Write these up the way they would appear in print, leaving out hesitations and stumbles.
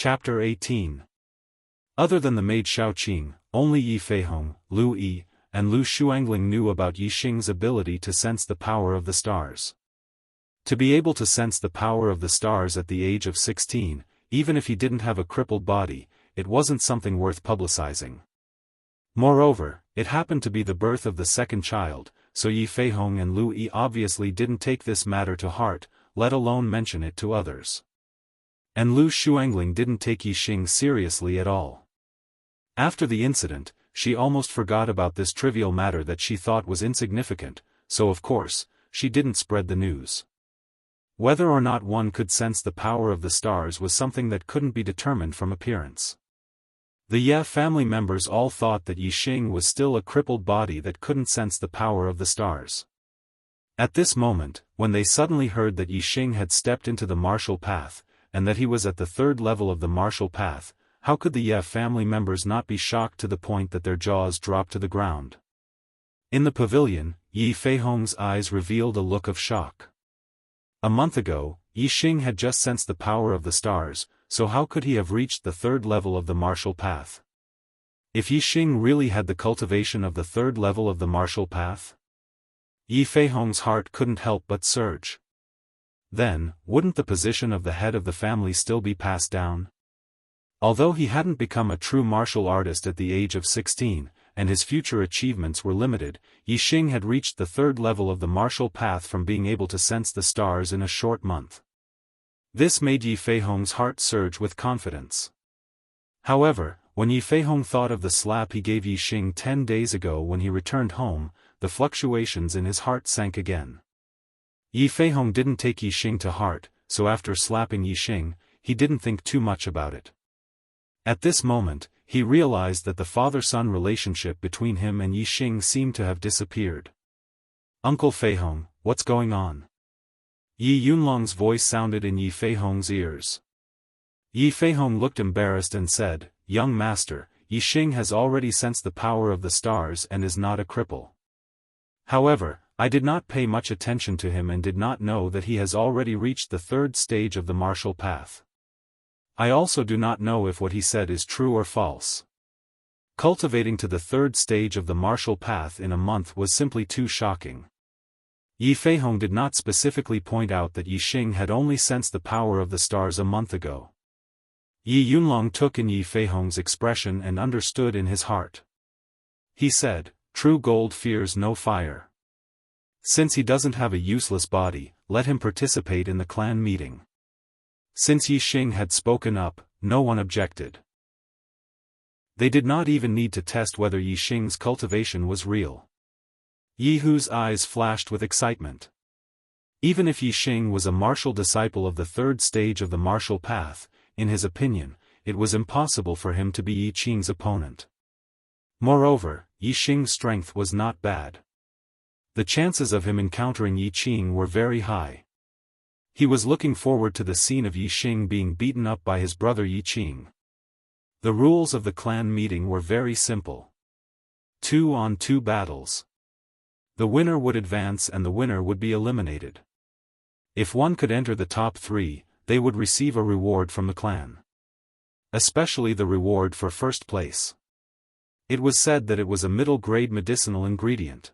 Chapter 18. Other than the maid Xiaoqing, only Yi Feihong, Lu Yi, and Lu Shuangling knew about Yi Xing's ability to sense the power of the stars. To be able to sense the power of the stars at the age of 16, even if he didn't have a crippled body, it wasn't something worth publicizing. Moreover, it happened to be the birth of the second child, so Yi Feihong and Lu Yi obviously didn't take this matter to heart, let alone mention it to others. And Lu Shuangling didn't take Yi Xing seriously at all. After the incident, she almost forgot about this trivial matter that she thought was insignificant, so of course, she didn't spread the news. Whether or not one could sense the power of the stars was something that couldn't be determined from appearance. The Ye family members all thought that Yi Xing was still a crippled body that couldn't sense the power of the stars. At this moment, when they suddenly heard that Yi Xing had stepped into the martial path, and that he was at the third level of the martial path, how could the Ye family members not be shocked to the point that their jaws dropped to the ground? In the pavilion, Yi Feihong's eyes revealed a look of shock. A month ago, Yi Xing had just sensed the power of the stars, so how could he have reached the third level of the martial path? If Yi Xing really had the cultivation of the third level of the martial path? Yi Feihong's heart couldn't help but surge. Then, wouldn't the position of the head of the family still be passed down? Although he hadn't become a true martial artist at the age of 16, and his future achievements were limited, Yi Xing had reached the third level of the martial path from being able to sense the stars in a short month. This made Yi Feihong's heart surge with confidence. However, when Yi Feihong thought of the slap he gave Yi Xing 10 days ago when he returned home, the fluctuations in his heart sank again. Yi Feihong didn't take Yi Xing to heart, so after slapping Yi Xing, he didn't think too much about it. At this moment, he realized that the father-son relationship between him and Yi Xing seemed to have disappeared. "Uncle Feihong, what's going on?" Yi Yunlong's voice sounded in Yi Feihong's ears. Yi Feihong looked embarrassed and said, "Young master, Yi Xing has already sensed the power of the stars and is not a cripple. However, I did not pay much attention to him and did not know that he has already reached the third stage of the martial path. I also do not know if what he said is true or false." Cultivating to the third stage of the martial path in a month was simply too shocking. Yi Feihong did not specifically point out that Yi Xing had only sensed the power of the stars a month ago. Yi Yunlong took in Yi Feihong's expression and understood in his heart. He said, "True gold fears no fire. Since he doesn't have a useless body, let him participate in the clan meeting." Since Yi Xing had spoken up, no one objected. They did not even need to test whether Yi Xing's cultivation was real. Yi Hu's eyes flashed with excitement. Even if Yi Xing was a martial disciple of the third stage of the martial path, in his opinion, it was impossible for him to be Yi Qing's opponent. Moreover, Yi Xing's strength was not bad. The chances of him encountering Yi Qing were very high. He was looking forward to the scene of Yi Xing being beaten up by his brother Yi Qing. The rules of the clan meeting were very simple. 2-on-2 battles. The winner would advance and the winner would be eliminated. If one could enter the top 3, they would receive a reward from the clan. Especially the reward for first place. It was said that it was a middle-grade medicinal ingredient.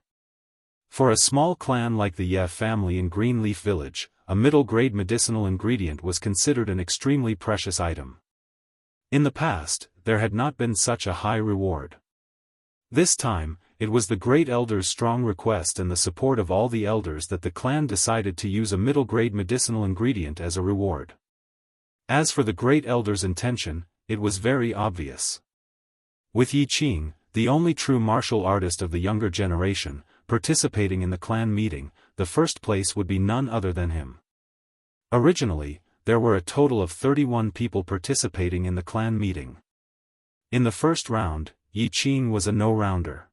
For a small clan like the Ye family in Greenleaf Village, a middle-grade medicinal ingredient was considered an extremely precious item. In the past, there had not been such a high reward. This time, it was the Great Elder's strong request and the support of all the elders that the clan decided to use a middle-grade medicinal ingredient as a reward. As for the Great Elder's intention, it was very obvious. With Yi Qing, the only true martial artist of the younger generation, participating in the clan meeting, the first place would be none other than him. Originally, there were a total of 31 people participating in the clan meeting. In the first round, Yi Qing was a no-rounder.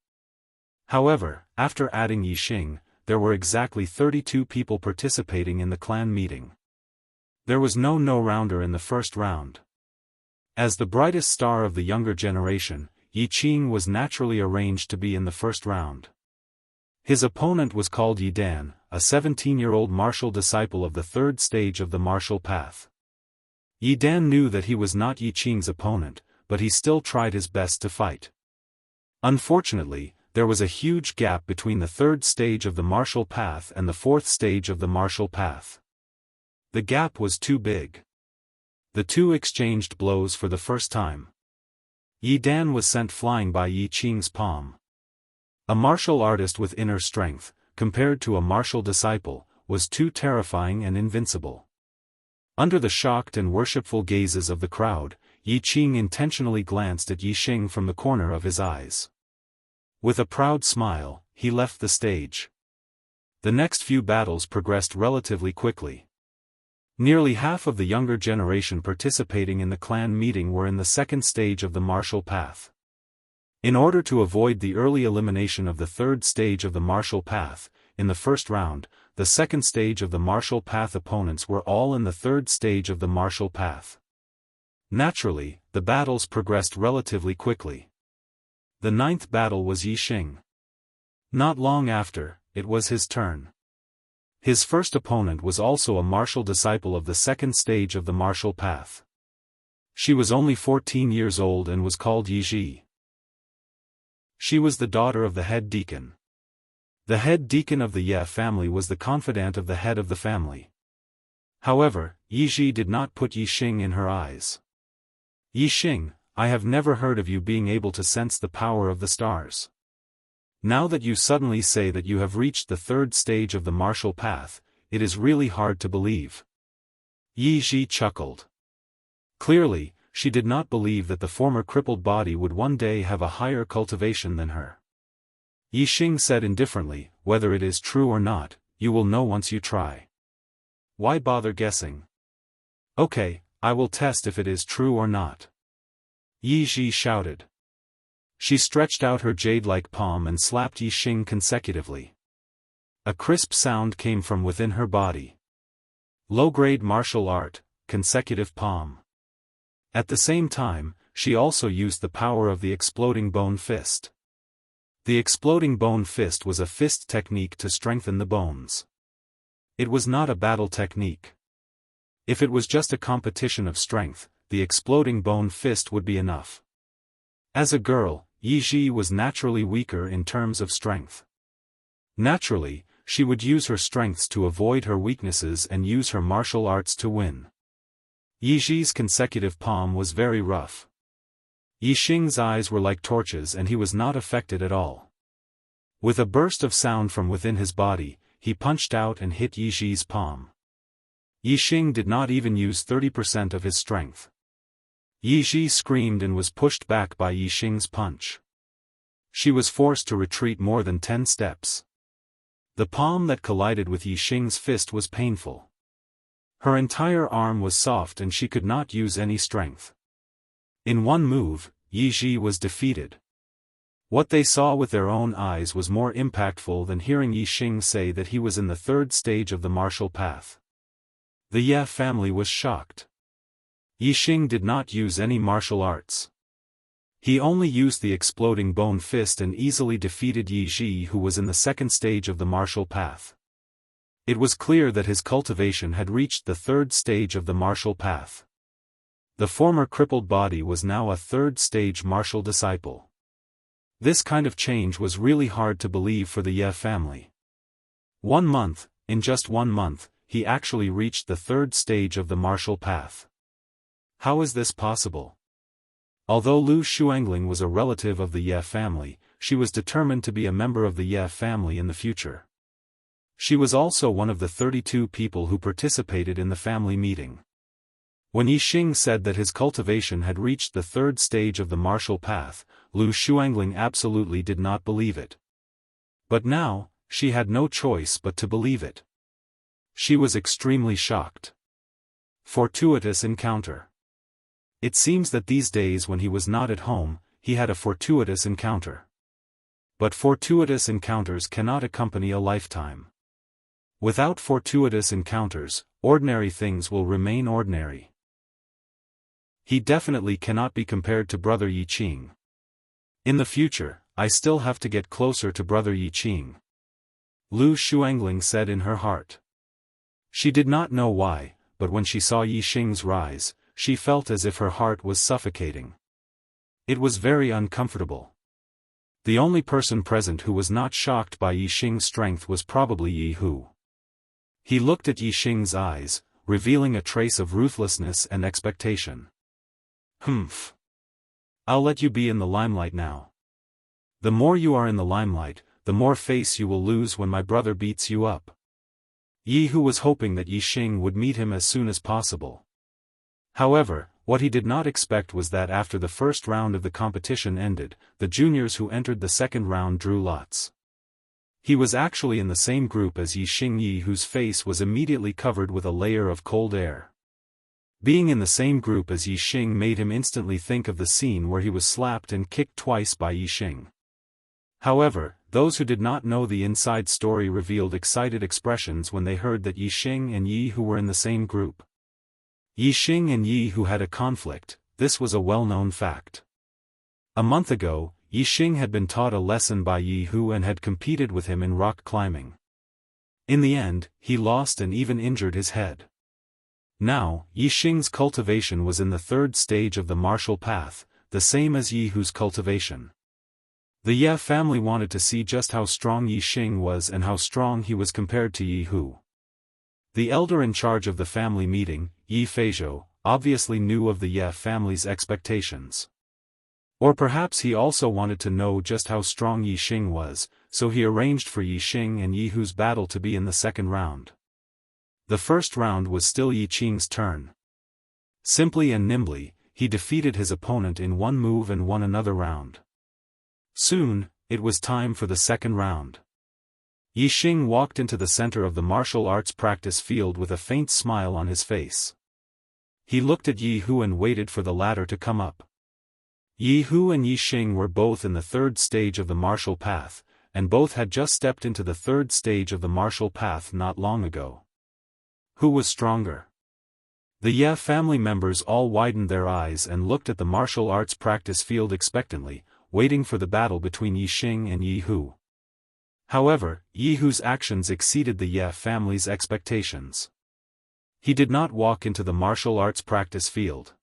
However, after adding Yi Xing, there were exactly 32 people participating in the clan meeting. There was no no-rounder in the first round. As the brightest star of the younger generation, Yi Qing was naturally arranged to be in the first round. His opponent was called Yi Dan, a 17-year-old martial disciple of the third stage of the martial path. Yi Dan knew that he was not Yi Qing's opponent, but he still tried his best to fight. Unfortunately, there was a huge gap between the third stage of the martial path and the fourth stage of the martial path. The gap was too big. The two exchanged blows for the first time. Yi Dan was sent flying by Yi Qing's palm. A martial artist with inner strength, compared to a martial disciple, was too terrifying and invincible. Under the shocked and worshipful gazes of the crowd, Yi Qing intentionally glanced at Yi Xing from the corner of his eyes. With a proud smile, he left the stage. The next few battles progressed relatively quickly. Nearly half of the younger generation participating in the clan meeting were in the second stage of the martial path. In order to avoid the early elimination of the third stage of the martial path, in the first round, the second stage of the martial path opponents were all in the third stage of the martial path. Naturally, the battles progressed relatively quickly. The ninth battle was Yi Xing. Not long after, it was his turn. His first opponent was also a martial disciple of the second stage of the martial path. She was only 14 years old and was called Yi Ji. She was the daughter of the head deacon. The head deacon of the Ye family was the confidant of the head of the family. However, Yi Ji did not put Yi Xing in her eyes. Yi Xing, I have never heard of you being able to sense the power of the stars. Now that you suddenly say that you have reached the third stage of the martial path, it is really hard to believe. Yi Ji chuckled. Clearly, she did not believe that the former crippled body would one day have a higher cultivation than her. Yi Xing said indifferently, whether it is true or not, you will know once you try. Why bother guessing? Okay, I will test if it is true or not. Yi Ji shouted. She stretched out her jade-like palm and slapped Yi Xing consecutively. A crisp sound came from within her body. Low-grade martial art, consecutive palm. At the same time, she also used the power of the exploding bone fist. The exploding bone fist was a fist technique to strengthen the bones. It was not a battle technique. If it was just a competition of strength, the exploding bone fist would be enough. As a girl, Yi Ji was naturally weaker in terms of strength. Naturally, she would use her strengths to avoid her weaknesses and use her martial arts to win. Yi Ji's consecutive palm was very rough. Yi Xing's eyes were like torches and he was not affected at all. With a burst of sound from within his body, he punched out and hit Yi Ji's palm. Yi Xing did not even use 30% of his strength. Yi Ji screamed and was pushed back by Yi Xing's punch. She was forced to retreat more than 10 steps. The palm that collided with Yi Xing's fist was painful. Her entire arm was soft and she could not use any strength. In one move, Yi Ji was defeated. What they saw with their own eyes was more impactful than hearing Yi Xing say that he was in the third stage of the martial path. The Ye family was shocked. Yi Xing did not use any martial arts. He only used the exploding bone fist and easily defeated Yi Ji, who was in the second stage of the martial path. It was clear that his cultivation had reached the third stage of the martial path. The former crippled body was now a third stage martial disciple. This kind of change was really hard to believe for the Ye family. 1 month, in just 1 month, he actually reached the third stage of the martial path. How is this possible? Although Lu Shuangling was a relative of the Ye family, she was determined to be a member of the Ye family in the future. She was also one of the 32 people who participated in the family meeting. When Yi Xing said that his cultivation had reached the third stage of the martial path, Lu Shuangling absolutely did not believe it. But now, she had no choice but to believe it. She was extremely shocked. Fortuitous encounter. It seems that these days when he was not at home, he had a fortuitous encounter. But fortuitous encounters cannot accompany a lifetime. Without fortuitous encounters, ordinary things will remain ordinary. He definitely cannot be compared to Brother Yi Qing. In the future, I still have to get closer to Brother Yi Qing. Lu Shuangling said in her heart. She did not know why, but when she saw Yi Xing's rise, she felt as if her heart was suffocating. It was very uncomfortable. The only person present who was not shocked by Yi Xing's strength was probably Yi Hu. He looked at Yi Xing's eyes, revealing a trace of ruthlessness and expectation. Humph. I'll let you be in the limelight now. The more you are in the limelight, the more face you will lose when my brother beats you up. Yi Hu was hoping that Yi Xing would meet him as soon as possible. However, what he did not expect was that after the first round of the competition ended, the juniors who entered the second round drew lots. He was actually in the same group as Yi Xing. Yi Hu's face was immediately covered with a layer of cold air. Being in the same group as Yi Xing made him instantly think of the scene where he was slapped and kicked twice by Yi Xing. However, those who did not know the inside story revealed excited expressions when they heard that Yi Xing and Yi Hu were in the same group. Yi Xing and Yi Hu had a conflict. This was a well-known fact. A month ago, Yi Xing had been taught a lesson by Yi Hu and had competed with him in rock climbing. In the end, he lost and even injured his head. Now, Yi Xing's cultivation was in the third stage of the martial path, the same as Yi Hu's cultivation. The Ye family wanted to see just how strong Yi Xing was and how strong he was compared to Yi Hu. The elder in charge of the family meeting, Yi Feizhou, obviously knew of the Ye family's expectations. Or perhaps he also wanted to know just how strong Yi Xing was, so he arranged for Yi Xing and Yi Hu's battle to be in the second round. The first round was still Yi Qing's turn. Simply and nimbly, he defeated his opponent in one move and won another round. Soon, it was time for the second round. Yi Xing walked into the center of the martial arts practice field with a faint smile on his face. He looked at Yi Hu and waited for the latter to come up. Yi Hu and Yi Xing were both in the third stage of the martial path, and both had just stepped into the third stage of the martial path not long ago. Who was stronger? The Ye family members all widened their eyes and looked at the martial arts practice field expectantly, waiting for the battle between Yi Xing and Yi Hu. However, Yi Hu's actions exceeded the Ye family's expectations. He did not walk into the martial arts practice field.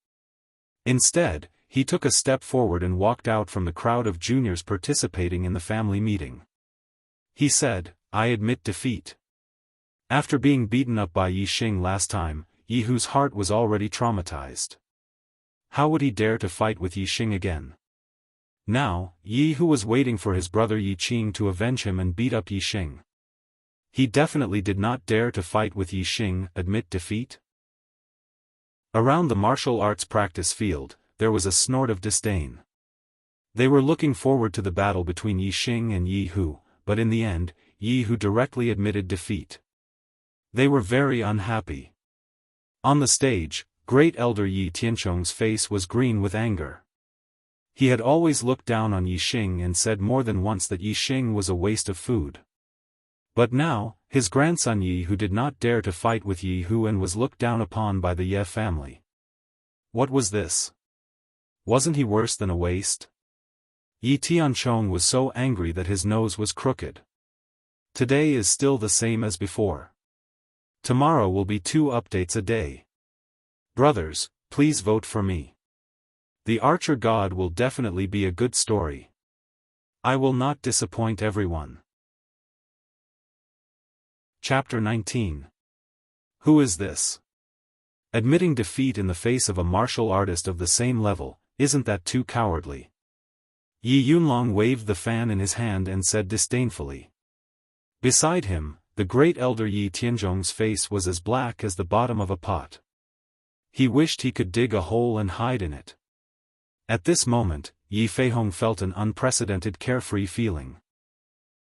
Instead, he took a step forward and walked out from the crowd of juniors participating in the family meeting. He said, "I admit defeat." After being beaten up by Yi Xing last time, Yi Hu's heart was already traumatized. How would he dare to fight with Yi Xing again? Now, Yi Hu was waiting for his brother Yi Qing to avenge him and beat up Yi Xing. He definitely did not dare to fight with Yi Xing, admit defeat. Around the martial arts practice field, there was a snort of disdain. They were looking forward to the battle between Yi Xing and Yi Hu, but in the end, Yi Hu directly admitted defeat. They were very unhappy. On the stage, Great Elder Yi Tianchong's face was green with anger. He had always looked down on Yi Xing and said more than once that Yi Xing was a waste of food. But now, his grandson Yi Hu did not dare to fight with Yi Hu and was looked down upon by the Ye family. What was this? Wasn't he worse than a waste? Yi Tianchong was so angry that his nose was crooked. Today is still the same as before. Tomorrow will be 2 updates a day. Brothers, please vote for me. The Archer God will definitely be a good story. I will not disappoint everyone. Chapter 19. Who is this? Admitting defeat in the face of a martial artist of the same level, isn't that too cowardly? Yi Yunlong waved the fan in his hand and said disdainfully. Beside him, the great elder Yi Tianzhong's face was as black as the bottom of a pot. He wished he could dig a hole and hide in it. At this moment, Yi Feihong felt an unprecedented carefree feeling.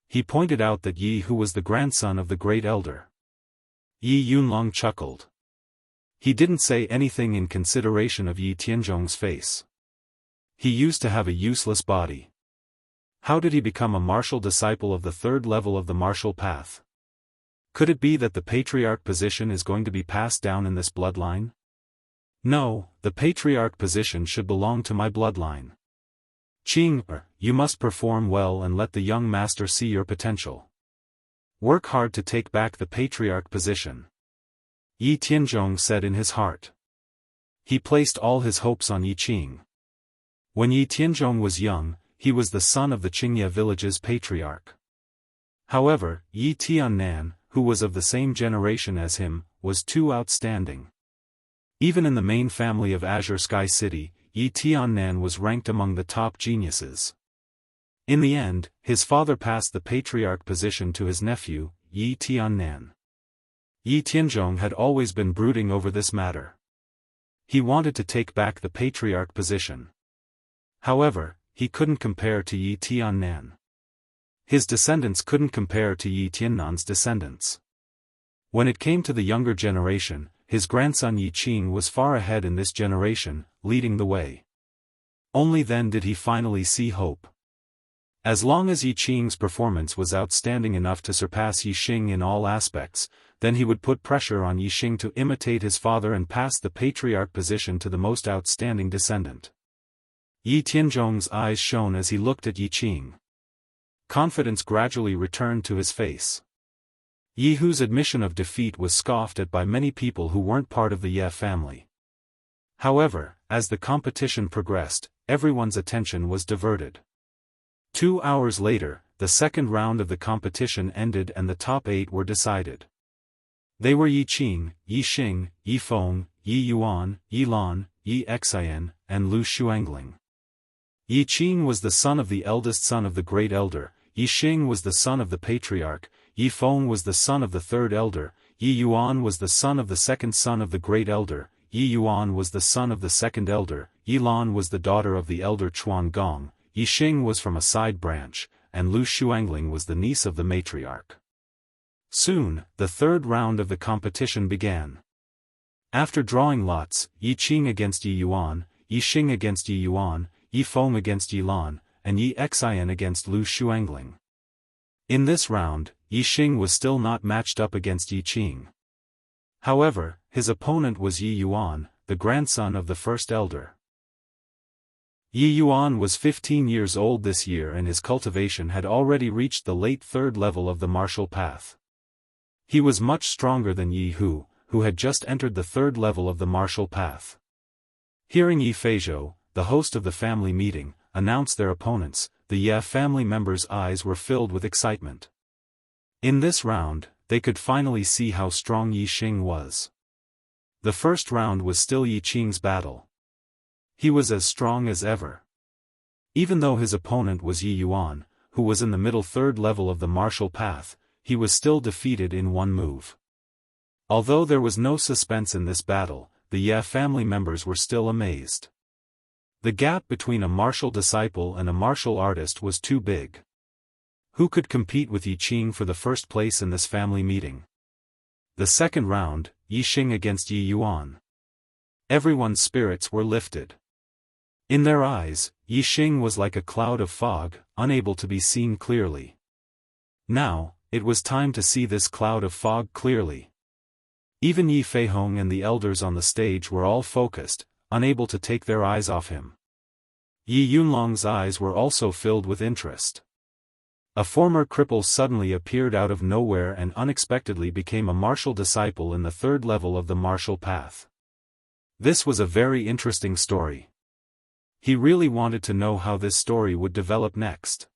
He pointed out that Yi Hu was the grandson of the great elder. Yi Yunlong chuckled. He didn't say anything in consideration of Yi Tianzhong's face. He used to have a useless body. How did he become a martial disciple of the third level of the martial path? Could it be that the patriarch position is going to be passed down in this bloodline? No, the patriarch position should belong to my bloodline. Qing, you must perform well and let the young master see your potential. Work hard to take back the patriarch position. Yi Tianzhong said in his heart. He placed all his hopes on Yi Qing. When Yi Tianzhong was young, he was the son of the Qingye village's patriarch. However, Yi Tiannan, who was of the same generation as him, was too outstanding. Even in the main family of Azure Sky City, Yi Tiannan was ranked among the top geniuses. In the end, his father passed the patriarch position to his nephew, Yi Tiannan. Yi Tianzhong had always been brooding over this matter. He wanted to take back the patriarch position. However, he couldn't compare to Yi Tiannan. His descendants couldn't compare to Yi Tiannan's descendants. When it came to the younger generation, his grandson Yi Qing was far ahead in this generation, leading the way. Only then did he finally see hope. As long as Yi Qing's performance was outstanding enough to surpass Yi Xing in all aspects, then he would put pressure on Yi Xing to imitate his father and pass the patriarch position to the most outstanding descendant. Yi Tianzhong's eyes shone as he looked at Yi Qing. Confidence gradually returned to his face. Yi Hu's admission of defeat was scoffed at by many people who weren't part of the Ye family. However, as the competition progressed, everyone's attention was diverted. 2 hours later, the second round of the competition ended and the top 8 were decided. They were Yi Qing, Yi Xing, Yi Feng, Yi Yuan, Yi Lan, Yi Xian, and Lu Xuangling. Yi Qing was the son of the eldest son of the great elder, Yi Xing was the son of the patriarch, Yi Feng was the son of the third elder, Yi Yuan was the son of the second son of the great elder, Yi Yuan was the son of the second elder, Yi Lan was the daughter of the elder Chuan Gong, Yi Xing was from a side branch, and Lu Xuangling was the niece of the matriarch. Soon, the third round of the competition began. After drawing lots, Yi Qing against Yi Yuan, Yi Xing against Yi Yuan, Yi Feng against Yi Lan, and Yi Xian against Lu Xuangling. In this round, Yi Xing was still not matched up against Yi Qing. However, his opponent was Yi Yuan, the grandson of the first elder. Yi Yuan was 15 years old this year and his cultivation had already reached the late third level of the martial path. He was much stronger than Yi Hu, who had just entered the third level of the martial path. Hearing Yi Feizhou, the host of the family meeting, announce their opponents, the Ye family members' eyes were filled with excitement. In this round, they could finally see how strong Yi Xing was. The first round was still Yi Qing's battle. He was as strong as ever. Even though his opponent was Yi Yuan, who was in the middle third level of the martial path, he was still defeated in one move. Although there was no suspense in this battle, the Ye family members were still amazed. The gap between a martial disciple and a martial artist was too big. Who could compete with Yi Qing for the first place in this family meeting? The second round, Yi Xing against Yi Yuan. Everyone's spirits were lifted. In their eyes, Yi Xing was like a cloud of fog, unable to be seen clearly. Now, it was time to see this cloud of fog clearly. Even Yi Feihong and the elders on the stage were all focused, unable to take their eyes off him. Yi Yunlong's eyes were also filled with interest. A former cripple suddenly appeared out of nowhere and unexpectedly became a martial disciple in the third level of the martial path. This was a very interesting story. He really wanted to know how this story would develop next.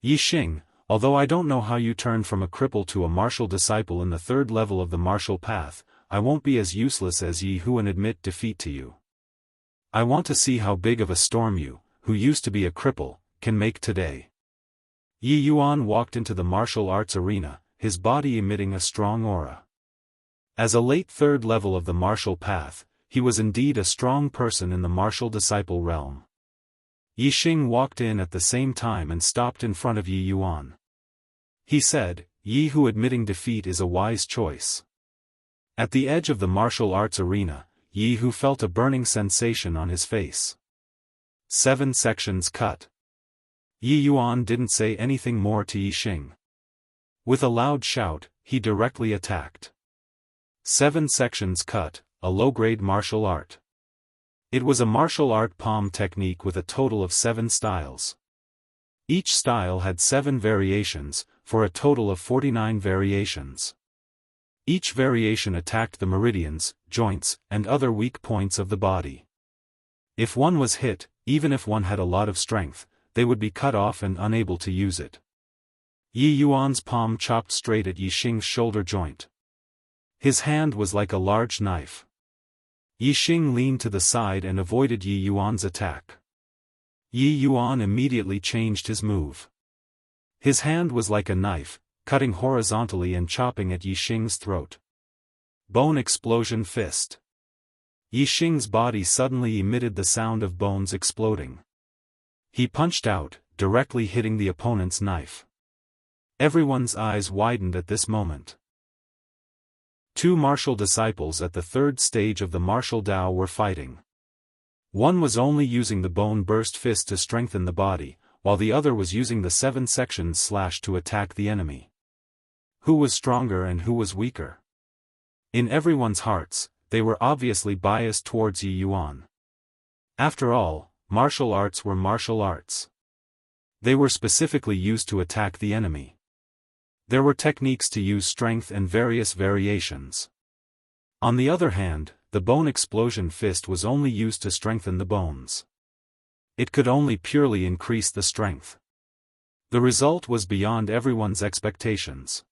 Yi Xing, although I don't know how you turned from a cripple to a martial disciple in the third level of the martial path, I won't be as useless as Yi Hu and admit defeat to you. I want to see how big of a storm you, who used to be a cripple, can make today. Yi Yuan walked into the martial arts arena, his body emitting a strong aura. As a late third level of the martial path, he was indeed a strong person in the martial disciple realm. Yi Xing walked in at the same time and stopped in front of Yi Yuan. He said, Yi Hu admitting defeat is a wise choice. At the edge of the martial arts arena, Yi Hu felt a burning sensation on his face. 7 sections cut. Yi Yuan didn't say anything more to Yi Xing. With a loud shout, he directly attacked. 7 sections cut, a low-grade martial art. It was a martial art palm technique with a total of 7 styles. Each style had 7 variations, for a total of 49 variations. Each variation attacked the meridians, joints, and other weak points of the body. If one was hit, even if one had a lot of strength, they would be cut off and unable to use it. Yi Yuan's palm chopped straight at Yi Xing's shoulder joint. His hand was like a large knife. Yi Xing leaned to the side and avoided Yi Yuan's attack. Yi Yuan immediately changed his move. His hand was like a knife, cutting horizontally and chopping at Yi Xing's throat. Bone explosion fist. Yi Xing's body suddenly emitted the sound of bones exploding. He punched out, directly hitting the opponent's knife. Everyone's eyes widened at this moment. Two martial disciples at the third stage of the martial Dao were fighting. One was only using the bone-burst fist to strengthen the body, while the other was using the 7 sections slash to attack the enemy. Who was stronger and who was weaker? In everyone's hearts, they were obviously biased towards Yi Yuan. After all, martial arts were martial arts. They were specifically used to attack the enemy. There were techniques to use strength and various variations. On the other hand, the bone explosion fist was only used to strengthen the bones. It could only purely increase the strength. The result was beyond everyone's expectations.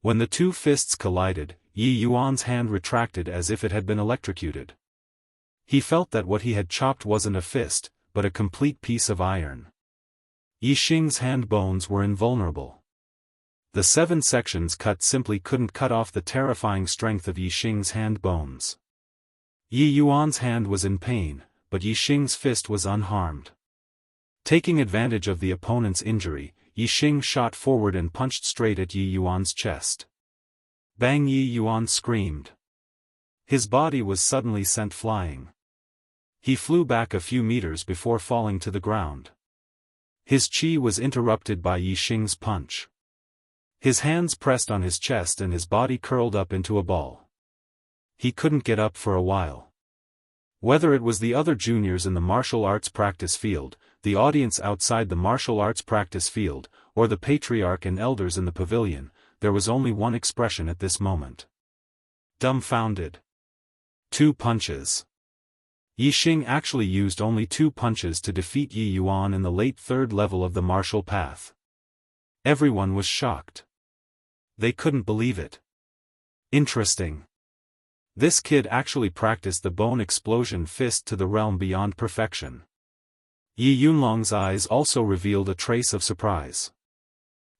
When the two fists collided, Yi Yuan's hand retracted as if it had been electrocuted. He felt that what he had chopped wasn't a fist, but a complete piece of iron. Yi Xing's hand bones were invulnerable. The 7 sections cut simply couldn't cut off the terrifying strength of Yi Xing's hand bones. Yi Yuan's hand was in pain, but Yi Xing's fist was unharmed. Taking advantage of the opponent's injury, Yi Xing shot forward and punched straight at Yi Yuan's chest. Bang! Yi Yuan screamed. His body was suddenly sent flying. He flew back a few meters before falling to the ground. His chi was interrupted by Yi Xing's punch. His hands pressed on his chest and his body curled up into a ball. He couldn't get up for a while. Whether it was the other juniors in the martial arts practice field, the audience outside the martial arts practice field, or the patriarch and elders in the pavilion, there was only one expression at this moment. Dumbfounded. 2 punches. Yi Xing actually used only 2 punches to defeat Yi Yuan in the late 3rd level of the martial path. Everyone was shocked. They couldn't believe it. Interesting. This kid actually practiced the bone explosion fist to the realm beyond perfection. Yi Yunlong's eyes also revealed a trace of surprise.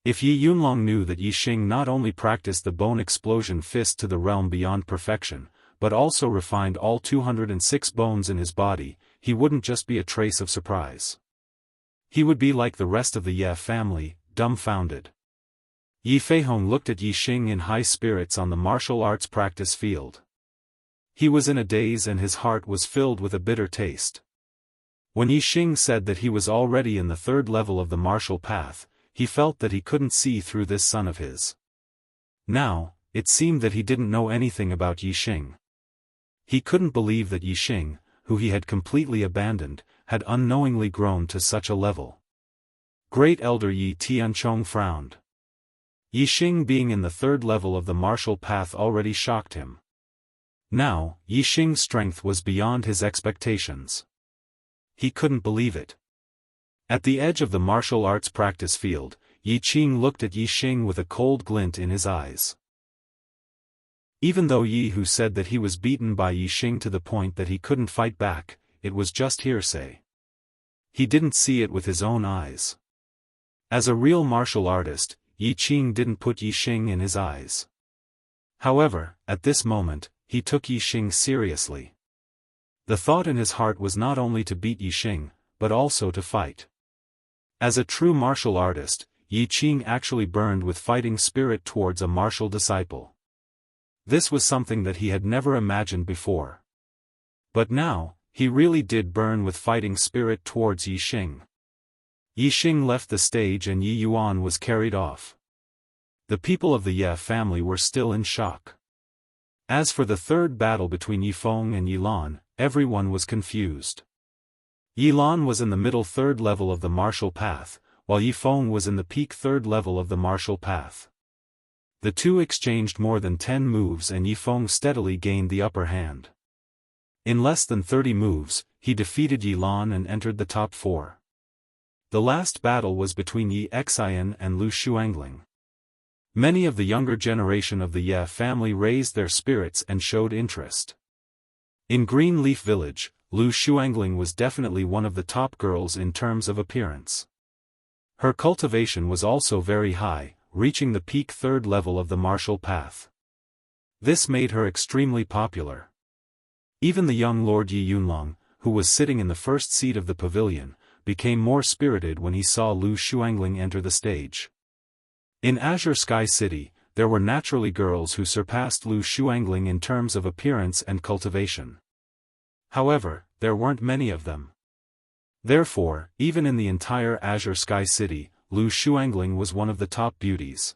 If Yi Yunlong knew that Yi Xing not only practiced the bone explosion fist to the realm beyond perfection, but also refined all 206 bones in his body, he wouldn't just be a trace of surprise. He would be like the rest of the Ye family, dumbfounded. Yi Feihong looked at Yi Xing in high spirits on the martial arts practice field. He was in a daze and his heart was filled with a bitter taste. When Yi Xing said that he was already in the 3rd level of the martial path, he felt that he couldn't see through this son of his. Now, it seemed that he didn't know anything about Yi Xing. He couldn't believe that Yi Xing, who he had completely abandoned, had unknowingly grown to such a level. Great Elder Yi Tianchong frowned. Yi Xing being in the 3rd level of the martial path already shocked him. Now, Yi Xing's strength was beyond his expectations. He couldn't believe it. At the edge of the martial arts practice field, Yi Qing looked at Yi Xing with a cold glint in his eyes. Even though Yi Hu said that he was beaten by Yi Xing to the point that he couldn't fight back, it was just hearsay. He didn't see it with his own eyes. As a real martial artist, Yi Qing didn't put Yi Xing in his eyes. However, at this moment, he took Yi Xing seriously. The thought in his heart was not only to beat Yi Xing, but also to fight. As a true martial artist, Yi Qing actually burned with fighting spirit towards a martial disciple. This was something that he had never imagined before. But now, he really did burn with fighting spirit towards Yi Xing. Yi Xing left the stage and Yi Yuan was carried off. The people of the Ye family were still in shock. As for the 3rd battle between Yi Feng and Yi Lan, everyone was confused. Yi Lan was in the middle 3rd level of the martial path, while Yi Feng was in the peak 3rd level of the martial path. The two exchanged more than 10 moves and Yifeng steadily gained the upper hand. In less than 30 moves, he defeated Yi Lan and entered the top 4. The last battle was between Yi Xian and Lu Shuangling. Many of the younger generation of the Ye family raised their spirits and showed interest. In Green Leaf Village, Lu Shuangling was definitely one of the top girls in terms of appearance. Her cultivation was also very high, reaching the peak 3rd level of the martial path. This made her extremely popular. Even the young Lord Yi Yunlong, who was sitting in the first seat of the pavilion, became more spirited when he saw Lu Shuangling enter the stage. In Azure Sky City, there were naturally girls who surpassed Lu Shuangling in terms of appearance and cultivation. However, there weren't many of them. Therefore, even in the entire Azure Sky City, Lu Shuangling was one of the top beauties.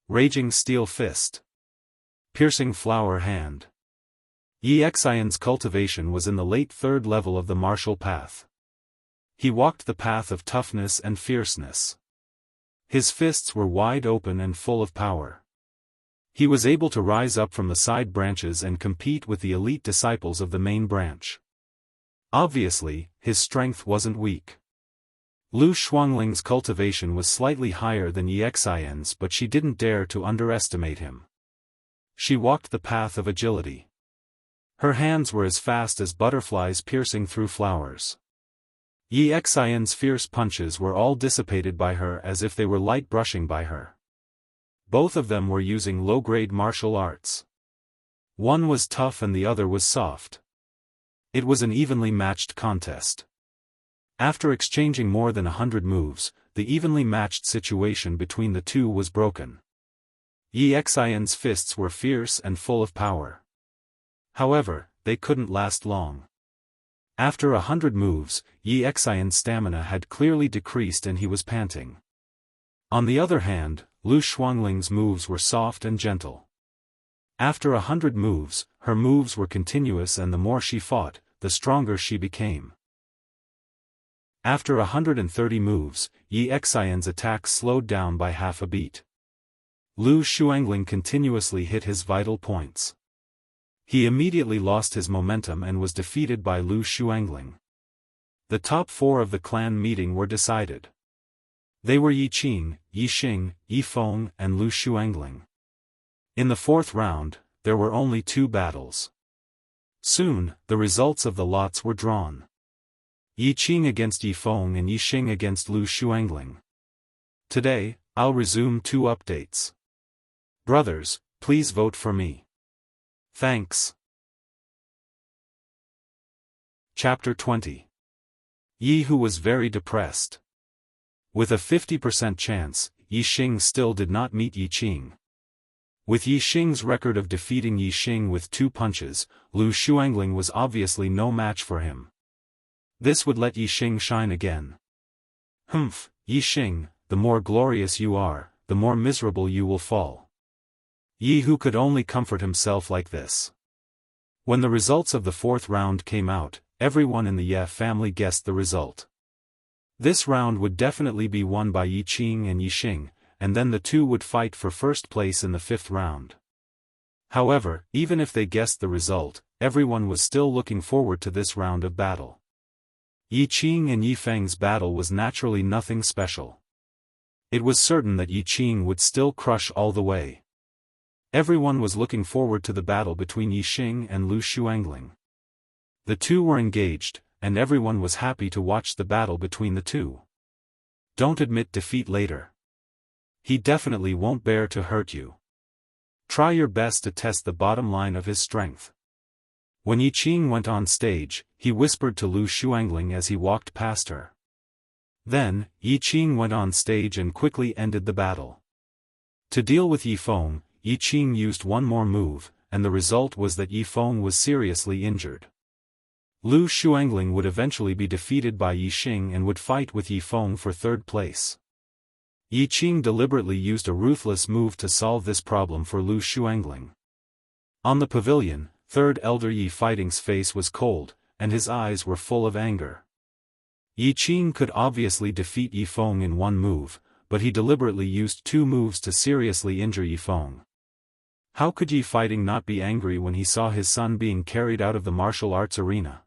Raging Steel Fist. Piercing Flower Hand. Yi Xian's cultivation was in the late 3rd level of the martial path. He walked the path of toughness and fierceness. His fists were wide open and full of power. He was able to rise up from the side branches and compete with the elite disciples of the main branch. Obviously, his strength wasn't weak. Lu Shuangling's cultivation was slightly higher than Yi Xian's, but she didn't dare to underestimate him. She walked the path of agility. Her hands were as fast as butterflies piercing through flowers. Yi Xian's fierce punches were all dissipated by her as if they were light brushing by her. Both of them were using low-grade martial arts. One was tough and the other was soft. It was an evenly matched contest. After exchanging more than 100 moves, the evenly matched situation between the two was broken. Yi Xian's fists were fierce and full of power. However, they couldn't last long. After 100 moves, Yi Xian's stamina had clearly decreased and he was panting. On the other hand, Lu Shuangling's moves were soft and gentle. After 100 moves, her moves were continuous and the more she fought, the stronger she became. After 130 moves, Yi Xian's attack slowed down by half a beat. Lu Shuangling continuously hit his vital points. He immediately lost his momentum and was defeated by Lu Shuangling. The top 4 of the clan meeting were decided. They were Yi Qing, Yi Xing, Yi Feng, and Lu Shuangling. In the 4th round, there were only 2 battles. Soon, the results of the lots were drawn. Yi Qing against Yi Feng and Yi Xing against Lu Shuangling. Today, I'll resume 2 updates. Brothers, please vote for me. Thanks. Chapter 20. Yi Hu was very depressed. With a 50% chance, Yi Xing still did not meet Yi Qing. With Yi Xing's record of defeating Yi Xing with 2 punches, Lu Shuangling was obviously no match for him. This would let Yi Xing shine again. Humph, Yi Xing, the more glorious you are, the more miserable you will fall. Yi Hu could only comfort himself like this. When the results of the 4th round came out, everyone in the Ye family guessed the result. This round would definitely be won by Yi Qing and Yi Xing, and then the two would fight for first place in the 5th round. However, even if they guessed the result, everyone was still looking forward to this round of battle. Yi Qing and Yi Feng's battle was naturally nothing special. It was certain that Yi Qing would still crush all the way. Everyone was looking forward to the battle between Yi Xing and Lu Shuangling. The two were engaged, and everyone was happy to watch the battle between the two. Don't admit defeat later. He definitely won't bear to hurt you. Try your best to test the bottom line of his strength. When Yi Qing went on stage, he whispered to Lu Shuangling as he walked past her. Then, Yi Qing went on stage and quickly ended the battle. To deal with Yi Feng, Yi Qing used one more move, and the result was that Yi Feng was seriously injured. Lu Shuangling would eventually be defeated by Yi Xing and would fight with Yi Feng for 3rd place. Yi Qing deliberately used a ruthless move to solve this problem for Lu Shuangling. On the pavilion, 3rd Elder Yi Fighting's face was cold, and his eyes were full of anger. Yi Qing could obviously defeat Yi Feng in one move, but he deliberately used 2 moves to seriously injure Yi Feng. How could Yi Fighting not be angry when he saw his son being carried out of the martial arts arena?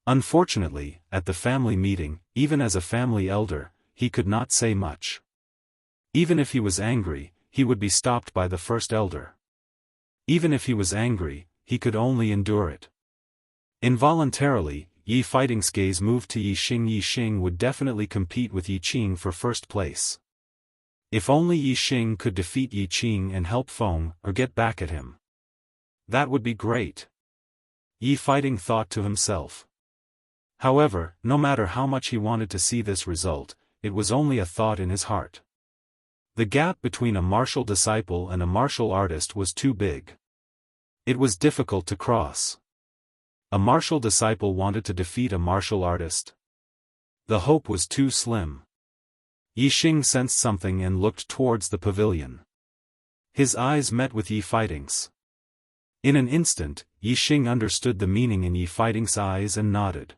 Unfortunately, at the family meeting, even as a family elder, he could not say much. Even if he was angry, he would be stopped by the first elder. Even if he was angry, he could only endure it. Involuntarily, Yi Fighting's gaze moved to Yi Xing. Yi Xing would definitely compete with Yi Qing for first place. If only Yi Xing could defeat Yi Qing and help Feng, or get back at him. That would be great. Yi Fighting thought to himself. However, no matter how much he wanted to see this result, it was only a thought in his heart. The gap between a martial disciple and a martial artist was too big. It was difficult to cross. A martial disciple wanted to defeat a martial artist. The hope was too slim. Yi Xing sensed something and looked towards the pavilion. His eyes met with Yi Fighting's. In an instant, Yi Xing understood the meaning in Yi Fighting's eyes and nodded.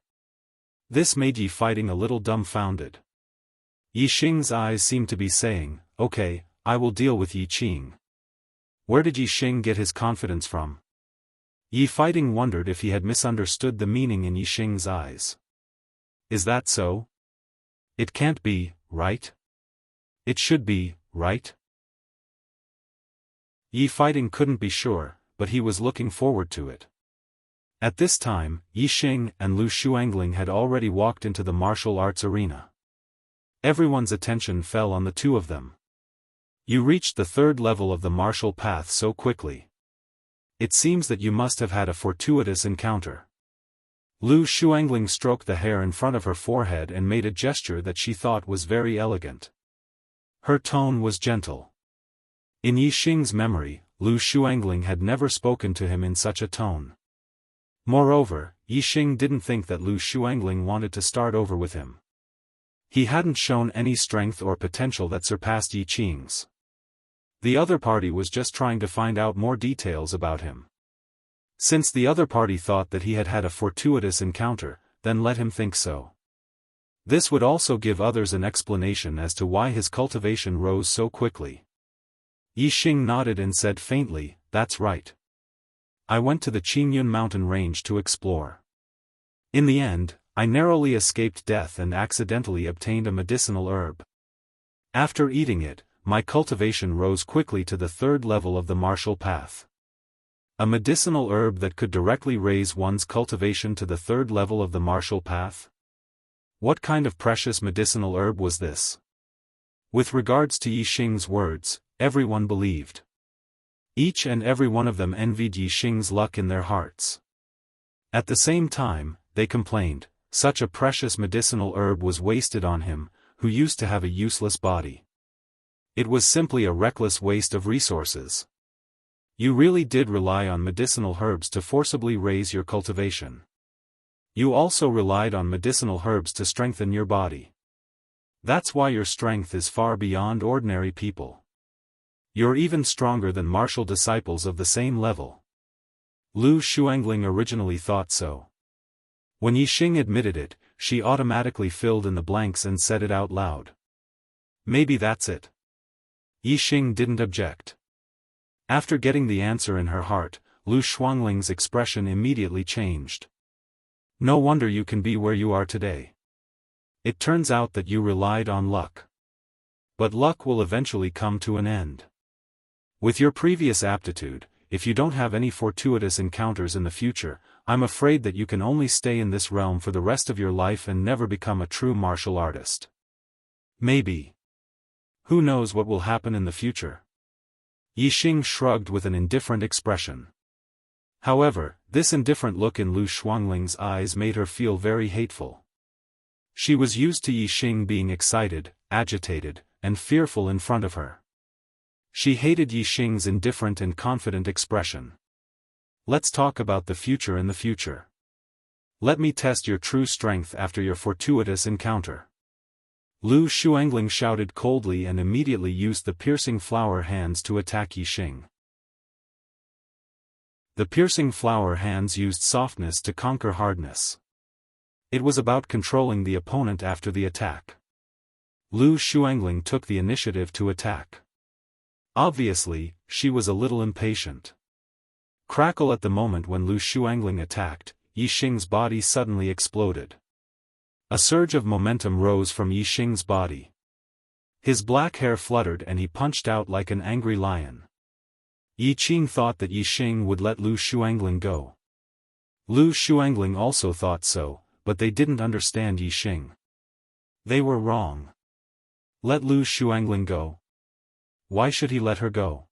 This made Yi Fighting a little dumbfounded. Yi Xing's eyes seemed to be saying, "Okay, I will deal with Yi Qing." Where did Yi Xing get his confidence from? Yi Fighting wondered if he had misunderstood the meaning in Yi Xing's eyes. Is that so? It can't be, right? It should be, right? Yi Fighting couldn't be sure, but he was looking forward to it. At this time, Yi Xing and Lu Shuangling had already walked into the martial arts arena. Everyone's attention fell on the 2 of them. You reached the 3rd level of the martial path so quickly. It seems that you must have had a fortuitous encounter. Lu Shuangling stroked the hair in front of her forehead and made a gesture that she thought was very elegant. Her tone was gentle. In Yi Xing's memory, Lu Shuangling had never spoken to him in such a tone. Moreover, Yi Xing didn't think that Lu Shuangling wanted to start over with him. He hadn't shown any strength or potential that surpassed Yi Qing's. The other party was just trying to find out more details about him. Since the other party thought that he had had a fortuitous encounter, then let him think so. This would also give others an explanation as to why his cultivation rose so quickly. Yi Xing nodded and said faintly, "That's right. I went to the Qingyun mountain range to explore. In the end, I narrowly escaped death and accidentally obtained a medicinal herb. After eating it, my cultivation rose quickly to the 3rd level of the martial path. A medicinal herb that could directly raise one's cultivation to the 3rd level of the martial path? What kind of precious medicinal herb was this?" With regards to Yi Xing's words, everyone believed. Each and every one of them envied Yi Xing's luck in their hearts. At the same time, they complained, such a precious medicinal herb was wasted on him, who used to have a useless body. It was simply a reckless waste of resources. You really did rely on medicinal herbs to forcibly raise your cultivation. You also relied on medicinal herbs to strengthen your body. That's why your strength is far beyond ordinary people. You're even stronger than martial disciples of the same level. Lu Shuangling originally thought so. When Yi Xing admitted it, she automatically filled in the blanks and said it out loud. Maybe that's it. Yi Xing didn't object. After getting the answer in her heart, Lu Shuangling's expression immediately changed. No wonder you can be where you are today. It turns out that you relied on luck. But luck will eventually come to an end. With your previous aptitude, if you don't have any fortuitous encounters in the future, I'm afraid that you can only stay in this realm for the rest of your life and never become a true martial artist. Maybe. Who knows what will happen in the future? Yi Xing shrugged with an indifferent expression. However, this indifferent look in Lu Shuangling's eyes made her feel very hateful. She was used to Yi Xing being excited, agitated, and fearful in front of her. She hated Yi Xing's indifferent and confident expression. Let's talk about the future in the future. Let me test your true strength after your fortuitous encounter. Lu Shuangling shouted coldly and immediately used the piercing flower hands to attack Yi Xing. The piercing flower hands used softness to conquer hardness. It was about controlling the opponent after the attack. Lu Shuangling took the initiative to attack. Obviously, she was a little impatient. Crackle at the moment when Lu Shuangling attacked, Yixing's body suddenly exploded. A surge of momentum rose from Yixing's body. His black hair fluttered and he punched out like an angry lion. Yixing thought that Yixing would let Lu Shuangling go. Lu Shuangling also thought so, but they didn't understand Yixing. They were wrong. Let Lu Shuangling go? Why should he let her go?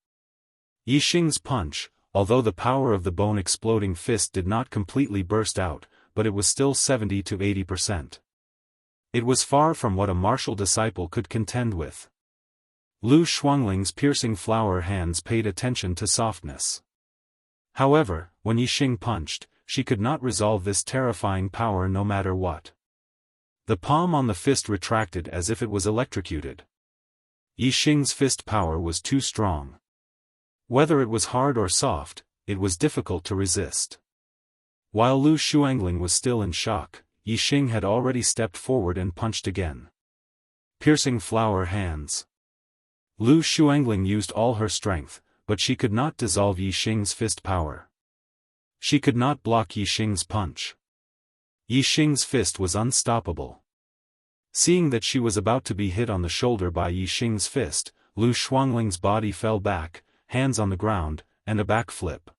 Yixing's punch, although the power of the bone-exploding fist did not completely burst out, but it was still 70 to 80%. It was far from what a martial disciple could contend with. Lu Shuangling's piercing flower hands paid attention to softness. However, when Yixing punched, she could not resolve this terrifying power no matter what. The palm on the fist retracted as if it was electrocuted. Yixing's fist power was too strong. Whether it was hard or soft, it was difficult to resist. While Lu Shuangling was still in shock, Yixing had already stepped forward and punched again. Piercing flower hands. Lu Shuangling used all her strength, but she could not dissolve Yixing's fist power. She could not block Yixing's punch. Yixing's fist was unstoppable. Seeing that she was about to be hit on the shoulder by Yixing's fist, Lu Shuangling's body fell back, hands on the ground, and a back flip.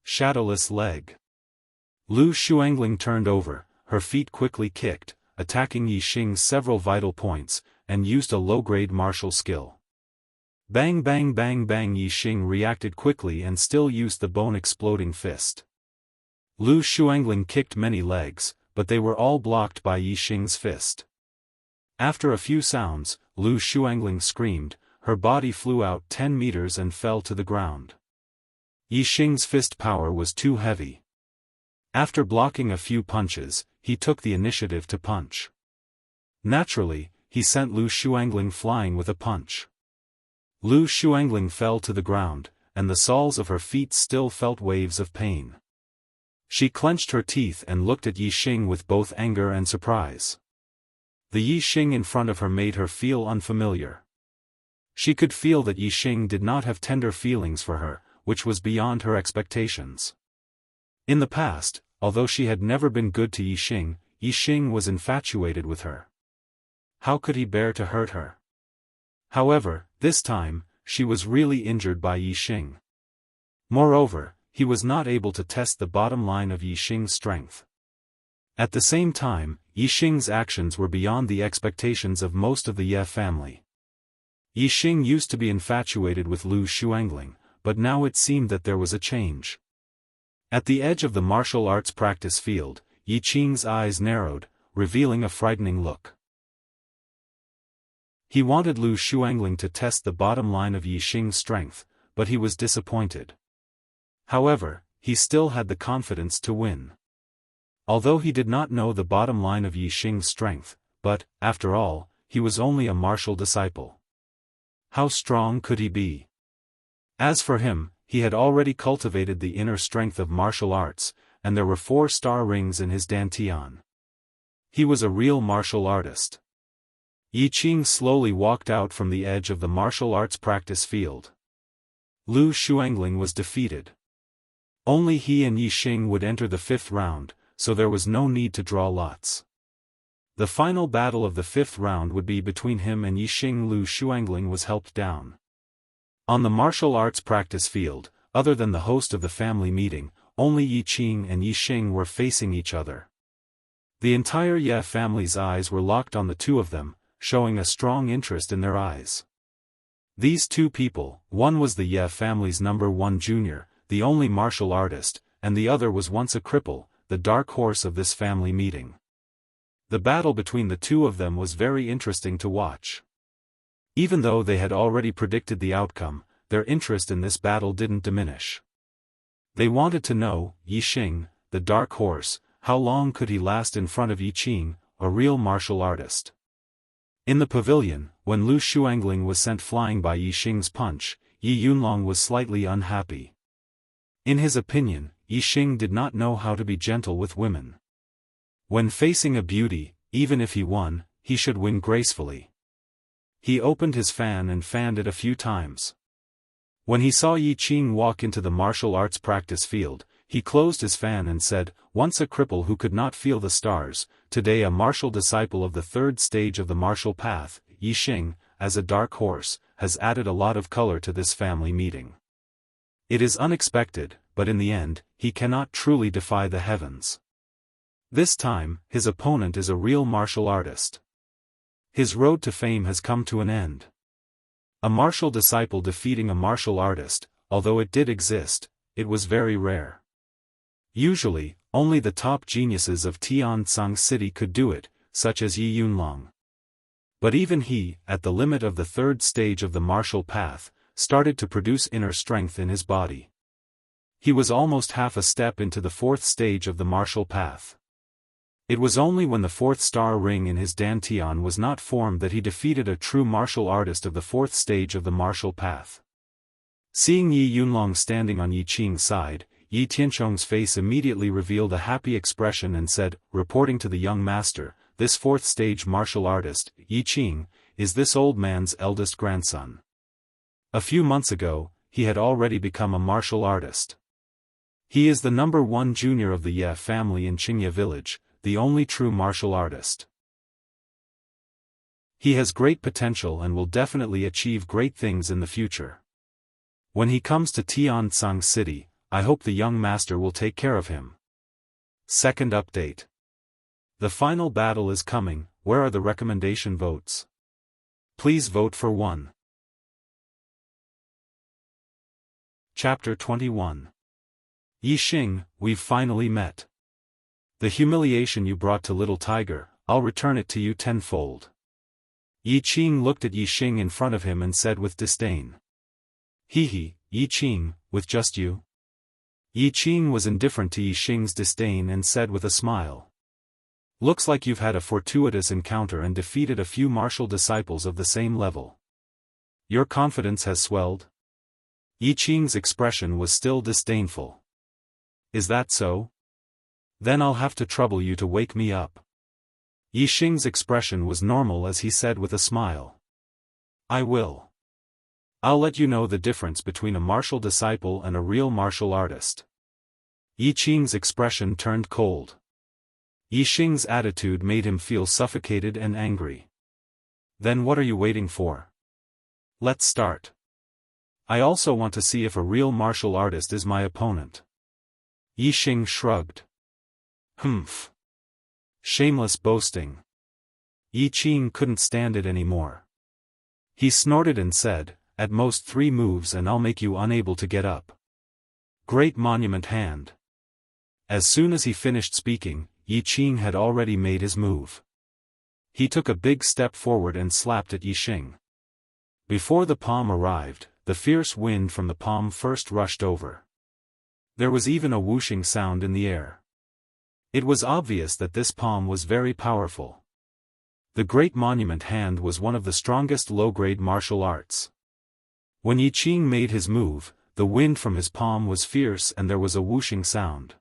Shadowless leg. Lu Shuangling turned over, her feet quickly kicked, attacking Yixing's several vital points, and used a low-grade martial skill. Bang bang bang bang. Yixing reacted quickly and still used the bone-exploding fist. Lu Shuangling kicked many legs, but they were all blocked by Yixing's fist. After a few sounds, Lu Shuangling screamed, her body flew out 10 meters and fell to the ground. Yixing's fist power was too heavy. After blocking a few punches, he took the initiative to punch. Naturally, he sent Lu Shuangling flying with a punch. Lu Shuangling fell to the ground, and the soles of her feet still felt waves of pain. She clenched her teeth and looked at Yixing with both anger and surprise. The Yixing in front of her made her feel unfamiliar. She could feel that Yixing did not have tender feelings for her, which was beyond her expectations. In the past, although she had never been good to Yixing, Yixing was infatuated with her. How could he bear to hurt her? However, this time, she was really injured by Yixing. Moreover, he was not able to test the bottom line of Yixing's strength. At the same time, Yixing's actions were beyond the expectations of most of the Ye family. Yixing used to be infatuated with Lu Shuangling, but now it seemed that there was a change. At the edge of the martial arts practice field, Yixing's eyes narrowed, revealing a frightening look. He wanted Lu Shuangling to test the bottom line of Yixing's strength, but he was disappointed. However, he still had the confidence to win. Although he did not know the bottom line of Yixing's strength, but, after all, he was only a martial disciple. How strong could he be? As for him, he had already cultivated the inner strength of martial arts, and there were 4-star rings in his dantian. He was a real martial artist. Yixing slowly walked out from the edge of the martial arts practice field. Lu Shuangling was defeated. Only he and Yixing would enter the 5th round, so there was no need to draw lots. The final battle of the 5th round would be between him and Yixing. Lu Shuangling was helped down. On the martial arts practice field, other than the host of the family meeting, only Yixing and Yixing were facing each other. The entire Ye family's eyes were locked on the two of them, showing a strong interest in their eyes. These two people, one was the Ye family's #1 junior, the only martial artist, and the other was once a cripple, the dark horse of this family meeting. The battle between the two of them was very interesting to watch. Even though they had already predicted the outcome, their interest in this battle didn't diminish. They wanted to know, Yixing, the dark horse, how long could he last in front of Yixing, a real martial artist? In the pavilion, when Lu Shuangling was sent flying by Yixing's punch, Yi Yunlong was slightly unhappy. In his opinion, Yixing did not know how to be gentle with women. When facing a beauty, even if he won, he should win gracefully. He opened his fan and fanned it a few times. When he saw Yi Qing walk into the martial arts practice field, he closed his fan and said, "Once a cripple who could not feel the stars, today a martial disciple of the third stage of the martial path, Yi Xing, as a dark horse, has added a lot of color to this family meeting. It is unexpected, but in the end, he cannot truly defy the heavens." This time, his opponent is a real martial artist. His road to fame has come to an end. A martial disciple defeating a martial artist, although it did exist, it was very rare. Usually, only the top geniuses of Tiansang City could do it, such as Yi Yunlong. But even he, at the limit of the third stage of the martial path, started to produce inner strength in his body. He was almost half a step into the fourth stage of the martial path. It was only when the fourth star ring in his dantian was not formed that he defeated a true martial artist of the fourth stage of the martial path. Seeing Yi Yunlong standing on Yi Qing's side, Yi Tianchong's face immediately revealed a happy expression and said, reporting to the young master, "This fourth stage martial artist, Yi Qing, is this old man's eldest grandson." A few months ago, he had already become a martial artist. He is the number 1 junior of the Ye family in Qingye village, the only true martial artist. He has great potential and will definitely achieve great things in the future. When he comes to Tiansang City, I hope the young master will take care of him. Second update. The final battle is coming. Where are the recommendation votes? Please vote for 1. Chapter 21. Yi Xing, we've finally met. The humiliation you brought to little tiger, I'll return it to you tenfold. Yi Qing looked at Yi Xing in front of him and said with disdain. Yi Qing, with just you? Yi Qing was indifferent to Yi Xing's disdain and said with a smile. Looks like you've had a fortuitous encounter and defeated a few martial disciples of the same level. Your confidence has swelled? Yi Qing's expression was still disdainful. Is that so? Then I'll have to trouble you to wake me up. Yi Xing's expression was normal as he said with a smile. I will. I'll let you know the difference between a martial disciple and a real martial artist. Yi Qing's expression turned cold. Yi Xing's attitude made him feel suffocated and angry. Then what are you waiting for? Let's start. I also want to see if a real martial artist is my opponent. Yi Xing shrugged. Humph. Shameless boasting. Yi Qing couldn't stand it anymore. He snorted and said, at most 3 moves and I'll make you unable to get up. Great monument hand. As soon as he finished speaking, Yi Qing had already made his move. He took a big step forward and slapped at Yi Xing. Before the palm arrived, the fierce wind from the palm first rushed over. There was even a whooshing sound in the air. It was obvious that this palm was very powerful. The Great Monument Hand was one of the strongest low-grade martial arts. When Yi Qing made his move, the wind from his palm was fierce and there was a whooshing sound.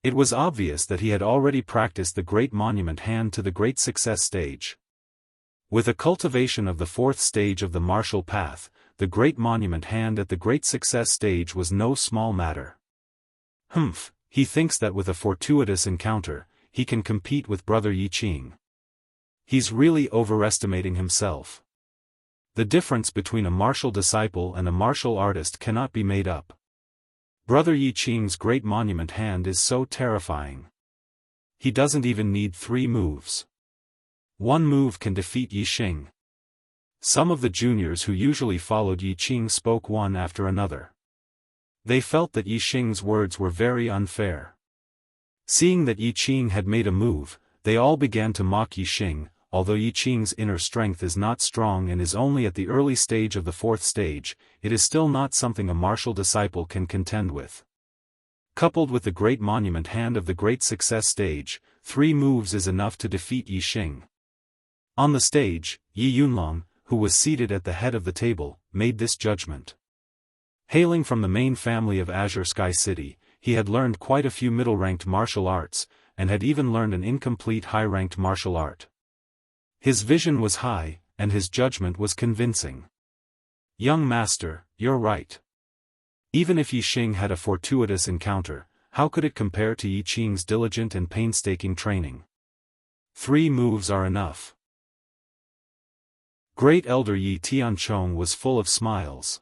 It was obvious that he had already practiced the Great Monument Hand to the Great Success stage. With a cultivation of the 4th stage of the martial path, the Great Monument Hand at the Great Success stage was no small matter. Humph, he thinks that with a fortuitous encounter, he can compete with brother Yi Qing. He's really overestimating himself. The difference between a martial disciple and a martial artist cannot be made up. Brother Yi Qing's Great Monument Hand is so terrifying. He doesn't even need 3 moves. 1 move can defeat Yi Xing. Some of the juniors who usually followed Yi Qing spoke one after another. They felt that Yi Xing's words were very unfair. Seeing that Yi Qing had made a move, they all began to mock Yi Xing. Although Yi Qing's inner strength is not strong and is only at the early stage of the 4th stage, it is still not something a martial disciple can contend with. Coupled with the Great Monument Hand of the Great Success stage, 3 moves is enough to defeat Yi Xing. On the stage, Yi Yunlong, who was seated at the head of the table, made this judgment. Hailing from the main family of Azure Sky City, he had learned quite a few middle-ranked martial arts, and had even learned an incomplete high-ranked martial art. His vision was high, and his judgment was convincing. "Young master, you're right. Even if Yi Xing had a fortuitous encounter, how could it compare to Yi Qing's diligent and painstaking training? 3 moves are enough." Great Elder Yi Tianchong was full of smiles.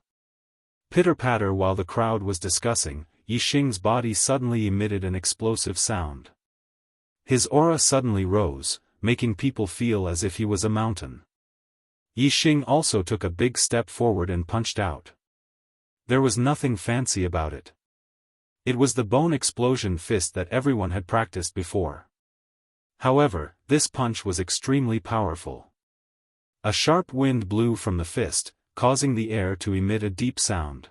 Pitter-patter. While the crowd was discussing, Yi Xing's body suddenly emitted an explosive sound. His aura suddenly rose, making people feel as if he was a mountain. Yi Xing also took a big step forward and punched out. There was nothing fancy about it. It was the bone explosion fist that everyone had practiced before. However, this punch was extremely powerful. A sharp wind blew from the fist, causing the air to emit a deep sound.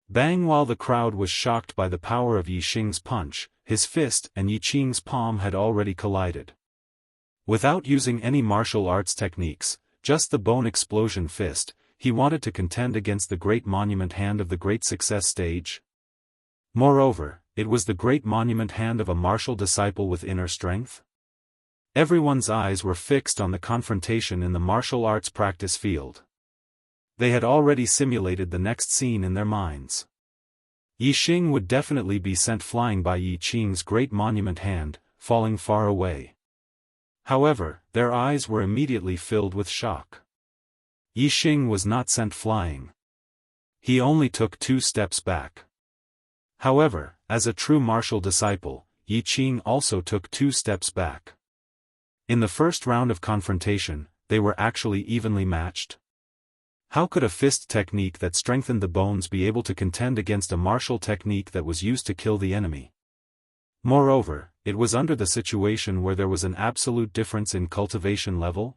Bang! While the crowd was shocked by the power of Yi Xing's punch, his fist and Yi Qing's palm had already collided. Without using any martial arts techniques, just the bone explosion fist, he wanted to contend against the great monument hand of the great success stage. Moreover, it was the great monument hand of a martial disciple with inner strength. Everyone's eyes were fixed on the confrontation in the martial arts practice field. They had already simulated the next scene in their minds. Yi Xing would definitely be sent flying by Yi Qing's great monument hand, falling far away. However, their eyes were immediately filled with shock. Yi Xing was not sent flying. He only took 2 steps back. However, as a true martial disciple, Yi Qing also took 2 steps back. In the first round of confrontation, they were actually evenly matched. How could a fist technique that strengthened the bones be able to contend against a martial technique that was used to kill the enemy? Moreover, it was under the situation where there was an absolute difference in cultivation level.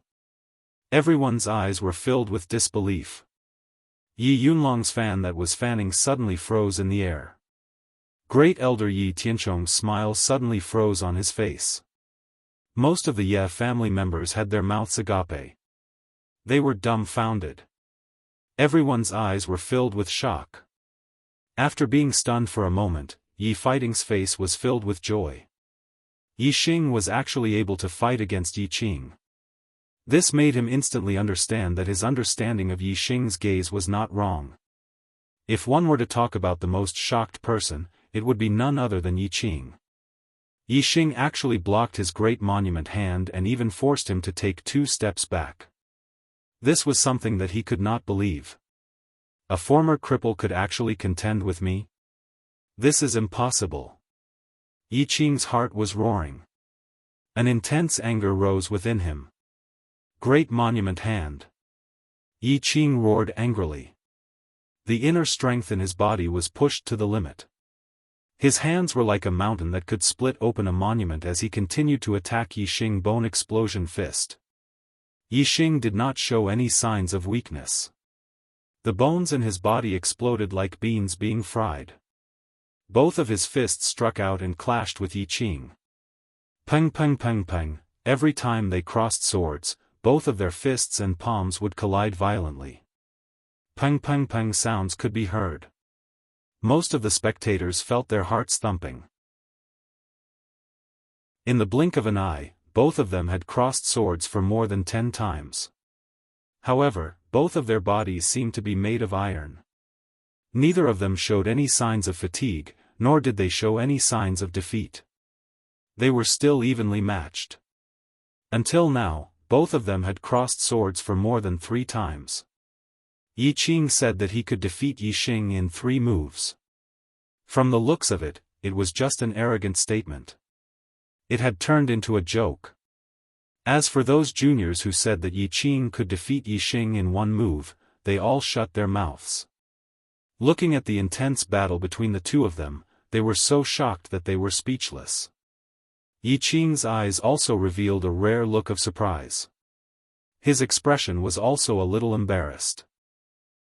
Everyone's eyes were filled with disbelief. Yi Yunlong's fan that was fanning suddenly froze in the air. Great Elder Yi Tianchong's smile suddenly froze on his face. Most of the Ye family members had their mouths agape. They were dumbfounded. Everyone's eyes were filled with shock. After being stunned for a moment, Yi Fighting's face was filled with joy. Yi Xing was actually able to fight against Yi Qing. This made him instantly understand that his understanding of Yi Xing's gaze was not wrong. If one were to talk about the most shocked person, it would be none other than Yi Qing. Yi Xing actually blocked his great monument hand and even forced him to take 2 steps back. This was something that he could not believe. A former cripple could actually contend with me? This is impossible. Yi Qing's heart was roaring. An intense anger rose within him. Great monument hand. Yi Qing roared angrily. The inner strength in his body was pushed to the limit. His hands were like a mountain that could split open a monument as he continued to attack Yi Xing bone explosion fist. Yi Xing did not show any signs of weakness. The bones in his body exploded like beans being fried. Both of his fists struck out and clashed with Yi Qing. Peng peng peng peng, every time they crossed swords, both of their fists and palms would collide violently. Peng peng peng sounds could be heard. Most of the spectators felt their hearts thumping. In the blink of an eye, both of them had crossed swords for more than 10 times. However, both of their bodies seemed to be made of iron. Neither of them showed any signs of fatigue, nor did they show any signs of defeat. They were still evenly matched. Until now, both of them had crossed swords for more than 3 times. Yi Qing said that he could defeat Yi Xing in 3 moves. From the looks of it, it was just an arrogant statement. It had turned into a joke. As for those juniors who said that Yi Qing could defeat Yi Xing in 1 move, they all shut their mouths. Looking at the intense battle between the 2 of them, they were so shocked that they were speechless. Yi Qing's eyes also revealed a rare look of surprise. His expression was also a little embarrassed.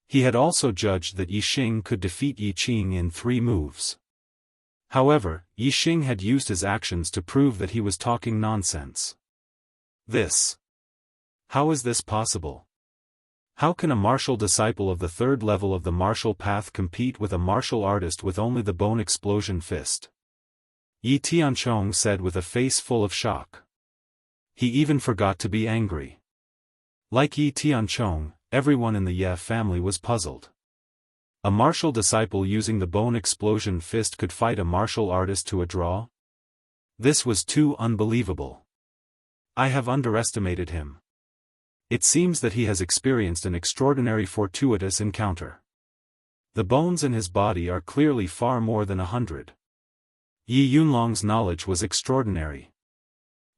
He had also judged that Yi Xing could defeat Yi Qing in 3 moves. However, Yi Xing had used his actions to prove that he was talking nonsense. How is this possible? How can a martial disciple of the 3rd level of the martial path compete with a martial artist with only the bone explosion fist? Yi Tianchong said with a face full of shock. He even forgot to be angry. Like Yi Tianchong, everyone in the Ye family was puzzled. A martial disciple using the bone explosion fist could fight a martial artist to a draw? This was too unbelievable. I have underestimated him. It seems that he has experienced an extraordinary fortuitous encounter. The bones in his body are clearly far more than 100. Yi Yunlong's knowledge was extraordinary.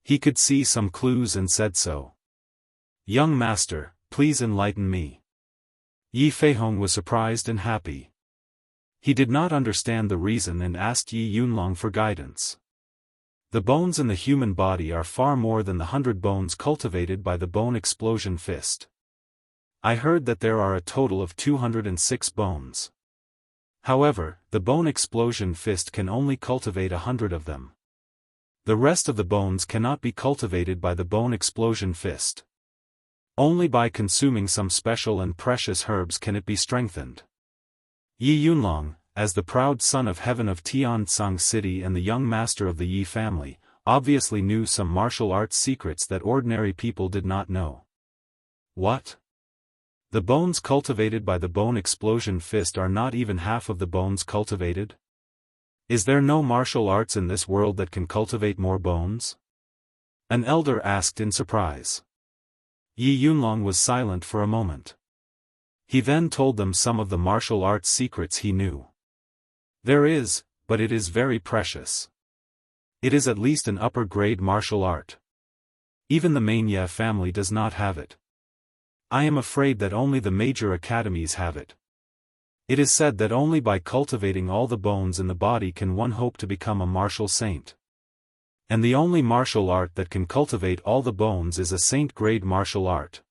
He could see some clues and said so. Young master, please enlighten me. Yi Feihong was surprised and happy. He did not understand the reason and asked Yi Yunlong for guidance. The bones in the human body are far more than the 100 bones cultivated by the bone explosion fist. I heard that there are a total of 206 bones. However, the bone explosion fist can only cultivate 100 of them. The rest of the bones cannot be cultivated by the bone explosion fist. Only by consuming some special and precious herbs can it be strengthened. Yi Yunlong, as the proud son of heaven of Tianzong City and the young master of the Yi family, obviously knew some martial arts secrets that ordinary people did not know. What? The bones cultivated by the bone explosion fist are not even half of the bones cultivated? Is there no martial arts in this world that can cultivate more bones? An elder asked in surprise. Yi Yunlong was silent for a moment. He then told them some of the martial arts secrets he knew. There is, but it is very precious. It is at least an upper-grade martial art. Even the main Ye family does not have it. I am afraid that only the major academies have it. It is said that only by cultivating all the bones in the body can one hope to become a martial saint. And the only martial art that can cultivate all the bones is a saint-grade martial art.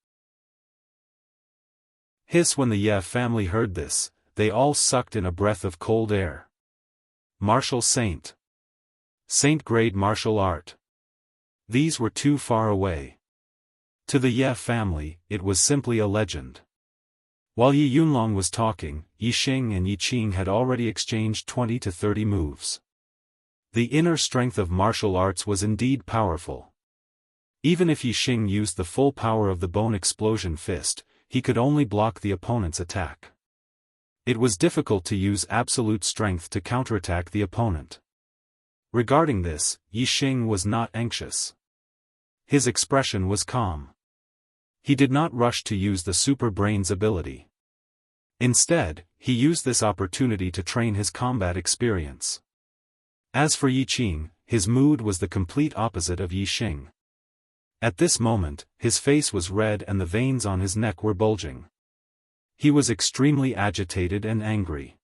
Hiss! When the Ye family heard this, they all sucked in a breath of cold air. Martial saint. Saint-grade martial art. These were too far away. To the Ye family, it was simply a legend. While Yi Yunlong was talking, Yi Xing and Yi Qing had already exchanged 20 to 30 moves. The inner strength of martial arts was indeed powerful. Even if Yi Xing used the full power of the bone explosion fist, he could only block the opponent's attack. It was difficult to use absolute strength to counterattack the opponent. Regarding this, Yi Xing was not anxious. His expression was calm. He did not rush to use the super brain's ability. Instead, he used this opportunity to train his combat experience. As for Yi Qing, his mood was the complete opposite of Yi Xing. At this moment, his face was red and the veins on his neck were bulging. He was extremely agitated and angry.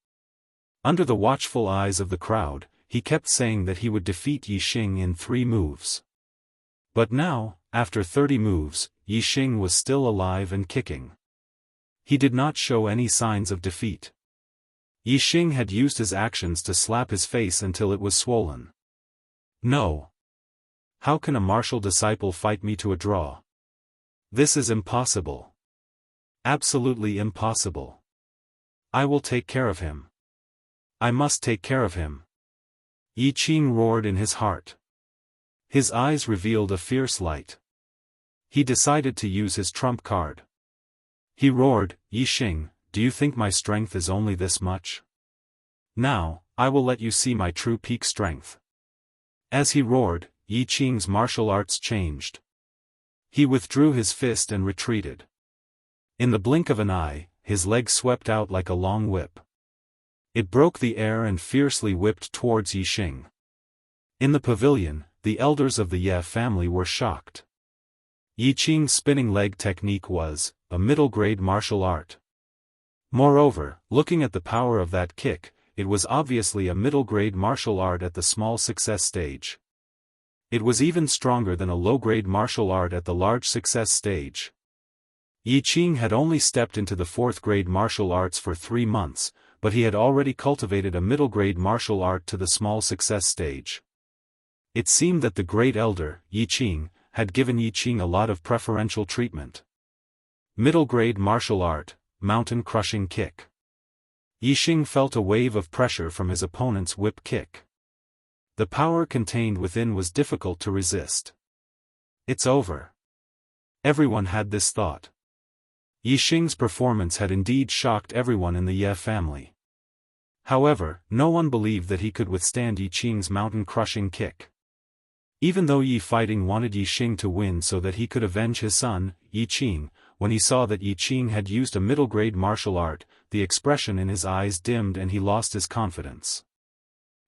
Under the watchful eyes of the crowd, he kept saying that he would defeat Yi Xing in 3 moves. But now, after 30 moves, Yi Xing was still alive and kicking. He did not show any signs of defeat. Yi Xing had used his actions to slap his face until it was swollen. No. How can a martial disciple fight me to a draw? This is impossible. Absolutely impossible. I will take care of him. I must take care of him. Yi Qing roared in his heart. His eyes revealed a fierce light. He decided to use his trump card. He roared, Yi Xing, do you think my strength is only this much? Now, I will let you see my true peak strength. As he roared, Yi Qing's martial arts changed. He withdrew his fist and retreated. In the blink of an eye, his leg swept out like a long whip. It broke the air and fiercely whipped towards Yi Xing. In the pavilion, the elders of the Ye family were shocked. Yi Qing's spinning leg technique was a middle-grade martial art. Moreover, looking at the power of that kick, it was obviously a middle-grade martial art at the small success stage. It was even stronger than a low-grade martial art at the large success stage. Yi Qing had only stepped into the 4th-grade martial arts for 3 months, but he had already cultivated a middle-grade martial art to the small success stage. It seemed that the great elder, Yi Qing, had given Yi Qing a lot of preferential treatment. Middle-grade martial art, mountain-crushing kick. Yi Xing felt a wave of pressure from his opponent's whip kick. The power contained within was difficult to resist. It's over. Everyone had this thought. Yi Xing's performance had indeed shocked everyone in the Ye family. However, no one believed that he could withstand Yi Qing's mountain-crushing kick. Even though Yi Fighting wanted Yi Xing to win so that he could avenge his son, Yi Qing, when he saw that Yi Qing had used a middle-grade martial art, the expression in his eyes dimmed and he lost his confidence.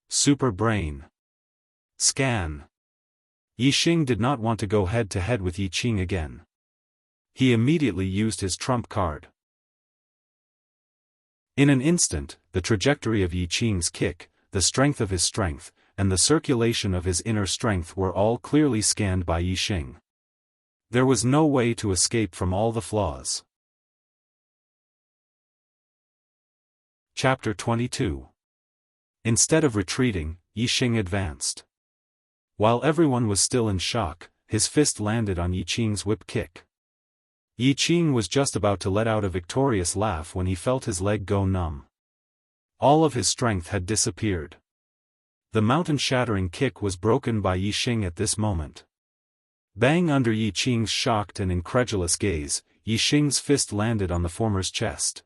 Super Brain. Scan. Yi Xing did not want to go head-to-head with Yi Qing again. He immediately used his trump card. In an instant, the trajectory of Yi Qing's kick, the strength of his strength, and the circulation of his inner strength were all clearly scanned by Yi Xing. There was no way to escape from all the flaws. Chapter 22. Instead of retreating, Yi Xing advanced. While everyone was still in shock, his fist landed on Yi Qing's whip kick. Yi Qing was just about to let out a victorious laugh when he felt his leg go numb. All of his strength had disappeared. The mountain-shattering kick was broken by Yi Xing at this moment. Bang! Under Yi Qing's shocked and incredulous gaze, Yi Xing's fist landed on the former's chest.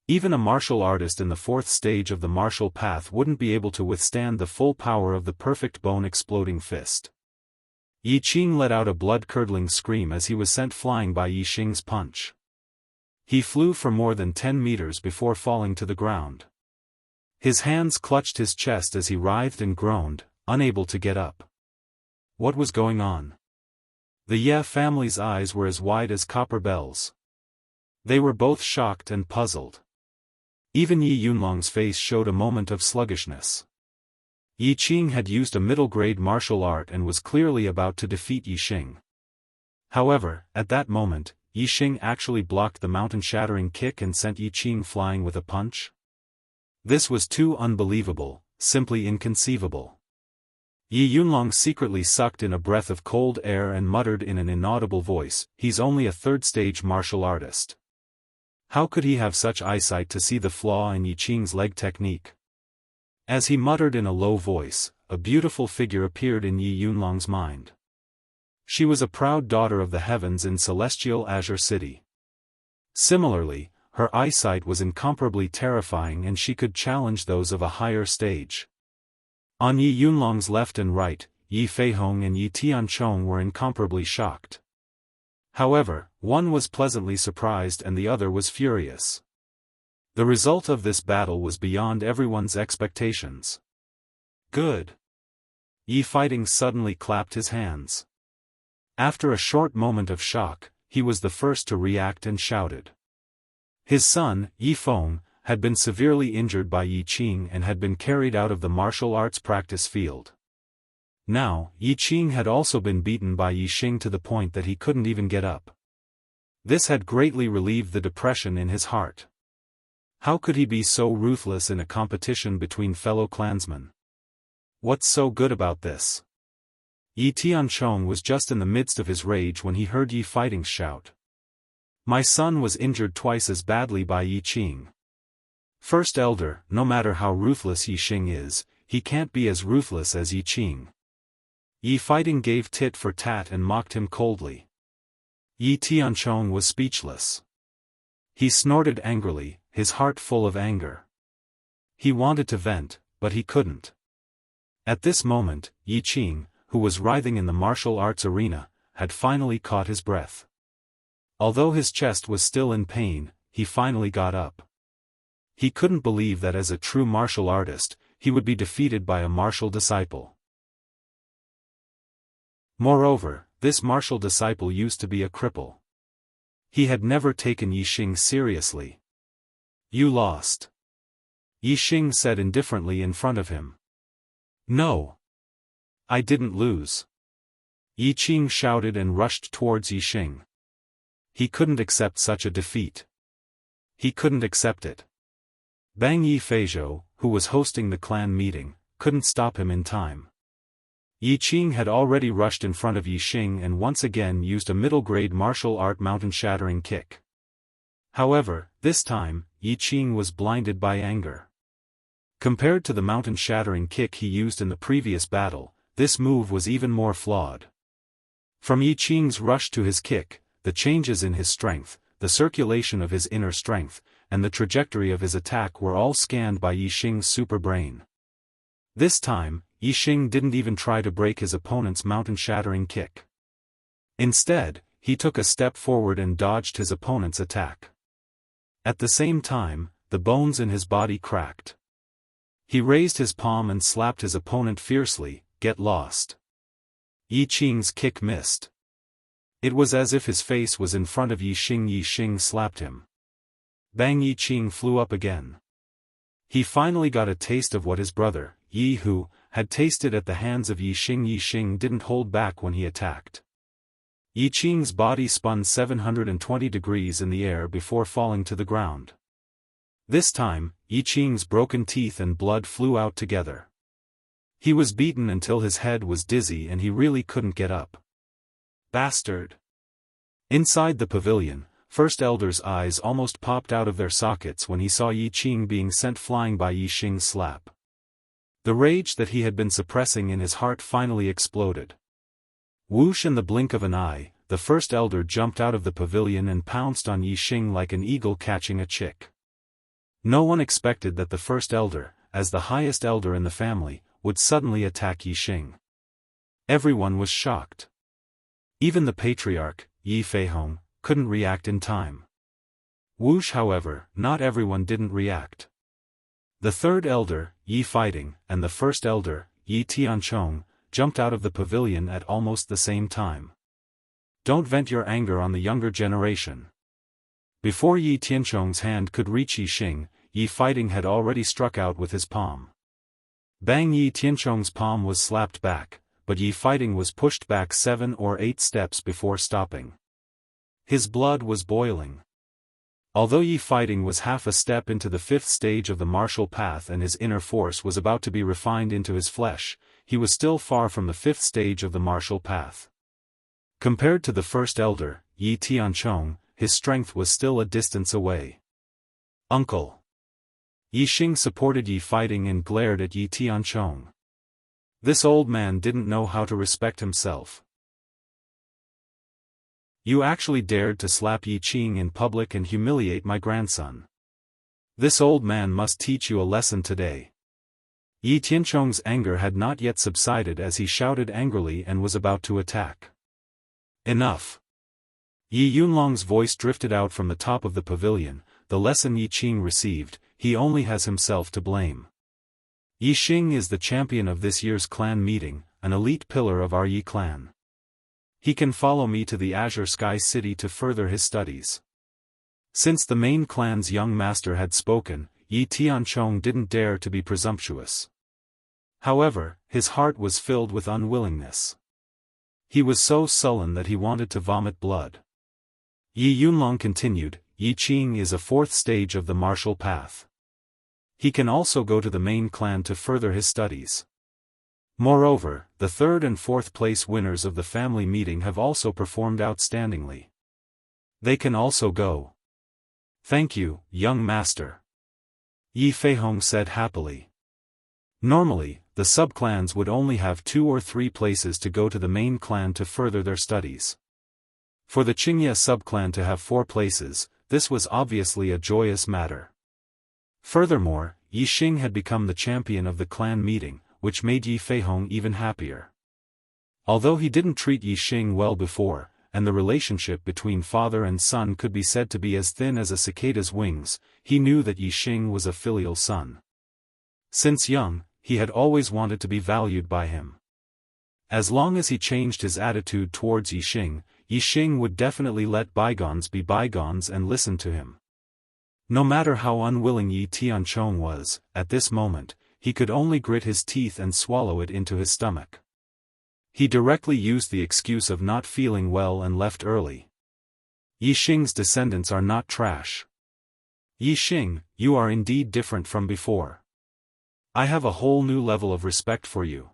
Even a martial artist in the fourth stage of the martial path wouldn't be able to withstand the full power of the perfect bone-exploding fist. Yi Qing let out a blood-curdling scream as he was sent flying by Yi Xing's punch. He flew for more than 10 meters before falling to the ground. His hands clutched his chest as he writhed and groaned, unable to get up. What was going on? The Ye family's eyes were as wide as copper bells. They were both shocked and puzzled. Even Yi Yunlong's face showed a moment of sluggishness. Yi Qing had used a middle-grade martial art and was clearly about to defeat Yi Xing. However, at that moment, Yi Xing actually blocked the mountain-shattering kick and sent Yi Qing flying with a punch. This was too unbelievable, simply inconceivable. Yi Yunlong secretly sucked in a breath of cold air and muttered in an inaudible voice, "He's only a third-stage martial artist. How could he have such eyesight to see the flaw in Yi Qing's leg technique?" As he muttered in a low voice, a beautiful figure appeared in Yi Yunlong's mind. She was a proud daughter of the heavens in celestial Azure City. Similarly, her eyesight was incomparably terrifying and she could challenge those of a higher stage. On Yi Yunlong's left and right, Yi Feihong and Yi Tianchong were incomparably shocked. However, one was pleasantly surprised and the other was furious. The result of this battle was beyond everyone's expectations. Good. Yi Fighting suddenly clapped his hands. After a short moment of shock, he was the first to react and shouted. His son, Yi Feng, had been severely injured by Yi Qing and had been carried out of the martial arts practice field. Now, Yi Qing had also been beaten by Yi Xing to the point that he couldn't even get up. This had greatly relieved the depression in his heart. How could he be so ruthless in a competition between fellow clansmen? What's so good about this? Yi Tianchong was just in the midst of his rage when he heard Yi Fighting shout. My son was injured twice as badly by Yi Qing. First elder, no matter how ruthless Yi Xing is, he can't be as ruthless as Yi Qing. Yi Fighting gave tit for tat and mocked him coldly. Yi Tianchong was speechless. He snorted angrily, his heart full of anger. He wanted to vent, but he couldn't. At this moment, Yi Qing, who was writhing in the martial arts arena, had finally caught his breath. Although his chest was still in pain, he finally got up. He couldn't believe that as a true martial artist, he would be defeated by a martial disciple. Moreover, this martial disciple used to be a cripple. He had never taken Yi Xing seriously. You lost. Yi Xing said indifferently in front of him. No. I didn't lose. Yi Qing shouted and rushed towards Yi Xing. He couldn't accept such a defeat. He couldn't accept it. Bang Yi Feizhou, who was hosting the clan meeting, couldn't stop him in time. Yi Qing had already rushed in front of Yi Xing and once again used a middle-grade martial art mountain-shattering kick. However, this time, Yi Qing was blinded by anger. Compared to the mountain-shattering kick he used in the previous battle, this move was even more flawed. From Yi Qing's rush to his kick, the changes in his strength, the circulation of his inner strength, and the trajectory of his attack were all scanned by Yi Xing's super brain. This time, Yi Xing didn't even try to break his opponent's mountain-shattering kick. Instead, he took a step forward and dodged his opponent's attack. At the same time, the bones in his body cracked. He raised his palm and slapped his opponent fiercely. "Get lost." Yi Qing's kick missed. It was as if his face was in front of Yi Xing. Yi Xing slapped him. Bang! Yi Qing flew up again. He finally got a taste of what his brother, Yi Hu, had tasted at the hands of Yi Xing. Yi Xing didn't hold back when he attacked. Yi Qing's body spun 720 degrees in the air before falling to the ground. This time, Yi Qing's broken teeth and blood flew out together. He was beaten until his head was dizzy and he really couldn't get up. Bastard! Inside the pavilion, First Elder's eyes almost popped out of their sockets when he saw Yi Qing being sent flying by Yi Xing's slap. The rage that he had been suppressing in his heart finally exploded. Whoosh! In the blink of an eye, the First Elder jumped out of the pavilion and pounced on Yi Xing like an eagle catching a chick. No one expected that the First Elder, as the highest elder in the family, would suddenly attack Yi Xing. Everyone was shocked. Even the patriarch, Yi Feihong, couldn't react in time. Whoosh! However, not everyone didn't react. The third elder, Yi Fighting, and the first elder, Yi Tianchong, jumped out of the pavilion at almost the same time. Don't vent your anger on the younger generation. Before Yi Tianchong's hand could reach Yi Xing, Yi Fighting had already struck out with his palm. Bang! Yi Tianchong's palm was slapped back, but Yi Fighting was pushed back 7 or 8 steps before stopping. His blood was boiling. Although Yi Fighting was half a step into the 5th stage of the martial path and his inner force was about to be refined into his flesh, he was still far from the 5th stage of the martial path. Compared to the first elder, Yi Tianchong, his strength was still a distance away. "Uncle!" Yi Xing supported Yi Fighting and glared at Yi Tianchong. This old man didn't know how to respect himself. "You actually dared to slap Yi Qing in public and humiliate my grandson. This old man must teach you a lesson today." Yi Tianchong's anger had not yet subsided as he shouted angrily and was about to attack. "Enough!" Yi Yunlong's voice drifted out from the top of the pavilion. "The lesson Yi Qing received, he only has himself to blame. Yi Xing is the champion of this year's clan meeting, an elite pillar of our Yi clan. He can follow me to the Azure Sky City to further his studies." Since the main clan's young master had spoken, Yi Tianchong didn't dare to be presumptuous. However, his heart was filled with unwillingness. He was so sullen that he wanted to vomit blood. Yi Yunlong continued, "Yi Qing is a 4th stage of the martial path. He can also go to the main clan to further his studies. Moreover, the 3rd and 4th place winners of the family meeting have also performed outstandingly. They can also go." "Thank you, young master," Yi Feihong said happily. Normally, the subclans would only have 2 or 3 places to go to the main clan to further their studies. For the Qingye subclan to have 4 places, this was obviously a joyous matter. Furthermore, Yi Xing had become the champion of the clan meeting, which made Yi Feihong even happier. Although he didn't treat Yi Xing well before, and the relationship between father and son could be said to be as thin as a cicada's wings, he knew that Yi Xing was a filial son. Since young, he had always wanted to be valued by him. As long as he changed his attitude towards Yi Xing would definitely let bygones be bygones and listen to him. No matter how unwilling Yi Tianchong was, at this moment, he could only grit his teeth and swallow it into his stomach. He directly used the excuse of not feeling well and left early. Yi Xing's descendants are not trash. Yi Xing, you are indeed different from before. I have a whole new level of respect for you.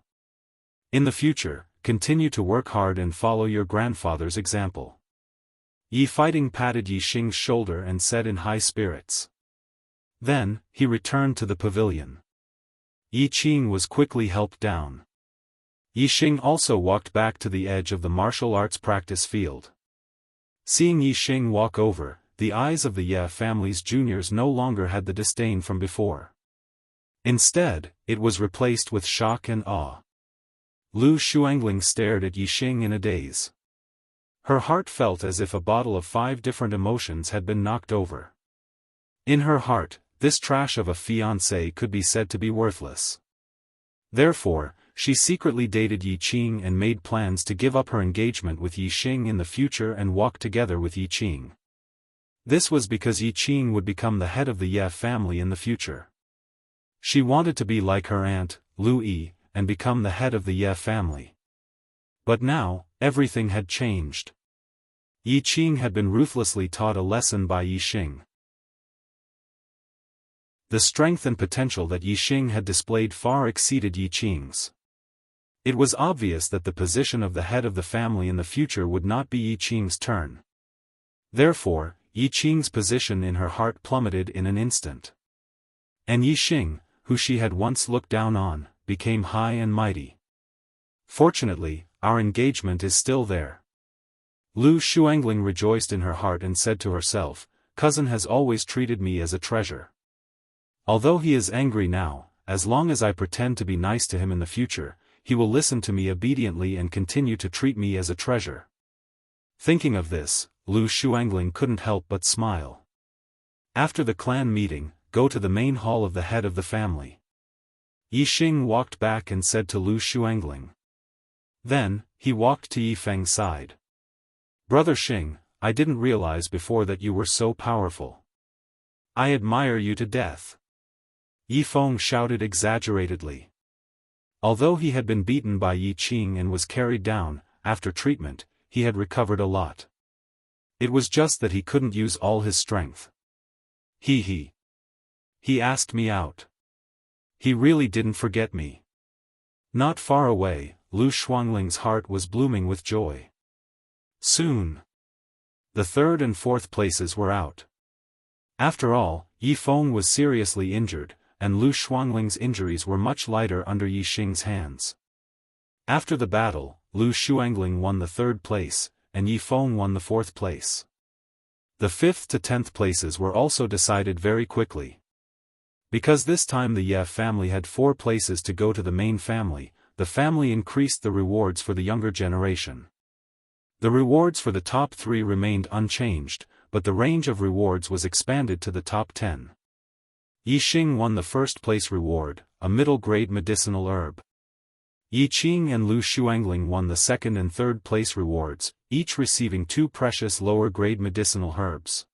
In the future, continue to work hard and follow your grandfather's example." Yi Fighting patted Yi Xing's shoulder and said in high spirits. Then, he returned to the pavilion. Yi Qing was quickly helped down. Yixing also walked back to the edge of the martial arts practice field. Seeing Yixing walk over, the eyes of the Ye family's juniors no longer had the disdain from before. Instead, it was replaced with shock and awe. Lu Shuangling stared at Yixing in a daze. Her heart felt as if a bottle of 5 different emotions had been knocked over. In her heart, this trash of a fiancé could be said to be worthless. Therefore, she secretly dated Yiqing and made plans to give up her engagement with Yixing in the future and walk together with Yiqing. This was because Yiqing would become the head of the Ye family in the future. She wanted to be like her aunt, Lu Yi, and become the head of the Ye family. But now, everything had changed. Yiqing had been ruthlessly taught a lesson by Yixing. The strength and potential that Yixing had displayed far exceeded Yiqing's. It was obvious that the position of the head of the family in the future would not be Yiqing's turn. Therefore, Yiqing's position in her heart plummeted in an instant. And Yixing, who she had once looked down on, became high and mighty. Fortunately, our engagement is still there. Lu Shuangling rejoiced in her heart and said to herself, "Cousin has always treated me as a treasure. Although he is angry now, as long as I pretend to be nice to him in the future, he will listen to me obediently and continue to treat me as a treasure." Thinking of this, Lu Shuangling couldn't help but smile. After the clan meeting, go to the main hall of the head of the family. Yixing walked back and said to Lu Shuangling. Then, he walked to Yifeng's side. "Brother Xing, I didn't realize before that you were so powerful. I admire you to death." Yifeng shouted exaggeratedly. Although he had been beaten by Yiqing and was carried down, after treatment, he had recovered a lot. It was just that he couldn't use all his strength. He asked me out. He really didn't forget me. Not far away, Lu Shuangling's heart was blooming with joy. Soon, the 3rd and 4th places were out. After all, Yifeng was seriously injured, and Lu Shuangling's injuries were much lighter under Yixing's hands. After the battle, Lu Shuangling won the 3rd place, and Yifeng won the 4th place. The 5th to 10th places were also decided very quickly. Because this time the Ye family had 4 places to go to the main family, the family increased the rewards for the younger generation. The rewards for the top 3 remained unchanged, but the range of rewards was expanded to the top 10. Yixing won the 1st place reward, a middle-grade medicinal herb. Yiqing and Lu Shuangling won the 2nd and 3rd place rewards, each receiving 2 precious lower-grade medicinal herbs.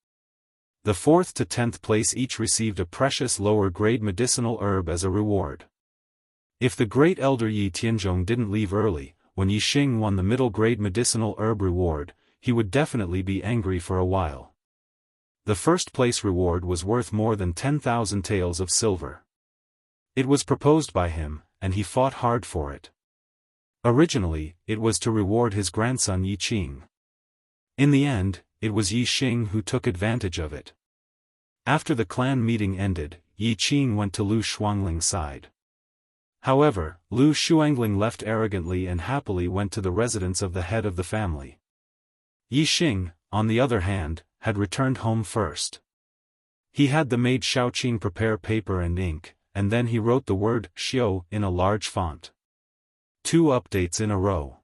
The 4th to 10th place each received a precious lower-grade medicinal herb as a reward. If the great elder Yi Tianzhong didn't leave early, when Yixing won the middle-grade medicinal herb reward, he would definitely be angry for a while. The 1st place reward was worth more than 10,000 taels of silver. It was proposed by him, and he fought hard for it. Originally, it was to reward his grandson Yiqing. In the end, it was Yixing who took advantage of it. After the clan meeting ended, Yiqing went to Lu Shuangling's side. However, Lu Shuangling left arrogantly and happily went to the residence of the head of the family. Yixing, on the other hand, had returned home first. He had the maid Xiaoqing prepare paper and ink, and then he wrote the word Xiao in a large font. 2 updates in a row.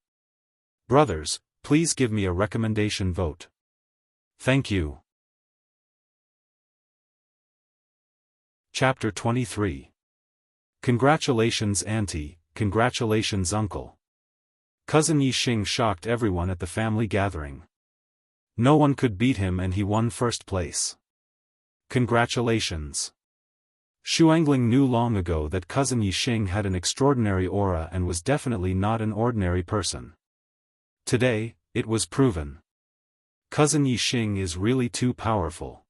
Brothers, please give me a recommendation vote. Thank you. Chapter 23. Congratulations auntie, congratulations uncle. Cousin Yixing shocked everyone at the family gathering. No one could beat him and he won 1st place. Congratulations. Shuangling knew long ago that cousin Yixing had an extraordinary aura and was definitely not an ordinary person. Today, it was proven. Cousin Yixing is really too powerful.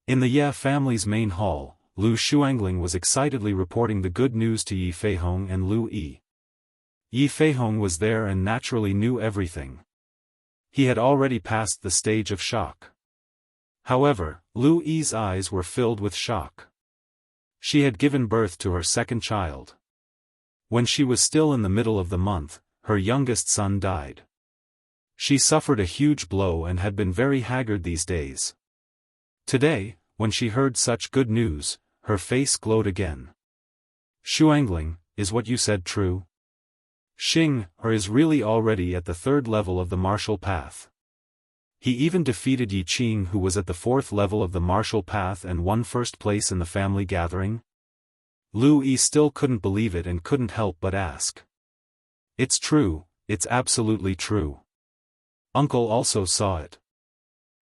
In the Ye family's main hall, Lu Shuangling was excitedly reporting the good news to Yi Feihong and Lu Yi. Yi Feihong was there and naturally knew everything. He had already passed the stage of shock. However, Lu Yi's eyes were filled with shock. She had given birth to her 2nd child. When she was still in the middle of the month, her youngest son died. She suffered a huge blow and had been very haggard these days. Today, when she heard such good news, her face glowed again. Xuangling, is what you said true? Xing is really already at the 3rd level of the martial path. He even defeated Yi Qing, who was at the 4th level of the martial path and won first place in the family gathering. Lu Yi still couldn't believe it and couldn't help but ask. It's true, it's absolutely true. Uncle also saw it.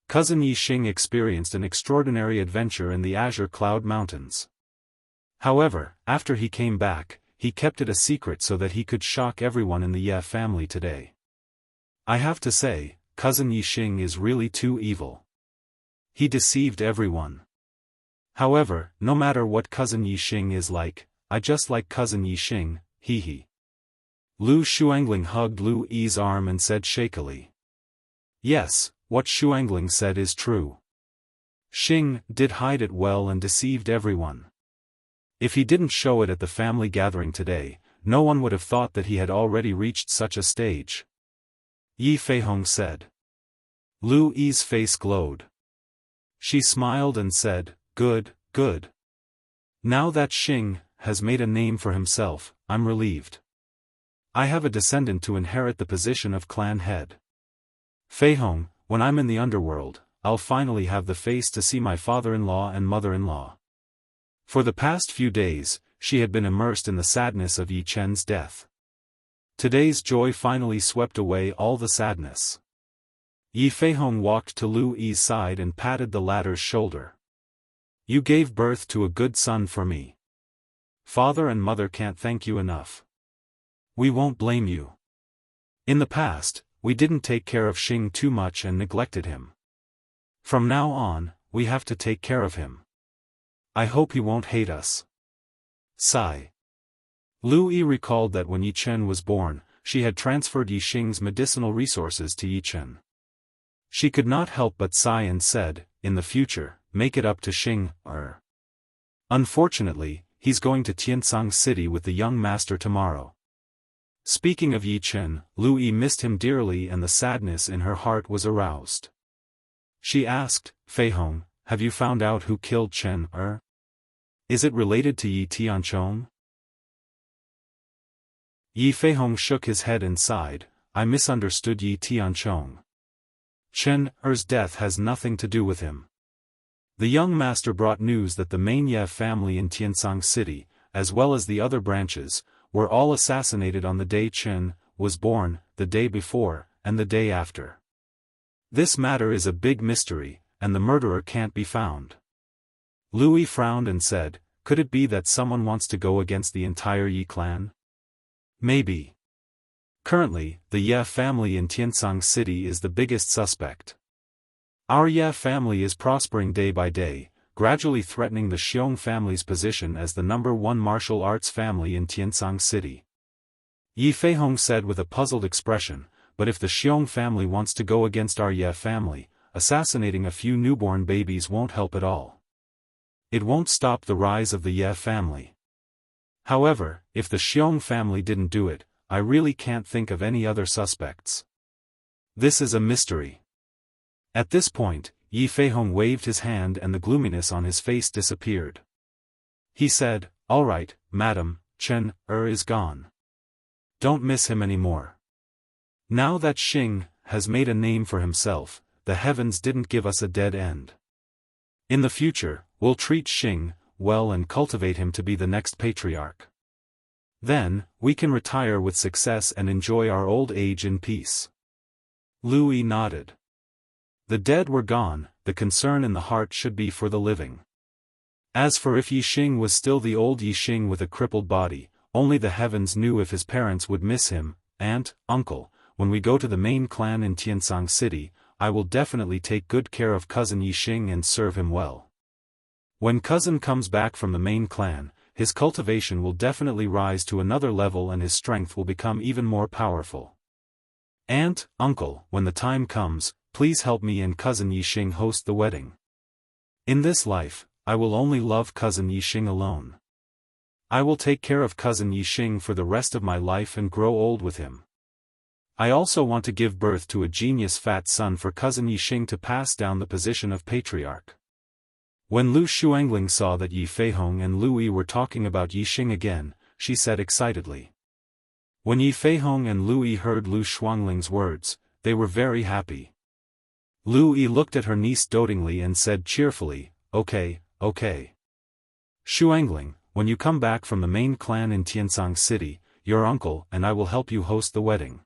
Cousin Yi Qing experienced an extraordinary adventure in the Azure Cloud Mountains. However, after he came back, he kept it a secret so that he could shock everyone in the Ye family today. I have to say, Cousin Yi Qing is really too evil. He deceived everyone. However, no matter what Cousin Yi Qing is like, I just like Cousin Yi Qing, hee hee. Lu Xuangling hugged Lu Yi's arm and said shakily. Yes, what Xuangling said is true. Xing did hide it well and deceived everyone. If he didn't show it at the family gathering today, no one would have thought that he had already reached such a stage. Yi Feihong said. Lu Yi's face glowed. She smiled and said, good, good. Now that Xing has made a name for himself, I'm relieved. I have a descendant to inherit the position of clan head. Feihong, when I'm in the underworld, I'll finally have the face to see my father-in-law and mother-in-law. For the past few days, she had been immersed in the sadness of Yi Chen's death. Today's joy finally swept away all the sadness. Yi Feihong walked to Lu Yi's side and patted the latter's shoulder. You gave birth to a good son for me. Father and mother can't thank you enough. We won't blame you. In the past, we didn't take care of Xing too much and neglected him. From now on, we have to take care of him. I hope he won't hate us. Sigh. Lu Yi recalled that when Yi Chen was born, she had transferred Yi Xing's medicinal resources to Yi Chen. She could not help but sigh and said, in the future, make it up to Xing. Unfortunately, he's going to Tiansang City with the young master tomorrow. Speaking of Yi Chen, Lu Yi missed him dearly and the sadness in her heart was aroused. She asked, Feihong, have you found out who killed Chen? Is it related to Yi Tianchong? Yi Feihong shook his head and sighed, I misunderstood Yi Tianchong. Chen-er's death has nothing to do with him. The young master brought news that the main Ye family in Tiansang City, as well as the other branches, were all assassinated on the day Chen was born, the day before, and the day after. This matter is a big mystery, and the murderer can't be found. Lu Yi frowned and said, could it be that someone wants to go against the entire Yi clan? Maybe. Currently, the Ye family in Tiansang City is the biggest suspect. Our Ye family is prospering day by day, gradually threatening the Xiong family's position as the #1 martial arts family in Tiansang City. Yi Feihong said with a puzzled expression, but if the Xiong family wants to go against our Ye family, assassinating a few newborn babies won't help at all. It won't stop the rise of the Ye family. However, if the Xiong family didn't do it, I really can't think of any other suspects. This is a mystery. At this point, Yi Feihong waved his hand and the gloominess on his face disappeared. He said, all right, madam, Chen is gone. Don't miss him anymore. Now that Xing has made a name for himself, the heavens didn't give us a dead end. In the future, we'll treat Xing well and cultivate him to be the next patriarch. Then, we can retire with success and enjoy our old age in peace. Lu Yi nodded. The dead were gone, the concern in the heart should be for the living. As for if Yi Xing was still the old Yi Xing with a crippled body, only the heavens knew if his parents would miss him. Aunt, uncle, when we go to the main clan in Tiansang City, I will definitely take good care of cousin Yi Xing and serve him well. When cousin comes back from the main clan, his cultivation will definitely rise to another level and his strength will become even more powerful. Aunt, uncle, when the time comes, please help me and cousin Yi Xing host the wedding. In this life, I will only love cousin Yi Xing alone. I will take care of cousin Yixing for the rest of my life and grow old with him. I also want to give birth to a genius fat son for cousin Yixing to pass down the position of patriarch. When Lu Xuangling saw that Yi Feihong and Lu Yi were talking about Yixing again, she said excitedly. When Yi Feihong and Lu Yi heard Lu Xuangling's words, they were very happy. Lu Yi looked at her niece dotingly and said cheerfully, "Okay, okay. Xuangling, when you come back from the main clan in Tiansang City, your uncle and I will help you host the wedding.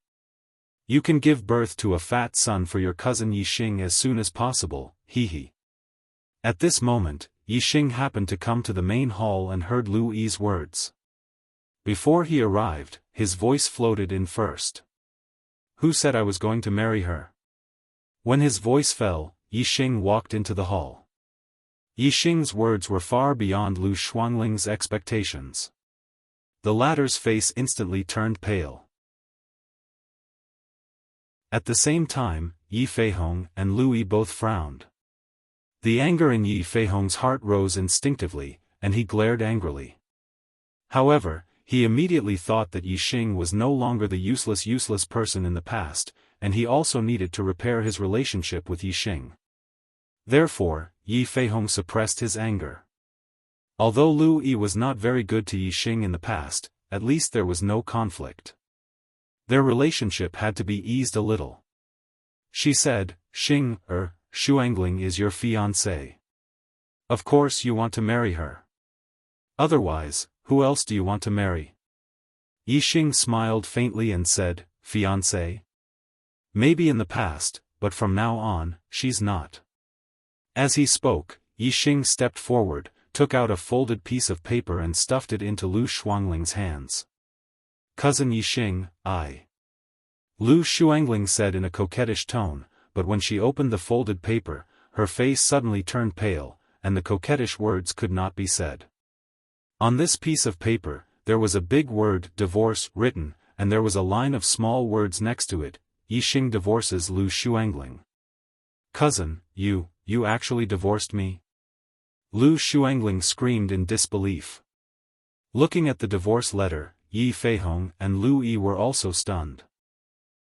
You can give birth to a fat son for your cousin Yixing as soon as possible, hee." At this moment, Yixing happened to come to the main hall and heard Lu Yi's words. Before he arrived, his voice floated in first. "Who said I was going to marry her?" When his voice fell, Yixing walked into the hall. Yixing's words were far beyond Lu Xuangling's expectations. The latter's face instantly turned pale. At the same time, Yi Feihong and Lu Yi both frowned. The anger in Yi Feihong's heart rose instinctively, and he glared angrily. However, he immediately thought that Yixing was no longer the useless person in the past, and he also needed to repair his relationship with Yixing. Therefore, Yi Feihong suppressed his anger. Although Lu Yi was not very good to Yixing in the past, at least there was no conflict. Their relationship had to be eased a little. She said, Xuangling is your fiancée. Of course you want to marry her. Otherwise, who else do you want to marry? Yixing smiled faintly and said, "Fiancé? Maybe in the past, but from now on, she's not." As he spoke, Yixing stepped forward, took out a folded piece of paper and stuffed it into Lu Xuangling's hands. "Cousin Yixing, I." Lu Xuangling said in a coquettish tone, but when she opened the folded paper, her face suddenly turned pale, and the coquettish words could not be said. On this piece of paper, there was a big word, divorce, written, and there was a line of small words next to it, Yixing divorces Lu Xuangling. "Cousin, you actually divorced me?" Lu Xuangling screamed in disbelief. Looking at the divorce letter, Yi Feihong and Lu Yi were also stunned.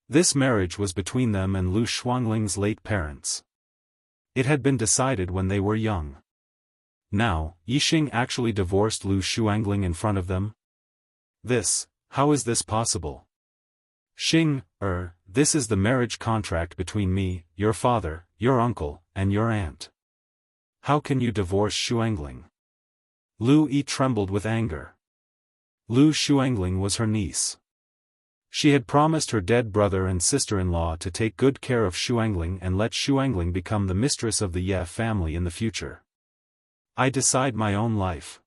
This marriage was between them and Lu Xuangling's late parents. It had been decided when they were young. Now, Yixing actually divorced Lu Xuangling in front of them? How is this possible? This is the marriage contract between me, your father, your uncle, and your aunt. How can you divorce Xuangling? Lu Yi trembled with anger. Lu Xuangling was her niece. She had promised her dead brother and sister-in-law to take good care of Xuangling and let Xuangling become the mistress of the Ye family in the future. I decide my own life.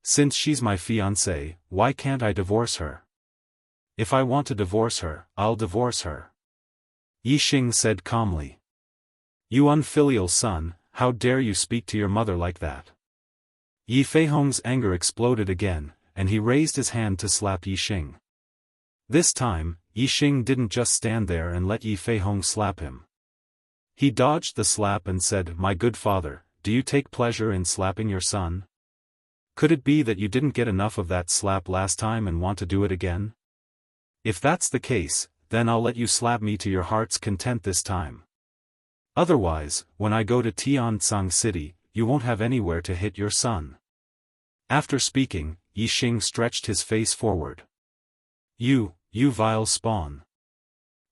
Since she's my fiancée, why can't I divorce her? If I want to divorce her, I'll divorce her. Yixing said calmly. You unfilial son, how dare you speak to your mother like that? Yi Feihong's anger exploded again, and he raised his hand to slap Yixing. This time, Yixing didn't just stand there and let Yi Feihong slap him. He dodged the slap and said, "My good father, do you take pleasure in slapping your son? Could it be that you didn't get enough of that slap last time and want to do it again? If that's the case, then I'll let you slap me to your heart's content this time. Otherwise, when I go to Tiansang City, you won't have anywhere to hit your son." After speaking, Yixing stretched his face forward. You vile spawn.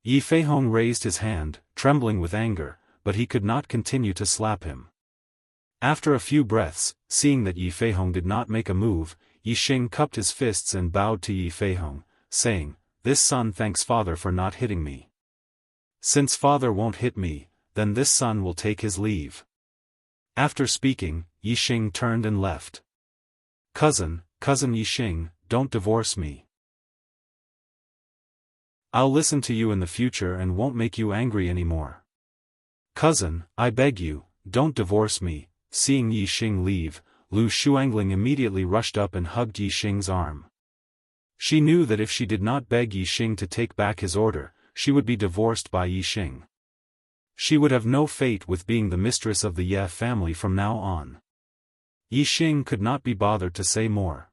Yi Feihong raised his hand, trembling with anger, but he could not continue to slap him. After a few breaths, seeing that Yi Feihong did not make a move, Yixing cupped his fists and bowed to Yi Feihong, saying, "This son thanks father for not hitting me. Since father won't hit me, then this son will take his leave." After speaking, Yixing turned and left. Cousin Yixing, don't divorce me. I'll listen to you in the future and won't make you angry anymore. Cousin, I beg you, don't divorce me. Seeing Yixing leave, Lu Xuangling immediately rushed up and hugged Yixing's arm. She knew that if she did not beg Yixing to take back his order, she would be divorced by Yixing. She would have no fate with being the mistress of the Ye family from now on. Yixing could not be bothered to say more.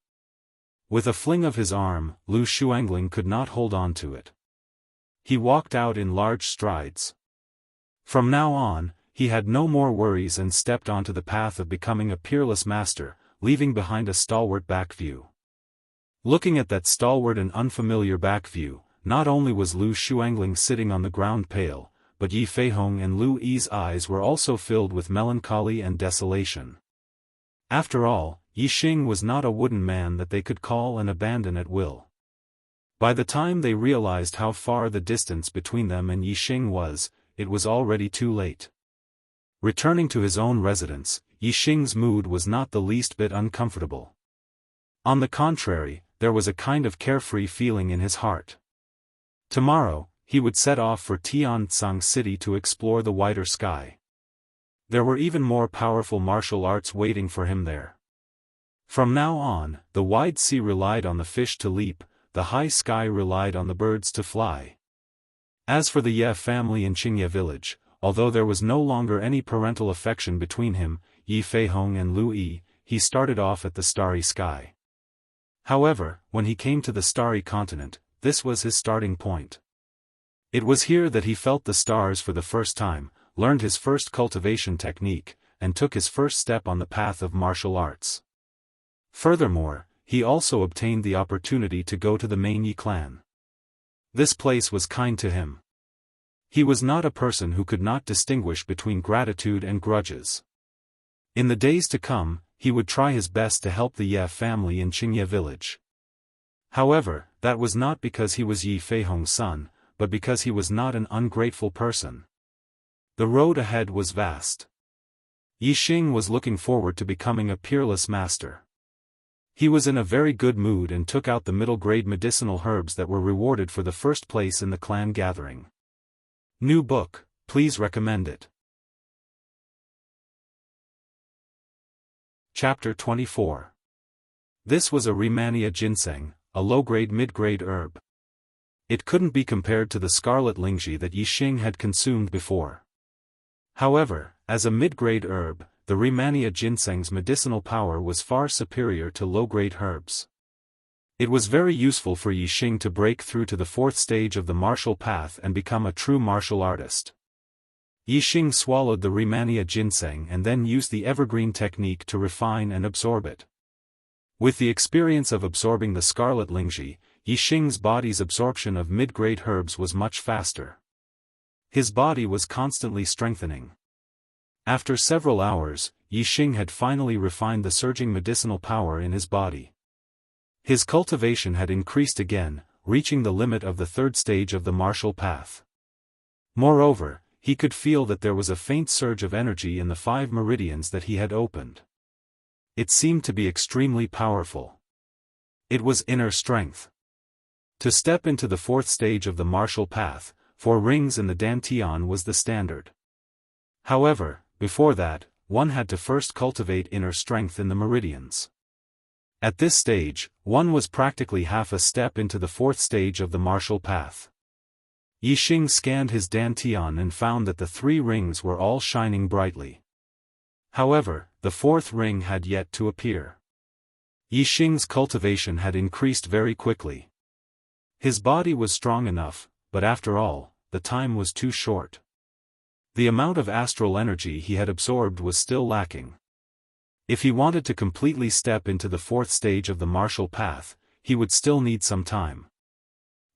With a fling of his arm, Lu Shuangling could not hold on to it. He walked out in large strides. From now on, he had no more worries and stepped onto the path of becoming a peerless master, leaving behind a stalwart back view. Looking at that stalwart and unfamiliar back view, not only was Lu Shuangling sitting on the ground pale, but Yi Feihong and Lu Yi's eyes were also filled with melancholy and desolation. After all, Yi Xing was not a wooden man that they could call and abandon at will. By the time they realized how far the distance between them and Yi Xing was, it was already too late. Returning to his own residence, Yi Xing's mood was not the least bit uncomfortable. On the contrary, there was a kind of carefree feeling in his heart. Tomorrow, he would set off for Tianzang City to explore the wider sky. There were even more powerful martial arts waiting for him there. From now on, the wide sea relied on the fish to leap, the high sky relied on the birds to fly. As for the Ye family in Qingye village, although there was no longer any parental affection between him, Yi Feihong and Lu Yi, he started off at the starry sky. However, when he came to the starry continent, this was his starting point. It was here that he felt the stars for the first time, learned his first cultivation technique, and took his first step on the path of martial arts. Furthermore, he also obtained the opportunity to go to the main Yi clan. This place was kind to him. He was not a person who could not distinguish between gratitude and grudges. In the days to come, he would try his best to help the Ye family in Qingye village. However, that was not because he was Yi Feihong's son, but because he was not an ungrateful person. The road ahead was vast. Yi Xing was looking forward to becoming a peerless master. He was in a very good mood and took out the middle-grade medicinal herbs that were rewarded for the first place in the clan gathering. New book, please recommend it. Chapter 24. This was a Rehmannia ginseng, a low-grade mid-grade herb. It couldn't be compared to the scarlet lingzhi that Yi Xing had consumed before. However, as a mid-grade herb, the Rehmannia ginseng's medicinal power was far superior to low-grade herbs. It was very useful for Yi Xing to break through to the fourth stage of the martial path and become a true martial artist. Yi Xing swallowed the Rehmannia ginseng and then used the evergreen technique to refine and absorb it. With the experience of absorbing the scarlet lingzhi, Yi Xing's body's absorption of mid-grade herbs was much faster. His body was constantly strengthening. After several hours, Yi Xing had finally refined the surging medicinal power in his body. His cultivation had increased again, reaching the limit of the third stage of the martial path. Moreover, he could feel that there was a faint surge of energy in the 5 meridians that he had opened. It seemed to be extremely powerful. It was inner strength. To step into the fourth stage of the martial path, 4 rings in the dantian was the standard. However, before that, one had to first cultivate inner strength in the meridians. At this stage, one was practically half a step into the fourth stage of the martial path. Yi Xing scanned his dantian and found that the 3 rings were all shining brightly. However, the 4th ring had yet to appear. Yi Xing's cultivation had increased very quickly. His body was strong enough, but after all, the time was too short. The amount of astral energy he had absorbed was still lacking. If he wanted to completely step into the 4th stage of the martial path, he would still need some time.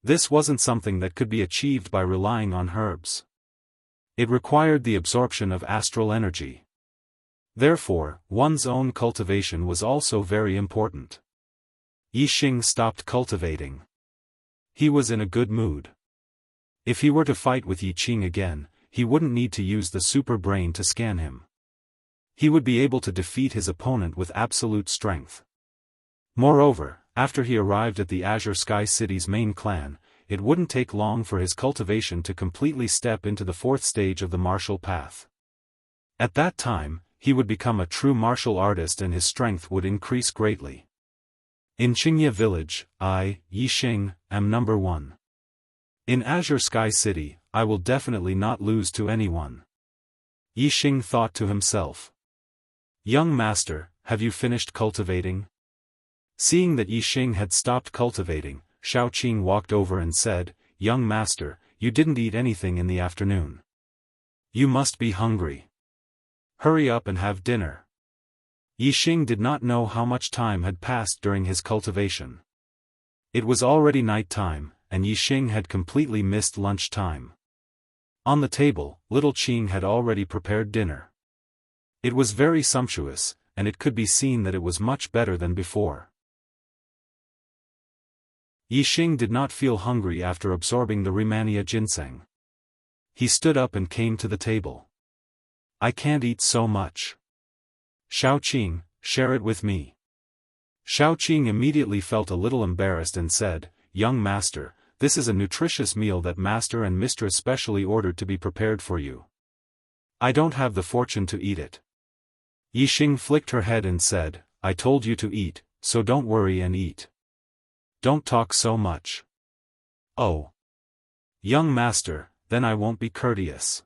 This wasn't something that could be achieved by relying on herbs. It required the absorption of astral energy. Therefore, one's own cultivation was also very important. Yi Xing stopped cultivating. He was in a good mood. If he were to fight with Yi Qing again, he wouldn't need to use the super brain to scan him. He would be able to defeat his opponent with absolute strength. Moreover, after he arrived at the Azure Sky City's main clan, it wouldn't take long for his cultivation to completely step into the 4th stage of the martial path. At that time, he would become a true martial artist and his strength would increase greatly. In Qingye village, I, Yi Xing, am number 1. In Azure Sky City, I will definitely not lose to anyone. Yi Xing thought to himself. Young master, have you finished cultivating? Seeing that Yi Xing had stopped cultivating, Xiaoqing walked over and said, "Young master, you didn't eat anything in the afternoon. You must be hungry. Hurry up and have dinner." Yi Xing did not know how much time had passed during his cultivation. It was already night time, and Yi Xing had completely missed lunch time. On the table, little Qing had already prepared dinner. It was very sumptuous, and it could be seen that it was much better than before. Yi Xing did not feel hungry after absorbing the Rehmannia ginseng. He stood up and came to the table. "I can't eat so much. Xiaoqing, share it with me." Xiaoqing immediately felt a little embarrassed and said, "Young master, this is a nutritious meal that master and mistress specially ordered to be prepared for you. I don't have the fortune to eat it." Yi Xing flicked her head and said, "I told you to eat, so don't worry and eat. Don't talk so much." "Oh. Young master, then I won't be courteous."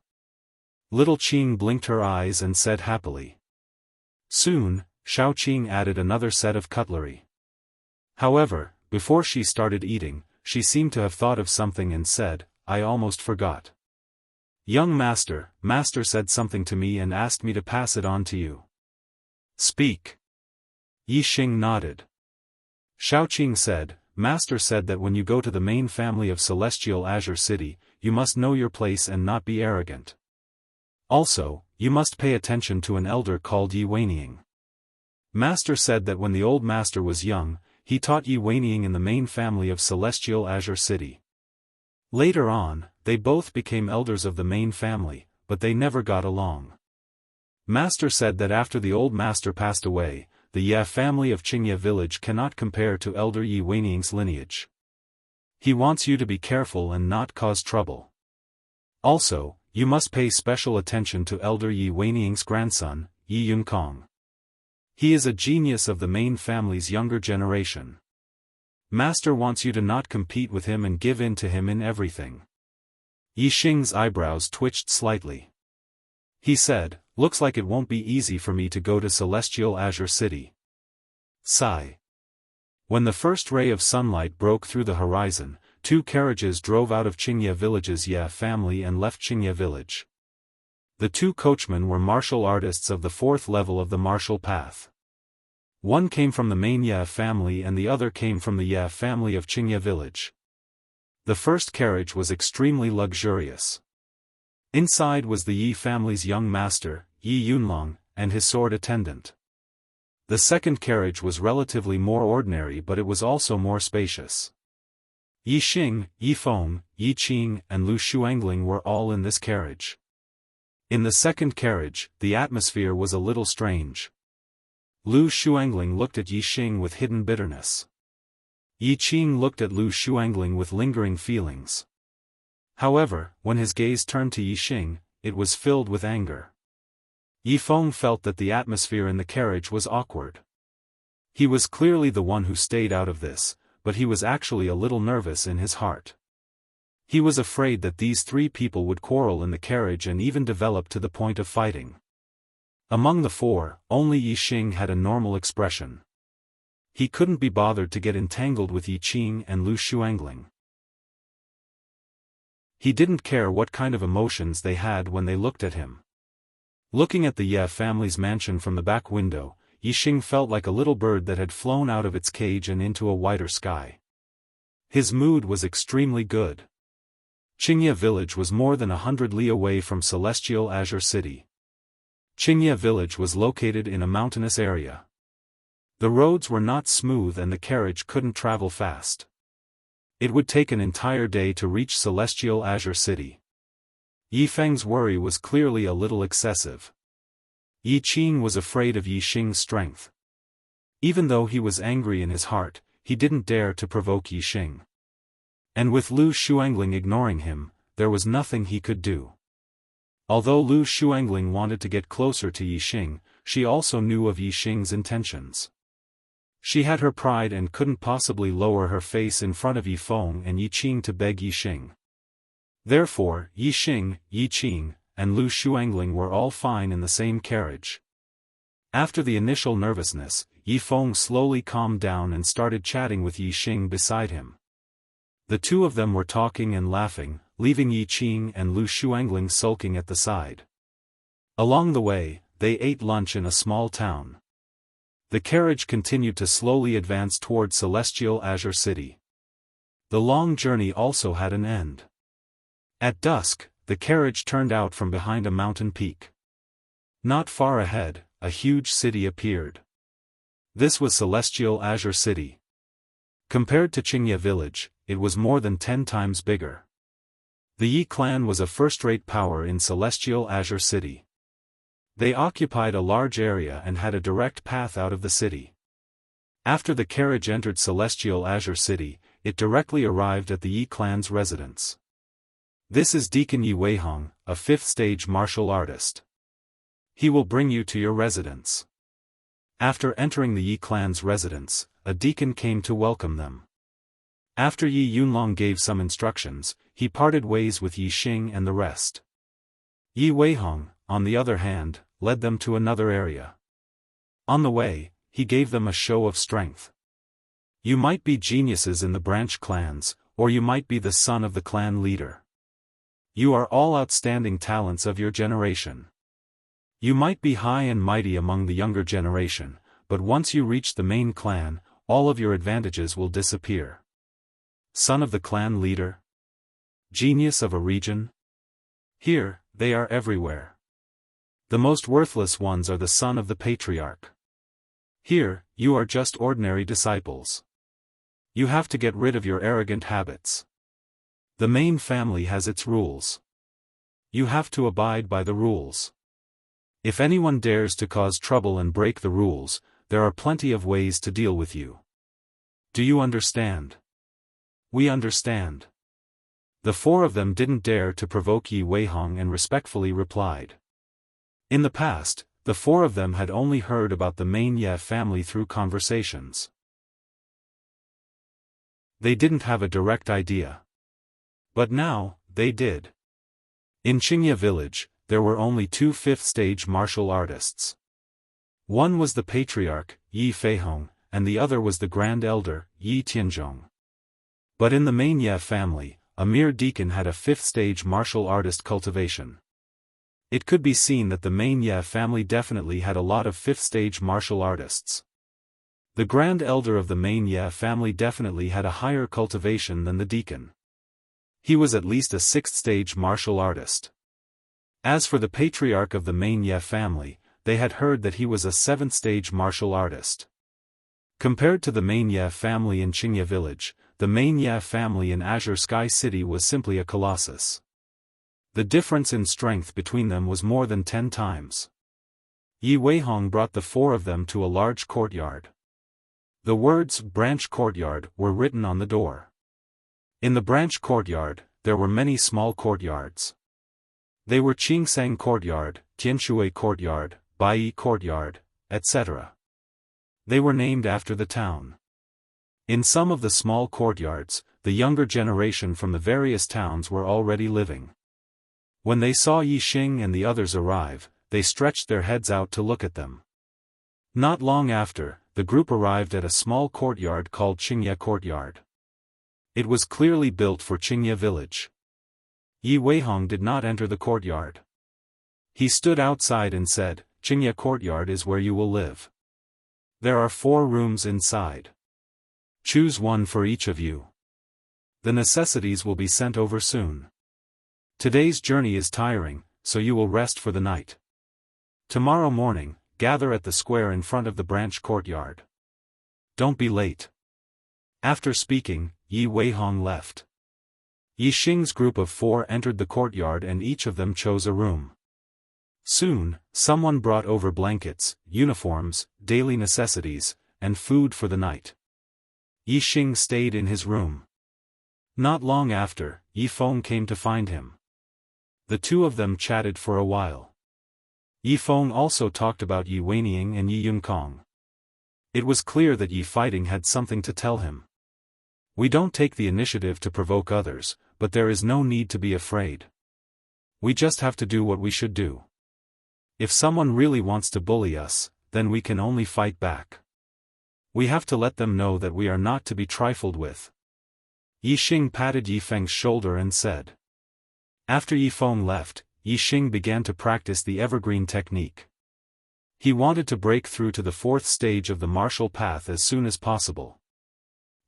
Little Qing blinked her eyes and said happily. Soon, Xiaoqing added another set of cutlery. However, before she started eating, she seemed to have thought of something and said, "I almost forgot. Young master, master said something to me and asked me to pass it on to you." "Speak." Yi Xing nodded. Xiaoqing said, "Master said that when you go to the main family of Celestial Azure City, you must know your place and not be arrogant. Also, you must pay attention to an elder called Yi Weining. Master said that when the old master was young, he taught Yi Weining in the main family of Celestial Azure City. Later on, they both became elders of the main family, but they never got along. Master said that after the old master passed away, the Ye family of Qingye village cannot compare to elder Yi Weining's lineage. He wants you to be careful and not cause trouble. Also, you must pay special attention to elder Yi Weining's grandson, Yi Yunkong. He is a genius of the main family's younger generation. Master wants you to not compete with him and give in to him in everything." Yi Xing's eyebrows twitched slightly. He said, "Looks like it won't be easy for me to go to Celestial Azure City." Sigh. When the first ray of sunlight broke through the horizon, 2 carriages drove out of Qingye village's Ye family and left Qingye village. The 2 coachmen were martial artists of the 4th level of the martial path. One came from the main Ye family and the other came from the Ye family of Qingye village. The first carriage was extremely luxurious. Inside was the Yi family's young master, Yi Yunlong, and his sword attendant. The second carriage was relatively more ordinary, but it was also more spacious. Yi Xing, Yi Feng, Yi Qing and Lu Shuangling were all in this carriage. In the second carriage, the atmosphere was a little strange. Lu Shuangling looked at Yi Xing with hidden bitterness. Yi Qing looked at Lu Shuangling with lingering feelings. However, when his gaze turned to Yi Xing, it was filled with anger. Yi Feng felt that the atmosphere in the carriage was awkward. He was clearly the one who stayed out of this, but he was actually a little nervous in his heart. He was afraid that these 3 people would quarrel in the carriage and even develop to the point of fighting. Among the 4, only Yi Xing had a normal expression. He couldn't be bothered to get entangled with Yi Qing and Lu Shuangling. He didn't care what kind of emotions they had when they looked at him. Looking at the Ye family's mansion from the back window, Yi Xing felt like a little bird that had flown out of its cage and into a wider sky. His mood was extremely good. Qingye village was more than 100 li away from Celestial Azure City. Qingye village was located in a mountainous area. The roads were not smooth and the carriage couldn't travel fast. It would take an entire day to reach Celestial Azure City. Yi Feng's worry was clearly a little excessive. Yi Qing was afraid of Yi Xing's strength. Even though he was angry in his heart, he didn't dare to provoke Yi Xing. And with Lu Shuangling ignoring him, there was nothing he could do. Although Lu Shuangling wanted to get closer to Yi Xing, she also knew of Yi Xing's intentions. She had her pride and couldn't possibly lower her face in front of Yi Feng and Yi Qing to beg Yi Xing. Therefore, Yi Xing, Yi Qing, and Lu Shuangling were all fine in the same carriage. After the initial nervousness, Yi Yi Feng slowly calmed down and started chatting with Yi Xing beside him. The two of them were talking and laughing, leaving Yi Qing and Lu Shuangling sulking at the side. Along the way, they ate lunch in a small town. The carriage continued to slowly advance toward Celestial Azure City. The long journey also had an end. At dusk, the carriage turned out from behind a mountain peak. Not far ahead, a huge city appeared. This was Celestial Azure City. Compared to Qingye village, it was more than 10 times bigger. The Yi clan was a first-rate power in Celestial Azure City. They occupied a large area and had a direct path out of the city. After the carriage entered Celestial Azure City, it directly arrived at the Yi clan's residence. This is Deacon Yi Weihong, a 5th-stage martial artist. He will bring you to your residence. After entering the Yi clan's residence, a deacon came to welcome them. After Yi Yunlong gave some instructions, he parted ways with Yi Xing and the rest. Yi Weihong, on the other hand, led them to another area. On the way, he gave them a show of strength. You might be geniuses in the branch clans, or you might be the son of the clan leader. You are all outstanding talents of your generation. You might be high and mighty among the younger generation, but once you reach the main clan, all of your advantages will disappear. Son of the clan leader? Genius of a region? Here, they are everywhere. The most worthless ones are the son of the patriarch. Here, you are just ordinary disciples. You have to get rid of your arrogant habits. The main family has its rules. You have to abide by the rules. If anyone dares to cause trouble and break the rules, there are plenty of ways to deal with you. Do you understand? We understand. The 4 of them didn't dare to provoke Yi Weihong and respectfully replied. In the past, the 4 of them had only heard about the main Ye family through conversations. They didn't have a direct idea. But now, they did. In Qingye village, there were only 2 5th-stage martial artists. One was the patriarch, Yi Feihong, and the other was the grand elder, Yi Tianzhong. But in the main Ye family, a mere deacon had a 5th-stage martial artist cultivation. It could be seen that the main Ye family definitely had a lot of 5th-stage martial artists. The grand elder of the main Ye family definitely had a higher cultivation than the deacon. He was at least a 6th-stage martial artist. As for the patriarch of the main Ye family, they had heard that he was a 7th-stage martial artist. Compared to the main Ye family in Qingye village, the main Ye family in Azure Sky City was simply a colossus. The difference in strength between them was more than 10 times. Yi Weihong brought the 4 of them to a large courtyard. The words "branch courtyard" were written on the door. In the branch courtyard, there were many small courtyards. They were Qingsang courtyard, Tianshui courtyard, Baiyi courtyard, etc. They were named after the town. In some of the small courtyards, the younger generation from the various towns were already living. When they saw Yi Xing and the others arrive, they stretched their heads out to look at them. Not long after, the group arrived at a small courtyard called Qingye Courtyard. It was clearly built for Qingye village. Yi Weihong did not enter the courtyard. He stood outside and said, "Qingye Courtyard is where you will live. There are 4 rooms inside. Choose one for each of you. The necessities will be sent over soon. Today's journey is tiring, so you will rest for the night. Tomorrow morning, gather at the square in front of the branch courtyard. Don't be late." After speaking, Yi Weihong left. Yi Xing's group of 4 entered the courtyard and each of them chose a room. Soon, someone brought over blankets, uniforms, daily necessities, and food for the night. Yi Xing stayed in his room. Not long after, Yi Feng came to find him. The 2 of them chatted for a while. Yi Feng also talked about Yi Weiniang and Yi Yunkong. It was clear that Yi Fighting had something to tell him. We don't take the initiative to provoke others, but there is no need to be afraid. We just have to do what we should do. If someone really wants to bully us, then we can only fight back. We have to let them know that we are not to be trifled with. Yixing patted Yifeng's shoulder and said. After Yifeng left, Yixing began to practice the evergreen technique. He wanted to break through to the fourth stage of the martial path as soon as possible.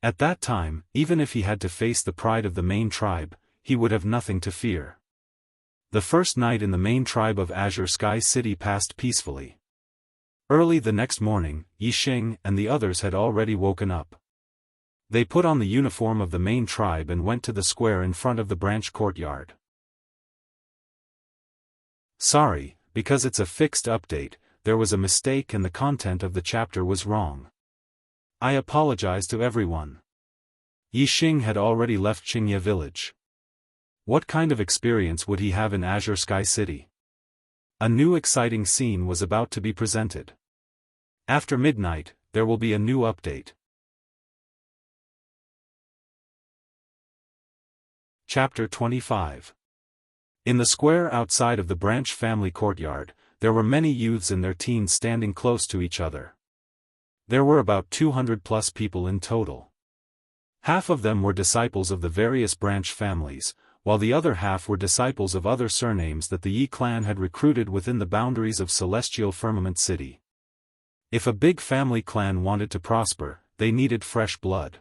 At that time, even if he had to face the pride of the main tribe, he would have nothing to fear. The first night in the main tribe of Azure Sky City passed peacefully. Early the next morning, Yixing and the others had already woken up. They put on the uniform of the main tribe and went to the square in front of the branch courtyard. Sorry, because it's a fixed update, there was a mistake and the content of the chapter was wrong. I apologize to everyone. Yixing had already left Qingye village. What kind of experience would he have in Azure Sky City? A new exciting scene was about to be presented. After midnight, there will be a new update. Chapter 25. In the square outside of the branch family courtyard, there were many youths in their teens standing close to each other. There were about 200 plus people in total. Half of them were disciples of the various branch families, while the other half were disciples of other surnames that the Yi clan had recruited within the boundaries of Celestial Firmament City. If a big family clan wanted to prosper, they needed fresh blood.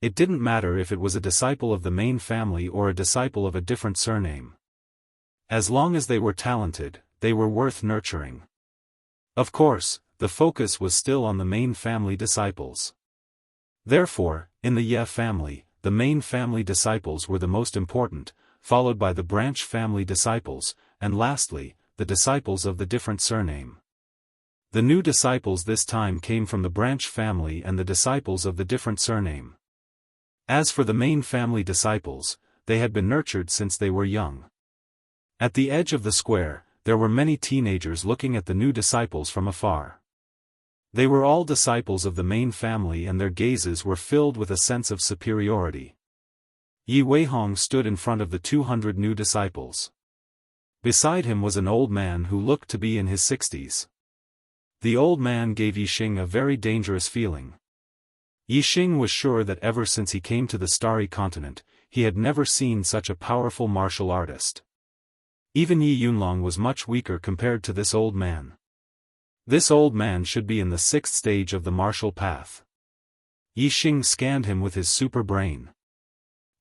It didn't matter if it was a disciple of the main family or a disciple of a different surname. As long as they were talented, they were worth nurturing. Of course, the focus was still on the main family disciples. Therefore, in the Ye family, the main family disciples were the most important, followed by the branch family disciples, and lastly, the disciples of the different surname. The new disciples this time came from the branch family and the disciples of the different surname. As for the main family disciples, they had been nurtured since they were young. At the edge of the square, there were many teenagers looking at the new disciples from afar. They were all disciples of the main family and their gazes were filled with a sense of superiority. Yi Weihong stood in front of the 200 new disciples. Beside him was an old man who looked to be in his 60s. The old man gave Yixing a very dangerous feeling. Yixing was sure that ever since he came to the Starry Continent, he had never seen such a powerful martial artist. Even Yi Yunlong was much weaker compared to this old man. This old man should be in the 6th stage of the martial path. Yixing scanned him with his super brain.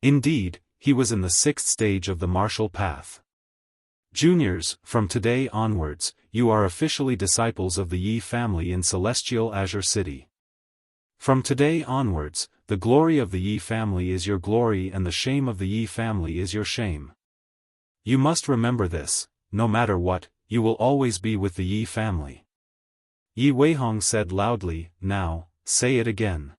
Indeed, he was in the 6th stage of the martial path. Juniors, from today onwards, you are officially disciples of the Yi family in Celestial Azure City. From today onwards, the glory of the Yi family is your glory and the shame of the Yi family is your shame. You must remember this, no matter what, you will always be with the Yi family. Yi Weihong said loudly, now, say it again.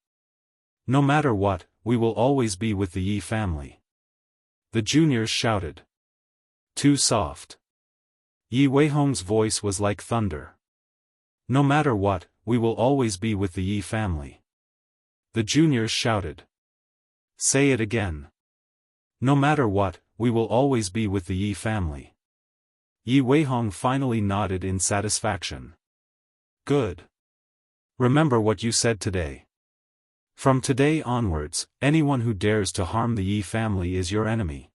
No matter what, we will always be with the Yi family. The juniors shouted. Too soft. Yi Weihong's voice was like thunder. No matter what, we will always be with the Yi family. The juniors shouted. Say it again. No matter what, we will always be with the Yi family. Yi Weihong finally nodded in satisfaction. Good. Remember what you said today. From today onwards, anyone who dares to harm the Yi family is your enemy.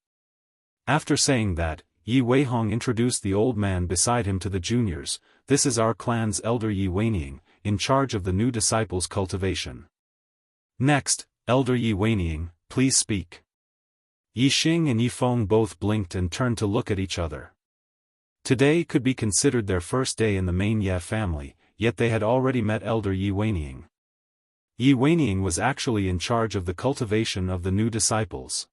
After saying that, Yi Weihong introduced the old man beside him to the juniors. This is our clan's elder Yi Weining, in charge of the new disciples' cultivation. Next, Elder Yi Weining, please speak. Yixing and Yifeng both blinked and turned to look at each other. Today could be considered their first day in the main Ye family, yet they had already met Elder Yi Weining. Yi Weining was actually in charge of the cultivation of the new disciples.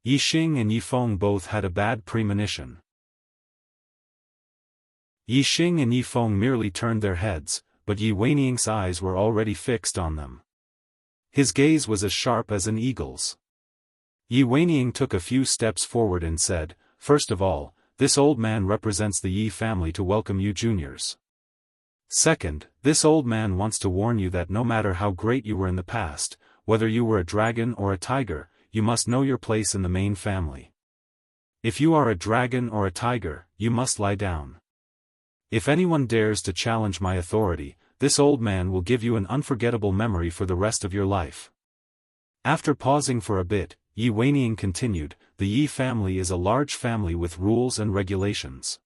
Yixing and Yifeng both had a bad premonition. Yixing and Yifeng merely turned their heads, but Yi Weining's eyes were already fixed on them. His gaze was as sharp as an eagle's. Yi Weining took a few steps forward and said, first of all, this old man represents the Yi family to welcome you juniors. Second, this old man wants to warn you that no matter how great you were in the past, whether you were a dragon or a tiger, you must know your place in the main family. If you are a dragon or a tiger, you must lie down. If anyone dares to challenge my authority, this old man will give you an unforgettable memory for the rest of your life. After pausing for a bit, Yi Weining continued, the Yi family is a large family with rules and regulations.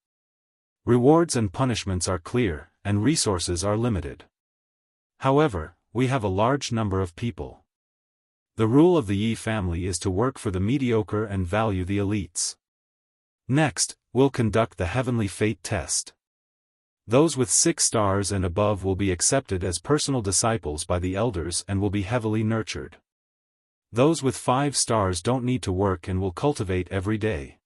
Rewards and punishments are clear, and resources are limited. However, we have a large number of people. The rule of the Yi family is to work for the mediocre and value the elites. Next, we'll conduct the heavenly fate test. Those with 6 stars and above will be accepted as personal disciples by the elders and will be heavily nurtured. Those with 5 stars don't need to work and will cultivate every day.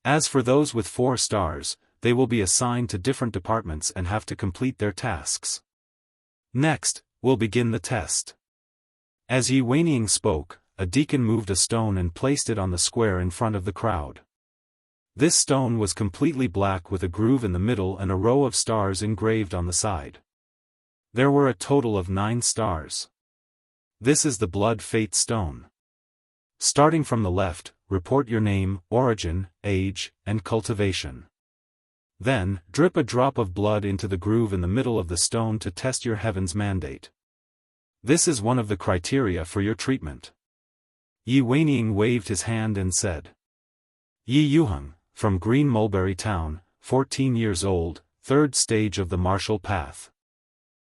As for those with 4 stars, they will be assigned to different departments and have to complete their tasks. Next, we'll begin the test. As Yi Weining spoke, a deacon moved a stone and placed it on the square in front of the crowd. This stone was completely black with a groove in the middle and a row of stars engraved on the side. There were a total of 9 stars. This is the blood fate stone. Starting from the left, report your name, origin, age, and cultivation. Then, drip a drop of blood into the groove in the middle of the stone to test your heaven's mandate. This is one of the criteria for your treatment. Yi Weining waved his hand and said. Yi Yuheng, from Green Mulberry Town, 14 years old, 3rd stage of the martial path.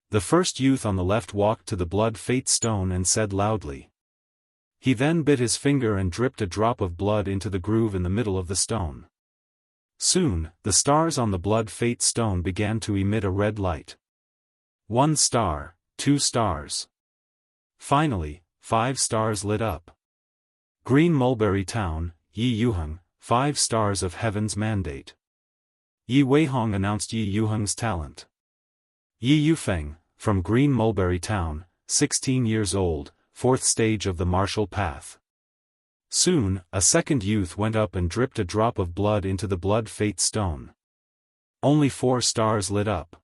The first youth on the left walked to the blood fate stone and said loudly. He then bit his finger and dripped a drop of blood into the groove in the middle of the stone. Soon, the stars on the blood fate stone began to emit a red light. 1 star, 2 stars. Finally, 5 stars lit up. Green Mulberry Town, Yi Yuheng, 5 stars of heaven's mandate. Yi Weihong announced Yi Yuheng's talent. Yi Yufeng, from Green Mulberry Town, 16 years old, 4th stage of the martial path. Soon, a second youth went up and dripped a drop of blood into the blood fate stone. Only 4 stars lit up.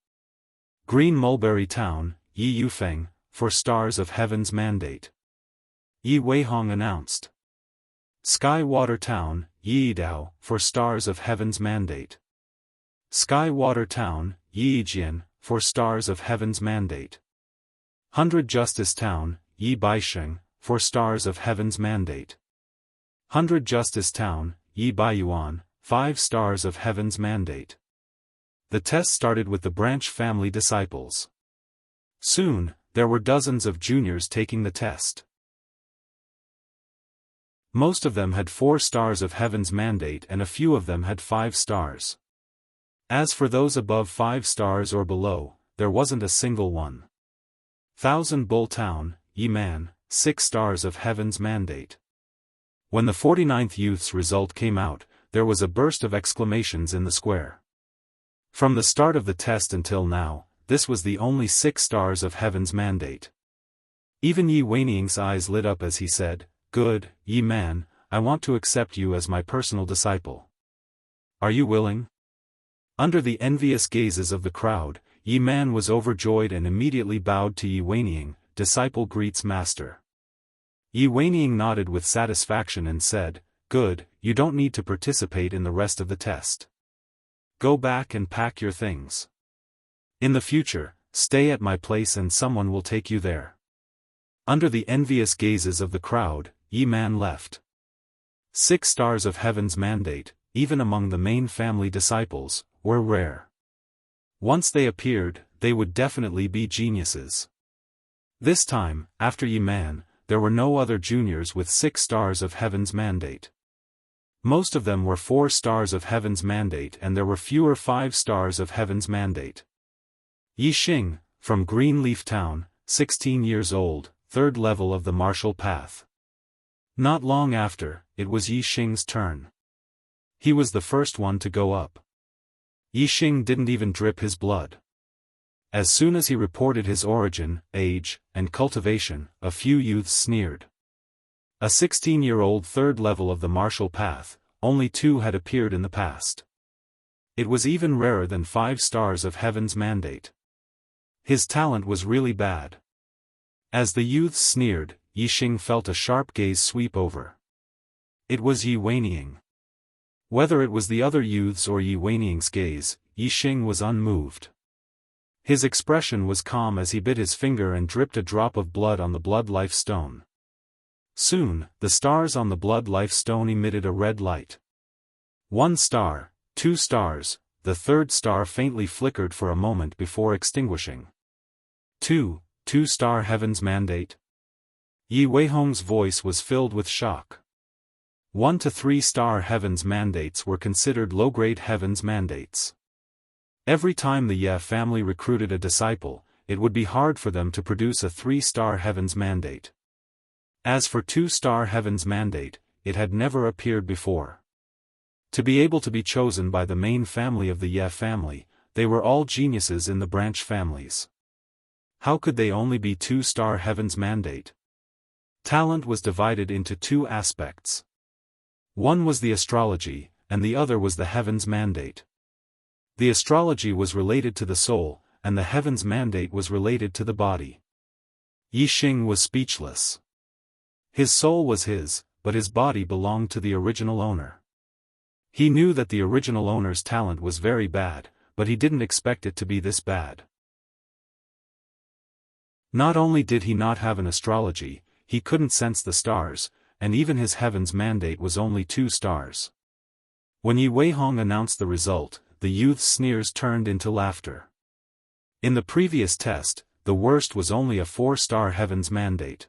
Green Mulberry Town, Yi Yufeng, 4 stars of heaven's mandate. Yi Weihong announced. Sky Water Town, Yi Dao, 4 stars of heaven's mandate. Sky Water Town, Yi Jian, 4 stars of heaven's mandate. 100 Justice Town, Yi Baisheng, 4 stars of heaven's mandate. 100 Justice Town, Yi Baiyuan, 5 stars of heaven's mandate. The test started with the branch family disciples. Soon, there were dozens of juniors taking the test. Most of them had 4 stars of heaven's mandate and a few of them had 5 stars. As for those above 5 stars or below, there wasn't a single one. Thousand Bull Town, Yi Man, 6 stars of heaven's mandate. When the 49th youth's result came out, there was a burst of exclamations in the square. From the start of the test until now, this was the only 6 stars of heaven's mandate. Even Yi Weining's eyes lit up as he said, Good, Yi Man, I want to accept you as my personal disciple. Are you willing? Under the envious gazes of the crowd, Yi Man was overjoyed and immediately bowed to Yi Weining, disciple greets master. Yi Weining nodded with satisfaction and said, Good, you don't need to participate in the rest of the test. Go back and pack your things. In the future, stay at my place and someone will take you there. Under the envious gazes of the crowd, Yi Man left. 6 stars of heaven's mandate, even among the main family disciples, were rare. Once they appeared, they would definitely be geniuses. This time, after Yi Man, there were no other juniors with 6 stars of heaven's mandate. Most of them were 4 stars of heaven's mandate and there were fewer 5 stars of heaven's mandate. Yi Xing, from Green Leaf Town, 16 years old, 3rd level of the martial path. Not long after, it was Yi Xing's turn. He was the first one to go up. Yi Xing didn't even drip his blood. As soon as he reported his origin, age, and cultivation, a few youths sneered. A 16-year-old 3rd level of the martial path, only 2 had appeared in the past. It was even rarer than 5 stars of heaven's mandate. His talent was really bad. As the youths sneered, Yi Xing felt a sharp gaze sweep over. It was Yi Weining. Whether it was the other youths or Yi Weining's gaze, Yi Xing was unmoved. His expression was calm as he bit his finger and dripped a drop of blood on the blood life stone. Soon, the stars on the blood life stone emitted a red light. 1 star, 2 stars, the third star faintly flickered for a moment before extinguishing. 2-star Heaven's Mandate? Yi Weihong's voice was filled with shock. 1 to 3-star Heaven's Mandates were considered low-grade Heaven's Mandates. Every time the Ye family recruited a disciple, it would be hard for them to produce a 3-star Heaven's Mandate. As for 2-star Heaven's Mandate, it had never appeared before. To be able to be chosen by the main family of the Ye family, they were all geniuses in the branch families. How could they only be 2-star Heaven's Mandate? Talent was divided into 2 aspects. One was the astrology, and the other was the Heaven's Mandate. The astrology was related to the soul, and the Heaven's Mandate was related to the body. Yi Xing was speechless. His soul was his, but his body belonged to the original owner. He knew that the original owner's talent was very bad, but he didn't expect it to be this bad. Not only did he not have an astrology, he couldn't sense the stars, and even his Heaven's Mandate was only 2 stars. When Yi Weihong announced the result, the youth's sneers turned into laughter. In the previous test, the worst was only a 4-star Heaven's Mandate.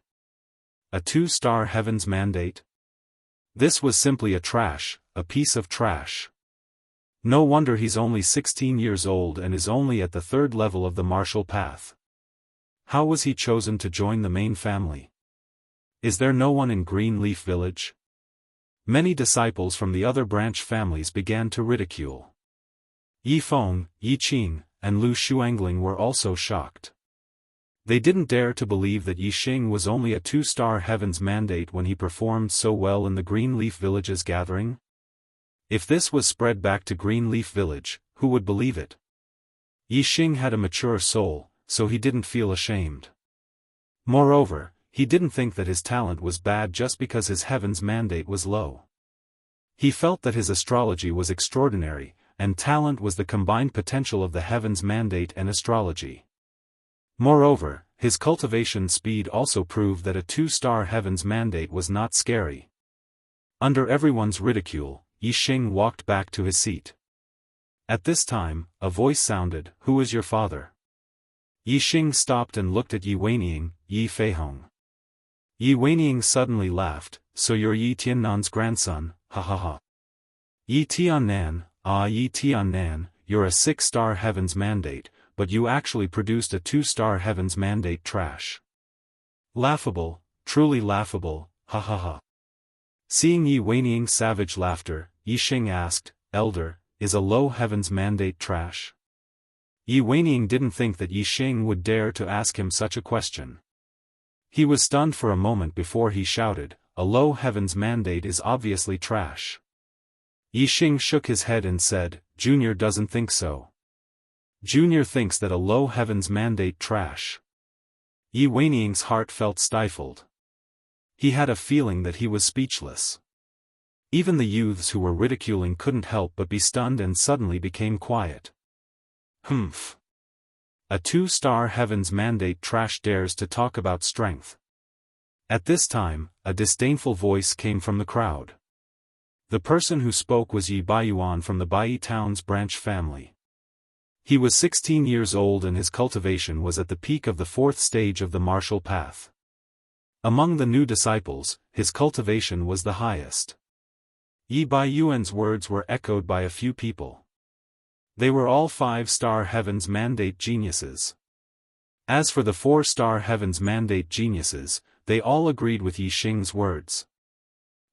A 2-star Heaven's Mandate? This was simply a piece of trash. No wonder he's only 16 years old and is only at the 3rd level of the martial path. How was he chosen to join the main family? Is there no one in Greenleaf Village? Many disciples from the other branch families began to ridicule. Yi Feng, Yi Qing, and Lu Shuangling were also shocked. They didn't dare to believe that Yi Xing was only a 2-star Heaven's Mandate when he performed so well in the Greenleaf Village's gathering. If this was spread back to Greenleaf Village, who would believe it? Yi Xing had a mature soul, so he didn't feel ashamed. Moreover, he didn't think that his talent was bad just because his Heaven's Mandate was low. He felt that his astrology was extraordinary, and talent was the combined potential of the Heaven's Mandate and astrology. Moreover, his cultivation speed also proved that a 2-star Heaven's Mandate was not scary. Under everyone's ridicule, Yi Xing walked back to his seat. At this time, a voice sounded, "Who is your father?" Yi Xing stopped and looked at Yi Weiniang, Yi Feihong. Yi Weiniang suddenly laughed, "So you're Yi Tiannan's grandson, ha ha ha. Yi Tiannan, Yi Tiannan, you're a 6-star Heaven's Mandate, but you actually produced a 2-star Heaven's Mandate trash. Laughable, truly laughable, ha ha ha." Seeing Yi Weiniang's savage laughter, Yi Xing asked, "Elder, is a low Heaven's Mandate trash?" Yi Weiniang didn't think that Yi Xing would dare to ask him such a question. He was stunned for a moment before he shouted, "A low Heaven's Mandate is obviously trash." Yi Xing shook his head and said, "Junior doesn't think so. Junior thinks that a low Heaven's Mandate trash." Yi Weiniang's heart felt stifled. He had a feeling that he was speechless. Even the youths who were ridiculing couldn't help but be stunned and suddenly became quiet. Humph. A 2-star Heaven's Mandate trash dares to talk about strength. At this time, a disdainful voice came from the crowd. The person who spoke was Yi Baiyuan from the Bai Town's branch family. He was 16 years old and his cultivation was at the peak of the 4th stage of the martial path. Among the new disciples, his cultivation was the highest. Yi Baiyuan's words were echoed by a few people. They were all 5-star Heaven's Mandate geniuses. As for the 4-star Heaven's Mandate geniuses, they all agreed with Yi Xing's words.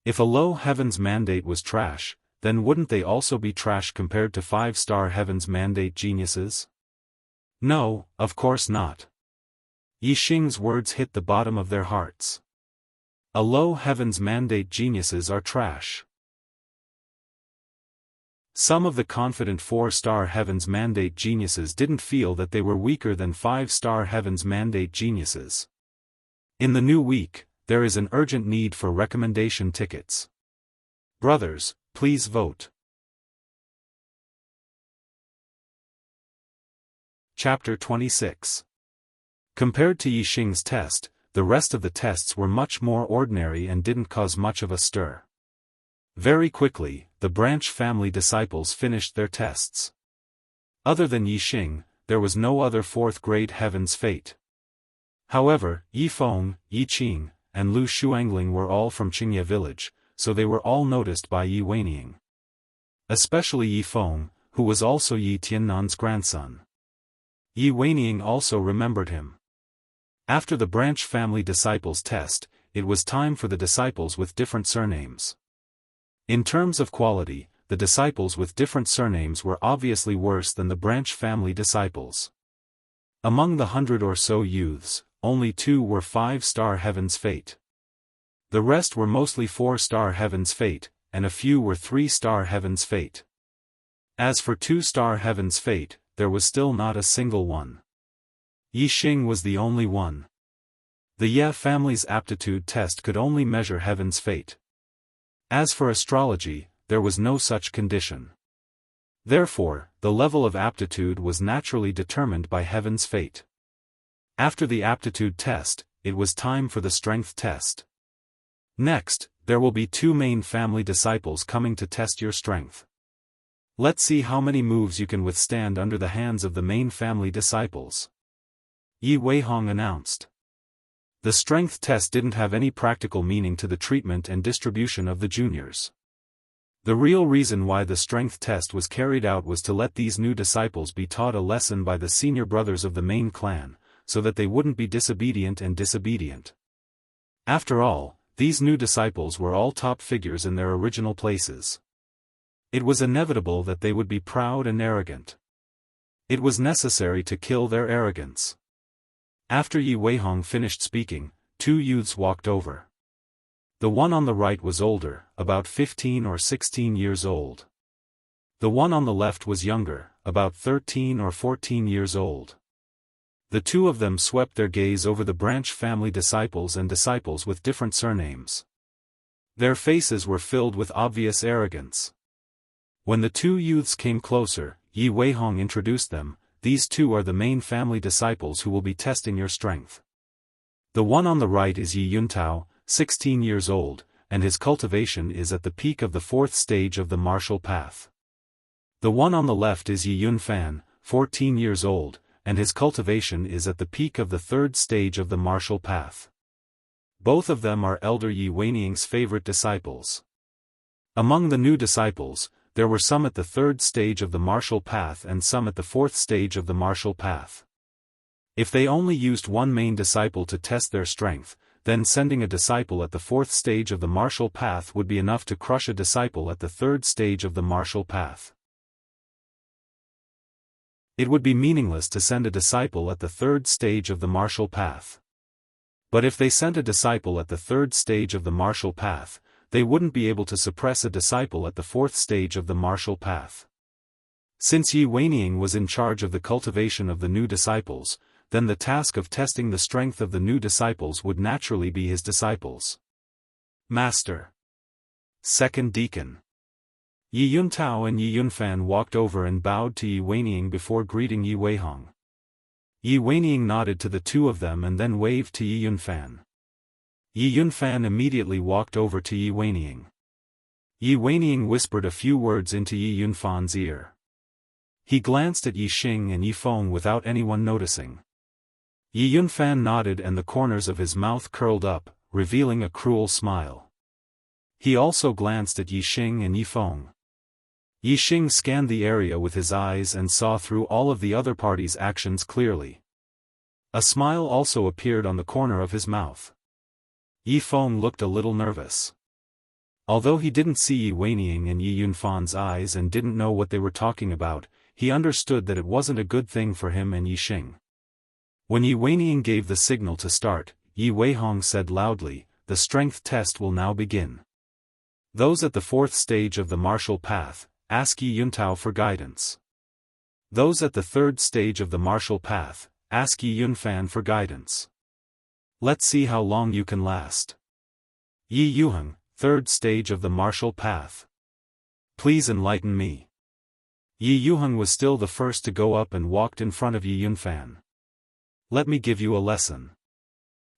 If a low Heaven's Mandate was trash, then wouldn't they also be trash compared to 5-star Heaven's Mandate geniuses? No, of course not. Yi Xing's words hit the bottom of their hearts. A low Heaven's Mandate geniuses are trash. Some of the confident 4-star Heaven's Mandate geniuses didn't feel that they were weaker than 5-star Heaven's Mandate geniuses. In the new week, there is an urgent need for recommendation tickets. Brothers, please vote. Chapter 26. Compared to Yi Xing's test, the rest of the tests were much more ordinary and didn't cause much of a stir. Very quickly, the branch family disciples finished their tests. Other than Yi Xing, there was no other fourth-grade Heaven's Fate. However, Yi Feng, Yi Qing, and Lu Shuangling were all from Qingye village, so they were all noticed by Yi Weining. Especially Yi Feng, who was also Yi Tiannan's grandson. Yi Weining also remembered him. After the branch family disciples test, it was time for the disciples with different surnames. In terms of quality, the disciples with different surnames were obviously worse than the branch family disciples. Among the 100 or so youths, only 2 were 5-star Heaven's Fate. The rest were mostly 4-star Heaven's Fate, and a few were 3-star Heaven's Fate. As for 2-star Heaven's Fate, there was still not a single one. Yi Xing was the only one. The Ye family's aptitude test could only measure Heaven's Fate. As for astrology, there was no such condition. Therefore, the level of aptitude was naturally determined by Heaven's Fate. After the aptitude test, it was time for the strength test. Next, there will be 2 main family disciples coming to test your strength. Let's see how many moves you can withstand under the hands of the main family disciples. Yi Weihong announced. The strength test didn't have any practical meaning to the treatment and distribution of the juniors. The real reason why the strength test was carried out was to let these new disciples be taught a lesson by the senior brothers of the main clan, so that they wouldn't be disobedient. After all, these new disciples were all top figures in their original places. It was inevitable that they would be proud and arrogant. It was necessary to kill their arrogance. After Yi Weihong finished speaking, 2 youths walked over. The one on the right was older, about 15 or 16 years old. The one on the left was younger, about 13 or 14 years old. The 2 of them swept their gaze over the branch family disciples and disciples with different surnames. Their faces were filled with obvious arrogance. When the 2 youths came closer, Yi Weihong introduced them. These 2 are the main family disciples who will be testing your strength. The one on the right is Yi Yuntao, 16 years old, and his cultivation is at the peak of the 4th stage of the martial path. The one on the left is Yi Yunfan, 14 years old, and his cultivation is at the peak of the 3rd stage of the martial path. Both of them are elder Yi Weining's favorite disciples. Among the new disciples, there were some at the 3rd stage of the martial path and some at the 4th stage of the martial path. If they only used one main disciple to test their strength, then sending a disciple at the 4th stage of the martial path would be enough to crush a disciple at the 3rd stage of the martial path. It would be meaningless to send a disciple at the 3rd stage of the martial path. But if they sent a disciple at the 3rd stage of the martial path, they wouldn't be able to suppress a disciple at the 4th stage of the martial path. Since Yi Weining was in charge of the cultivation of the new disciples, then the task of testing the strength of the new disciples would naturally be his disciples. Master. Second Deacon. Yi Yuntao and Yi Yunfan walked over and bowed to Yi Weining before greeting Yi Weihong. Yi Weining nodded to the 2 of them and then waved to Yi Yunfan. Yi Yunfan immediately walked over to Yi Weining. Yi Weining whispered a few words into Yi Yunfan's ear. He glanced at Yi Xing and Yi Feng without anyone noticing. Yi Yunfan nodded and the corners of his mouth curled up, revealing a cruel smile. He also glanced at Yi Xing and Yi Feng. Yi Xing scanned the area with his eyes and saw through all of the other party's actions clearly. A smile also appeared on the corner of his mouth. Yi Feng looked a little nervous. Although he didn't see Yi Weining and Yi Yunfan's eyes and didn't know what they were talking about, he understood that it wasn't a good thing for him and Yi Xing. When Yi Weining gave the signal to start, Yi Weihong said loudly, "The strength test will now begin. Those at the 4th stage of the martial path, ask Yi Yuntao for guidance. Those at the 3rd stage of the martial path, ask Yi Yunfan for guidance. Let's see how long you can last. Yi Yuheng, 3rd stage of the martial path. Please enlighten me." Yi Yuheng was still the first to go up and walked in front of Yi Yunfan. Let me give you a lesson.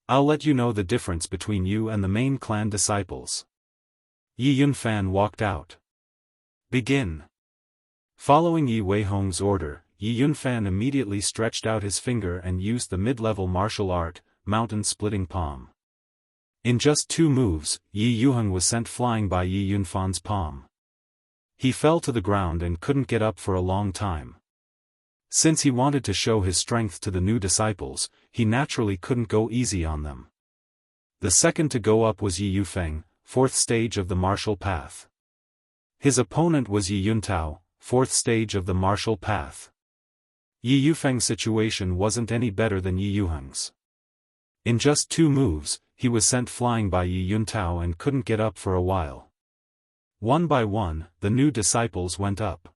I'll let you know the difference between you and the main clan disciples. Yi Yunfan walked out. Begin. Following Yi Weihong's order, Yi Yunfan immediately stretched out his finger and used the mid-level martial art, mountain-splitting palm. In just 2 moves, Yi Yuheng was sent flying by Yi Yunfan's palm. He fell to the ground and couldn't get up for a long time. Since he wanted to show his strength to the new disciples, he naturally couldn't go easy on them. The second to go up was Yi Yufeng, 4th stage of the martial path. His opponent was Yi Yuntao, 4th stage of the martial path. Yi Yufeng's situation wasn't any better than Yi Yuheng's. In just 2 moves, he was sent flying by Yi Yuntao and couldn't get up for a while. One by one, the new disciples went up.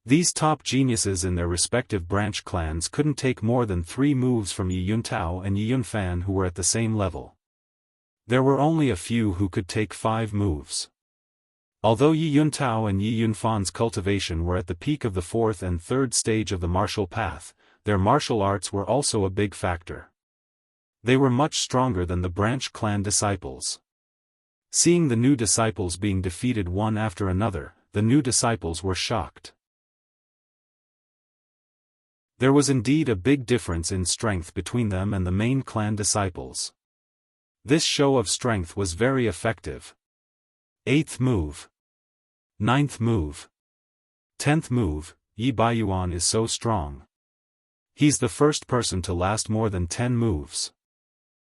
These top geniuses in their respective branch clans couldn't take more than 3 moves from Yi Yuntao and Yi Yunfan, who were at the same level. There were only a few who could take 5 moves. Although Yi Yuntao and Yi Yunfan's cultivation were at the peak of the 4th and 3rd stage of the martial path, their martial arts were also a big factor. They were much stronger than the branch clan disciples. Seeing the new disciples being defeated one after another, the new disciples were shocked. There was indeed a big difference in strength between them and the main clan disciples. This show of strength was very effective. 8th move. 9th move. 10th move, Yi Baiyuan is so strong. He's the first person to last more than 10 moves.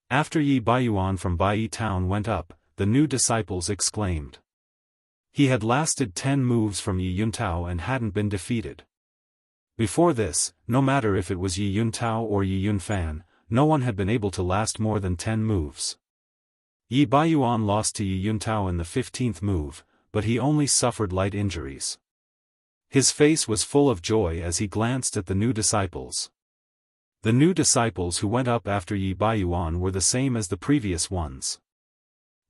After Yi Baiyuan from Baiyi town went up, the new disciples exclaimed. He had lasted 10 moves from Yi Yuntao and hadn't been defeated. Before this, no matter if it was Yi Yuntao or Yi Yunfan, no one had been able to last more than 10 moves. Yi Baiyuan lost to Yi Yuntao in the 15th move, but he only suffered light injuries. His face was full of joy as he glanced at the new disciples. The new disciples who went up after Yi Baiyuan were the same as the previous ones.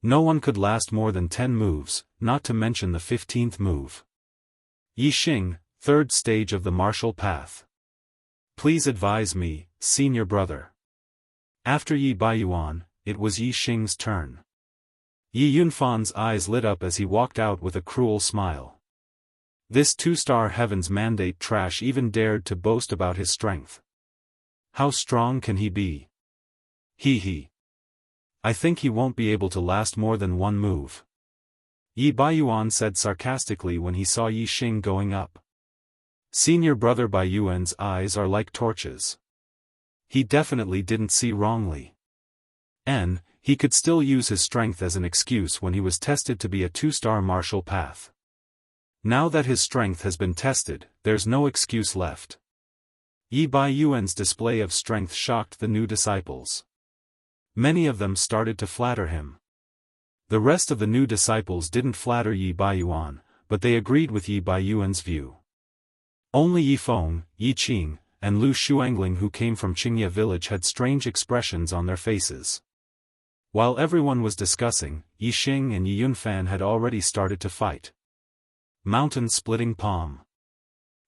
No one could last more than 10 moves, not to mention the 15th move. Yi Xing, 3rd stage of the martial path. Please advise me, senior brother. After Yi Baiyuan, it was Yi Xing's turn. Yi Yunfan's eyes lit up as he walked out with a cruel smile. This 2-star heaven's mandate trash even dared to boast about his strength. How strong can he be? He. I think he won't be able to last more than 1 move. Yi Baiyuan said sarcastically when he saw Yi Xing going up. Senior brother Baiyuan's eyes are like torches. He definitely didn't see wrongly. And he could still use his strength as an excuse when he was tested to be a 2-star martial path. Now that his strength has been tested, there's no excuse left. Yi Baiyuan's display of strength shocked the new disciples. Many of them started to flatter him. The rest of the new disciples didn't flatter Yi Baiyuan, but they agreed with Yi Baiyuan's view. Only Yi Feng, Yi Qing, and Lu Shuangling who came from Qingye village had strange expressions on their faces. While everyone was discussing, Yi Xing and Yi Yunfan had already started to fight. Mountain-splitting palm.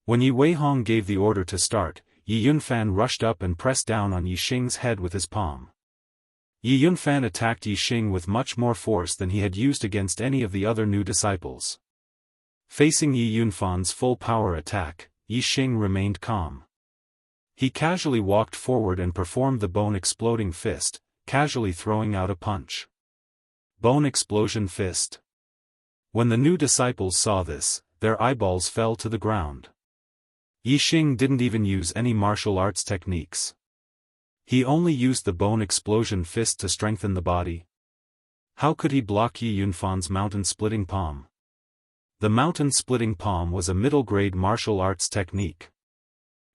When Yi Weihong gave the order to start, Yi Yunfan rushed up and pressed down on Yi Xing's head with his palm. Yi Yunfan attacked Yi Xing with much more force than he had used against any of the other new disciples. Facing Yi Yunfan's full power attack, Yi Xing remained calm. He casually walked forward and performed the bone-exploding fist, casually throwing out a punch. Bone explosion fist. When the new disciples saw this, their eyeballs fell to the ground. Yi Xing didn't even use any martial arts techniques. He only used the bone explosion fist to strengthen the body. How could he block Yi Yunfan's mountain-splitting palm? The mountain-splitting palm was a middle-grade martial arts technique.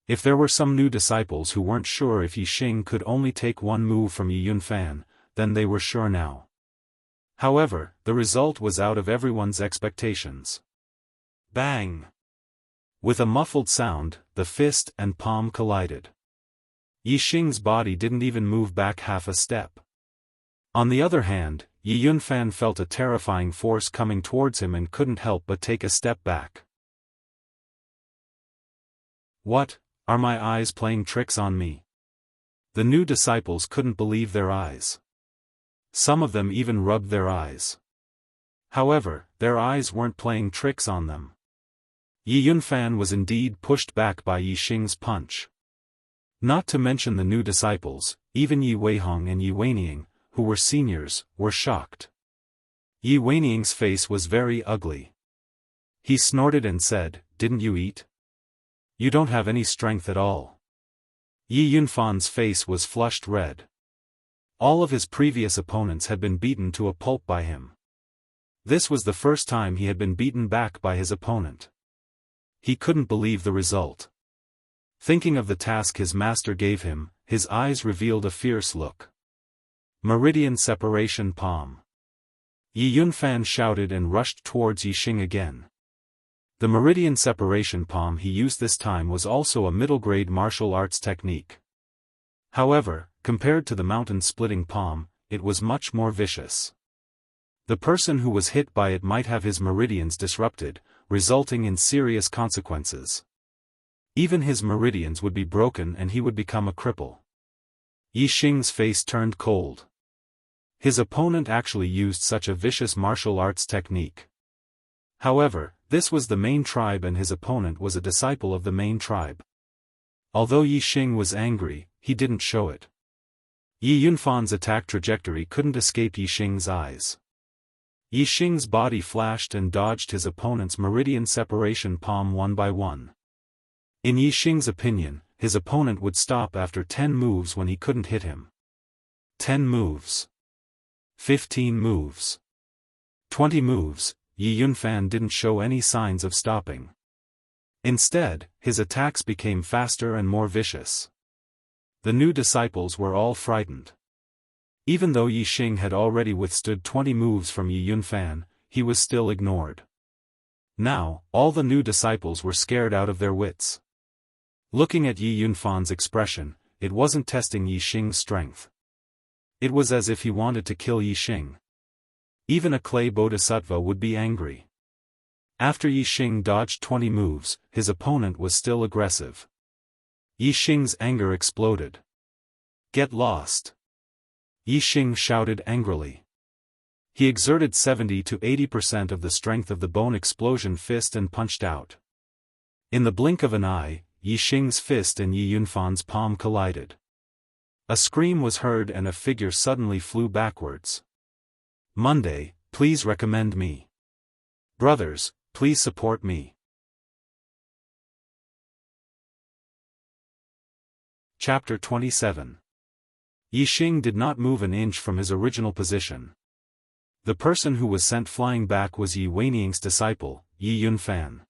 If there were some new disciples who weren't sure if Yi Xing could only take 1 move from Yi Yunfan, then they were sure now. However, the result was out of everyone's expectations. Bang! With a muffled sound, the fist and palm collided. Yi Xing's body didn't even move back half a step. On the other hand, Yi Yunfan felt a terrifying force coming towards him and couldn't help but take a step back. What, are my eyes playing tricks on me? The new disciples couldn't believe their eyes. Some of them even rubbed their eyes. However, their eyes weren't playing tricks on them. Yi Yunfan was indeed pushed back by Yi Xing's punch. Not to mention the new disciples, even Yi Weihong and Yi Weining, who were seniors, were shocked. Yi Weining's face was very ugly. He snorted and said, "Didn't you eat? You don't have any strength at all." Yi Yunfan's face was flushed red. All of his previous opponents had been beaten to a pulp by him. This was the first time he had been beaten back by his opponent. He couldn't believe the result. Thinking of the task his master gave him, his eyes revealed a fierce look. Meridian separation palm. Yi Yunfan shouted and rushed towards Yi Xing again. The meridian separation palm he used this time was also a middle-grade martial arts technique. However, compared to the mountain-splitting palm, it was much more vicious. The person who was hit by it might have his meridians disrupted, resulting in serious consequences. Even his meridians would be broken and he would become a cripple. Yi Xing's face turned cold. His opponent actually used such a vicious martial arts technique. However, this was the main tribe and his opponent was a disciple of the main tribe. Although Yi Xing was angry, he didn't show it. Yi Yunfan's attack trajectory couldn't escape Yi Xing's eyes. Yi Xing's body flashed and dodged his opponent's meridian separation palm one by one. In Yi Xing's opinion, his opponent would stop after 10 moves when he couldn't hit him. 10 moves. 15 moves. 20 moves, Yi Yunfan didn't show any signs of stopping. Instead, his attacks became faster and more vicious. The new disciples were all frightened. Even though Yi Xing had already withstood 20 moves from Yi Yunfan, he was still ignored. Now, all the new disciples were scared out of their wits. Looking at Yi Yunfan's expression, it wasn't testing Yi Xing's strength. It was as if he wanted to kill Yi Xing. Even a clay bodhisattva would be angry. After Yi Xing dodged 20 moves, his opponent was still aggressive. Yi Xing's anger exploded. "Get lost!" Yi Xing shouted angrily. He exerted 70 to 80% of the strength of the bone explosion fist and punched out. In the blink of an eye, Yi Xing's fist and Yi Yunfan's palm collided. A scream was heard and a figure suddenly flew backwards. "Monday, please recommend me. Brothers, please support me." Chapter 27. Yi Xing did not move an inch from his original position. The person who was sent flying back was Yi Weining's disciple, Yi Yunfan.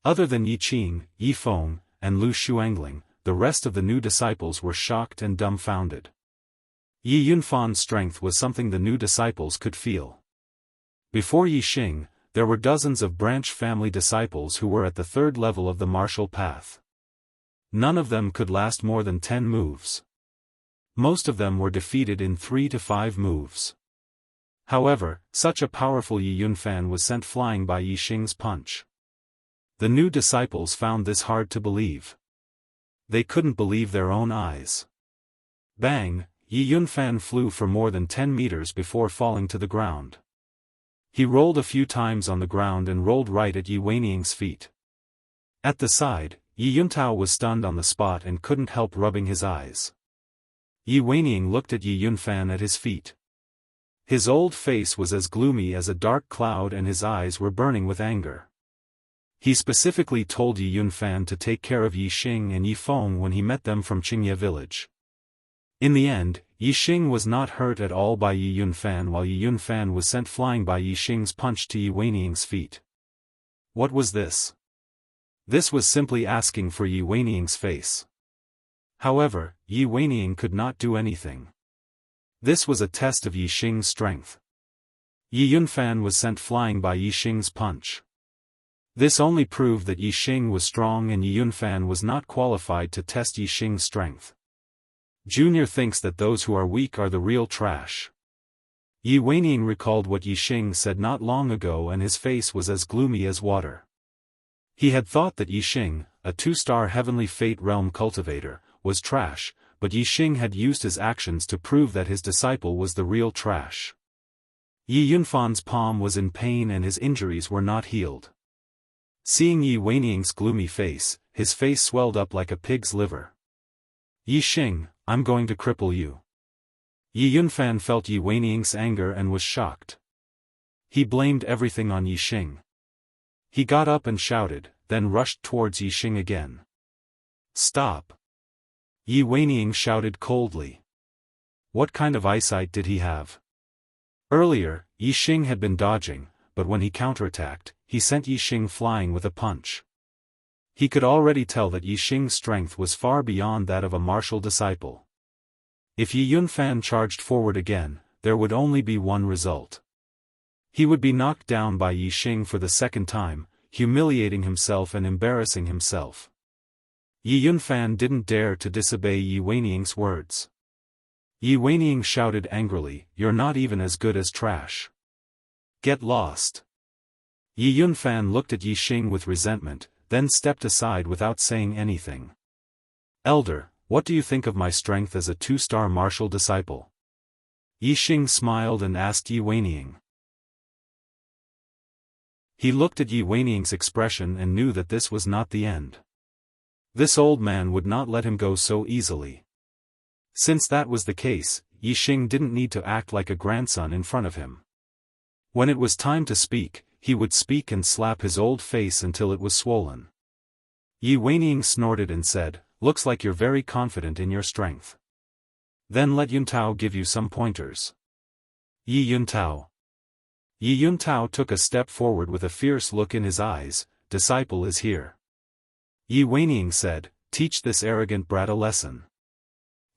Other than Yi Qing, Yi Feng, and Lu Xuangling, the rest of the new disciples were shocked and dumbfounded. Yi Yunfan's strength was something the new disciples could feel. Before Yi Xing, there were dozens of branch family disciples who were at the third level of the martial path. None of them could last more than 10 moves. Most of them were defeated in 3 to 5 moves. However, such a powerful Yi Yunfan was sent flying by Yi Xing's punch. The new disciples found this hard to believe. They couldn't believe their own eyes. Bang! Yi Yunfan flew for more than 10 meters before falling to the ground. He rolled a few times on the ground and rolled right at Yi Weining's feet. At the side, Yi Yuntao was stunned on the spot and couldn't help rubbing his eyes. Yi Weining looked at Yi Yunfan at his feet. His old face was as gloomy as a dark cloud and his eyes were burning with anger. He specifically told Yi Yunfan to take care of Yi Xing and Yi Feng when he met them from Qingye village. In the end, Yi Xing was not hurt at all by Yi Yunfan while Yi Yunfan was sent flying by Yi Xing's punch to Yi Weining's feet. What was this? This was simply asking for Yi Weining's face. However, Yi Weining could not do anything. This was a test of Yi Xing's strength. Yi Yunfan was sent flying by Yi Xing's punch. This only proved that Yi Xing was strong and Yi Yunfan was not qualified to test Yi Xing's strength. Junior thinks that those who are weak are the real trash. Yi Weining recalled what Yi Xing said not long ago and his face was as gloomy as water. He had thought that Yi Xing, a 2-star Heavenly Fate Realm cultivator, was trash, but Yi Xing had used his actions to prove that his disciple was the real trash. Yi Yunfan's palm was in pain and his injuries were not healed. Seeing Yi Weiniang's gloomy face, his face swelled up like a pig's liver. "Yi Xing, I'm going to cripple you." Yi Yunfan felt Yi Weiniang's anger and was shocked. He blamed everything on Yi Xing. He got up and shouted, then rushed towards Yi Xing again. "Stop!" Yi Weiniang shouted coldly. What kind of eyesight did he have? Earlier, Yi Xing had been dodging, but when he counterattacked, he sent Yi Xing flying with a punch. He could already tell that Yi Xing's strength was far beyond that of a martial disciple. If Yi Yunfan charged forward again, there would only be one result. He would be knocked down by Yi Xing for the second time, humiliating himself and embarrassing himself. Yi Yunfan didn't dare to disobey Yi Weiniang's words. Yi Weiniang shouted angrily, "You're not even as good as trash. Get lost." Yi Yunfan looked at Yi Xing with resentment, then stepped aside without saying anything. "Elder, what do you think of my strength as a 2-star martial disciple?" Yi Xing smiled and asked Yi Weiniang. He looked at Yi Weiniang's expression and knew that this was not the end. This old man would not let him go so easily. Since that was the case, Yi Xing didn't need to act like a grandson in front of him. When it was time to speak, he would speak and slap his old face until it was swollen. Yi Weiniang snorted and said, "Looks like you're very confident in your strength. Then let Yuntao give you some pointers." Yi Yuntao. Yi Yuntao took a step forward with a fierce look in his eyes. "Disciple is here." Yi Weiniang said, "Teach this arrogant brat a lesson.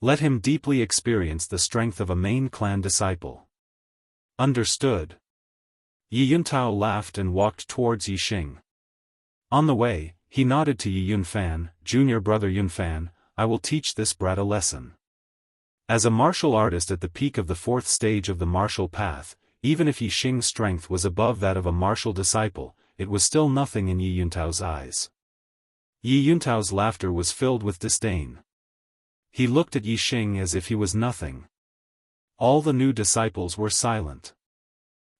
Let him deeply experience the strength of a main clan disciple." "Understood." Yi Yuntao laughed and walked towards Yi Xing. On the way, he nodded to Yi Yunfan, "Junior brother Yunfan, I will teach this brat a lesson." As a martial artist at the peak of the 4th stage of the martial path, even if Yi Xing's strength was above that of a martial disciple, it was still nothing in Yi Yuntao's eyes. Yi Yuntao's laughter was filled with disdain. He looked at Yi Xing as if he was nothing. All the new disciples were silent.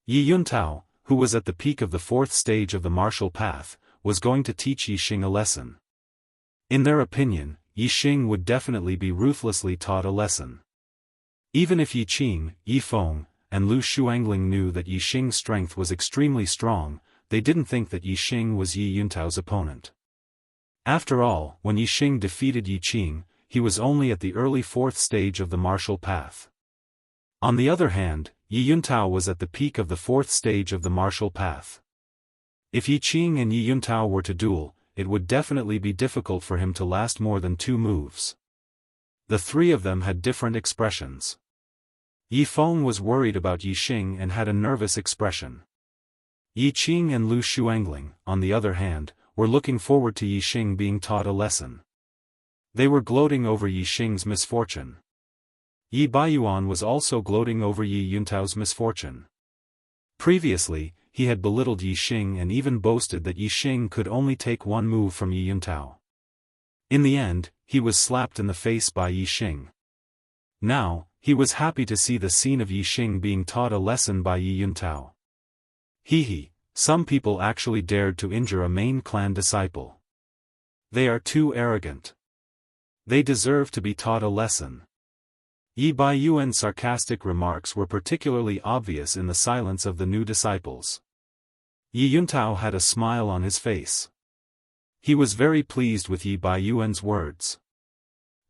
Yi Yuntao, who was at the peak of the 4th stage of the martial path, was going to teach Yi Xing a lesson. In their opinion, Yi Xing would definitely be ruthlessly taught a lesson. Even if Yi Qing, Yi Feng, and Lu Shuangling knew that Yi Xing's strength was extremely strong, they didn't think that Yi Xing was Yi Yuntao's opponent. After all, when Yi Xing defeated Yi Qing, he was only at the early 4th stage of the martial path. On the other hand, Yi Yuntao was at the peak of the 4th stage of the martial path. If Yi Qing and Yi Yuntao were to duel, it would definitely be difficult for him to last more than 2 moves. The three of them had different expressions. Yi Feng was worried about Yi Xing and had a nervous expression. Yi Qing and Lu Shuangling, on the other hand, were looking forward to Yi Xing being taught a lesson. They were gloating over Yi Xing's misfortune. Yi Baiyuan was also gloating over Yi Yuntao's misfortune. Previously, he had belittled Yi Xing and even boasted that Yi Xing could only take one move from Yi Yuntao. In the end, he was slapped in the face by Yi Xing. Now, he was happy to see the scene of Yi Xing being taught a lesson by Yi Yuntao. Hee, some people actually dared to injure a main clan disciple. They are too arrogant. They deserve to be taught a lesson. Yi Baiyuan's sarcastic remarks were particularly obvious in the silence of the new disciples. Yi Yuntao had a smile on his face. He was very pleased with Yi Baiyuan's words.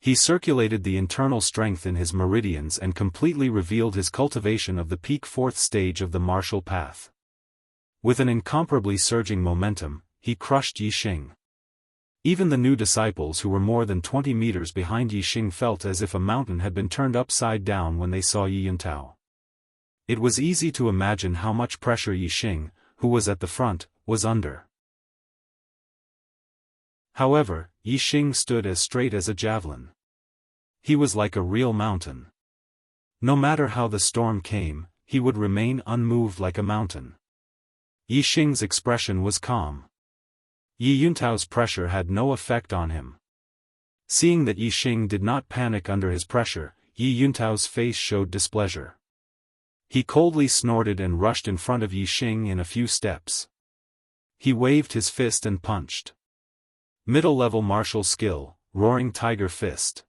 He circulated the internal strength in his meridians and completely revealed his cultivation of the peak 4th stage of the martial path. With an incomparably surging momentum, he crushed Yi Xing. Even the new disciples who were more than 20 meters behind Yi Xing felt as if a mountain had been turned upside down when they saw Yi Yuntao. It was easy to imagine how much pressure Yi Xing, who was at the front, was under. However, Yi Xing stood as straight as a javelin. He was like a real mountain. No matter how the storm came, he would remain unmoved like a mountain. Yi Xing's expression was calm. Yi Yuntao's pressure had no effect on him. Seeing that Yi Xing did not panic under his pressure, Yi Yuntao's face showed displeasure. He coldly snorted and rushed in front of Yi Xing in a few steps. He waved his fist and punched. Middle-level martial skill, Roaring Tiger Fist.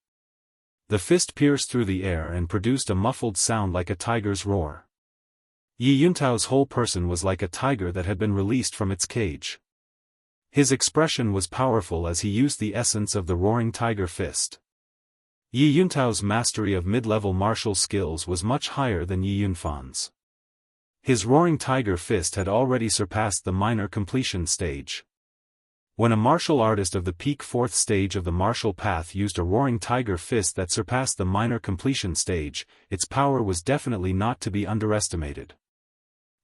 The fist pierced through the air and produced a muffled sound like a tiger's roar. Yi Yuntao's whole person was like a tiger that had been released from its cage. His expression was powerful as he used the essence of the Roaring Tiger Fist. Yi Yuntao's mastery of mid-level martial skills was much higher than Yi Yunfan's. His Roaring Tiger Fist had already surpassed the minor completion stage. When a martial artist of the peak fourth stage of the martial path used a Roaring Tiger Fist that surpassed the minor completion stage, its power was definitely not to be underestimated.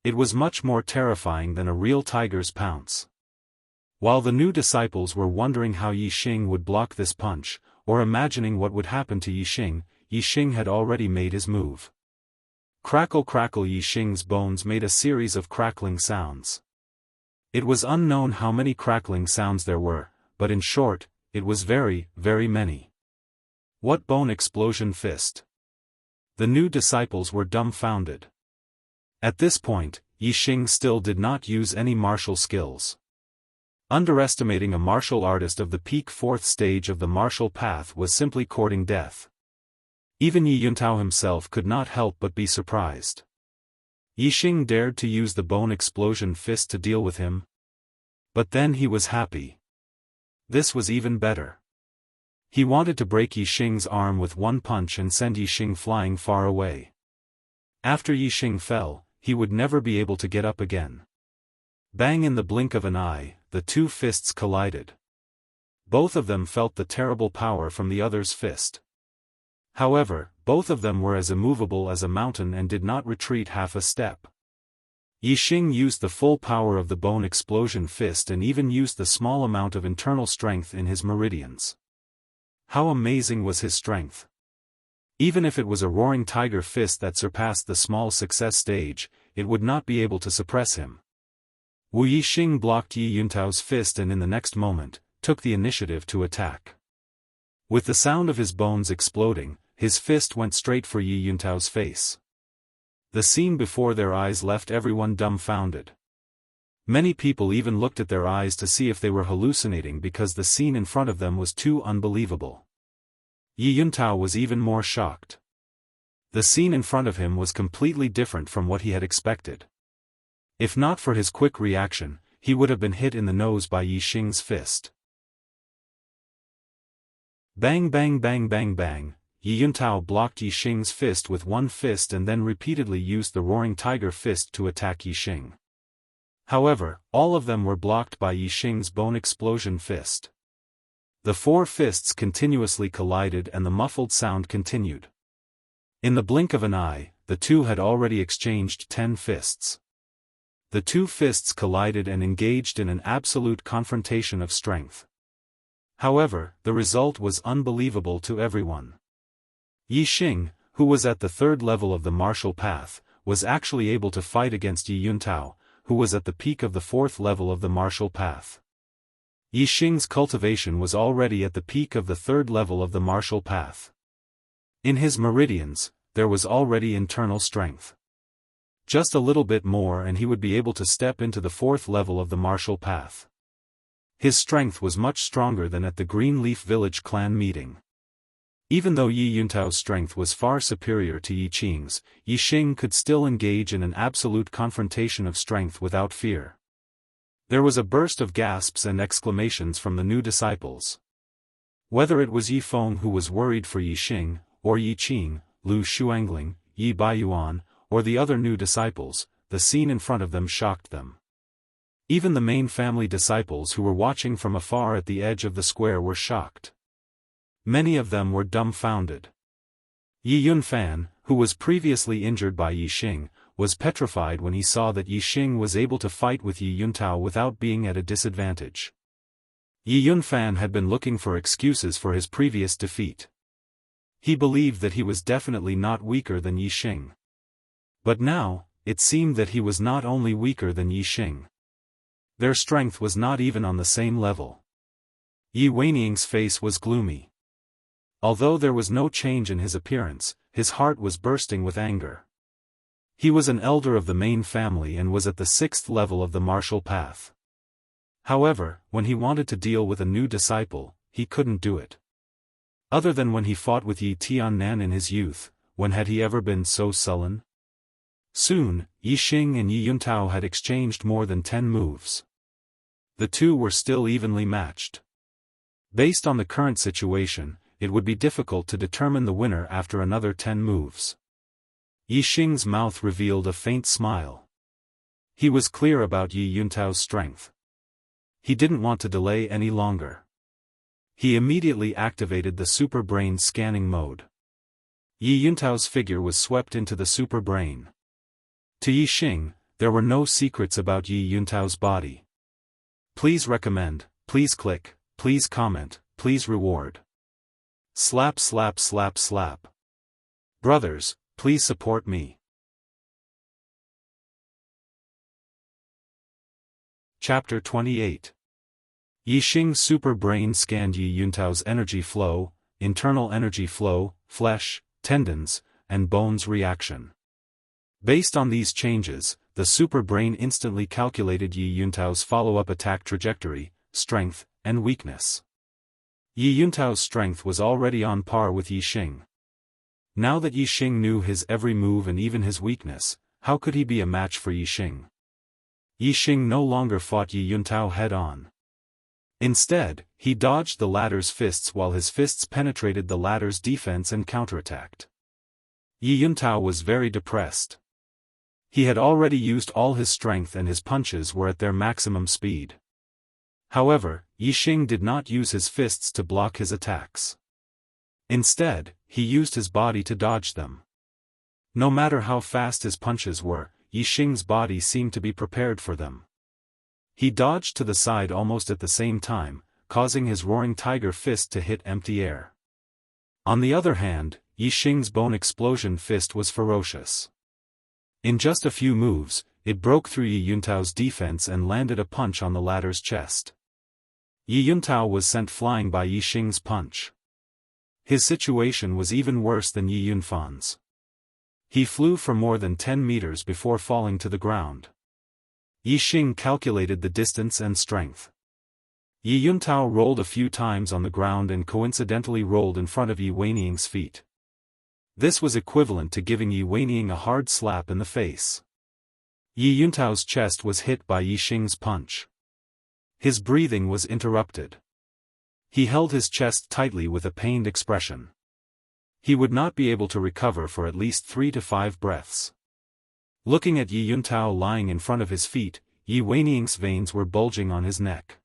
It was much more terrifying than a real tiger's pounce. While the new disciples were wondering how Yi Xing would block this punch, or imagining what would happen to Yi Xing had already made his move. Crackle crackle, Yi Xing's bones made a series of crackling sounds. It was unknown how many crackling sounds there were, but in short, it was very, very many. What bone explosion fist? The new disciples were dumbfounded. At this point, Yi Xing still did not use any martial skills. Underestimating a martial artist of the peak fourth stage of the martial path was simply courting death. Even Yi Yuntao himself could not help but be surprised. Yi Xing dared to use the bone explosion fist to deal with him. But then he was happy. This was even better. He wanted to break Yi Xing's arm with one punch and send Yi Xing flying far away. After Yi Xing fell, he would never be able to get up again. Bang! In the blink of an eye, the two fists collided. Both of them felt the terrible power from the other's fist. However, both of them were as immovable as a mountain and did not retreat half a step. Yi Xing used the full power of the bone explosion fist and even used the small amount of internal strength in his meridians. How amazing was his strength! Even if it was a Roaring Tiger Fist that surpassed the small success stage, it would not be able to suppress him. Yi Xing blocked Yi Yuntao's fist and in the next moment, took the initiative to attack. With the sound of his bones exploding, his fist went straight for Yi Yuntao's face. The scene before their eyes left everyone dumbfounded. Many people even looked at their eyes to see if they were hallucinating because the scene in front of them was too unbelievable. Yi Yuntao was even more shocked. The scene in front of him was completely different from what he had expected. If not for his quick reaction, he would have been hit in the nose by Yi Xing's fist. Bang bang bang bang bang, Yi Yuntao blocked Yi Xing's fist with one fist and then repeatedly used the Roaring Tiger Fist to attack Yi Xing. However, all of them were blocked by Yi Xing's bone explosion fist. The four fists continuously collided and the muffled sound continued. In the blink of an eye, the two had already exchanged 10 fists. The two fists collided and engaged in an absolute confrontation of strength. However, the result was unbelievable to everyone. Yi Xing, who was at the third level of the martial path, was actually able to fight against Yi Yuntao, who was at the peak of the fourth level of the martial path. Yi Xing's cultivation was already at the peak of the third level of the martial path. In his meridians, there was already internal strength. Just a little bit more and he would be able to step into the fourth level of the martial path. His strength was much stronger than at the Green Leaf Village clan meeting. Even though Yi Yuntao's strength was far superior to Yi Xing's, Yi Xing could still engage in an absolute confrontation of strength without fear. There was a burst of gasps and exclamations from the new disciples. Whether it was Yi Feng who was worried for Yi Xing, or Yi Qing, Lu Shuangling, Yi Baiyuan, or the other new disciples, the scene in front of them shocked them. Even the main family disciples who were watching from afar at the edge of the square were shocked. Many of them were dumbfounded. Yi Yunfan, who was previously injured by Yi Xing, was petrified when he saw that Yi Xing was able to fight with Yi Yuntao without being at a disadvantage. Yi Yunfan had been looking for excuses for his previous defeat. He believed that he was definitely not weaker than Yi Xing. But now, it seemed that he was not only weaker than Yi Xing. Their strength was not even on the same level. Yi Weining's face was gloomy. Although there was no change in his appearance, his heart was bursting with anger. He was an elder of the main family and was at the 6th level of the martial path. However, when he wanted to deal with a new disciple, he couldn't do it. Other than when he fought with Yi Tiannan in his youth, when had he ever been so sullen? Soon, Yi Xing and Yi Yuntao had exchanged more than 10 moves. The two were still evenly matched. Based on the current situation, it would be difficult to determine the winner after another 10 moves. Yi Xing's mouth revealed a faint smile. He was clear about Yi Yuntao's strength. He didn't want to delay any longer. He immediately activated the super brain scanning mode. Yi Yuntao's figure was swept into the super brain. To Yi Xing, there were no secrets about Yi Yuntao's body. Please recommend, please click, please comment, please reward. Slap slap slap slap. Brothers, please support me. Chapter 28. Yi Xing's super brain scanned Yi Yuntao's energy flow, internal energy flow, flesh, tendons, and bones reaction. Based on these changes, the super brain instantly calculated Yi Yuntao's follow-up attack trajectory, strength, and weakness. Yi Yuntao's strength was already on par with Yi Xing. Now that Yi Xing knew his every move and even his weakness, how could he be a match for Yi Xing? Yi Xing no longer fought Yi Yuntao head-on. Instead, he dodged the latter's fists while his fists penetrated the latter's defense and counterattacked. Yi Yuntao was very depressed. He had already used all his strength and his punches were at their maximum speed. However, Yi Xing did not use his fists to block his attacks. Instead, he used his body to dodge them. No matter how fast his punches were, Yi Xing's body seemed to be prepared for them. He dodged to the side almost at the same time, causing his roaring tiger fist to hit empty air. On the other hand, Yi Xing's bone explosion fist was ferocious. In just a few moves, it broke through Yi Yuntao's defense and landed a punch on the latter's chest. Yi Yuntao was sent flying by Yi Xing's punch. His situation was even worse than Yi Yunfan's. He flew for more than 10 meters before falling to the ground. Yi Xing calculated the distance and strength. Yi Yuntao rolled a few times on the ground and coincidentally rolled in front of Yi Weining's feet. This was equivalent to giving Yi Weining a hard slap in the face. Yi Yuntao's chest was hit by Yi Xing's punch. His breathing was interrupted. He held his chest tightly with a pained expression. He would not be able to recover for at least 3 to 5 breaths. Looking at Yi Yuntao lying in front of his feet, Yi Weining's veins were bulging on his neck.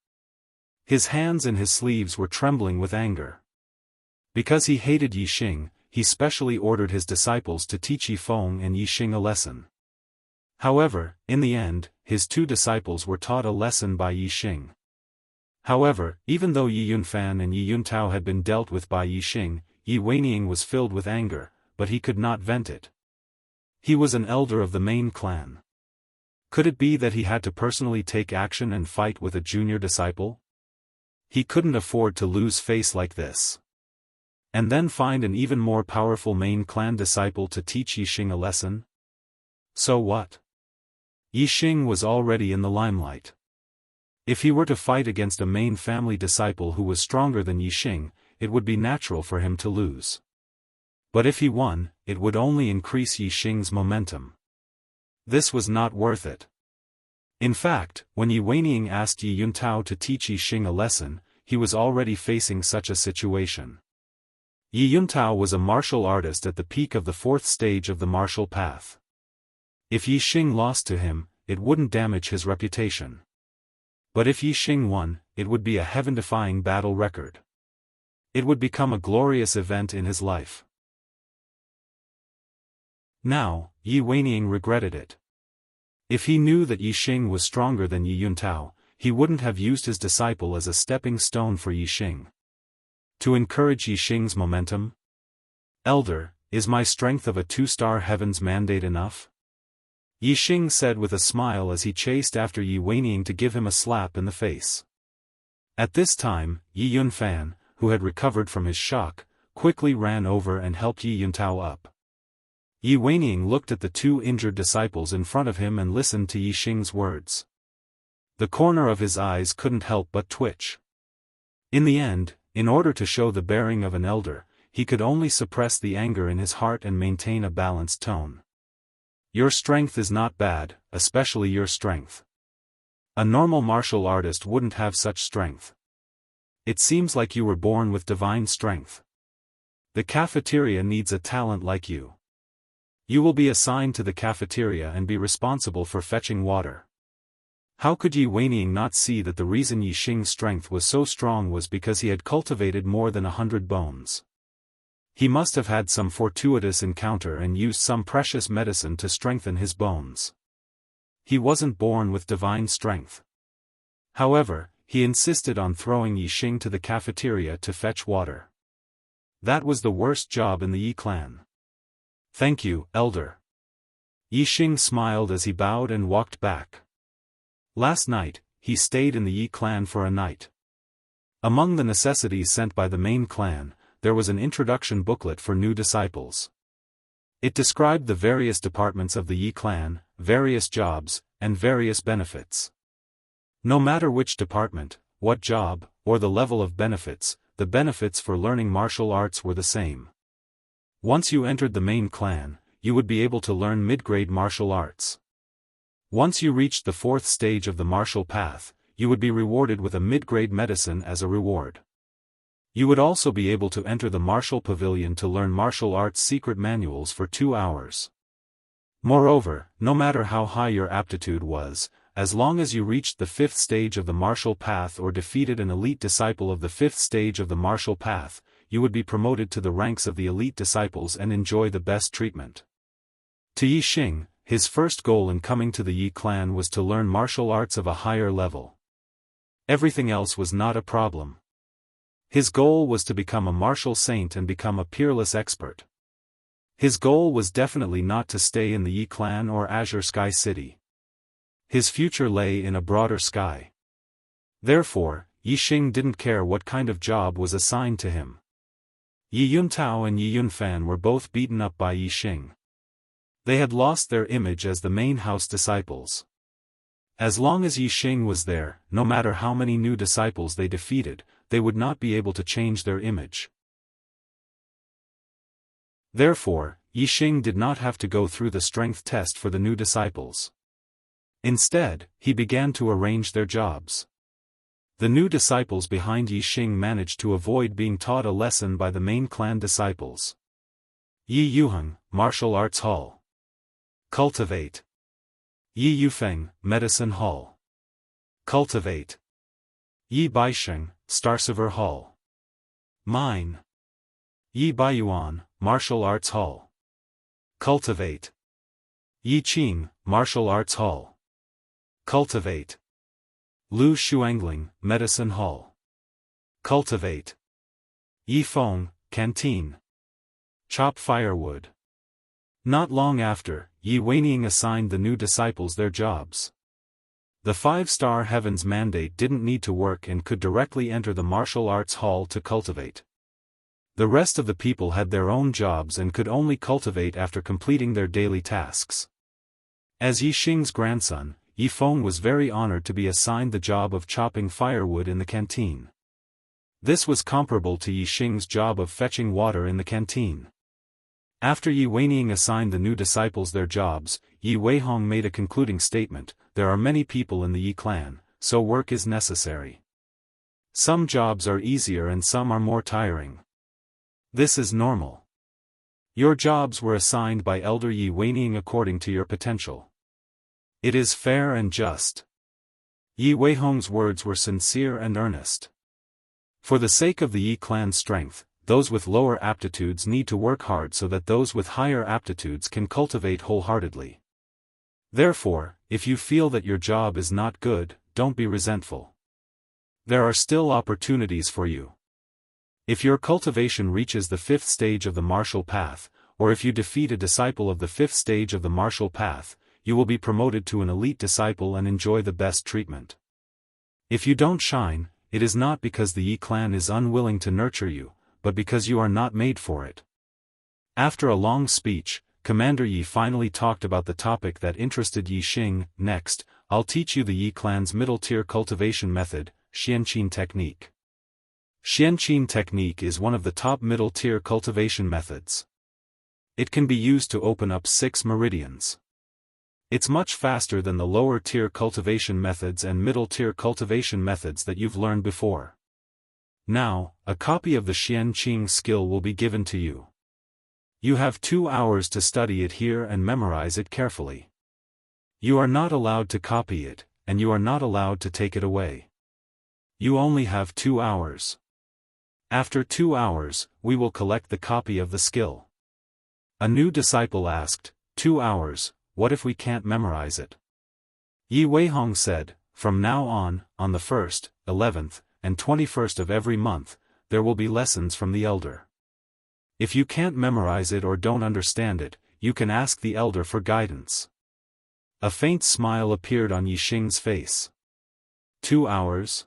His hands and his sleeves were trembling with anger. Because he hated Yi Xing, he specially ordered his disciples to teach Yi Feng and Yi Xing a lesson. However, in the end, his 2 disciples were taught a lesson by Yi Xing. However, even though Yi Yunfan and Yi Yuntao had been dealt with by Yi Xing, Yi Weining was filled with anger, but he could not vent it. He was an elder of the main clan. Could it be that he had to personally take action and fight with a junior disciple? He couldn't afford to lose face like this. And then find an even more powerful main clan disciple to teach Yi Xing a lesson? So what? Yi Xing was already in the limelight. If he were to fight against a main family disciple who was stronger than Yi Xing, it would be natural for him to lose. But if he won, it would only increase Yi Xing's momentum. This was not worth it. In fact, when Yi Weining asked Yi Yuntao to teach Yi Xing a lesson, he was already facing such a situation. Yi Yuntao was a martial artist at the peak of the 4th stage of the martial path. If Yi Xing lost to him, it wouldn't damage his reputation. But if Yi Xing won, it would be a heaven-defying battle record. It would become a glorious event in his life. Now, Yi Weining regretted it. If he knew that Yi Xing was stronger than Yi Yuntao, he wouldn't have used his disciple as a stepping stone for Yi Xing. To encourage Yi Xing's momentum? Elder, is my strength of a 2-star heaven's mandate enough? Yi Xing said with a smile as he chased after Yi Weining to give him a slap in the face. At this time, Yi Yunfan, who had recovered from his shock, quickly ran over and helped Yi Yuntao up. Yi Weining looked at the two injured disciples in front of him and listened to Yi Xing's words. The corner of his eyes couldn't help but twitch. In the end, in order to show the bearing of an elder, he could only suppress the anger in his heart and maintain a balanced tone. Your strength is not bad, especially your strength. A normal martial artist wouldn't have such strength. It seems like you were born with divine strength. The cafeteria needs a talent like you. You will be assigned to the cafeteria and be responsible for fetching water. How could Yi Weining not see that the reason Yi Xing's strength was so strong was because he had cultivated more than 100 bones? He must have had some fortuitous encounter and used some precious medicine to strengthen his bones. He wasn't born with divine strength. However, he insisted on throwing Yi Xing to the cafeteria to fetch water. That was the worst job in the Yi clan. Thank you, elder. Yi Xing smiled as he bowed and walked back. Last night, he stayed in the Yi clan for a night. Among the necessities sent by the main clan, there was an introduction booklet for new disciples. It described the various departments of the Yi clan, various jobs, and various benefits. No matter which department, what job, or the level of benefits, the benefits for learning martial arts were the same. Once you entered the main clan, you would be able to learn mid-grade martial arts. Once you reached the 4th stage of the martial path, you would be rewarded with a mid-grade medicine as a reward. You would also be able to enter the martial pavilion to learn martial arts secret manuals for 2 hours. Moreover, no matter how high your aptitude was, as long as you reached the 5th stage of the martial path or defeated an elite disciple of the 5th stage of the martial path, you would be promoted to the ranks of the elite disciples and enjoy the best treatment. To Yi Xing, his first goal in coming to the Yi clan was to learn martial arts of a higher level. Everything else was not a problem. His goal was to become a martial saint and become a peerless expert. His goal was definitely not to stay in the Yi clan or Azure Sky City. His future lay in a broader sky. Therefore, Yi Xing didn't care what kind of job was assigned to him. Yi Yuntao and Yi Yunfan were both beaten up by Yi Xing. They had lost their image as the main house disciples. As long as Yi Xing was there, no matter how many new disciples they defeated, they would not be able to change their image. Therefore, Yi Xing did not have to go through the strength test for the new disciples. Instead, he began to arrange their jobs. The new disciples behind Yi Xing managed to avoid being taught a lesson by the main clan disciples. Yi Yuheng, Martial Arts Hall. Cultivate. Yi Yufeng, Medicine Hall. Cultivate. Yi Baisheng, Starsaver Hall. Mine. Yi Baiyuan, Martial Arts Hall. Cultivate. Yi Qing, Martial Arts Hall. Cultivate. Lu Shuangling, Medicine Hall. Cultivate. Yi Feng, Canteen. Chop firewood. Not long after, Yi Weining assigned the new disciples their jobs. The 5-star Heaven's mandate didn't need to work and could directly enter the martial arts hall to cultivate. The rest of the people had their own jobs and could only cultivate after completing their daily tasks. As Yi Xing's grandson, Yi Feng was very honored to be assigned the job of chopping firewood in the canteen. This was comparable to Yi Xing's job of fetching water in the canteen. After Yi Weining assigned the new disciples their jobs, Yi Weihong made a concluding statement: there are many people in the Yi clan, so work is necessary. Some jobs are easier and some are more tiring. This is normal. Your jobs were assigned by Elder Yi Weining according to your potential. It is fair and just. Yi Weihong's words were sincere and earnest. For the sake of the Yi clan's strength, those with lower aptitudes need to work hard so that those with higher aptitudes can cultivate wholeheartedly. Therefore, if you feel that your job is not good, don't be resentful. There are still opportunities for you. If your cultivation reaches the 5th stage of the martial path, or if you defeat a disciple of the 5th stage of the martial path, you will be promoted to an elite disciple and enjoy the best treatment. If you don't shine, it is not because the Yi clan is unwilling to nurture you, but because you are not made for it. After a long speech, Commander Yi finally talked about the topic that interested Yi Xing. Next, I'll teach you the Yi clan's middle-tier cultivation method, Xianqin technique. Xianqin technique is one of the top middle-tier cultivation methods. It can be used to open up 6 meridians. It's much faster than the lower-tier cultivation methods and middle-tier cultivation methods that you've learned before. Now, a copy of the Xianqin skill will be given to you. You have 2 hours to study it here and memorize it carefully. You are not allowed to copy it, and you are not allowed to take it away. You only have 2 hours. After 2 hours, we will collect the copy of the skill. A new disciple asked, 2 hours, what if we can't memorize it? Yi Weihong said, from now on the 1st, 11th, and 21st of every month, there will be lessons from the elder. If you can't memorize it or don't understand it, you can ask the elder for guidance. A faint smile appeared on Yi Xing's face. 2 hours?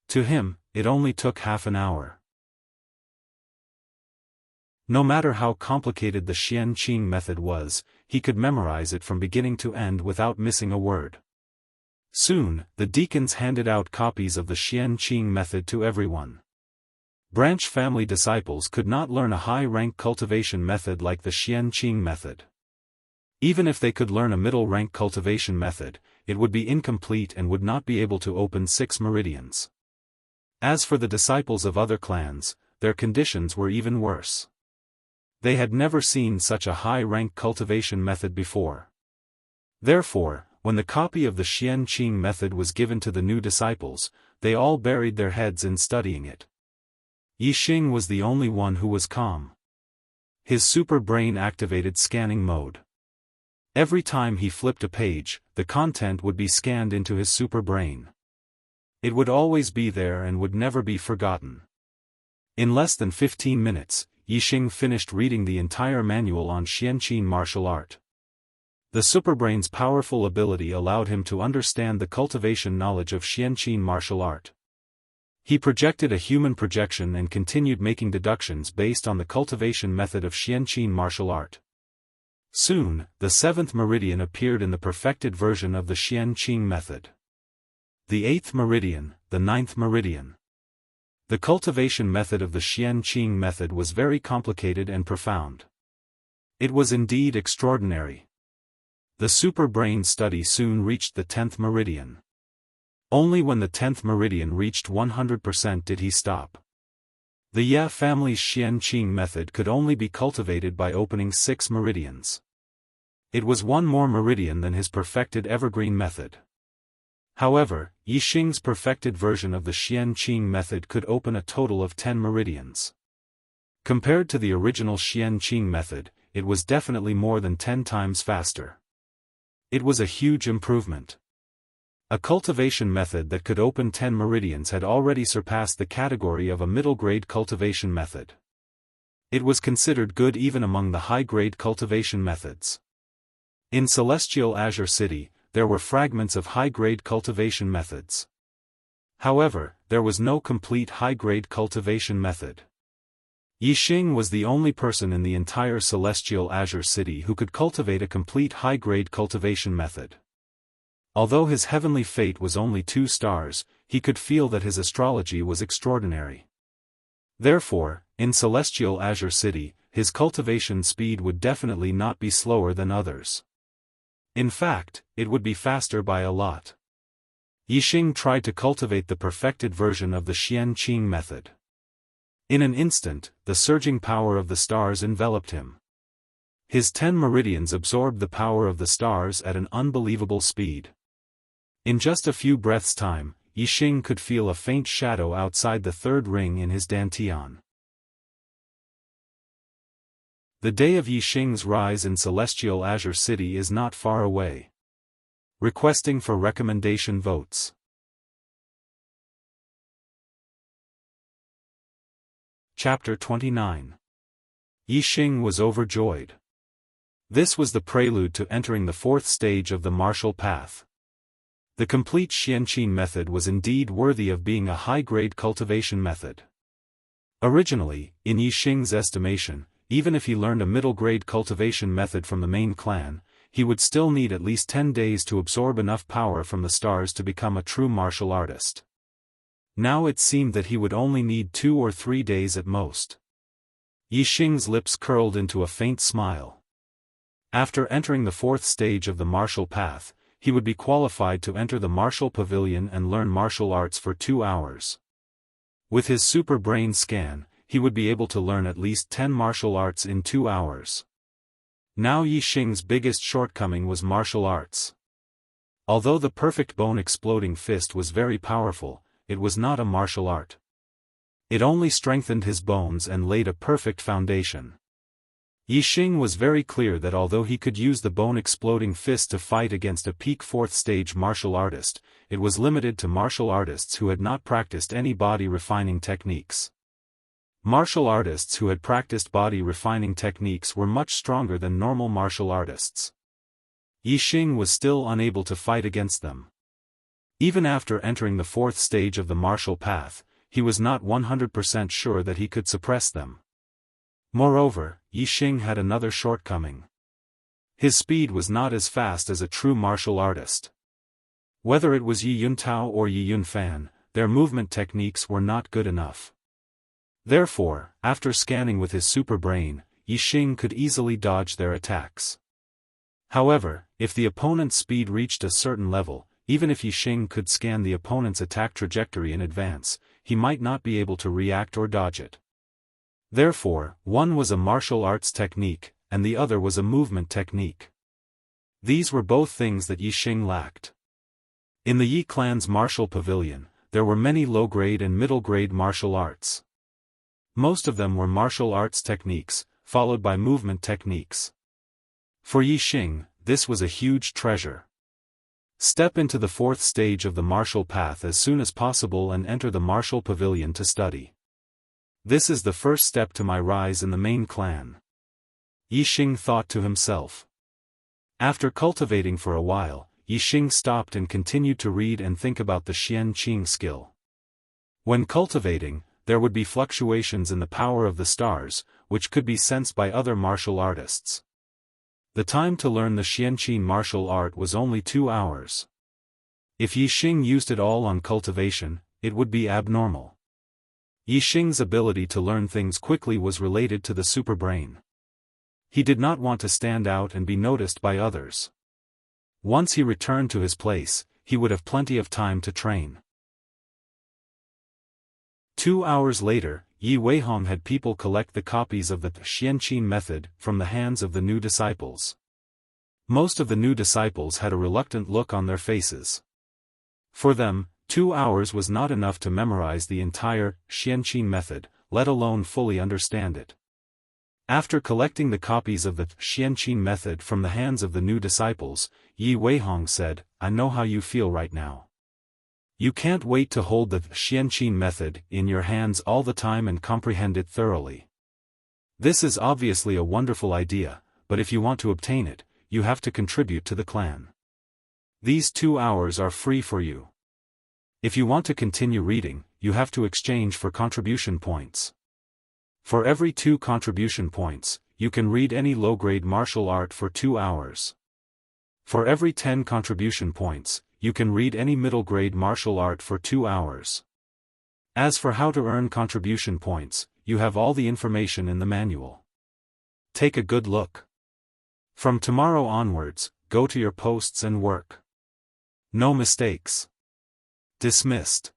To him, it only took half an hour. No matter how complicated the Xianqin method was, he could memorize it from beginning to end without missing a word. Soon, the deacons handed out copies of the Xianqin method to everyone. Branch family disciples could not learn a high-rank cultivation method like the Xianqin method. Even if they could learn a middle-rank cultivation method, it would be incomplete and would not be able to open 6 meridians. As for the disciples of other clans, their conditions were even worse. They had never seen such a high-rank cultivation method before. Therefore, when the copy of the Xianqin method was given to the new disciples, they all buried their heads in studying it. Yi Xing was the only one who was calm. His super brain activated scanning mode. Every time he flipped a page, the content would be scanned into his super brain. It would always be there and would never be forgotten. In less than 15 minutes, Yi Xing finished reading the entire manual on Xianqin martial art. The superbrain's powerful ability allowed him to understand the cultivation knowledge of Xianqin martial art. He projected a human projection and continued making deductions based on the cultivation method of Xianqin martial art. Soon, the 7th meridian appeared in the perfected version of the Xianqin method. The 8th meridian, the 9th meridian. The cultivation method of the Xianqin method was very complicated and profound. It was indeed extraordinary. The super brain study soon reached the 10th meridian. Only when the 10th meridian reached 100% did he stop. The Ye family's Xianqin method could only be cultivated by opening 6 meridians. It was one more meridian than his perfected evergreen method. However, Yi Xing's perfected version of the Xianqin method could open a total of 10 meridians. Compared to the original Xianqin method, it was definitely more than 10 times faster. It was a huge improvement. A cultivation method that could open 10 meridians had already surpassed the category of a middle-grade cultivation method. It was considered good even among the high-grade cultivation methods. In Celestial Azure City, there were fragments of high-grade cultivation methods. However, there was no complete high-grade cultivation method. Yi Xing was the only person in the entire Celestial Azure City who could cultivate a complete high-grade cultivation method. Although his heavenly fate was only 2 stars, he could feel that his astrology was extraordinary. Therefore, in Celestial Azure City, his cultivation speed would definitely not be slower than others. In fact, it would be faster by a lot. Yi Xing tried to cultivate the perfected version of the Xianqin method. In an instant, the surging power of the stars enveloped him. His 10 meridians absorbed the power of the stars at an unbelievable speed. In just a few breaths' time, Yi Xing could feel a faint shadow outside the 3rd ring in his dantian. The day of Yi Xing's rise in Celestial Azure City is not far away. Requesting for recommendation votes. Chapter 29. Yi Xing was overjoyed. This was the prelude to entering the fourth stage of the martial path. The complete Xianqing method was indeed worthy of being a high-grade cultivation method. Originally, in Yixing's estimation, even if he learned a middle-grade cultivation method from the main clan, he would still need at least 10 days to absorb enough power from the stars to become a true martial artist. Now it seemed that he would only need 2 or 3 days at most. Yixing's lips curled into a faint smile. After entering the fourth stage of the martial path, he would be qualified to enter the martial pavilion and learn martial arts for 2 hours. With his super brain scan, he would be able to learn at least 10 martial arts in 2 hours. Now Yixing's biggest shortcoming was martial arts. Although the perfect bone-exploding fist was very powerful, it was not a martial art. It only strengthened his bones and laid a perfect foundation. Yixing was very clear that although he could use the bone-exploding fist to fight against a peak fourth-stage martial artist, it was limited to martial artists who had not practiced any body-refining techniques. Martial artists who had practiced body-refining techniques were much stronger than normal martial artists. Yixing was still unable to fight against them. Even after entering the fourth stage of the martial path, he was not 100% sure that he could suppress them. Moreover, Yixing had another shortcoming. His speed was not as fast as a true martial artist. Whether it was Yi Yuntao or Yi Yunfan, their movement techniques were not good enough. Therefore, after scanning with his super brain, Yixing could easily dodge their attacks. However, if the opponent's speed reached a certain level, even if Yixing could scan the opponent's attack trajectory in advance, he might not be able to react or dodge it. Therefore, one was a martial arts technique, and the other was a movement technique. These were both things that Yixing lacked. In the Yi clan's martial pavilion, there were many low-grade and middle-grade martial arts. Most of them were martial arts techniques, followed by movement techniques. For Yixing, this was a huge treasure. Step into the fourth stage of the martial path as soon as possible and enter the martial pavilion to study. This is the first step to my rise in the main clan. Yixing thought to himself. After cultivating for a while, Yixing stopped and continued to read and think about the Xianqing skill. When cultivating, there would be fluctuations in the power of the stars, which could be sensed by other martial artists. The time to learn the Xianqing martial art was only 2 hours. If Yixing used it all on cultivation, it would be abnormal. Yixing's ability to learn things quickly was related to the superbrain. He did not want to stand out and be noticed by others. Once he returned to his place, he would have plenty of time to train. 2 hours later, Yi Weihong had people collect the copies of the Xianqing method from the hands of the new disciples. Most of the new disciples had a reluctant look on their faces. For them, 2 hours was not enough to memorize the entire Xianqing method, let alone fully understand it. After collecting the copies of the Xianqing method from the hands of the new disciples, Yi Weihong said, "I know how you feel right now. You can't wait to hold the Xianqing method in your hands all the time and comprehend it thoroughly. This is obviously a wonderful idea, but if you want to obtain it, you have to contribute to the clan. These 2 hours are free for you. If you want to continue reading, you have to exchange for contribution points. For every 2 contribution points, you can read any low-grade martial art for 2 hours. For every 10 contribution points, you can read any middle-grade martial art for 2 hours. As for how to earn contribution points, you have all the information in the manual. Take a good look. From tomorrow onwards, go to your posts and work. No mistakes. Dismissed."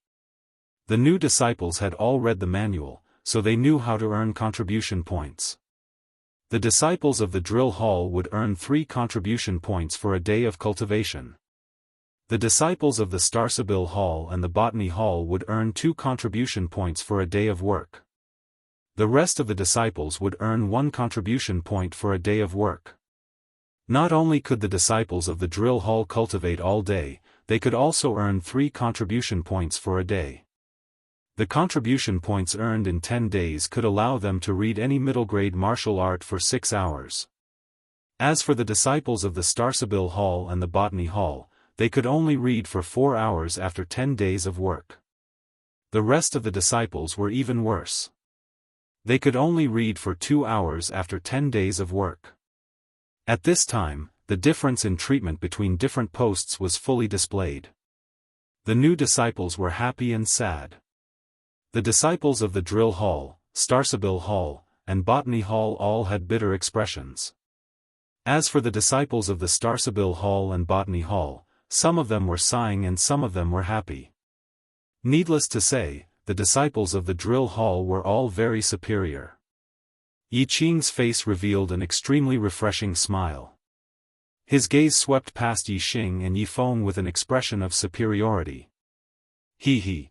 The new disciples had all read the manual, so they knew how to earn contribution points. The disciples of the drill hall would earn 3 contribution points for a day of cultivation. The disciples of the Starsabil hall and the botany hall would earn 2 contribution points for a day of work. The rest of the disciples would earn 1 contribution point for a day of work. Not only could the disciples of the drill hall cultivate all day, they could also earn 3 contribution points for a day. The contribution points earned in 10 days could allow them to read any middle-grade martial art for 6 hours. As for the disciples of the Starsabil Hall and the Botany Hall, they could only read for 4 hours after 10 days of work. The rest of the disciples were even worse. They could only read for 2 hours after 10 days of work. At this time, the difference in treatment between different posts was fully displayed. The new disciples were happy and sad. The disciples of the Drill Hall, Starsabil Hall, and Botany Hall all had bitter expressions. As for the disciples of the Starsabil Hall and Botany Hall, some of them were sighing and some of them were happy. Needless to say, the disciples of the Drill Hall were all very superior. Yi Qing's face revealed an extremely refreshing smile. His gaze swept past Yi Xing and Yi Feng with an expression of superiority. He.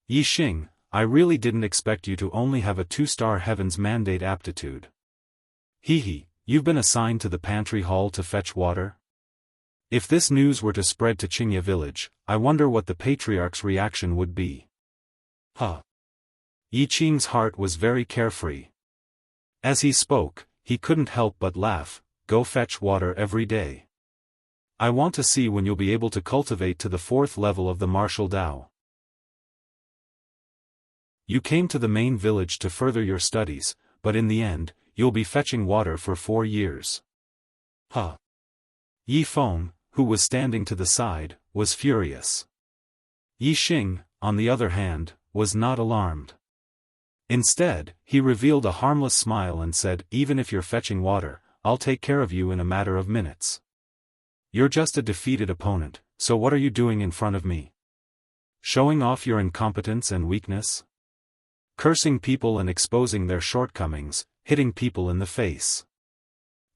Yi Xing, I really didn't expect you to only have a 2-star Heaven's Mandate aptitude. He. You've been assigned to the pantry hall to fetch water? If this news were to spread to Qingye village, I wonder what the patriarch's reaction would be. Yi Qing's heart was very carefree. As he spoke, he couldn't help but laugh. Go fetch water every day. I want to see when you'll be able to cultivate to the 4th level of the martial Tao. You came to the main village to further your studies, but in the end, you'll be fetching water for 4 years. Yi Feng, who was standing to the side, was furious. Yi Xing, on the other hand, was not alarmed. Instead, he revealed a harmless smile and said, even if you're fetching water, I'll take care of you in a matter of minutes. You're just a defeated opponent, so what are you doing in front of me? Showing off your incompetence and weakness? Cursing people and exposing their shortcomings, hitting people in the face.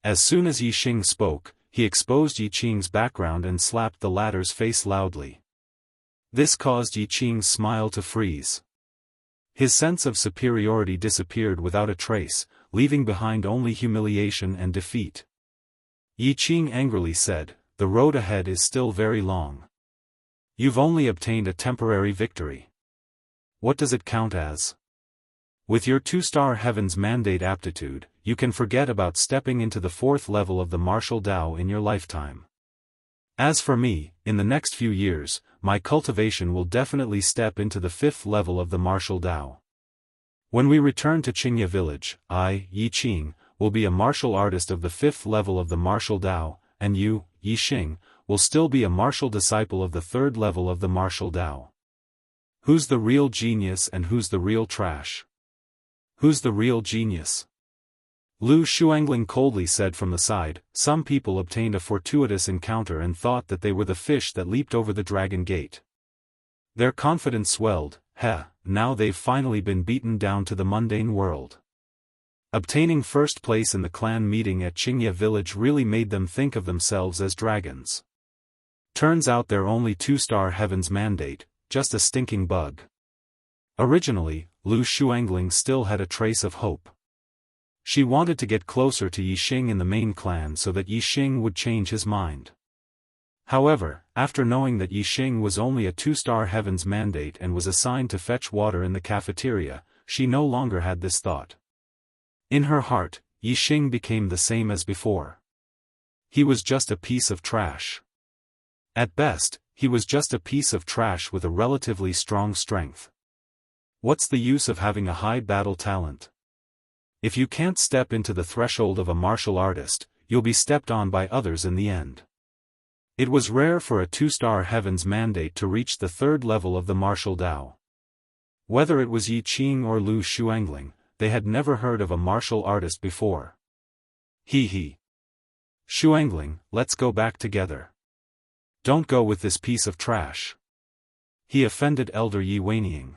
As soon as Yi Xing spoke, he exposed Yi Qing's background and slapped the latter's face loudly. This caused Yi Qing's smile to freeze. His sense of superiority disappeared without a trace, leaving behind only humiliation and defeat. Yi Qing angrily said, the road ahead is still very long. You've only obtained a temporary victory. What does it count as? With your 2-star Heaven's Mandate aptitude, you can forget about stepping into the 4th level of the martial Tao in your lifetime. As for me, in the next few years, my cultivation will definitely step into the 5th level of the martial Tao. When we return to Qingye village, I, Yi Qing, will be a martial artist of the 5th level of the martial Tao, and you, Yi Xing, will still be a martial disciple of the 3rd level of the martial Tao. Who's the real genius and who's the real trash? Who's the real genius? Lu Shuangling coldly said from the side. Some people obtained a fortuitous encounter and thought that they were the fish that leaped over the dragon gate. Their confidence swelled. Now they've finally been beaten down to the mundane world. Obtaining first place in the clan meeting at Qingye village really made them think of themselves as dragons. Turns out they're only 2-star Heaven's Mandate, just a stinking bug. Originally, Lu Shuangling still had a trace of hope. She wanted to get closer to Yi Xing in the main clan so that Yi Xing would change his mind. However, after knowing that Yi Xing was only a 2-star Heaven's Mandate and was assigned to fetch water in the cafeteria, she no longer had this thought. In her heart, Yi Xing became the same as before. He was just a piece of trash. At best, he was just a piece of trash with a relatively strong strength. What's the use of having a high battle talent? If you can't step into the threshold of a martial artist, you'll be stepped on by others in the end. It was rare for a 2-star Heaven's Mandate to reach the 3rd level of the martial Tao. Whether it was Yi Qing or Lu Shuangling, they had never heard of a martial artist before. Shuangling, let's go back together. Don't go with this piece of trash. He offended Elder Yi Weining.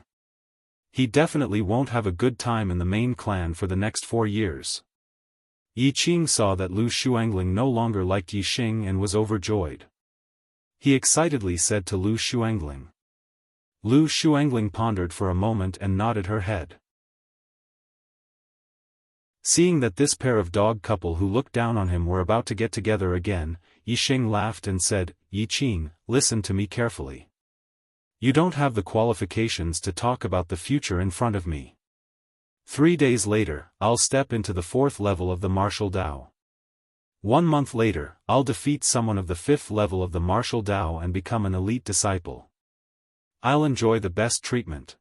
He definitely won't have a good time in the main clan for the next 4 years. Yi Qing saw that Lu Shuangling no longer liked Yi Xing and was overjoyed. He excitedly said to Lu Shuangling. Lu Shuangling pondered for a moment and nodded her head. Seeing that this pair of dog couple who looked down on him were about to get together again, Yi Xing laughed and said, Yi Qing, listen to me carefully. You don't have the qualifications to talk about the future in front of me. 3 days later, I'll step into the 4th level of the martial Tao. 1 month later, I'll defeat someone of the 5th level of the martial Dao and become an elite disciple. I'll enjoy the best treatment.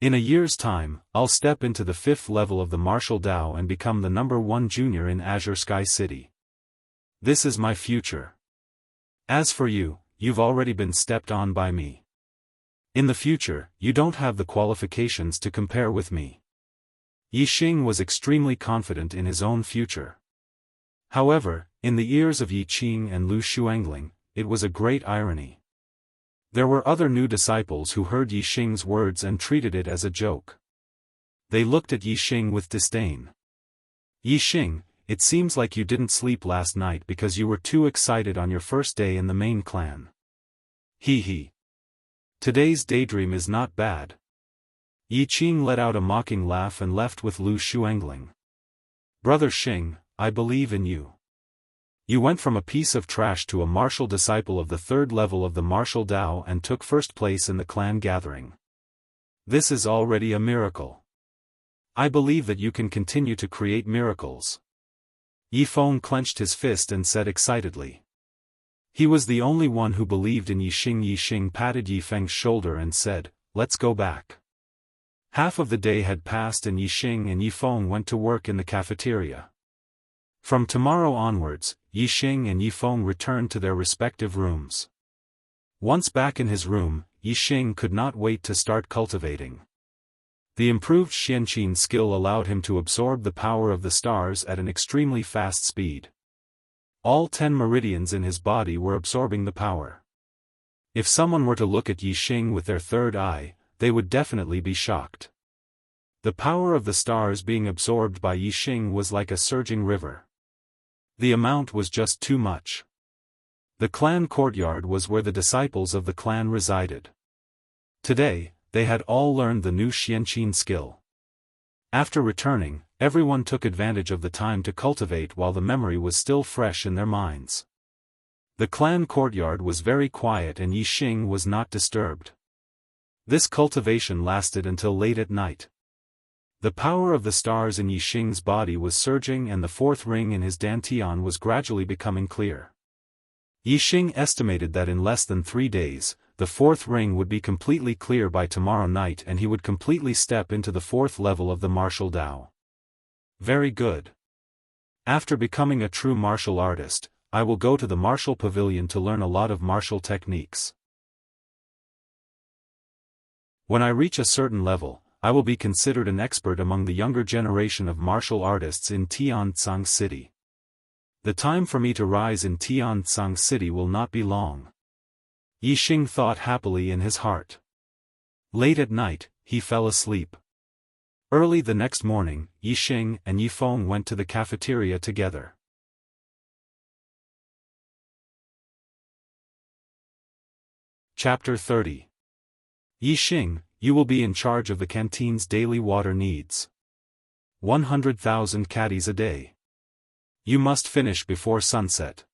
In a year's time, I'll step into the 5th level of the martial Dao and become the #1 junior in Azure Sky City. This is my future. As for you, you've already been stepped on by me. In the future, you don't have the qualifications to compare with me. Yixing was extremely confident in his own future. However, in the ears of Yi Qing and Lu Xuangling, it was a great irony. There were other new disciples who heard Yixing's words and treated it as a joke. They looked at Yixing with disdain. Yixing, it seems like you didn't sleep last night because you were too excited on your first day in the main clan. Hee hee. Today's daydream is not bad. Yi Qing let out a mocking laugh and left with Lu Xuangling. Brother Xing, I believe in you. You went from a piece of trash to a martial disciple of the 3rd level of the martial Dao and took first place in the clan gathering. This is already a miracle. I believe that you can continue to create miracles. Yifeng clenched his fist and said excitedly. He was the only one who believed in Yixing. Yixing patted Yifeng's shoulder and said, "Let's go back." Half of the day had passed and Yixing and Yifeng went to work in the cafeteria. From tomorrow onwards, Yixing and Yifeng returned to their respective rooms. Once back in his room, Yixing could not wait to start cultivating. The improved Xianqin skill allowed him to absorb the power of the stars at an extremely fast speed. All 10 meridians in his body were absorbing the power. If someone were to look at Yixing with their third eye, they would definitely be shocked. The power of the stars being absorbed by Yixing was like a surging river. The amount was just too much. The clan courtyard was where the disciples of the clan resided. Today, they had all learned the new Xianqin skill. After returning, everyone took advantage of the time to cultivate while the memory was still fresh in their minds. The clan courtyard was very quiet and Yixing was not disturbed. This cultivation lasted until late at night. The power of the stars in Yixing's body was surging and the 4th ring in his dantian was gradually becoming clear. Yixing estimated that in less than 3 days, the 4th ring would be completely clear by tomorrow night and he would completely step into the 4th level of the martial Dao. Very good. After becoming a true martial artist, I will go to the martial pavilion to learn a lot of martial techniques. When I reach a certain level, I will be considered an expert among the younger generation of martial artists in Tianzang City. The time for me to rise in Tianzang City will not be long. Yixing thought happily in his heart. Late at night, he fell asleep. Early the next morning, Yixing and Yifeng went to the cafeteria together. Chapter 30. Yixing, you will be in charge of the canteen's daily water needs. 100,000 caddies a day. You must finish before sunset.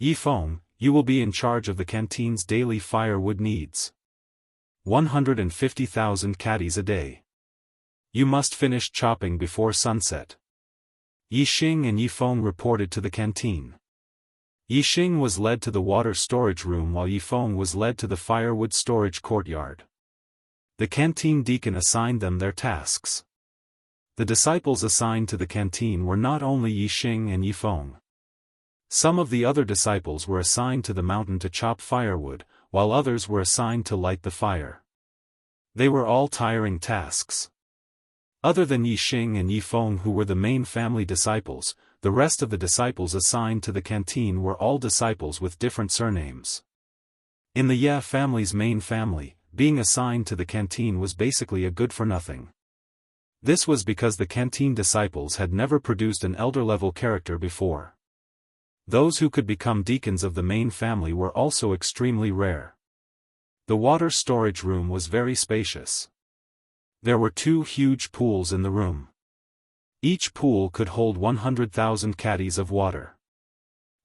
Yifeng, you will be in charge of the canteen's daily firewood needs. 150,000 caddies a day. You must finish chopping before sunset. Yixing and Yifeng reported to the canteen. Yixing was led to the water storage room while Yifeng was led to the firewood storage courtyard. The canteen deacon assigned them their tasks. The disciples assigned to the canteen were not only Yixing and Yifeng. Some of the other disciples were assigned to the mountain to chop firewood, while others were assigned to light the fire. They were all tiring tasks. Other than Yixing and Yifeng who were the main family disciples, the rest of the disciples assigned to the canteen were all disciples with different surnames. In the Ye family's main family, being assigned to the canteen was basically a good-for-nothing. This was because the canteen disciples had never produced an elder-level character before. Those who could become deacons of the main family were also extremely rare. The water storage room was very spacious. There were 2 huge pools in the room. Each pool could hold 100,000 caddies of water.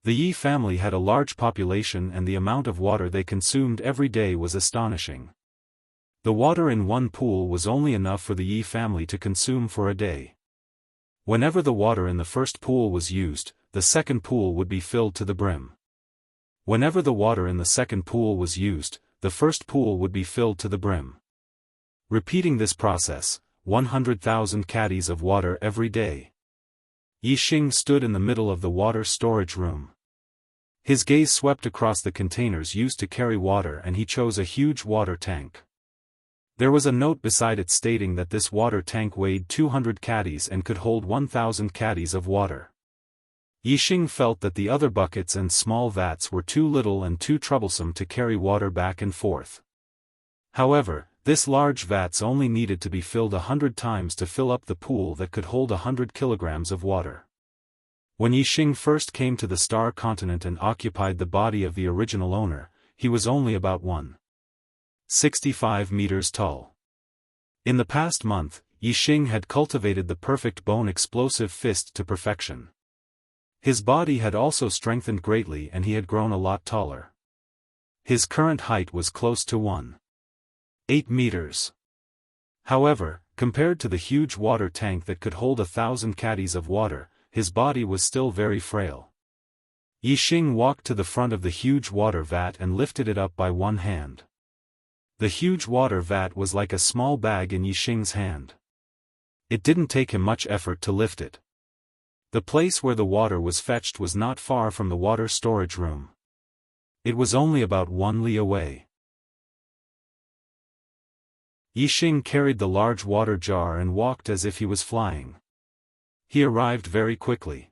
The Yi family had a large population and the amount of water they consumed every day was astonishing. The water in one pool was only enough for the Yi family to consume for a day. Whenever the water in the first pool was used, the second pool would be filled to the brim. Whenever the water in the second pool was used, the first pool would be filled to the brim. Repeating this process, 100,000 caddies of water every day. Yixing stood in the middle of the water storage room. His gaze swept across the containers used to carry water and he chose a huge water tank. There was a note beside it stating that this water tank weighed 200 caddies and could hold 1,000 caddies of water. Yixing felt that the other buckets and small vats were too little and too troublesome to carry water back and forth. However, this large vats only needed to be filled 100 times to fill up the pool that could hold 100 kilograms of water. When Yixing first came to the Star Continent and occupied the body of the original owner, he was only about 1.65 meters tall. In the past month, Yixing had cultivated the perfect bone explosive fist to perfection. His body had also strengthened greatly and he had grown a lot taller. His current height was close to 1.8 meters. However, compared to the huge water tank that could hold 1,000 caddies of water, his body was still very frail. Yixing walked to the front of the huge water vat and lifted it up by one hand. The huge water vat was like a small bag in Yixing's hand. It didn't take him much effort to lift it. The place where the water was fetched was not far from the water storage room. It was only about 1 li away. Yixing carried the large water jar and walked as if he was flying. He arrived very quickly.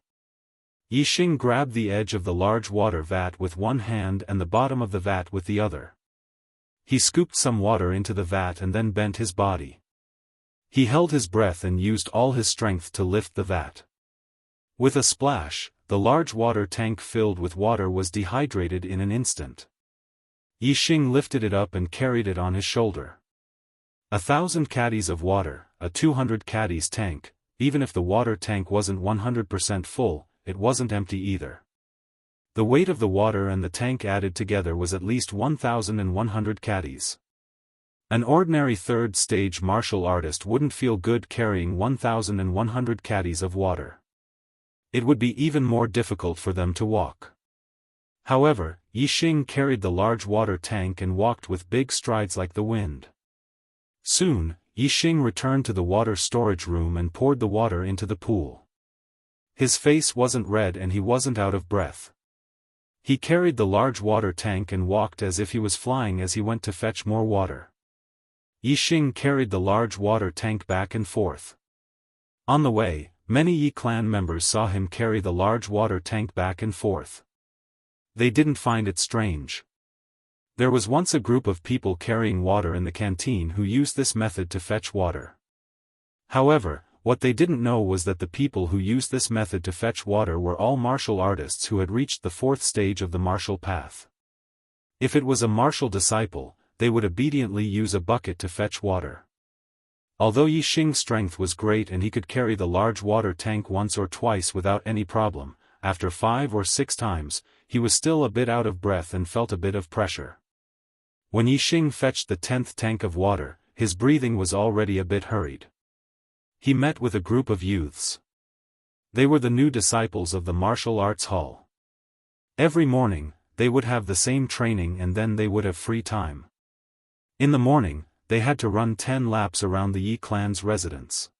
Yixing grabbed the edge of the large water vat with one hand and the bottom of the vat with the other. He scooped some water into the vat and then bent his body. He held his breath and used all his strength to lift the vat. With a splash, the large water tank filled with water was dehydrated in an instant. Yixing lifted it up and carried it on his shoulder. 1,000 caddies of water, a 200 caddies tank. Even if the water tank wasn't 100% full, it wasn't empty either. The weight of the water and the tank added together was at least 1,100 caddies. An ordinary third-stage martial artist wouldn't feel good carrying 1,100 caddies of water. It would be even more difficult for them to walk. However, Yixing carried the large water tank and walked with big strides like the wind. Soon, Yixing returned to the water storage room and poured the water into the pool. His face wasn't red and he wasn't out of breath. He carried the large water tank and walked as if he was flying as he went to fetch more water. Yixing carried the large water tank back and forth. On the way, many Yi clan members saw him carry the large water tank back and forth. They didn't find it strange. There was once a group of people carrying water in the canteen who used this method to fetch water. However, what they didn't know was that the people who used this method to fetch water were all martial artists who had reached the 4th stage of the martial path. If it was a martial disciple, they would obediently use a bucket to fetch water. Although Yixing's strength was great and he could carry the large water tank once or twice without any problem, after 5 or 6 times, he was still a bit out of breath and felt a bit of pressure. When Yixing fetched the 10th tank of water, his breathing was already a bit hurried. He met with a group of youths. They were the new disciples of the martial arts hall. Every morning, they would have the same training and then they would have free time. In the morning, they had to run 10 laps around the Yi clan's residence.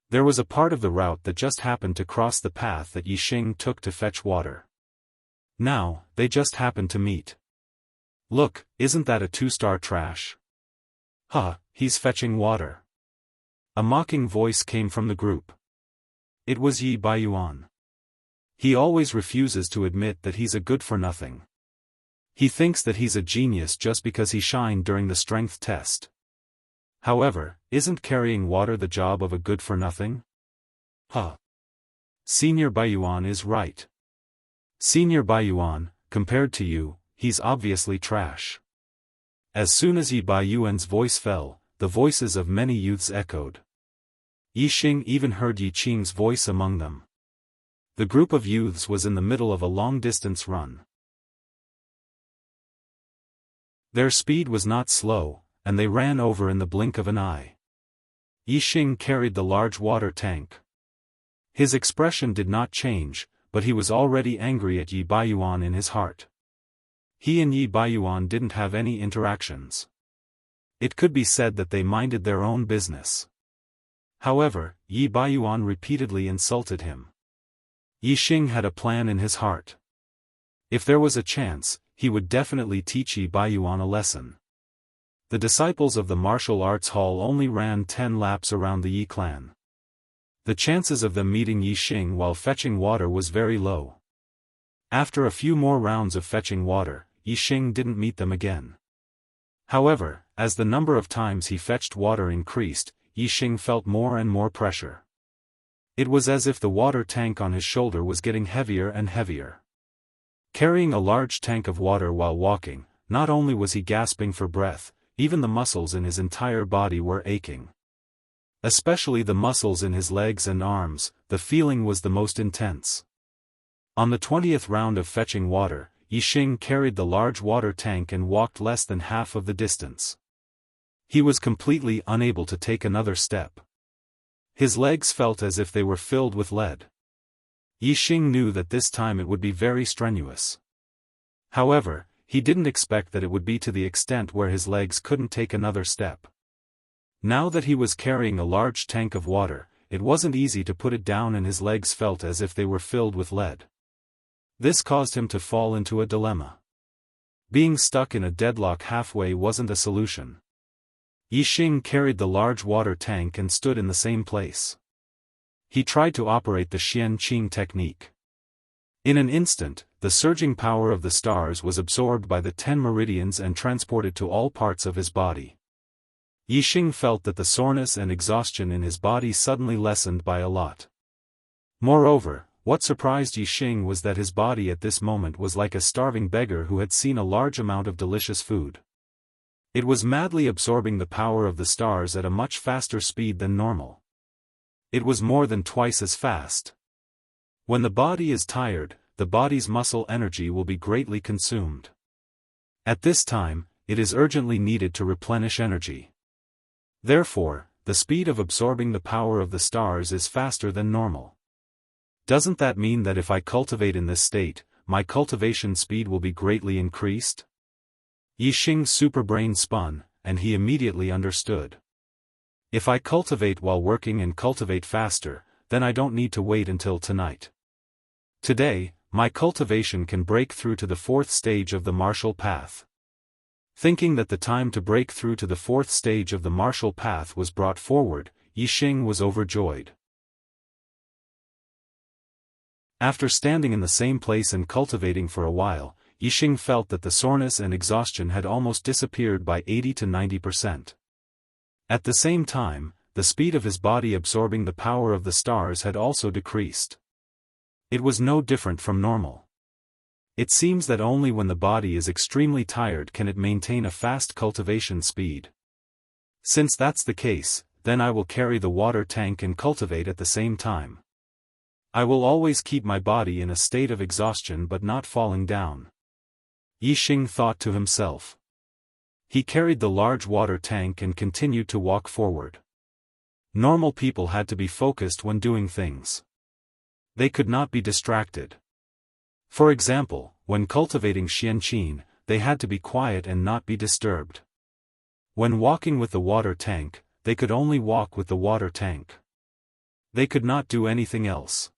There was a part of the route that just happened to cross the path that Yixing took to fetch water. Now, they just happened to meet. Look, isn't that a 2-star trash? Huh, he's fetching water. A mocking voice came from the group. It was Yi Baiyuan. He always refuses to admit that he's a good-for-nothing. He thinks that he's a genius just because he shined during the strength test. However, isn't carrying water the job of a good-for-nothing? Huh. Senior Baiyuan is right. Senior Baiyuan, compared to you, he's obviously trash. As soon as Yi Baiyuan's voice fell, the voices of many youths echoed. Yixing even heard Yi Qing's voice among them. The group of youths was in the middle of a long-distance run. Their speed was not slow, and they ran over in the blink of an eye. Yixing carried the large water tank. His expression did not change, but he was already angry at Yi Baiyuan in his heart. He and Yi Baiyuan didn't have any interactions. It could be said that they minded their own business. However, Yi Baiyuan repeatedly insulted him. Yi Xing had a plan in his heart. If there was a chance, he would definitely teach Yi Baiyuan a lesson. The disciples of the martial arts hall only ran 10 laps around the Yi clan. The chances of them meeting Yi Xing while fetching water was very low. After a few more rounds of fetching water, Yi Xing didn't meet them again. However, as the number of times he fetched water increased, Yi Xing felt more and more pressure. It was as if the water tank on his shoulder was getting heavier and heavier. Carrying a large tank of water while walking, not only was he gasping for breath, even the muscles in his entire body were aching. Especially the muscles in his legs and arms, the feeling was the most intense. On the 20th round of fetching water, Yi Xing carried the large water tank and walked less than half of the distance. He was completely unable to take another step. His legs felt as if they were filled with lead. Yi Xing knew that this time it would be very strenuous. However, he didn't expect that it would be to the extent where his legs couldn't take another step. Now that he was carrying a large tank of water, it wasn't easy to put it down and his legs felt as if they were filled with lead. This caused him to fall into a dilemma. Being stuck in a deadlock halfway wasn't a solution. Yi Xing carried the large water tank and stood in the same place. He tried to operate the Xian Qing technique. In an instant, the surging power of the stars was absorbed by the 10 meridians and transported to all parts of his body. Yi Xing felt that the soreness and exhaustion in his body suddenly lessened by a lot. Moreover, what surprised Yi Xing was that his body at this moment was like a starving beggar who had seen a large amount of delicious food. It was madly absorbing the power of the stars at a much faster speed than normal. It was more than twice as fast. When the body is tired, the body's muscle energy will be greatly consumed. At this time, it is urgently needed to replenish energy. Therefore, the speed of absorbing the power of the stars is faster than normal. Doesn't that mean that if I cultivate in this state, my cultivation speed will be greatly increased? Yi Xing's superbrain spun, and he immediately understood. If I cultivate while working and cultivate faster, then I don't need to wait until tonight. Today, my cultivation can break through to the 4th stage of the martial path. Thinking that the time to break through to the 4th stage of the martial path was brought forward, Yi Xing was overjoyed. After standing in the same place and cultivating for a while, Yi Xing felt that the soreness and exhaustion had almost disappeared by 80 to 90%. At the same time, the speed of his body absorbing the power of the stars had also decreased. It was no different from normal. It seems that only when the body is extremely tired can it maintain a fast cultivation speed. Since that's the case, then I will carry the water tank and cultivate at the same time. I will always keep my body in a state of exhaustion but not falling down. Yi Xing thought to himself. He carried the large water tank and continued to walk forward. Normal people had to be focused when doing things. They could not be distracted. For example, when cultivating Xianqin, they had to be quiet and not be disturbed. When walking with the water tank, they could only walk with the water tank. They could not do anything else.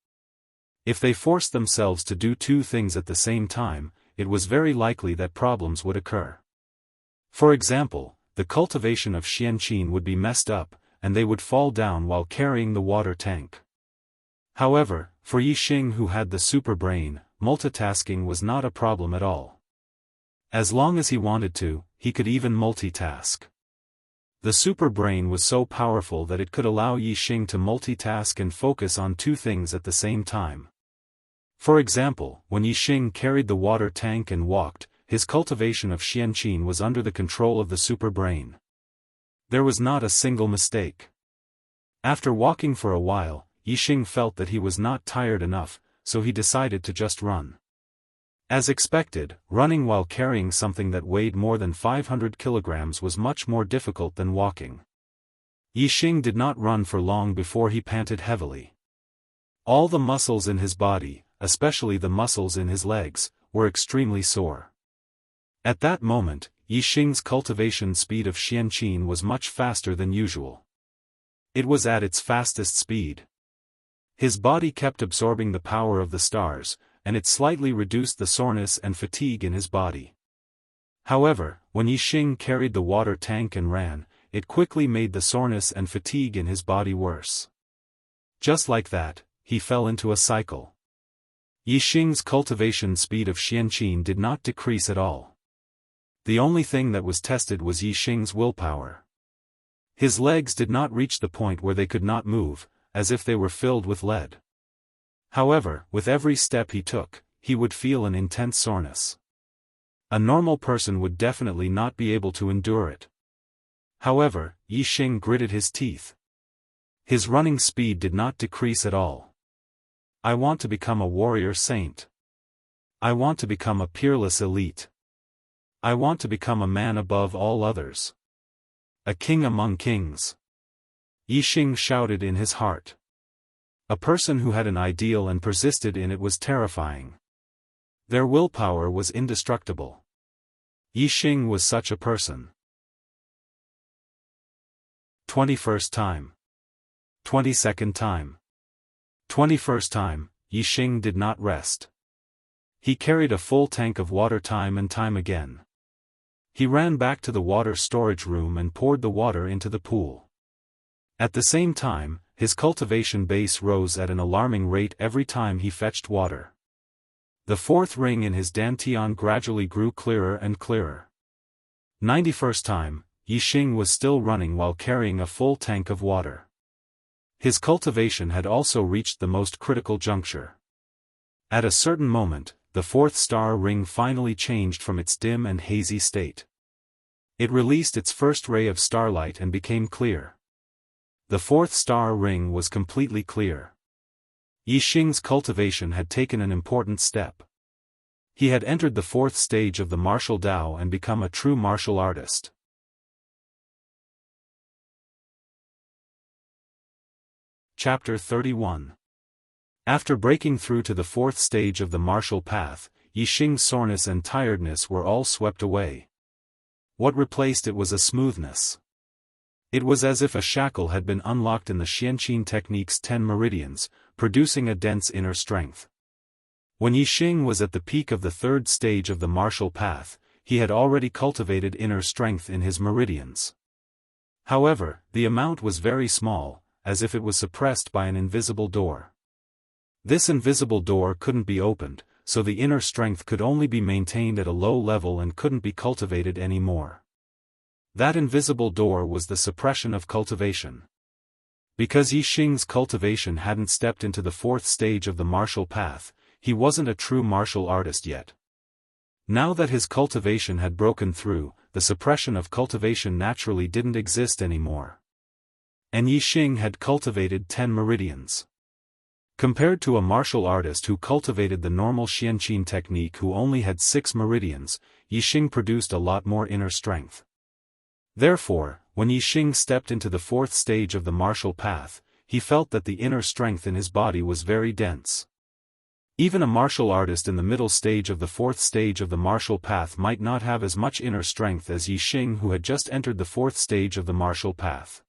If they forced themselves to do 2 things at the same time, it was very likely that problems would occur. For example, the cultivation of Xianqin would be messed up, and they would fall down while carrying the water tank. However, for Yi Xing who had the super brain, multitasking was not a problem at all. As long as he wanted to, he could even multitask. The super brain was so powerful that it could allow Yi Xing to multitask and focus on 2 things at the same time. For example, when Yi Xing carried the water tank and walked, his cultivation of Xianqin was under the control of the super brain. There was not a single mistake. After walking for a while, Yi Xing felt that he was not tired enough, so he decided to just run. As expected, running while carrying something that weighed more than 500 kilograms was much more difficult than walking. Yi Xing did not run for long before he panted heavily. All the muscles in his body, especially the muscles in his legs, were extremely sore. At that moment, Yixing's cultivation speed of Xianqin was much faster than usual. It was at its fastest speed. His body kept absorbing the power of the stars, and it slightly reduced the soreness and fatigue in his body. However, when Yixing carried the water tank and ran, it quickly made the soreness and fatigue in his body worse. Just like that, he fell into a cycle. Yixing's cultivation speed of Xianqin did not decrease at all. The only thing that was tested was Yixing's willpower. His legs did not reach the point where they could not move, as if they were filled with lead. However, with every step he took, he would feel an intense soreness. A normal person would definitely not be able to endure it. However, Yixing gritted his teeth. His running speed did not decrease at all. I want to become a warrior saint. I want to become a peerless elite. I want to become a man above all others. A king among kings. Yixing shouted in his heart. A person who had an ideal and persisted in it was terrifying. Their willpower was indestructible. Yixing was such a person. 21st time. 22nd time. 21st time, Yixing did not rest. He carried a full tank of water time and time again. He ran back to the water storage room and poured the water into the pool. At the same time, his cultivation base rose at an alarming rate every time he fetched water. The fourth ring in his dantian gradually grew clearer and clearer. 91st time, Yixing was still running while carrying a full tank of water. His cultivation had also reached the most critical juncture. At a certain moment, the fourth star ring finally changed from its dim and hazy state. It released its first ray of starlight and became clear. The fourth star ring was completely clear. Yixing's cultivation had taken an important step. He had entered the fourth stage of the martial Tao and become a true martial artist. Chapter 31. After breaking through to the fourth stage of the martial path, Yixing's soreness and tiredness were all swept away. What replaced it was a smoothness. It was as if a shackle had been unlocked in the Xianqin technique's 10 meridians, producing a dense inner strength. When Yixing was at the peak of the third stage of the martial path, he had already cultivated inner strength in his meridians. However, the amount was very small, as if it was suppressed by an invisible door. This invisible door couldn't be opened, so the inner strength could only be maintained at a low level and couldn't be cultivated anymore. That invisible door was the suppression of cultivation. Because Yixing's cultivation hadn't stepped into the fourth stage of the martial path, he wasn't a true martial artist yet. Now that his cultivation had broken through, the suppression of cultivation naturally didn't exist anymore. And Yixing had cultivated 10 meridians. Compared to a martial artist who cultivated the normal Xianqin technique who only had 6 meridians, Yixing produced a lot more inner strength. Therefore, when Yixing stepped into the fourth stage of the martial path, he felt that the inner strength in his body was very dense. Even a martial artist in the middle stage of the fourth stage of the martial path might not have as much inner strength as Yixing who had just entered the fourth stage of the martial path.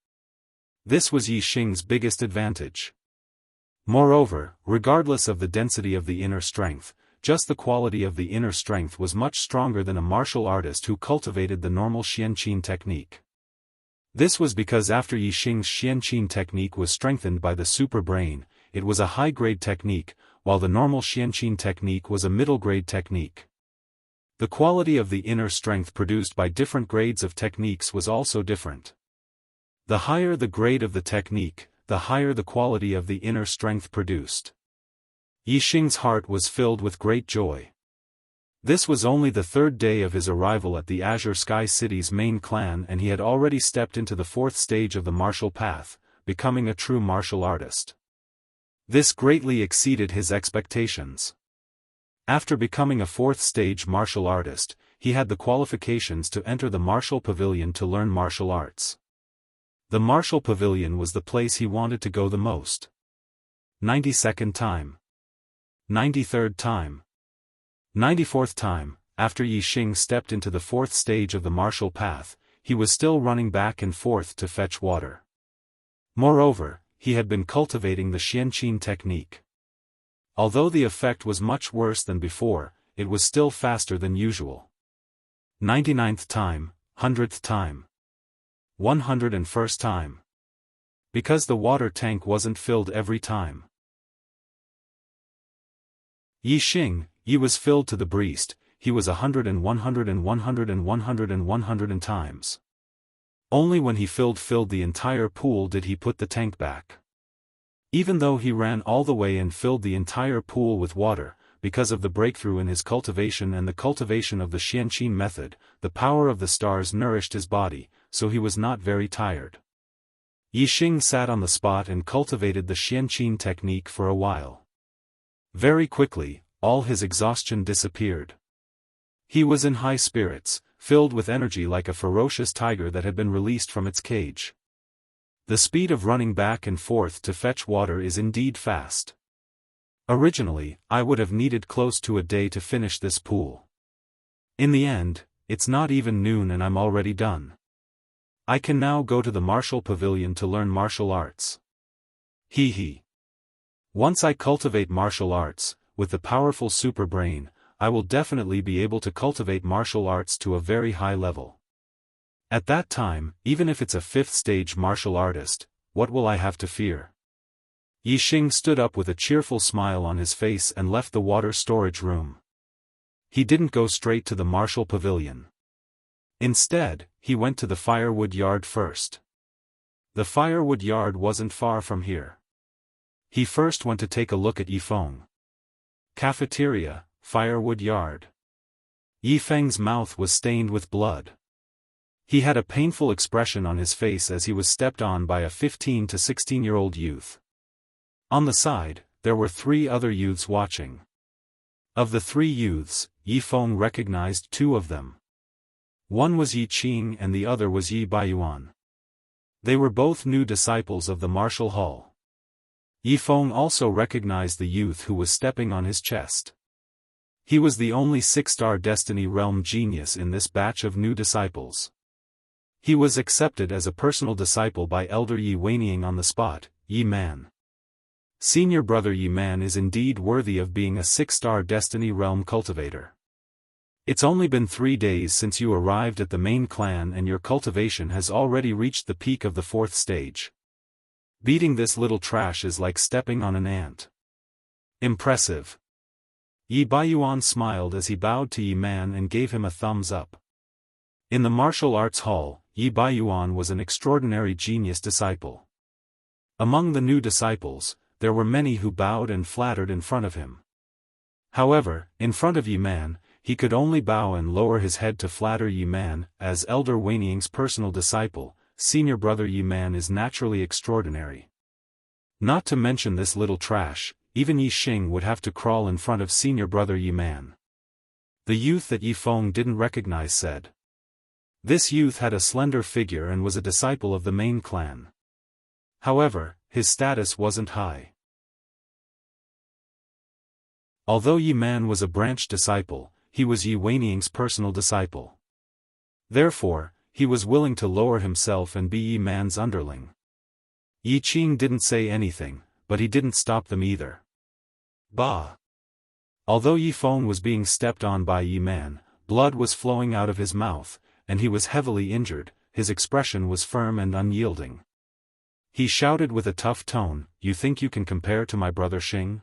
This was Yixing's biggest advantage. Moreover, regardless of the density of the inner strength, just the quality of the inner strength was much stronger than a martial artist who cultivated the normal Xianqin technique. This was because after Yixing's Xianqin technique was strengthened by the super brain, it was a high-grade technique, while the normal Xianqin technique was a middle-grade technique. The quality of the inner strength produced by different grades of techniques was also different. The higher the grade of the technique, the higher the quality of the inner strength produced. Yixing's heart was filled with great joy. This was only the third day of his arrival at the Azure Sky City's main clan and he had already stepped into the fourth stage of the martial path, becoming a true martial artist. This greatly exceeded his expectations. After becoming a fourth stage martial artist, he had the qualifications to enter the martial pavilion to learn martial arts. The martial pavilion was the place he wanted to go the most. 92nd time. 93rd time. 94th time. After Yi Xing stepped into the 4th stage of the martial path, he was still running back and forth to fetch water. Moreover, he had been cultivating the Xianqin technique. Although the effect was much worse than before, it was still faster than usual. 99th time, 100th time. 101st time. Because the water tank wasn't filled every time. Yi Xing, Yi was filled to the breast, he was 100 and 100 and 100 and 100 and 100 times. Only when he filled the entire pool did he put the tank back. Even though he ran all the way and filled the entire pool with water, because of the breakthrough in his cultivation and the cultivation of the Xianqin method, the power of the stars nourished his body, so he was not very tired. Yi Xing sat on the spot and cultivated the Xianqin technique for a while. Very quickly, all his exhaustion disappeared. He was in high spirits, filled with energy like a ferocious tiger that had been released from its cage. The speed of running back and forth to fetch water is indeed fast. Originally, I would have needed close to a day to finish this pool. In the end, it's not even noon and I'm already done. I can now go to the martial pavilion to learn martial arts. Hee hee. Once I cultivate martial arts, with the powerful super brain, I will definitely be able to cultivate martial arts to a very high level. At that time, even if it's a 5th stage martial artist, what will I have to fear? Yi Xing stood up with a cheerful smile on his face and left the water storage room. He didn't go straight to the martial pavilion. Instead, he went to the firewood yard first. The firewood yard wasn't far from here. He first went to take a look at Yifeng. Cafeteria, firewood yard. Yifeng's mouth was stained with blood. He had a painful expression on his face as he was stepped on by a 15 to 16-year-old youth. On the side, there were 3 other youths watching. Of the 3 youths, Yifeng recognized 2 of them. One was Yi Qing and the other was Yi Baiyuan. They were both new disciples of the martial hall. Yifeng also recognized the youth who was stepping on his chest. He was the only 6-star Destiny Realm genius in this batch of new disciples. He was accepted as a personal disciple by Elder Yi Weining on the spot. Yi Man. Senior brother Yi Man is indeed worthy of being a 6-star Destiny Realm cultivator. It's only been 3 days since you arrived at the main clan and your cultivation has already reached the peak of the 4th stage. Beating this little trash is like stepping on an ant. Impressive. Yi Baiyuan smiled as he bowed to Yi Man and gave him a thumbs up. In the martial arts hall, Yi Baiyuan was an extraordinary genius disciple. Among the new disciples, there were many who bowed and flattered in front of him. However, in front of Yi Man, he could only bow and lower his head to flatter Yi Man. As Elder Weining's personal disciple, senior brother Yi Man is naturally extraordinary. Not to mention this little trash, even Yi Xing would have to crawl in front of senior brother Yi Man. The youth that Yifeng didn't recognize said. This youth had a slender figure and was a disciple of the main clan. However, his status wasn't high. Although Yi Man was a branch disciple, he was Yi Weining's personal disciple. Therefore, he was willing to lower himself and be Yi Man's underling. Yi Qing didn't say anything, but he didn't stop them either. Bah! Although Yifeng was being stepped on by Yi Man, blood was flowing out of his mouth, and he was heavily injured. His expression was firm and unyielding. He shouted with a tough tone, "You think you can compare to my brother Xing?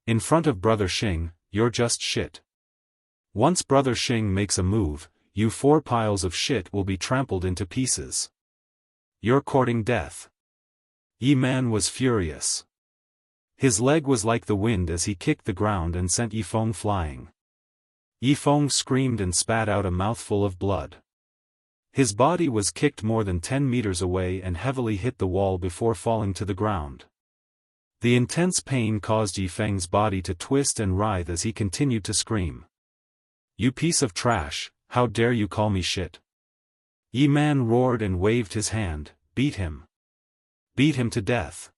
In front of brother Xing, you're just shit. Once brother Xing makes a move, you 4 piles of shit will be trampled into pieces. You're courting death." Yi Man was furious. His leg was like the wind as he kicked the ground and sent Yifeng flying. Yifeng screamed and spat out a mouthful of blood. His body was kicked more than 10 meters away and heavily hit the wall before falling to the ground. The intense pain caused Yifeng's body to twist and writhe as he continued to scream. "You piece of trash, how dare you call me shit?" Yi Man roared and waved his hand, "Beat him. Beat him to death."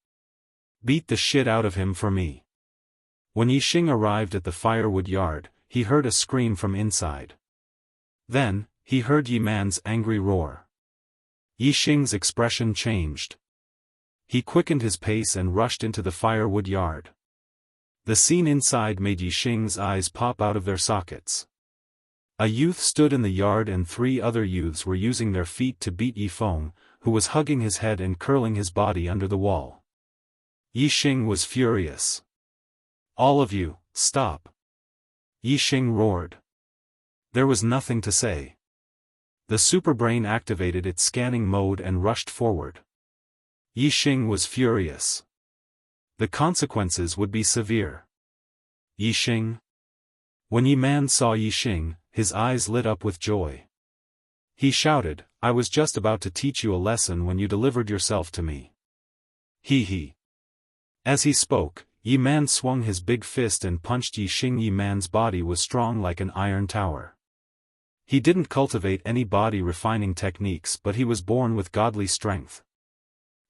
Beat the shit out of him for me. When Yixing arrived at the firewood yard, he heard a scream from inside. Then, he heard Yi Man's angry roar. Yixing's expression changed. He quickened his pace and rushed into the firewood yard. The scene inside made Yixing's eyes pop out of their sockets. A youth stood in the yard and 3 other youths were using their feet to beat Yifeng, who was hugging his head and curling his body under the wall. Yixing was furious. "All of you, stop!" Yixing roared. There was nothing to say. The superbrain activated its scanning mode and rushed forward. Yixing was furious. The consequences would be severe. Yixing. When Yi Man saw Yixing, his eyes lit up with joy. He shouted, "I was just about to teach you a lesson when you delivered yourself to me." He he. As he spoke, Yi Man swung his big fist and punched Yixing. Yi Man's body was strong like an iron tower. He didn't cultivate any body refining techniques, but he was born with godly strength.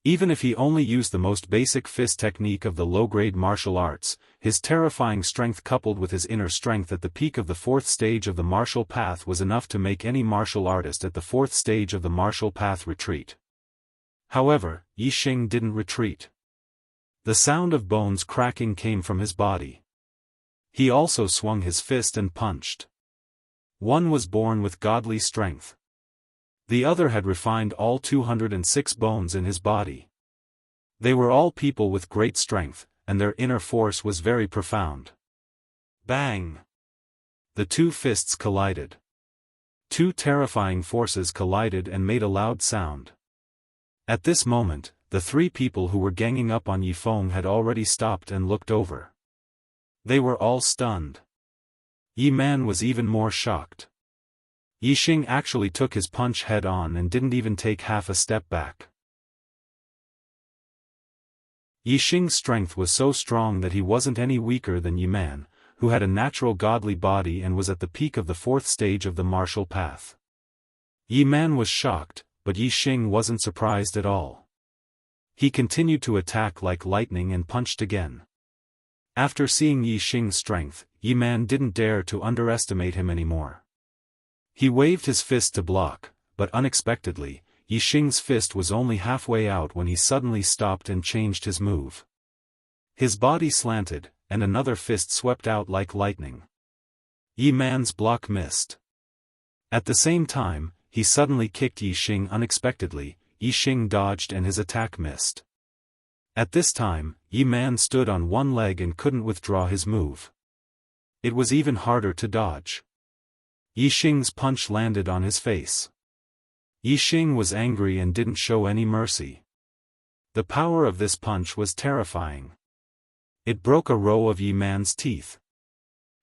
Even if he only used the most basic fist technique of the low-grade martial arts, his terrifying strength coupled with his inner strength at the peak of the 4th stage of the martial path was enough to make any martial artist at the 4th stage of the martial path retreat. However, Yixing didn't retreat. The sound of bones cracking came from his body. He also swung his fist and punched. One was born with godly strength. The other had refined all 206 bones in his body. They were all people with great strength, and their inner force was very profound. Bang! The 2 fists collided. 2 terrifying forces collided and made a loud sound. At this moment, the 3 people who were ganging up on Yifeng had already stopped and looked over. They were all stunned. Yi Man was even more shocked. Yixing actually took his punch head-on and didn't even take half a step back. Yixing's strength was so strong that he wasn't any weaker than Yi Man, who had a natural godly body and was at the peak of the 4th stage of the martial path. Yi Man was shocked, but Yixing wasn't surprised at all. He continued to attack like lightning and punched again. After seeing Yixing's strength, Yi Man didn't dare to underestimate him anymore. He waved his fist to block, but unexpectedly, Yixing's fist was only halfway out when he suddenly stopped and changed his move. His body slanted, and another fist swept out like lightning. Yi Man's block missed. At the same time, he suddenly kicked Yixing unexpectedly. Yixing dodged and his attack missed. At this time, Yi Man stood on one leg and couldn't withdraw his move. It was even harder to dodge. Yixing's punch landed on his face. Yixing was angry and didn't show any mercy. The power of this punch was terrifying. It broke a row of Yi Man's teeth.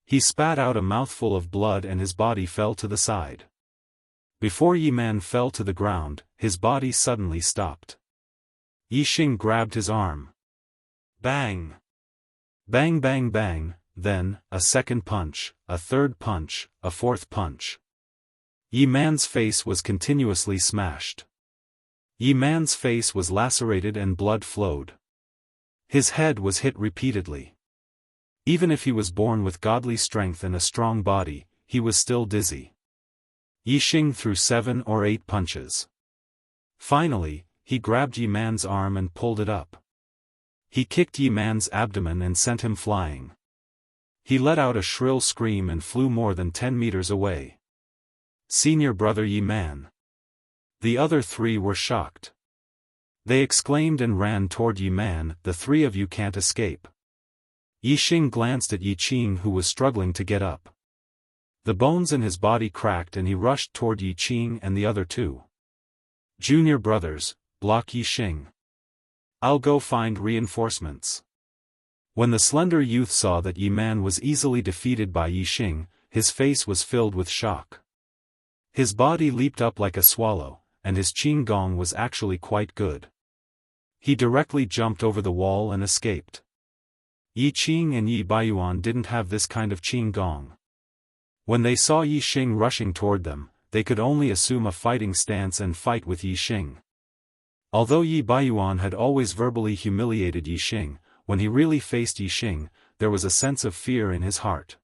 He spat out a mouthful of blood and his body fell to the side. Before Yi Man fell to the ground, his body suddenly stopped. Yixing grabbed his arm. Bang! Bang bang bang, then, a second punch, a third punch, a fourth punch. Yi Man's face was continuously smashed. Yi Man's face was lacerated and blood flowed. His head was hit repeatedly. Even if he was born with godly strength and a strong body, he was still dizzy. Yixing threw 7 or 8 punches. Finally, he grabbed Yi Man's arm and pulled it up. He kicked Yi Man's abdomen and sent him flying. He let out a shrill scream and flew more than 10 meters away. Senior brother Yi Man. The other 3 were shocked. They exclaimed and ran toward Yi Man. The 3 of you can't escape. Yixing glanced at Yiqing, who was struggling to get up. The bones in his body cracked and he rushed toward Yiqing and the other 2. Junior brothers, block Yixing. I'll go find reinforcements. When the slender youth saw that Yi Man was easily defeated by Yixing, his face was filled with shock. His body leaped up like a swallow, and his qinggong was actually quite good. He directly jumped over the wall and escaped. Yiqing and Yi Baiyuan didn't have this kind of qinggong. When they saw Yixing rushing toward them, they could only assume a fighting stance and fight with Yixing. Although Yi Baiyuan had always verbally humiliated Yi Xing, when he really faced Yi Xing, there was a sense of fear in his heart.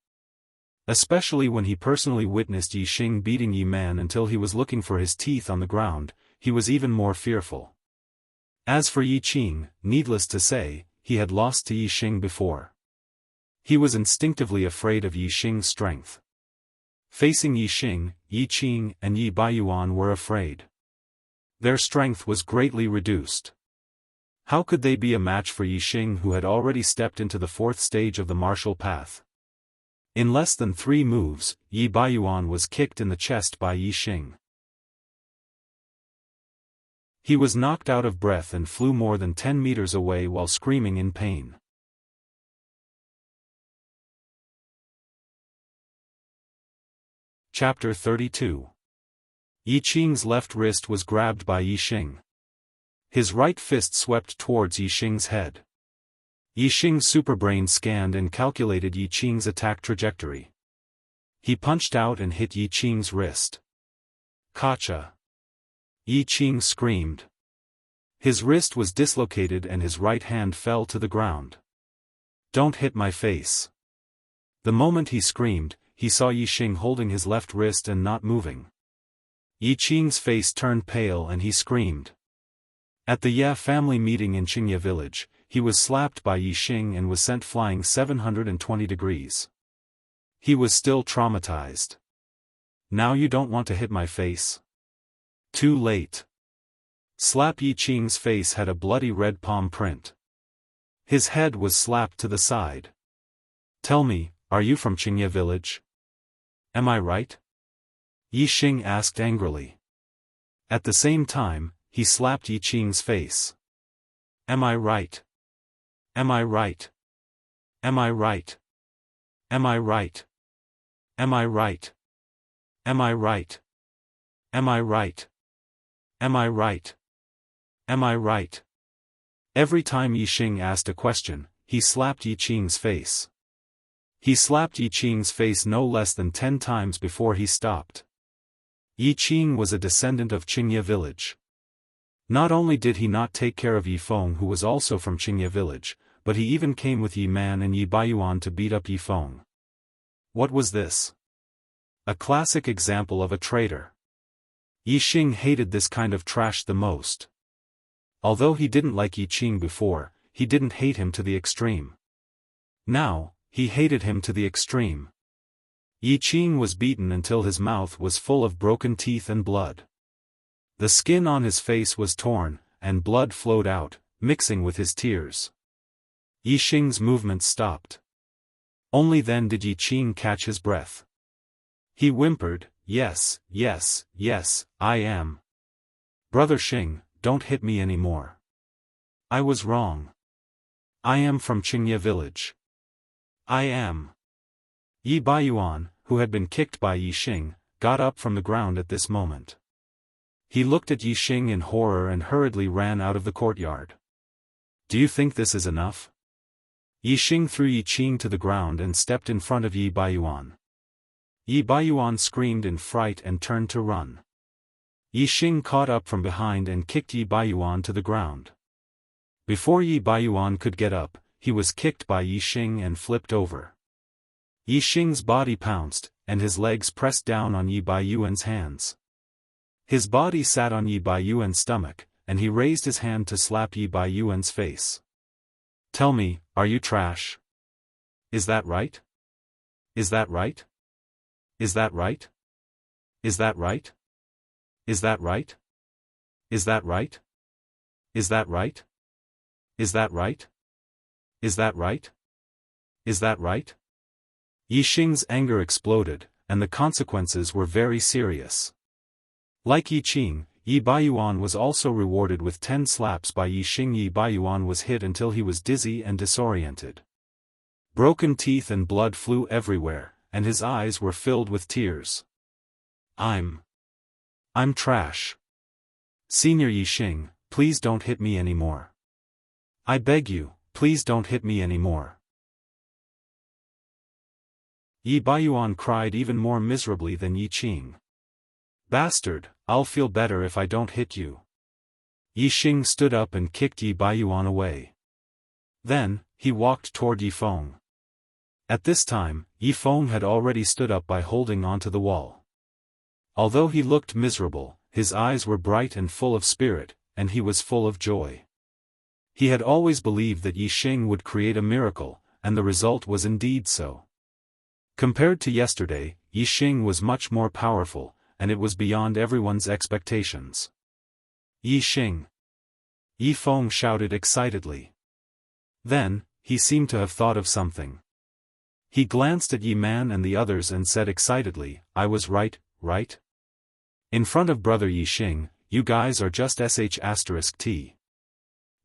Especially when he personally witnessed Yi Xing beating Yi Man until he was looking for his teeth on the ground, he was even more fearful. As for Yi Qing, needless to say, he had lost to Yi Xing before. He was instinctively afraid of Yi Xing's strength. Facing Yi Xing, Yi Qing and Yi Baiyuan were afraid. Their strength was greatly reduced. How could they be a match for Yi Xing, who had already stepped into the fourth stage of the martial path? In less than 3 moves, Yi Baiyuan was kicked in the chest by Yi Xing. He was knocked out of breath and flew more than 10 meters away while screaming in pain. Chapter 32. Yi Qing's left wrist was grabbed by Yi Xing. His right fist swept towards Yi Xing's head. Yi Xing's superbrain scanned and calculated Yi Qing's attack trajectory. He punched out and hit Yi Qing's wrist. Gotcha! Yi Qing screamed. His wrist was dislocated and his right hand fell to the ground. Don't hit my face. The moment he screamed, he saw Yi Xing holding his left wrist and not moving. Yi Qing's face turned pale and he screamed. At the Ye family meeting in Qingye village, he was slapped by Yi Xing and was sent flying 720 degrees. He was still traumatized. Now you don't want to hit my face? Too late. Slap. Yi Qing's face had a bloody red palm print. His head was slapped to the side. Tell me, are you from Qingye village? Am I right? Yi Xing asked angrily. At the same time, he slapped Yi Qing's face. Am I right? Am I right? Am I right? Am I right? Am I right? Am I right? Am I right? Am I right? Am I right? Every time Yi Xing asked a question, he slapped Yi Qing's face. He slapped Yi Qing's face no less than 10 times before he stopped. Yi Qing was a descendant of Qingye village. Not only did he not take care of Yi Feng, who was also from Qingye village, but he even came with Yi Man and Yi Baiyuan to beat up Yi Feng. What was this? A classic example of a traitor. Yi Xing hated this kind of trash the most. Although he didn't like Yi Qing before, he didn't hate him to the extreme. Now, he hated him to the extreme. Yi Qing was beaten until his mouth was full of broken teeth and blood. The skin on his face was torn, and blood flowed out, mixing with his tears. Yi Xing's movement stopped. Only then did Yi Qing catch his breath. He whimpered, "Yes, yes, yes, I am. Brother Xing, don't hit me anymore. I was wrong. I am from Qingye village. I am." Yi Baiyuan, who had been kicked by Yi Xing, got up from the ground at this moment. He looked at Yi Xing in horror and hurriedly ran out of the courtyard. Do you think this is enough? Yi Xing threw Yi Qing to the ground and stepped in front of Yi Baiyuan. Yi Baiyuan screamed in fright and turned to run. Yi Xing caught up from behind and kicked Yi Baiyuan to the ground. Before Yi Baiyuan could get up, he was kicked by Yi Xing and flipped over. Yi Xing's body pounced, and his legs pressed down on Yi Baiyuan's hands. His body sat on Yi Baiyuan's stomach, and he raised his hand to slap Yi Baiyuan's face. Tell me, are you trash? Is that right? Is that right? Is that right? Is that right? Is that right? Is that right? Is that right? Is that right? Is that right? Is that right? Yi Xing's anger exploded, and the consequences were very serious. Like Yi Qing, Yi Baiyuan was also rewarded with 10 slaps by Yi Xing. Yi Baiyuan was hit until he was dizzy and disoriented. Broken teeth and blood flew everywhere, and his eyes were filled with tears. I'm trash. Senior Yi Xing, please don't hit me anymore. I beg you, please don't hit me anymore. Yi Baiyuan cried even more miserably than Yi Qing. Bastard, I'll feel better if I don't hit you. Yi Xing stood up and kicked Yi Baiyuan away. Then, he walked toward Yi Feng. At this time, Yi Feng had already stood up by holding onto the wall. Although he looked miserable, his eyes were bright and full of spirit, and he was full of joy. He had always believed that Yi Xing would create a miracle, and the result was indeed so. Compared to yesterday, Yi Xing was much more powerful, and it was beyond everyone's expectations. Yi Xing! Yi Feng shouted excitedly. Then, he seemed to have thought of something. He glanced at Yi Man and the others and said excitedly, "I was right, right? In front of brother Yi Xing, you guys are just sh*t.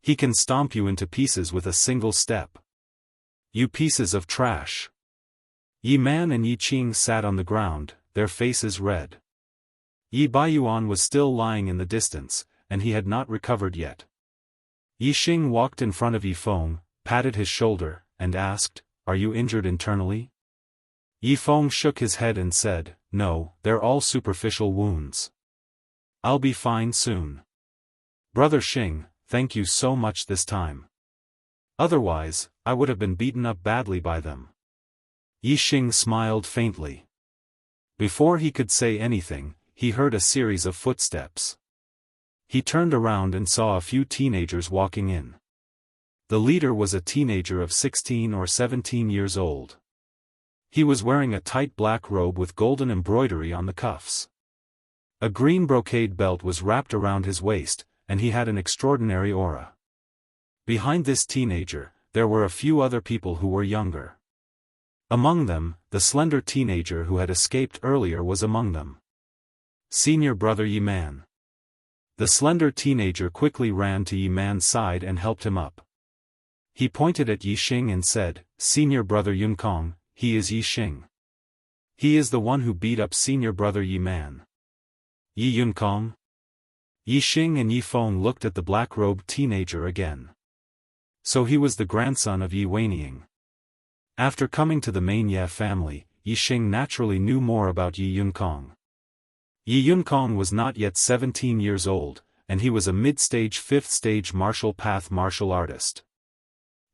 He can stomp you into pieces with a single step. You pieces of trash." Yi Man and Yi Qing sat on the ground, their faces red. Yi Baiyuan was still lying in the distance, and he had not recovered yet. Yi Xing walked in front of Yi Feng, patted his shoulder, and asked, "Are you injured internally?" Yi Feng shook his head and said, "No, they're all superficial wounds. I'll be fine soon. Brother Xing, thank you so much this time. Otherwise, I would have been beaten up badly by them." Yi Xing smiled faintly. Before he could say anything, he heard a series of footsteps. He turned around and saw a few teenagers walking in. The leader was a teenager of 16 or 17 years old. He was wearing a tight black robe with golden embroidery on the cuffs. A green brocade belt was wrapped around his waist, and he had an extraordinary aura. Behind this teenager, there were a few other people who were younger. Among them, the slender teenager who had escaped earlier was among them. Senior brother Yi Man. The slender teenager quickly ran to Yi Man's side and helped him up. He pointed at Yi Xing and said, "Senior brother Yun Kong, he is Yi Xing. He is the one who beat up senior brother Yi Man." Yi Yun Kong? Yi Xing and Yi Feng looked at the black-robed teenager again. So he was the grandson of Yi Weining. After coming to the main Ye family, Yi Xing naturally knew more about Yi Yun Kong. Yi Yun Kong was not yet 17 years old, and he was a mid-stage 5th-stage martial path martial artist.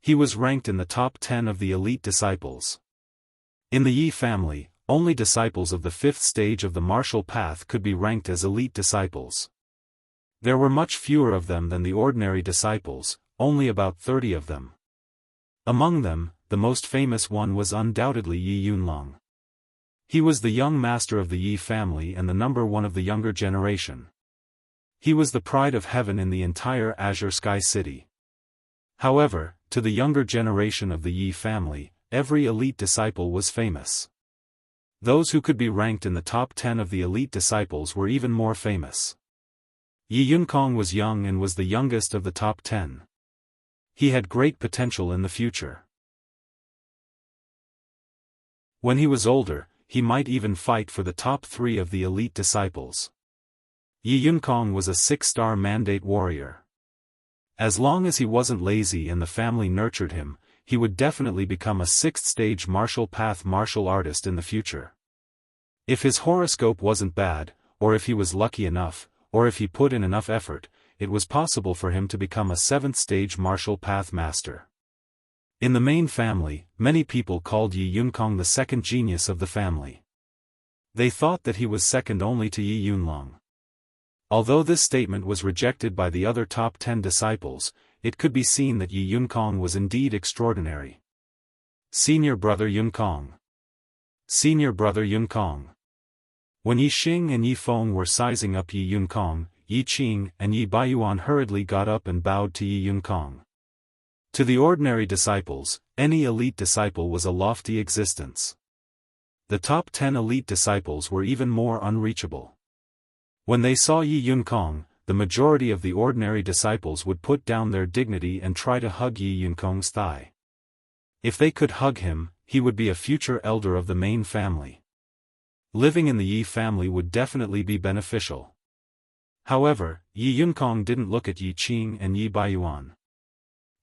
He was ranked in the top 10 of the elite disciples. In the Yi family, only disciples of the 5th stage of the martial path could be ranked as elite disciples. There were much fewer of them than the ordinary disciples, only about 30 of them. Among them, the most famous one was undoubtedly Yi Yunlong. He was the young master of the Yi family and the number one of the younger generation. He was the pride of heaven in the entire Azure Sky City. However, to the younger generation of the Yi family, every elite disciple was famous. Those who could be ranked in the top 10 of the elite disciples were even more famous. Yi Yunkong was young and was the youngest of the top 10. He had great potential in the future. When he was older, he might even fight for the top 3 of the elite disciples. Yi Yunkong was a 6-star mandate warrior. As long as he wasn't lazy and the family nurtured him, he would definitely become a 6th-stage martial path martial artist in the future. If his horoscope wasn't bad, or if he was lucky enough, or if he put in enough effort, it was possible for him to become a 7th-stage martial path master. In the main family, many people called Yi Yunkong the second genius of the family. They thought that he was second only to Yi Yunlong. Although this statement was rejected by the other top 10 disciples, it could be seen that Yi Yunkong was indeed extraordinary. Senior brother Yunkong. Senior brother Yunkong. When Yi Xing and Yi Feng were sizing up Yi Yunkong, Yi Qing and Yi Baiyuan hurriedly got up and bowed to Yi Yunkong. To the ordinary disciples, any elite disciple was a lofty existence. The top 10 elite disciples were even more unreachable. When they saw Yi Yunkong, the majority of the ordinary disciples would put down their dignity and try to hug Yi Yunkong's thigh. If they could hug him, he would be a future elder of the main family. Living in the Yi family would definitely be beneficial. However, Yi Yunkong didn't look at Yi Qing and Yi Baiyuan.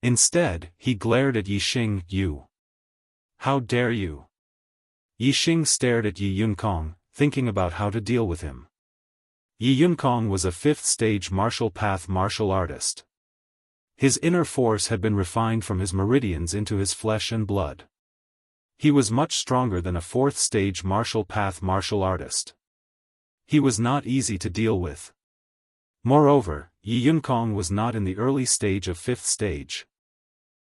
Instead, he glared at Yi Xing. "You! How dare you!" Yi Xing stared at Yi Yunkong, thinking about how to deal with him. Yi Yunkong was a 5th-stage martial path martial artist. His inner force had been refined from his meridians into his flesh and blood. He was much stronger than a 4th-stage martial path martial artist. He was not easy to deal with. Moreover, Yi Yunkong was not in the early stage of 5th stage.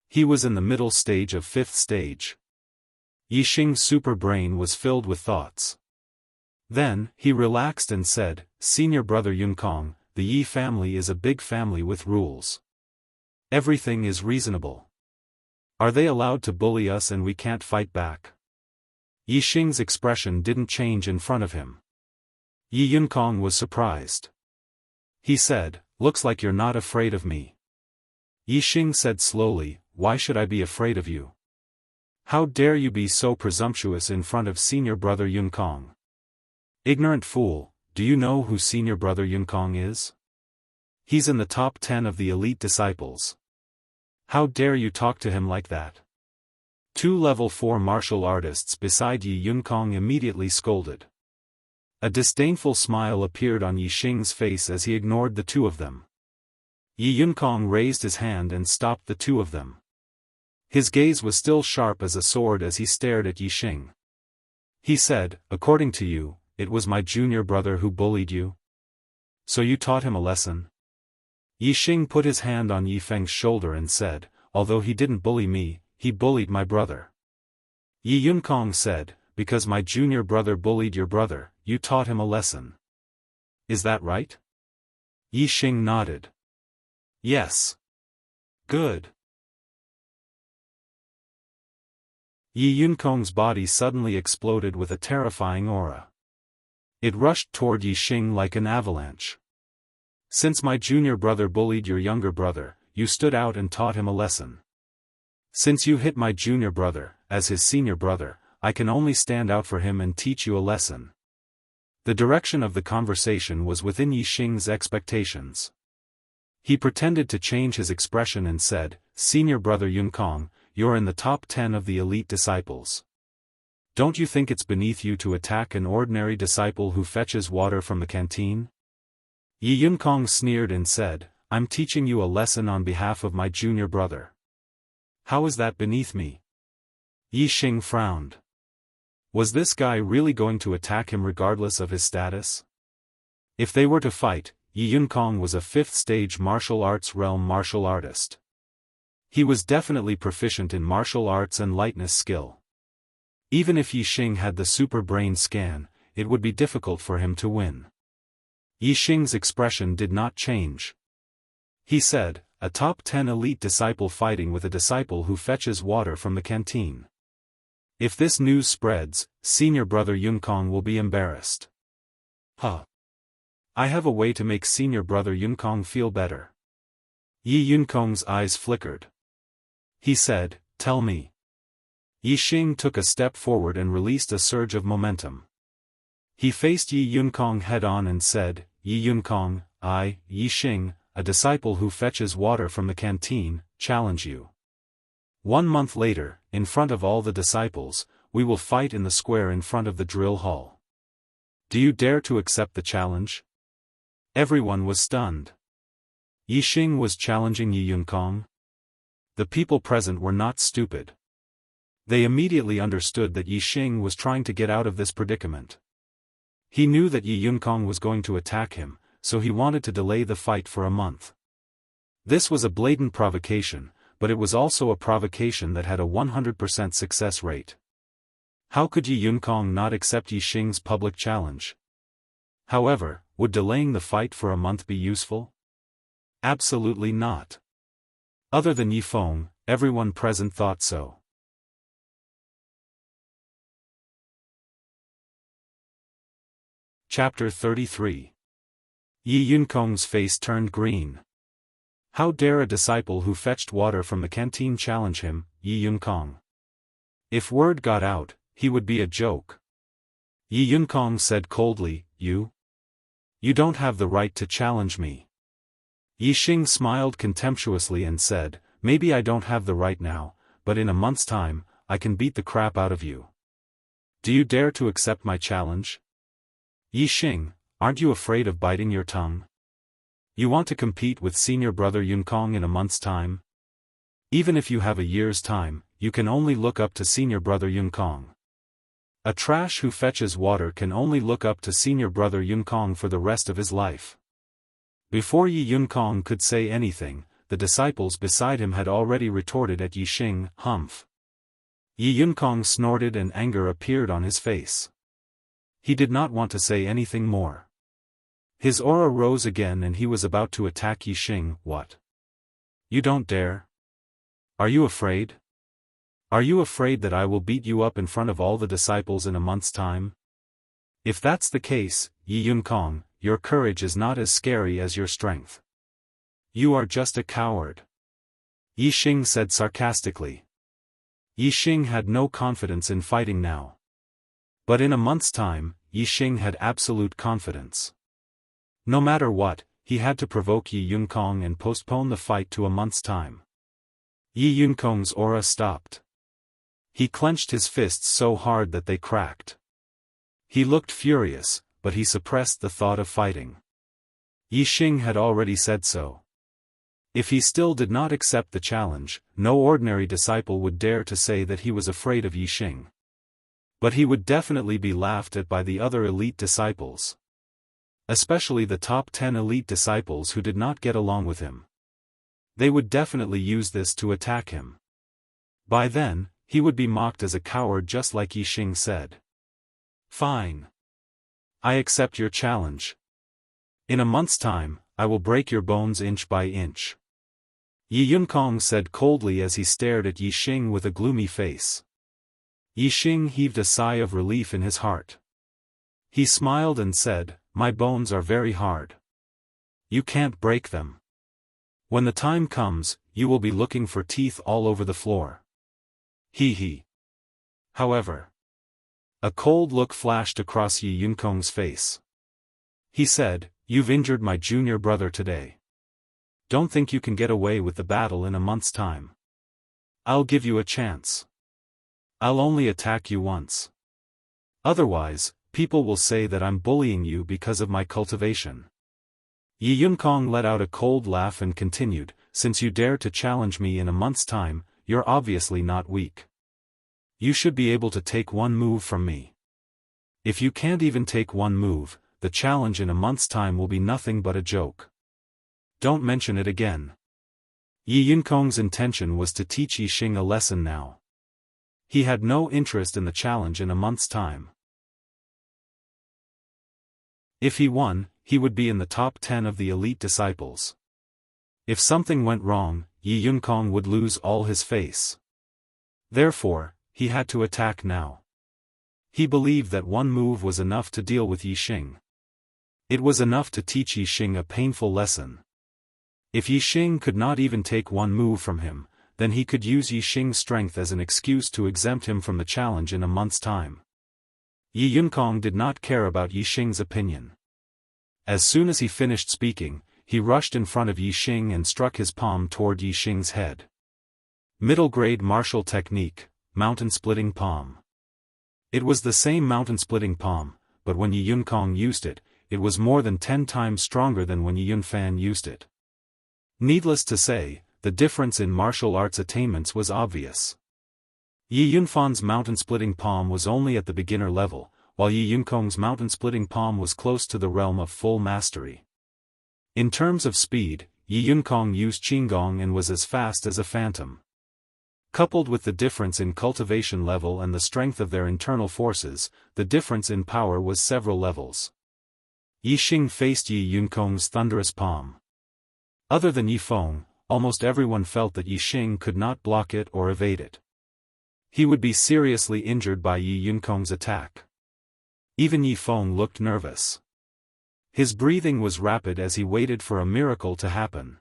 He was in the middle stage of 5th stage. Yi Xing's super brain was filled with thoughts. Then, he relaxed and said, "Senior brother Yunkong, the Yi family is a big family with rules. Everything is reasonable. Are they allowed to bully us and we can't fight back?" Yi Xing's expression didn't change in front of him. Yi Yunkong was surprised. He said, "Looks like you're not afraid of me." Yi Xing said slowly, "Why should I be afraid of you? How dare you be so presumptuous in front of senior brother Yunkong? Ignorant fool, do you know who senior brother Yunkong is? He's in the top 10 of the elite disciples. How dare you talk to him like that?" 2 level 4 martial artists beside Yi Yunkong immediately scolded. A disdainful smile appeared on Yi Xing's face as he ignored the 2 of them. Yi Yunkong raised his hand and stopped the 2 of them. His gaze was still sharp as a sword as he stared at Yi Xing. He said, "According to you, it was my junior brother who bullied you? So you taught him a lesson?" Yi Xing put his hand on Yi Feng's shoulder and said, "Although he didn't bully me, he bullied my brother." Yi Yunkong said, "Because my junior brother bullied your brother, you taught him a lesson. Is that right?" Yi Xing nodded. "Yes. Good." Yi Yunkong's body suddenly exploded with a terrifying aura. It rushed toward Yi Xing like an avalanche. "Since my junior brother bullied your younger brother, you stood out and taught him a lesson. Since you hit my junior brother, as his senior brother, I can only stand out for him and teach you a lesson." The direction of the conversation was within Yi Xing's expectations. He pretended to change his expression and said, "Senior brother Yunkong, you're in the top 10 of the elite disciples. Don't you think it's beneath you to attack an ordinary disciple who fetches water from the canteen?" Yi Yunkong sneered and said, "I'm teaching you a lesson on behalf of my junior brother. How is that beneath me?" Yi Xing frowned. Was this guy really going to attack him regardless of his status? If they were to fight, Yi Yunkong was a 5th-stage martial arts realm martial artist. He was definitely proficient in martial arts and lightness skill. Even if Yi Xing had the super brain scan, it would be difficult for him to win. Yi Xing's expression did not change. He said, "A top 10 elite disciple fighting with a disciple who fetches water from the canteen. If this news spreads, senior brother Yunkong will be embarrassed. Huh. I have a way to make senior brother Yunkong feel better." Yi Yunkong's eyes flickered. He said, "Tell me." Yi Xing took a step forward and released a surge of momentum. He faced Yi Yunkong head-on and said, "Yi Yunkong, I, Yi Xing, a disciple who fetches water from the canteen, challenge you. 1 month later, in front of all the disciples, we will fight in the square in front of the drill hall. Do you dare to accept the challenge?" Everyone was stunned. Yi Xing was challenging Yi Yunkong? The people present were not stupid. They immediately understood that Yi Xing was trying to get out of this predicament. He knew that Yi Yunkong was going to attack him, so he wanted to delay the fight for a month. This was a blatant provocation, but it was also a provocation that had a 100% success rate. How could Yi Yunkong not accept Yi Xing's public challenge? However, would delaying the fight for a month be useful? Absolutely not. Other than Yi Feng, everyone present thought so. Chapter 33. Yi Yunkong's face turned green. How dare a disciple who fetched water from the canteen challenge him, Yi Yunkong? If word got out, he would be a joke. Yi Yunkong said coldly, You don't have the right to challenge me." Yi Xing smiled contemptuously and said, "Maybe I don't have the right now, but in a month's time, I can beat the crap out of you. Do you dare to accept my challenge?" "Yi Xing, Aren't you afraid of biting your tongue? You want to compete with senior brother Yunkong in a month's time? Even if you have a year's time, you can only look up to senior brother Yunkong. A trash who fetches water can only look up to senior brother Yunkong for the rest of his life. Before Yi Yunkong could say anything, the disciples beside him had already retorted at Yixing. Humph. Yi Yunkong snorted and anger appeared on his face. He did not want to say anything more. His aura rose again and he was about to attack Yixing. What? You don't dare? Are you afraid? Are you afraid that I will beat you up in front of all the disciples in a month's time? If that's the case, Yi Yunkong, your courage is not as scary as your strength. You are just a coward. Yixing said sarcastically. Yixing had no confidence in fighting now. But in a month's time, Yixing had absolute confidence. No matter what, he had to provoke Yi Yunkong and postpone the fight to a month's time. Yi Yunkong's aura stopped. He clenched his fists so hard that they cracked. He looked furious, but he suppressed the thought of fighting. Yixing had already said so. If he still did not accept the challenge, no ordinary disciple would dare to say that he was afraid of Yixing. But he would definitely be laughed at by the other elite disciples. Especially the top 10 elite disciples who did not get along with him. They would definitely use this to attack him. By then, he would be mocked as a coward just like Yixing said. Fine. I accept your challenge. In a month's time, I will break your bones inch by inch. Yi Yunkong said coldly as he stared at Yixing with a gloomy face. Yixing heaved a sigh of relief in his heart. He smiled and said, "My bones are very hard. You can't break them. When the time comes, you will be looking for teeth all over the floor." He. However, a cold look flashed across Yi Yunkong's face. He said, "You've injured my junior brother today. Don't think you can get away with the battle in a month's time. I'll give you a chance. I'll only attack you once. Otherwise, people will say that I'm bullying you because of my cultivation." Yi Yunkong let out a cold laugh and continued, "Since you dare to challenge me in a month's time, you're obviously not weak. You should be able to take one move from me. If you can't even take one move, the challenge in a month's time will be nothing but a joke. Don't mention it again." Yi Yunkong's intention was to teach Yixing a lesson now. He had no interest in the challenge in a month's time. If he won, he would be in the top 10 of the elite disciples. If something went wrong, Yi Yunkong would lose all his face. Therefore, he had to attack now. He believed that one move was enough to deal with Yixing. It was enough to teach Yixing a painful lesson. If Yixing could not even take one move from him, then he could use Yixing's strength as an excuse to exempt him from the challenge in a month's time. Yi Yunkong did not care about Yixing's opinion. As soon as he finished speaking, he rushed in front of Yixing and struck his palm toward Yixing's head. Middle-grade martial technique, mountain-splitting palm. It was the same mountain-splitting palm, but when Yi Yunkong used it, it was more than 10 times stronger than when Yi Yunfan used it. Needless to say, the difference in martial arts attainments was obvious. Yi Yunfan's mountain-splitting palm was only at the beginner level, while Yi Yunkong's mountain-splitting palm was close to the realm of full mastery. In terms of speed, Yi Yunkong used Qinggong and was as fast as a phantom. Coupled with the difference in cultivation level and the strength of their internal forces, the difference in power was several levels. Yixing faced Yi Yunkong's thunderous palm. Other than Yi Feng, almost everyone felt that Yixing could not block it or evade it. He would be seriously injured by Yi Yunkong's attack. Even Yi Feng looked nervous. His breathing was rapid as he waited for a miracle to happen.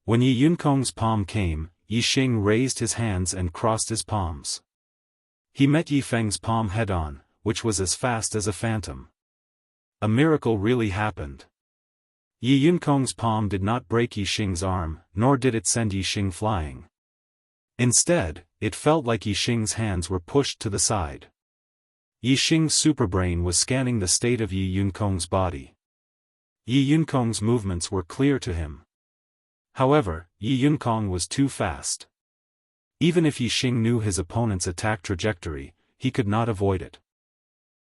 When Yi Yunkong's palm came, Yixing raised his hands and crossed his palms. He met Yi Feng's palm head-on, which was as fast as a phantom. A miracle really happened. Yi Yunkong's palm did not break Yixing's arm, nor did it send Yixing flying. Instead, it felt like Yixing's hands were pushed to the side. Yi Xing's superbrain was scanning the state of Yi Yunkong's body. Yi Yunkong's movements were clear to him. However, Yi Yunkong was too fast. Even if Yi Xing knew his opponent's attack trajectory, he could not avoid it.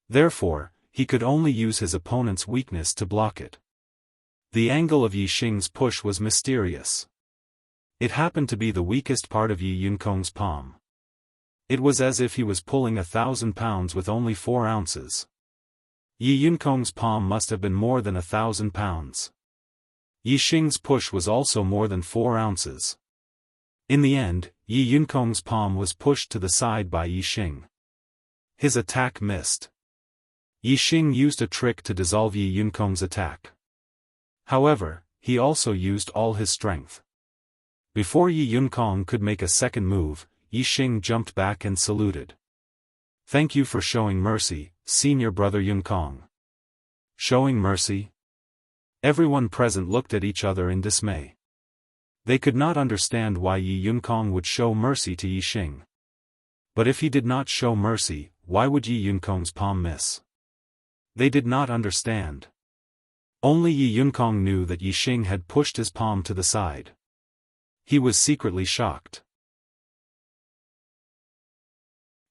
Therefore, he could only use his opponent's weakness to block it. The angle of Yi Xing's push was mysterious. It happened to be the weakest part of Yi Yunkong's palm. It was as if he was pulling 1,000 pounds with only 4 ounces. Yi Yunkong's palm must have been more than 1,000 pounds. Yi Xing's push was also more than 4 ounces. In the end, Yi Yunkong's palm was pushed to the side by Yi Xing. His attack missed. Yi Xing used a trick to dissolve Yi Yunkong's attack. However, he also used all his strength. Before Yi Yunkong could make a second move, Yi Xing jumped back and saluted. "Thank you for showing mercy, senior brother Yunkong." Showing mercy? Everyone present looked at each other in dismay. They could not understand why Yi Yunkong would show mercy to Yi Xing. But if he did not show mercy, why would Yi Yunkong's palm miss? They did not understand. Only Yi Yunkong knew that Yi Xing had pushed his palm to the side. He was secretly shocked.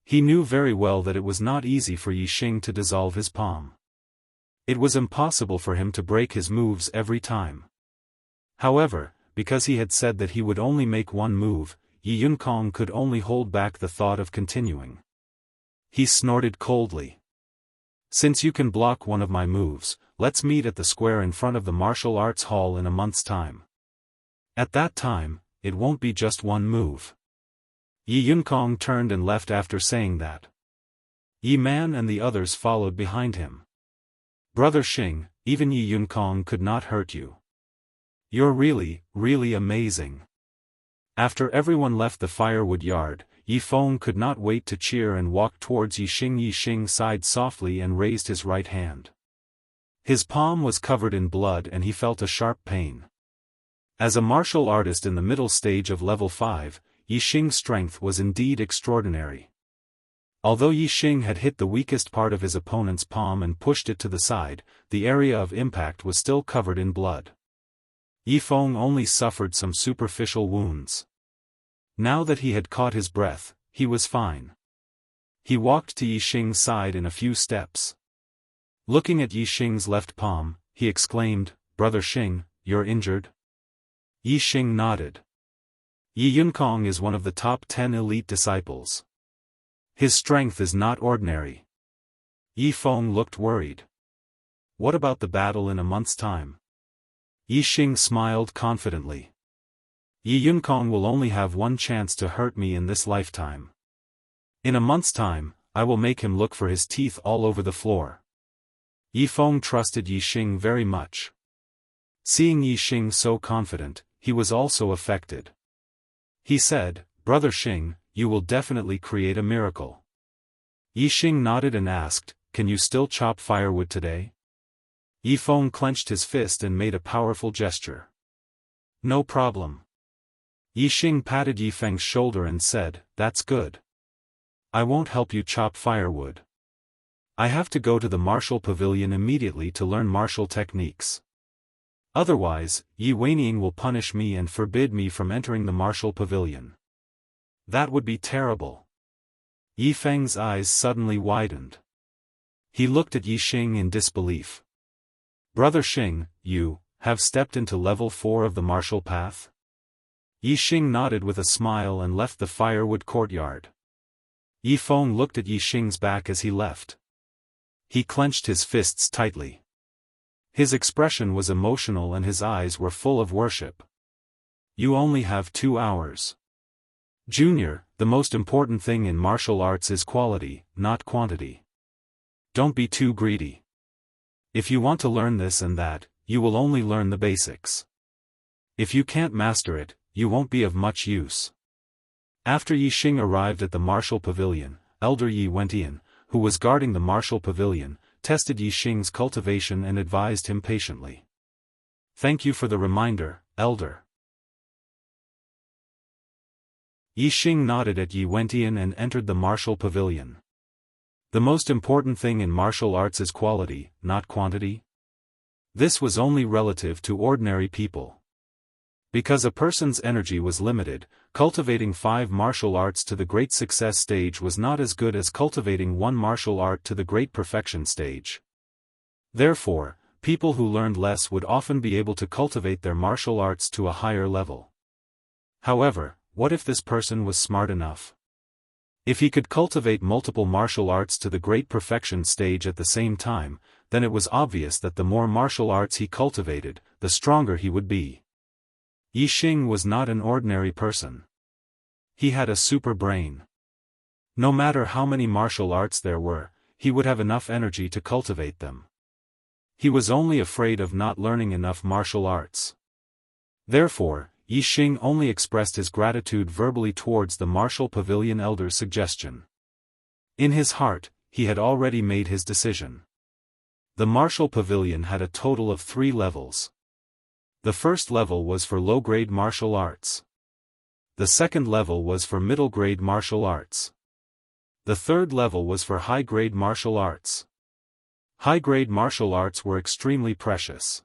He knew very well that it was not easy for Yi Xing to dissolve his palm. It was impossible for him to break his moves every time. However, because he had said that he would only make one move, Yi Yunkong could only hold back the thought of continuing. He snorted coldly. "Since you can block one of my moves, let's meet at the square in front of the martial arts hall in a month's time. At that time, it won't be just one move." Yi Yunkong turned and left after saying that. Yi Man and the others followed behind him. "Brother Xing, even Yi Yunkong could not hurt you. You're really, really amazing." After everyone left the firewood yard, Yi Feng could not wait to cheer and walked towards Yi Xing. Yi Xing sighed softly and raised his right hand. His palm was covered in blood and he felt a sharp pain. As a martial artist in the middle stage of level 5, Yi Xing's strength was indeed extraordinary. Although Yi Xing had hit the weakest part of his opponent's palm and pushed it to the side, the area of impact was still covered in blood. Yi Feng only suffered some superficial wounds. Now that he had caught his breath, he was fine. He walked to Yi Xing's side in a few steps. Looking at Yi Xing's left palm, he exclaimed, "Brother Xing, you're injured?" Yi Xing nodded. Yi Yunkong is one of the top 10 elite disciples. His strength is not ordinary. Yi Feng looked worried. "What about the battle in a month's time?" Yi Xing smiled confidently. "Yi Yunkong will only have one chance to hurt me in this lifetime. In a month's time, I will make him look for his teeth all over the floor." Yi Feng trusted Yi Xing very much. Seeing Yi Xing so confident, he was also affected. He said, "Brother Xing, you will definitely create a miracle." Yi Xing nodded and asked, "Can you still chop firewood today?" Yi Feng clenched his fist and made a powerful gesture. "No problem." Yi Xing patted Yi Feng's shoulder and said, "That's good. I won't help you chop firewood. I have to go to the martial pavilion immediately to learn martial techniques. Otherwise, Yi Weining will punish me and forbid me from entering the martial pavilion. That would be terrible." Yi Feng's eyes suddenly widened. He looked at Yi Xing in disbelief. "Brother Xing, you have stepped into level 4 of the martial path?" Yi Xing nodded with a smile and left the firewood courtyard. Yi Feng looked at Yi Xing's back as he left. He clenched his fists tightly. His expression was emotional and his eyes were full of worship. "You only have 2 hours. Junior, the most important thing in martial arts is quality, not quantity. Don't be too greedy. If you want to learn this and that, you will only learn the basics. If you can't master it, you won't be of much use." After Yi Xing arrived at the martial pavilion, Elder Yi Wentian, who was guarding the martial pavilion, tested Yi Xing's cultivation and advised him patiently. "Thank you for the reminder, Elder." Yi Xing nodded at Yi Wentian and entered the martial pavilion. The most important thing in martial arts is quality, not quantity. This was only relative to ordinary people. Because a person's energy was limited, cultivating 5 martial arts to the great success stage was not as good as cultivating 1 martial art to the great perfection stage. Therefore, people who learned less would often be able to cultivate their martial arts to a higher level. However, what if this person was smart enough? If he could cultivate multiple martial arts to the great perfection stage at the same time, then it was obvious that the more martial arts he cultivated, the stronger he would be. Yixing was not an ordinary person. He had a super brain. No matter how many martial arts there were, he would have enough energy to cultivate them. He was only afraid of not learning enough martial arts. Therefore, Yixing only expressed his gratitude verbally towards the martial pavilion elder's suggestion. In his heart, he had already made his decision. The martial pavilion had a total of 3 levels. The first level was for low-grade martial arts. The second level was for middle-grade martial arts. The third level was for high-grade martial arts. High-grade martial arts were extremely precious.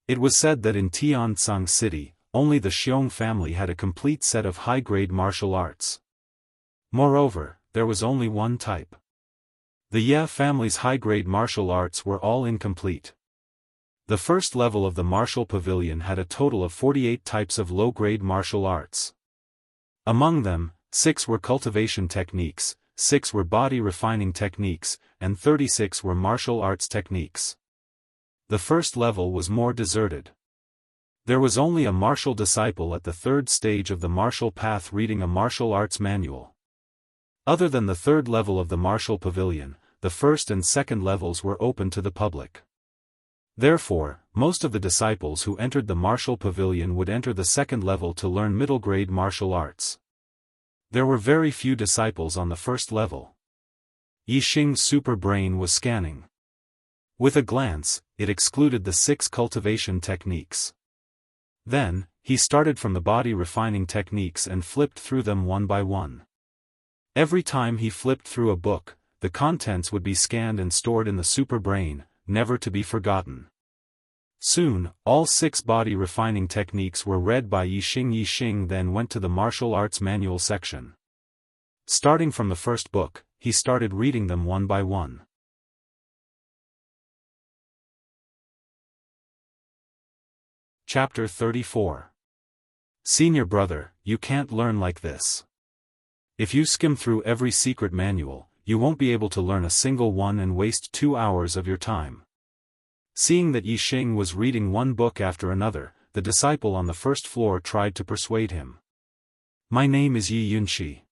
It was said that in Tianzang City, only the Xiong family had a complete set of high-grade martial arts. Moreover, there was only one type. The Ye family's high-grade martial arts were all incomplete. The first level of the martial pavilion had a total of 48 types of low-grade martial arts. Among them, 6 were cultivation techniques, 6 were body refining techniques, and 36 were martial arts techniques. The first level was more deserted. There was only a martial disciple at the 3rd stage of the martial path reading a martial arts manual. Other than the 3rd level of the martial pavilion, the 1st and 2nd levels were open to the public. Therefore, most of the disciples who entered the martial pavilion would enter the 2nd level to learn middle-grade martial arts. There were very few disciples on the 1st level. Yixing's super brain was scanning. With a glance, it excluded the 6 cultivation techniques. Then, he started from the body refining techniques and flipped through them one by one. Every time he flipped through a book, the contents would be scanned and stored in the super brain, never to be forgotten. Soon, all 6 body refining techniques were read by Yixing. Yixing then went to the martial arts manual section. Starting from the first book, he started reading them one by one. Chapter 34. Senior brother, you can't learn like this. If you skim through every secret manual, you won't be able to learn a single one and waste 2 hours of your time. Seeing that Yixing was reading one book after another, the disciple on the first floor tried to persuade him. My name is Yi Yunxi.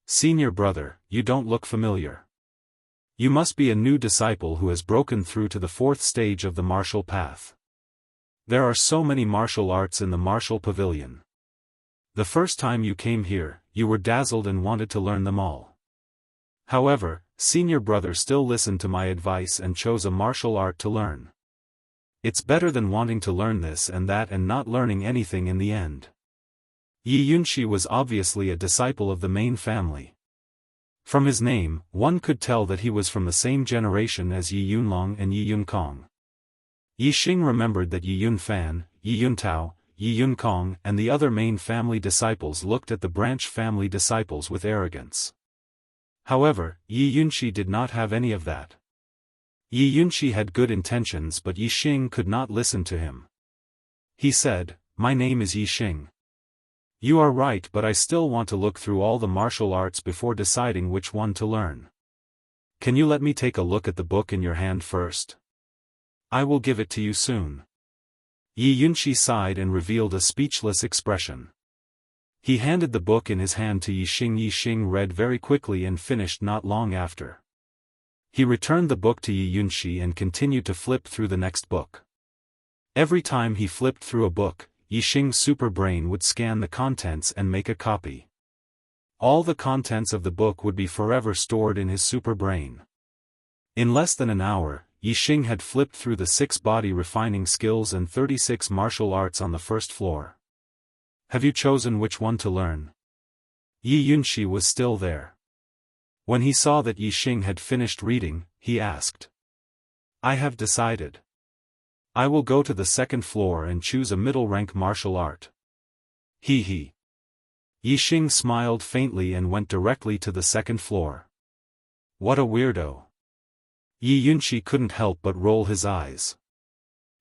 Senior brother, you don't look familiar. You must be a new disciple who has broken through to the 4th stage of the martial path. There are so many martial arts in the martial pavilion. The first time you came here, you were dazzled and wanted to learn them all. However, senior brother still listened to my advice and chose a martial art to learn. It's better than wanting to learn this and that and not learning anything in the end. Yi Yunxi was obviously a disciple of the main family. From his name, one could tell that he was from the same generation as Yi Yunlong and Yi Yunkong. Yixing remembered that Yi Yunfan, Yi Yuntao, Yi Yunkong and the other main family disciples looked at the branch family disciples with arrogance. However, Yi Yunxi did not have any of that. Yi Yunxi had good intentions but Yixing could not listen to him. He said, my name is Yixing. You are right, but I still want to look through all the martial arts before deciding which one to learn. Can you let me take a look at the book in your hand first? I will give it to you soon. Yi Yunxi sighed and revealed a speechless expression. He handed the book in his hand to Yixing. Yixing read very quickly and finished not long after. He returned the book to Yi Yunxi and continued to flip through the next book. Every time he flipped through a book, Yixing's super brain would scan the contents and make a copy. All the contents of the book would be forever stored in his super brain. In less than an hour, Yixing had flipped through the 6 body refining skills and 36 martial arts on the first floor. Have you chosen which one to learn? Yi Yunxi was still there. When he saw that Yi Xing had finished reading, he asked. I have decided. I will go to the second floor and choose a middle-rank martial art. He. Yi Xing smiled faintly and went directly to the second floor. What a weirdo. Yi Yunqi couldn't help but roll his eyes.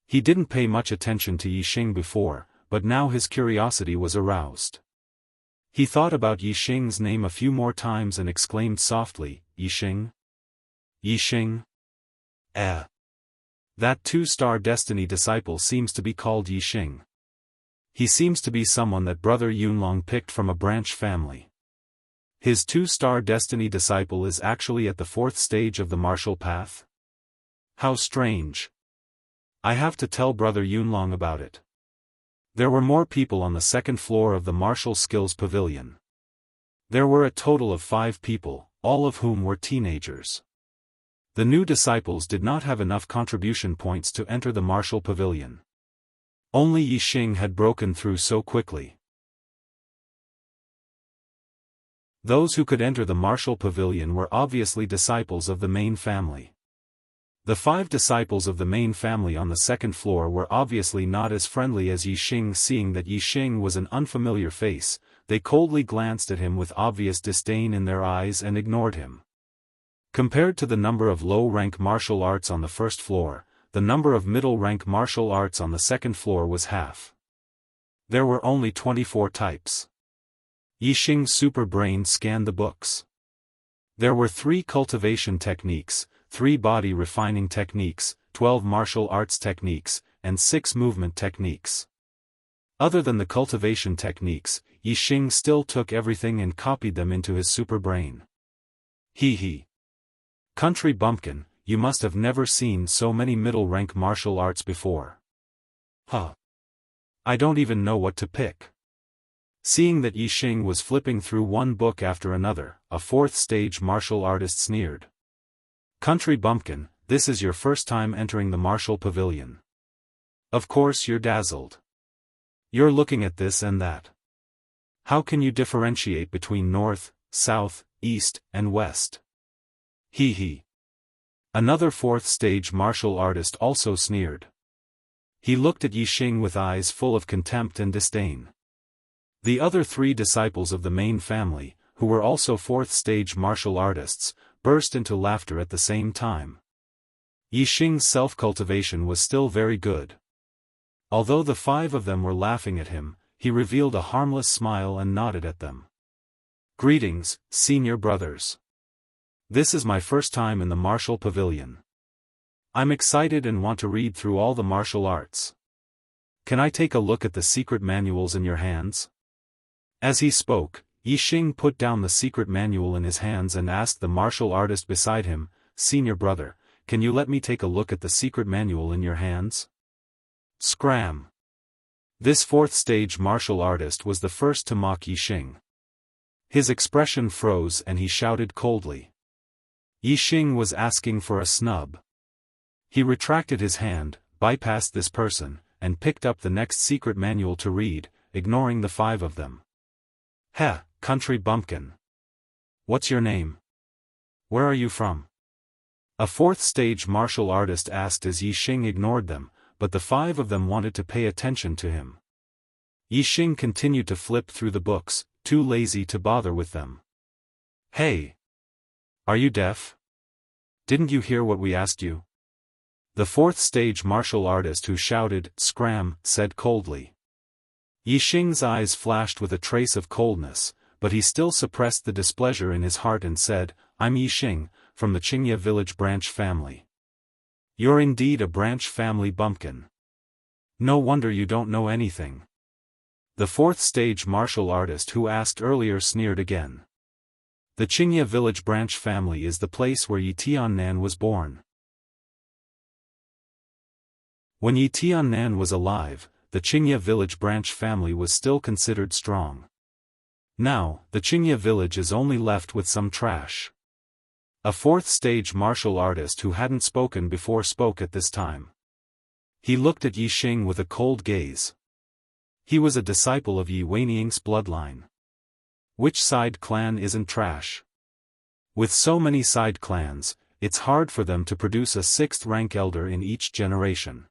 He didn't pay much attention to Yi Xing before, but now his curiosity was aroused. He thought about Yi Xing's name a few more times and exclaimed softly, Yi Xing? Yi Xing? That two-star destiny disciple seems to be called Yi Xing. He seems to be someone that Brother Yunlong picked from a branch family. His two-star destiny disciple is actually at the fourth stage of the martial path? How strange. I have to tell Brother Yunlong about it. There were more people on the second floor of the Martial Skills Pavilion. There were a total of 5 people, all of whom were teenagers. The new disciples did not have enough contribution points to enter the Martial Pavilion. Only Yi Xing had broken through so quickly. Those who could enter the Martial Pavilion were obviously disciples of the main family. The 5 disciples of the main family on the second floor were obviously not as friendly as Yi Xing. Seeing that Yi Xing was an unfamiliar face, they coldly glanced at him with obvious disdain in their eyes and ignored him. Compared to the number of low-rank martial arts on the first floor, the number of middle-rank martial arts on the second floor was half. There were only 24 types. Yi Xing's super brain scanned the books. There were 3 cultivation techniques, 3 body refining techniques, 12 martial arts techniques, and 6 movement techniques. Other than the cultivation techniques, Yi Xing still took everything and copied them into his super brain. He. Country bumpkin, you must have never seen so many middle-rank martial arts before. I don't even know what to pick. Seeing that Yi Xing was flipping through one book after another, a 4th-stage martial artist sneered. Country bumpkin, this is your first time entering the Martial Pavilion. Of course you're dazzled. You're looking at this and that. How can you differentiate between north, south, east, and west? He. Another 4th-stage martial artist also sneered. He looked at Yi Xing with eyes full of contempt and disdain. The other 3 disciples of the main family, who were also 4th-stage martial artists, burst into laughter at the same time. Yi Xing's self-cultivation was still very good. Although the 5 of them were laughing at him, he revealed a harmless smile and nodded at them. Greetings, senior brothers. This is my first time in the Martial Pavilion. I'm excited and want to read through all the martial arts. Can I take a look at the secret manuals in your hands? As he spoke, Yi Xing put down the secret manual in his hands and asked the martial artist beside him, Senior brother, can you let me take a look at the secret manual in your hands? Scram! This 4th-stage martial artist was the first to mock Yi Xing. His expression froze and he shouted coldly. Yi Xing was asking for a snub. He retracted his hand, bypassed this person, and picked up the next secret manual to read, ignoring the 5 of them. Country bumpkin. What's your name? Where are you from? A 4th-stage martial artist asked as Yi Xing ignored them, but the 5 of them wanted to pay attention to him. Yi Xing continued to flip through the books, too lazy to bother with them. Hey! Are you deaf? Didn't you hear what we asked you? The 4th-stage martial artist who shouted, Scram, said coldly. Yi Xing's eyes flashed with a trace of coldness, but he still suppressed the displeasure in his heart and said, I'm Yi Xing, from the Qingye village branch family. You're indeed a branch family bumpkin. No wonder you don't know anything. The 4th-stage martial artist who asked earlier sneered again. The Qingye village branch family is the place where Yi Tiannan was born. When Yi Tiannan was alive, the Qingye village branch family was still considered strong. Now, the Qingye village is only left with some trash. A 4th-stage martial artist who hadn't spoken before spoke at this time. He looked at Yi Xing with a cold gaze. He was a disciple of Yi Weiniang's bloodline. Which side clan isn't trash? With so many side clans, it's hard for them to produce a 6th rank elder in each generation.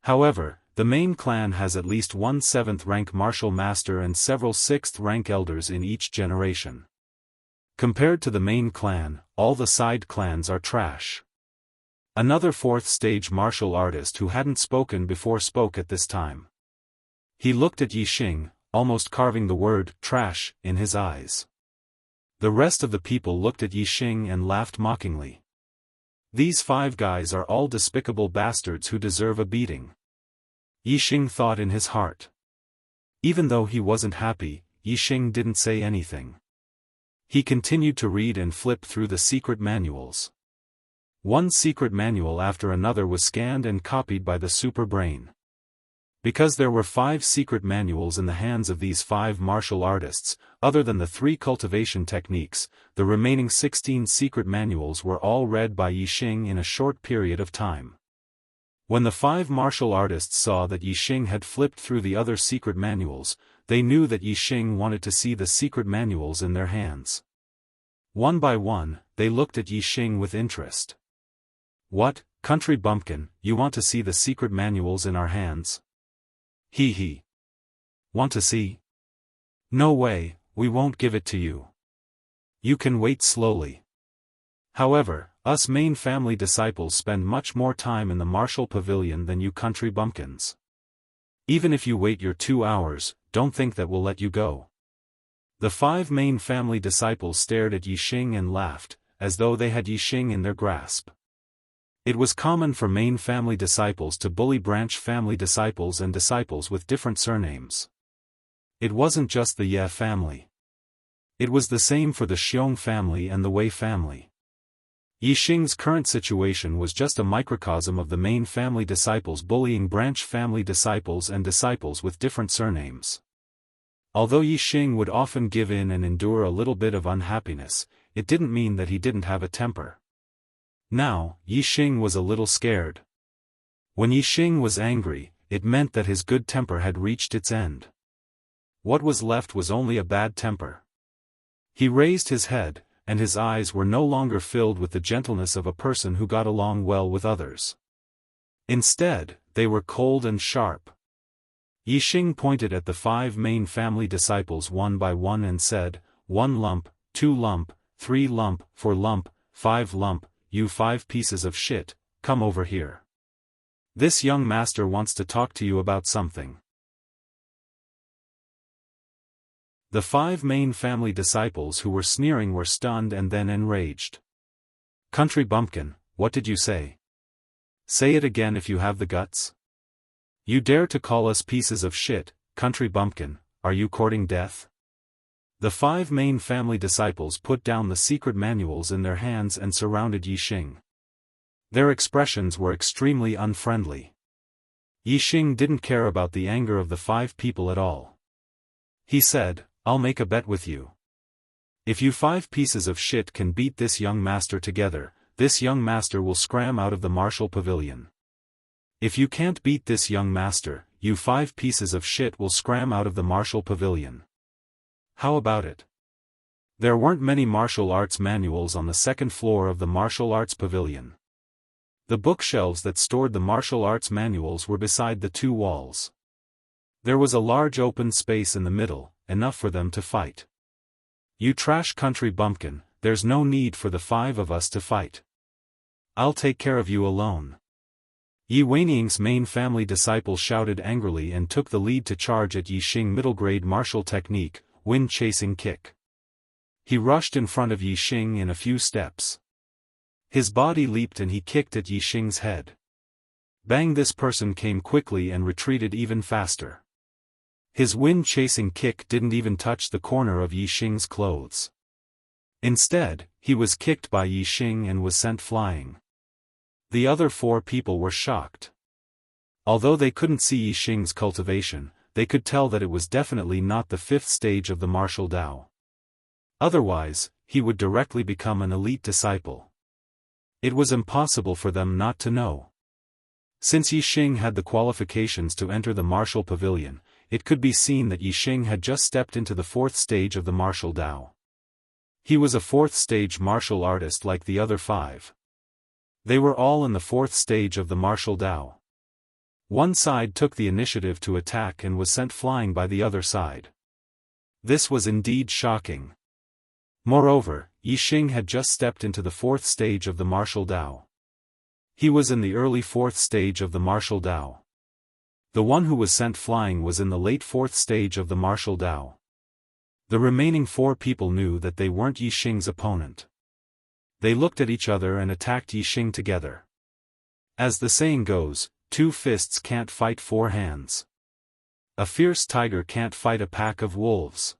However, the main clan has at least one 7th rank martial master and several 6th rank elders in each generation. Compared to the main clan, all the side clans are trash. Another 4th stage martial artist who hadn't spoken before spoke at this time. He looked at Yixing, almost carving the word trash in his eyes. The rest of the people looked at Yixing and laughed mockingly. These 5 guys are all despicable bastards who deserve a beating. Yixing thought in his heart. Even though he wasn't happy, Yixing didn't say anything. He continued to read and flip through the secret manuals. One secret manual after another was scanned and copied by the super brain. Because there were 5 secret manuals in the hands of these 5 martial artists, other than the 3 cultivation techniques, the remaining 16 secret manuals were all read by Yixing in a short period of time. When the 5 martial artists saw that Yixing had flipped through the other secret manuals, they knew that Yixing wanted to see the secret manuals in their hands. One by one, they looked at Yixing with interest. "What, country bumpkin, you want to see the secret manuals in our hands? Hee hee. Want to see? No way, we won't give it to you. You can wait slowly." However, us main family disciples spend much more time in the martial pavilion than you country bumpkins. Even if you wait your 2 hours, don't think that we'll let you go. The 5 main family disciples stared at Yixing and laughed, as though they had Yixing in their grasp. It was common for main family disciples to bully branch family disciples and disciples with different surnames. It wasn't just the Ye family. It was the same for the Xiong family and the Wei family. Yixing's current situation was just a microcosm of the main family disciples bullying branch family disciples and disciples with different surnames. Although Yixing would often give in and endure a little bit of unhappiness, it didn't mean that he didn't have a temper. Now, Yixing was a little scared. When Yixing was angry, it meant that his good temper had reached its end. What was left was only a bad temper. He raised his head, and his eyes were no longer filled with the gentleness of a person who got along well with others. Instead, they were cold and sharp. Yixing pointed at the 5 main family disciples one by one and said, "1 lump, 2 lump, 3 lump, 4 lump, 5 lump, you 5 pieces of shit, come over here. This young master wants to talk to you about something." The 5 main family disciples who were sneering were stunned and then enraged. "Country bumpkin, what did you say? Say it again if you have the guts. You dare to call us pieces of shit, country bumpkin, are you courting death?" The 5 main family disciples put down the secret manuals in their hands and surrounded Yixing. Their expressions were extremely unfriendly. Yixing didn't care about the anger of the 5 people at all. He said, "I'll make a bet with you. If you 5 pieces of shit can beat this young master together, this young master will scram out of the martial pavilion. If you can't beat this young master, you 5 pieces of shit will scram out of the martial pavilion. How about it?" There weren't many martial arts manuals on the 2nd floor of the martial arts pavilion. The bookshelves that stored the martial arts manuals were beside the 2 walls. There was a large open space in the middle, enough for them to fight. "You trash country bumpkin, there's no need for the 5 of us to fight. I'll take care of you alone." Yi Weiniang's main family disciple shouted angrily and took the lead to charge at Yixing middle grade martial technique, wind chasing kick. He rushed in front of Yixing in a few steps. His body leaped and he kicked at Yixing's head. Bang! This person came quickly and retreated even faster. His wind chasing kick didn't even touch the corner of Yixing's clothes. Instead, he was kicked by Yixing and was sent flying. The other 4 people were shocked. Although they couldn't see Yixing's cultivation, they could tell that it was definitely not the 5th stage of the martial Dao. Otherwise, he would directly become an elite disciple. It was impossible for them not to know. Since Yixing had the qualifications to enter the martial pavilion, it could be seen that Yixing had just stepped into the 4th stage of the martial Dao. He was a fourth-stage martial artist like the other 5. They were all in the 4th stage of the martial Dao. One side took the initiative to attack and was sent flying by the other side. This was indeed shocking. Moreover, Yixing had just stepped into the 4th stage of the martial Dao. He was in the early 4th stage of the martial Dao. The one who was sent flying was in the late 4th stage of the martial Dao. The remaining 4 people knew that they weren't Yixing's opponent. They looked at each other and attacked Yixing together. As the saying goes, 2 fists can't fight 4 hands. A fierce tiger can't fight a pack of wolves.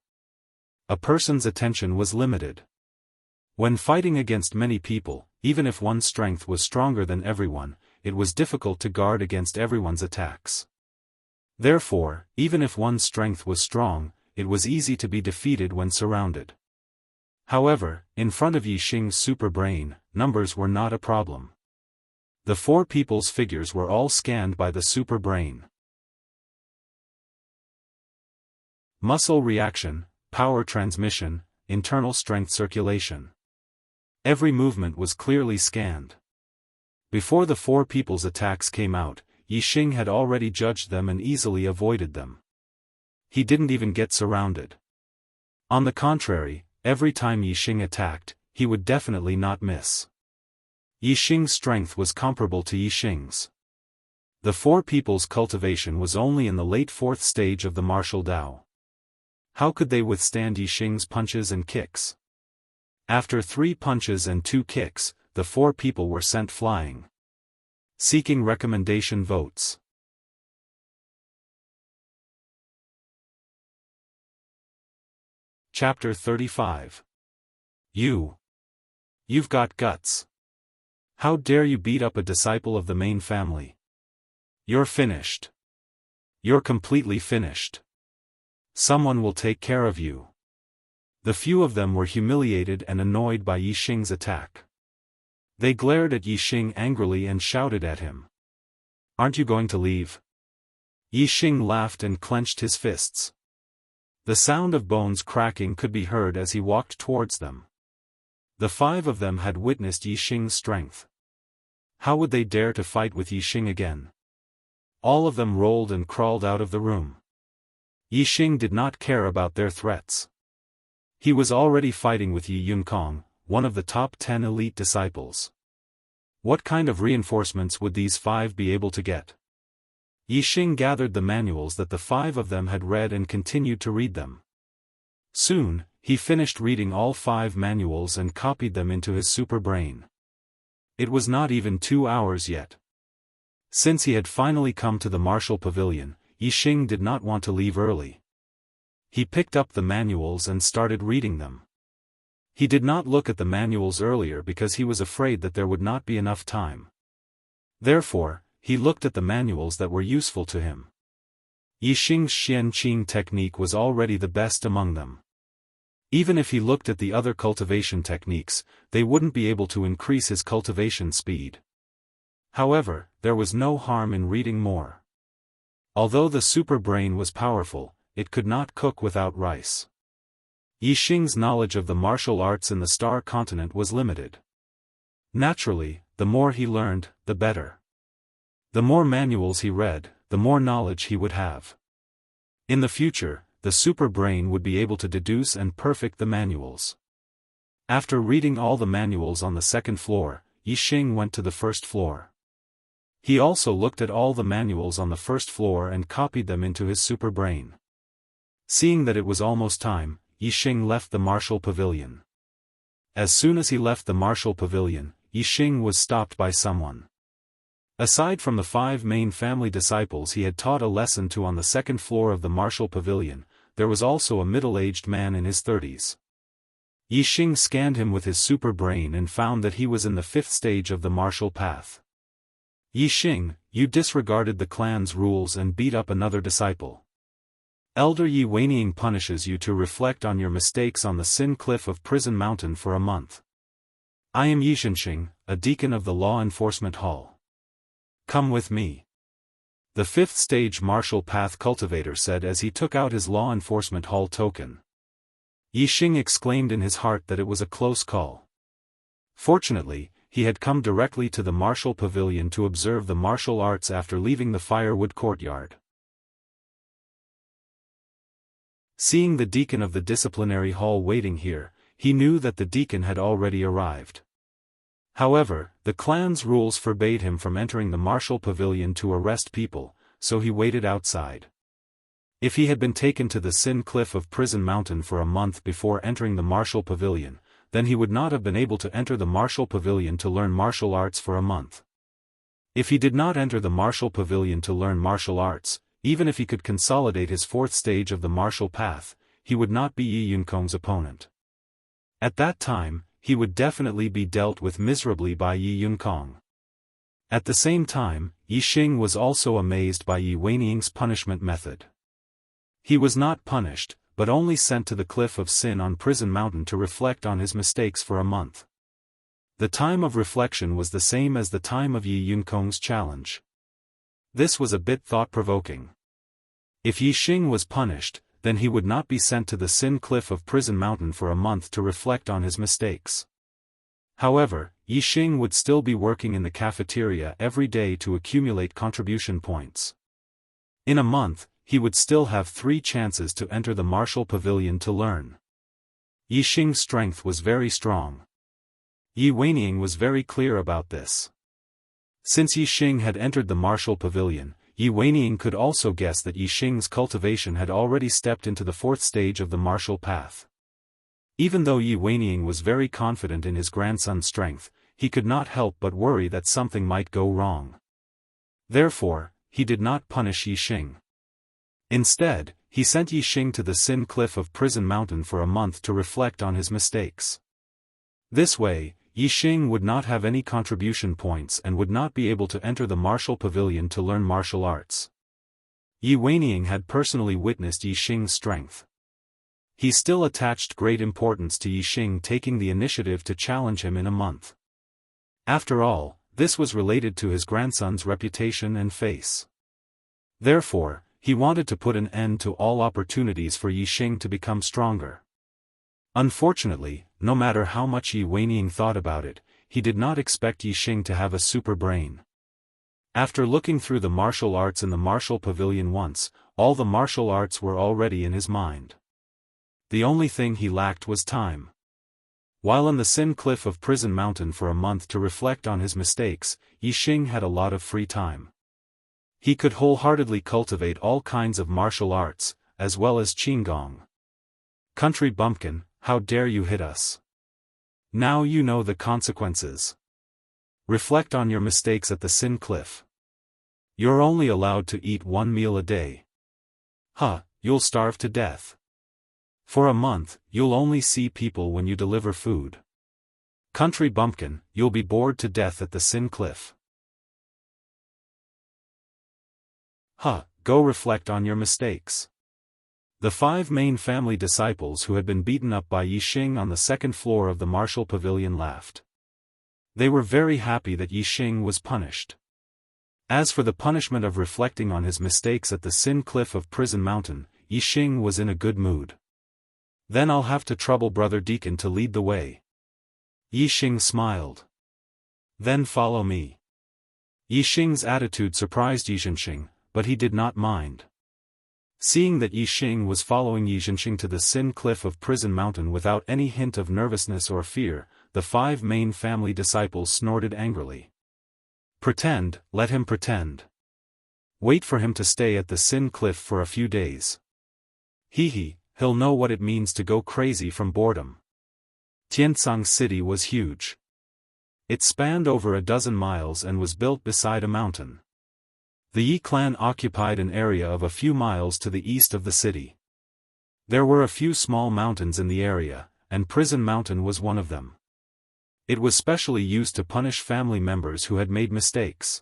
A person's attention was limited. When fighting against many people, even if one's strength was stronger than everyone, it was difficult to guard against everyone's attacks. Therefore, even if one's strength was strong, it was easy to be defeated when surrounded. However, in front of Yixing's super brain, numbers were not a problem. The 4 people's figures were all scanned by the super brain. Muscle reaction, power transmission, internal strength circulation. Every movement was clearly scanned. Before the 4 people's attacks came out, Yixing had already judged them and easily avoided them. He didn't even get surrounded. On the contrary, every time Yixing attacked, he would definitely not miss. Yixing's strength was comparable to Yixing's. The 4 people's cultivation was only in the late 4th stage of the martial Dao. How could they withstand Yixing's punches and kicks? After 3 punches and 2 kicks, the 4 people were sent flying. Seeking recommendation votes. Chapter 35. You've got guts. How dare you beat up a disciple of the main family? You're finished. You're completely finished. Someone will take care of you. The few of them were humiliated and annoyed by Yixing's attack. They glared at Yixing angrily and shouted at him. Aren't you going to leave? Yixing laughed and clenched his fists. The sound of bones cracking could be heard as he walked towards them. The 5 of them had witnessed Yixing's strength. How would they dare to fight with Yixing again? All of them rolled and crawled out of the room. Yixing did not care about their threats. He was already fighting with Yi Yunkong, one of the top 10 elite disciples. What kind of reinforcements would these 5 be able to get? Yixing gathered the manuals that the 5 of them had read and continued to read them. Soon, he finished reading all 5 manuals and copied them into his super brain. It was not even 2 hours yet. Since he had finally come to the martial pavilion, Yixing did not want to leave early. He picked up the manuals and started reading them. He did not look at the manuals earlier because he was afraid that there would not be enough time. Therefore, he looked at the manuals that were useful to him. Yixing's Xian Qing technique was already the best among them. Even if he looked at the other cultivation techniques, they wouldn't be able to increase his cultivation speed. However, there was no harm in reading more. Although the super brain was powerful, it could not cook without rice. Yixing's knowledge of the martial arts in the Star Continent was limited. Naturally, the more he learned, the better. The more manuals he read, the more knowledge he would have. In the future, the super brain would be able to deduce and perfect the manuals. After reading all the manuals on the 2nd floor, Yixing went to the 1st floor. He also looked at all the manuals on the 1st floor and copied them into his super brain. Seeing that it was almost time, Yixing left the martial pavilion. As soon as he left the martial pavilion, Yixing was stopped by someone. Aside from the 5 main family disciples he had taught a lesson to on the 2nd floor of the martial pavilion, there was also a middle-aged man in his 30s. Yixing scanned him with his super brain and found that he was in the 5th stage of the martial path. Yixing, you disregarded the clan's rules and beat up another disciple. Elder Yi Weining punishes you to reflect on your mistakes on the Sin Cliff of Prison Mountain for a month. I am Yi Zhenxing, a deacon of the Law Enforcement Hall. Come with me. The 5th stage martial path cultivator said as he took out his Law Enforcement Hall token. Yixing exclaimed in his heart that it was a close call. Fortunately, he had come directly to the martial pavilion to observe the martial arts after leaving the firewood courtyard. Seeing the deacon of the disciplinary hall waiting here, he knew that the deacon had already arrived. However, the clan's rules forbade him from entering the martial pavilion to arrest people, so he waited outside. If he had been taken to the Sin Cliff of Prison Mountain for a month before entering the martial pavilion, then he would not have been able to enter the martial pavilion to learn martial arts for a month. If he did not enter the martial pavilion to learn martial arts, even if he could consolidate his fourth stage of the martial path, he would not be Yi Yunkong's opponent. At that time, he would definitely be dealt with miserably by Yi Yunkong. At the same time, Yixing was also amazed by Yi Weiniang's punishment method. He was not punished, but only sent to the Cliff of Sin on Prison Mountain to reflect on his mistakes for a month. The time of reflection was the same as the time of Yi Yunkong's challenge. This was a bit thought-provoking. If Yixing was punished, then he would not be sent to the Sin Cliff of Prison Mountain for a month to reflect on his mistakes. However, Yixing would still be working in the cafeteria every day to accumulate contribution points. In a month, he would still have 3 chances to enter the martial pavilion to learn. Yixing's strength was very strong. Yi Weiniang was very clear about this. Since Yixing had entered the martial pavilion, Yi Weiniang could also guess that Yixing's cultivation had already stepped into the 4th stage of the martial path. Even though Yi Weiniang was very confident in his grandson's strength, he could not help but worry that something might go wrong. Therefore, he did not punish Yixing. Instead, he sent Yixing to the Sin Cliff of Prison Mountain for a month to reflect on his mistakes. This way, Yixing would not have any contribution points and would not be able to enter the martial pavilion to learn martial arts. Yi Weiniang had personally witnessed Yixing's strength. He still attached great importance to Yixing taking the initiative to challenge him in a month. After all, this was related to his grandson's reputation and face. Therefore, he wanted to put an end to all opportunities for Yixing to become stronger. Unfortunately, no matter how much Yi Weiniang thought about it, he did not expect Yixing to have a super brain. After looking through the martial arts in the martial pavilion once, all the martial arts were already in his mind. The only thing he lacked was time. While on the Sin Cliff of Prison Mountain for a month to reflect on his mistakes, Yixing had a lot of free time. He could wholeheartedly cultivate all kinds of martial arts, as well as Qinggong. Country bumpkin, how dare you hit us? Now you know the consequences. Reflect on your mistakes at the Sin Cliff. You're only allowed to eat 1 meal a day. You'll starve to death. For a month, you'll only see people when you deliver food. Country bumpkin, you'll be bored to death at the Sin Cliff. Go reflect on your mistakes. The 5 main family disciples who had been beaten up by Yixing on the 2nd floor of the martial pavilion laughed. They were very happy that Yixing was punished. As for the punishment of reflecting on his mistakes at the Sin Cliff of Prison Mountain, Yixing was in a good mood. Then I'll have to trouble Brother Deacon to lead the way. Yixing smiled. Then follow me. Yixing's attitude surprised Yizhenxing, but he did not mind. Seeing that Yixing was following Yizhenxing to the Sin Cliff of Prison Mountain without any hint of nervousness or fear, the 5 main family disciples snorted angrily. Pretend, let him pretend. Wait for him to stay at the Sin Cliff for a few days. He'll know what it means to go crazy from boredom. Tiansang City was huge. It spanned over a dozen miles and was built beside a mountain. The Yi clan occupied an area of a few miles to the east of the city. There were a few small mountains in the area, and Prison Mountain was one of them. It was specially used to punish family members who had made mistakes.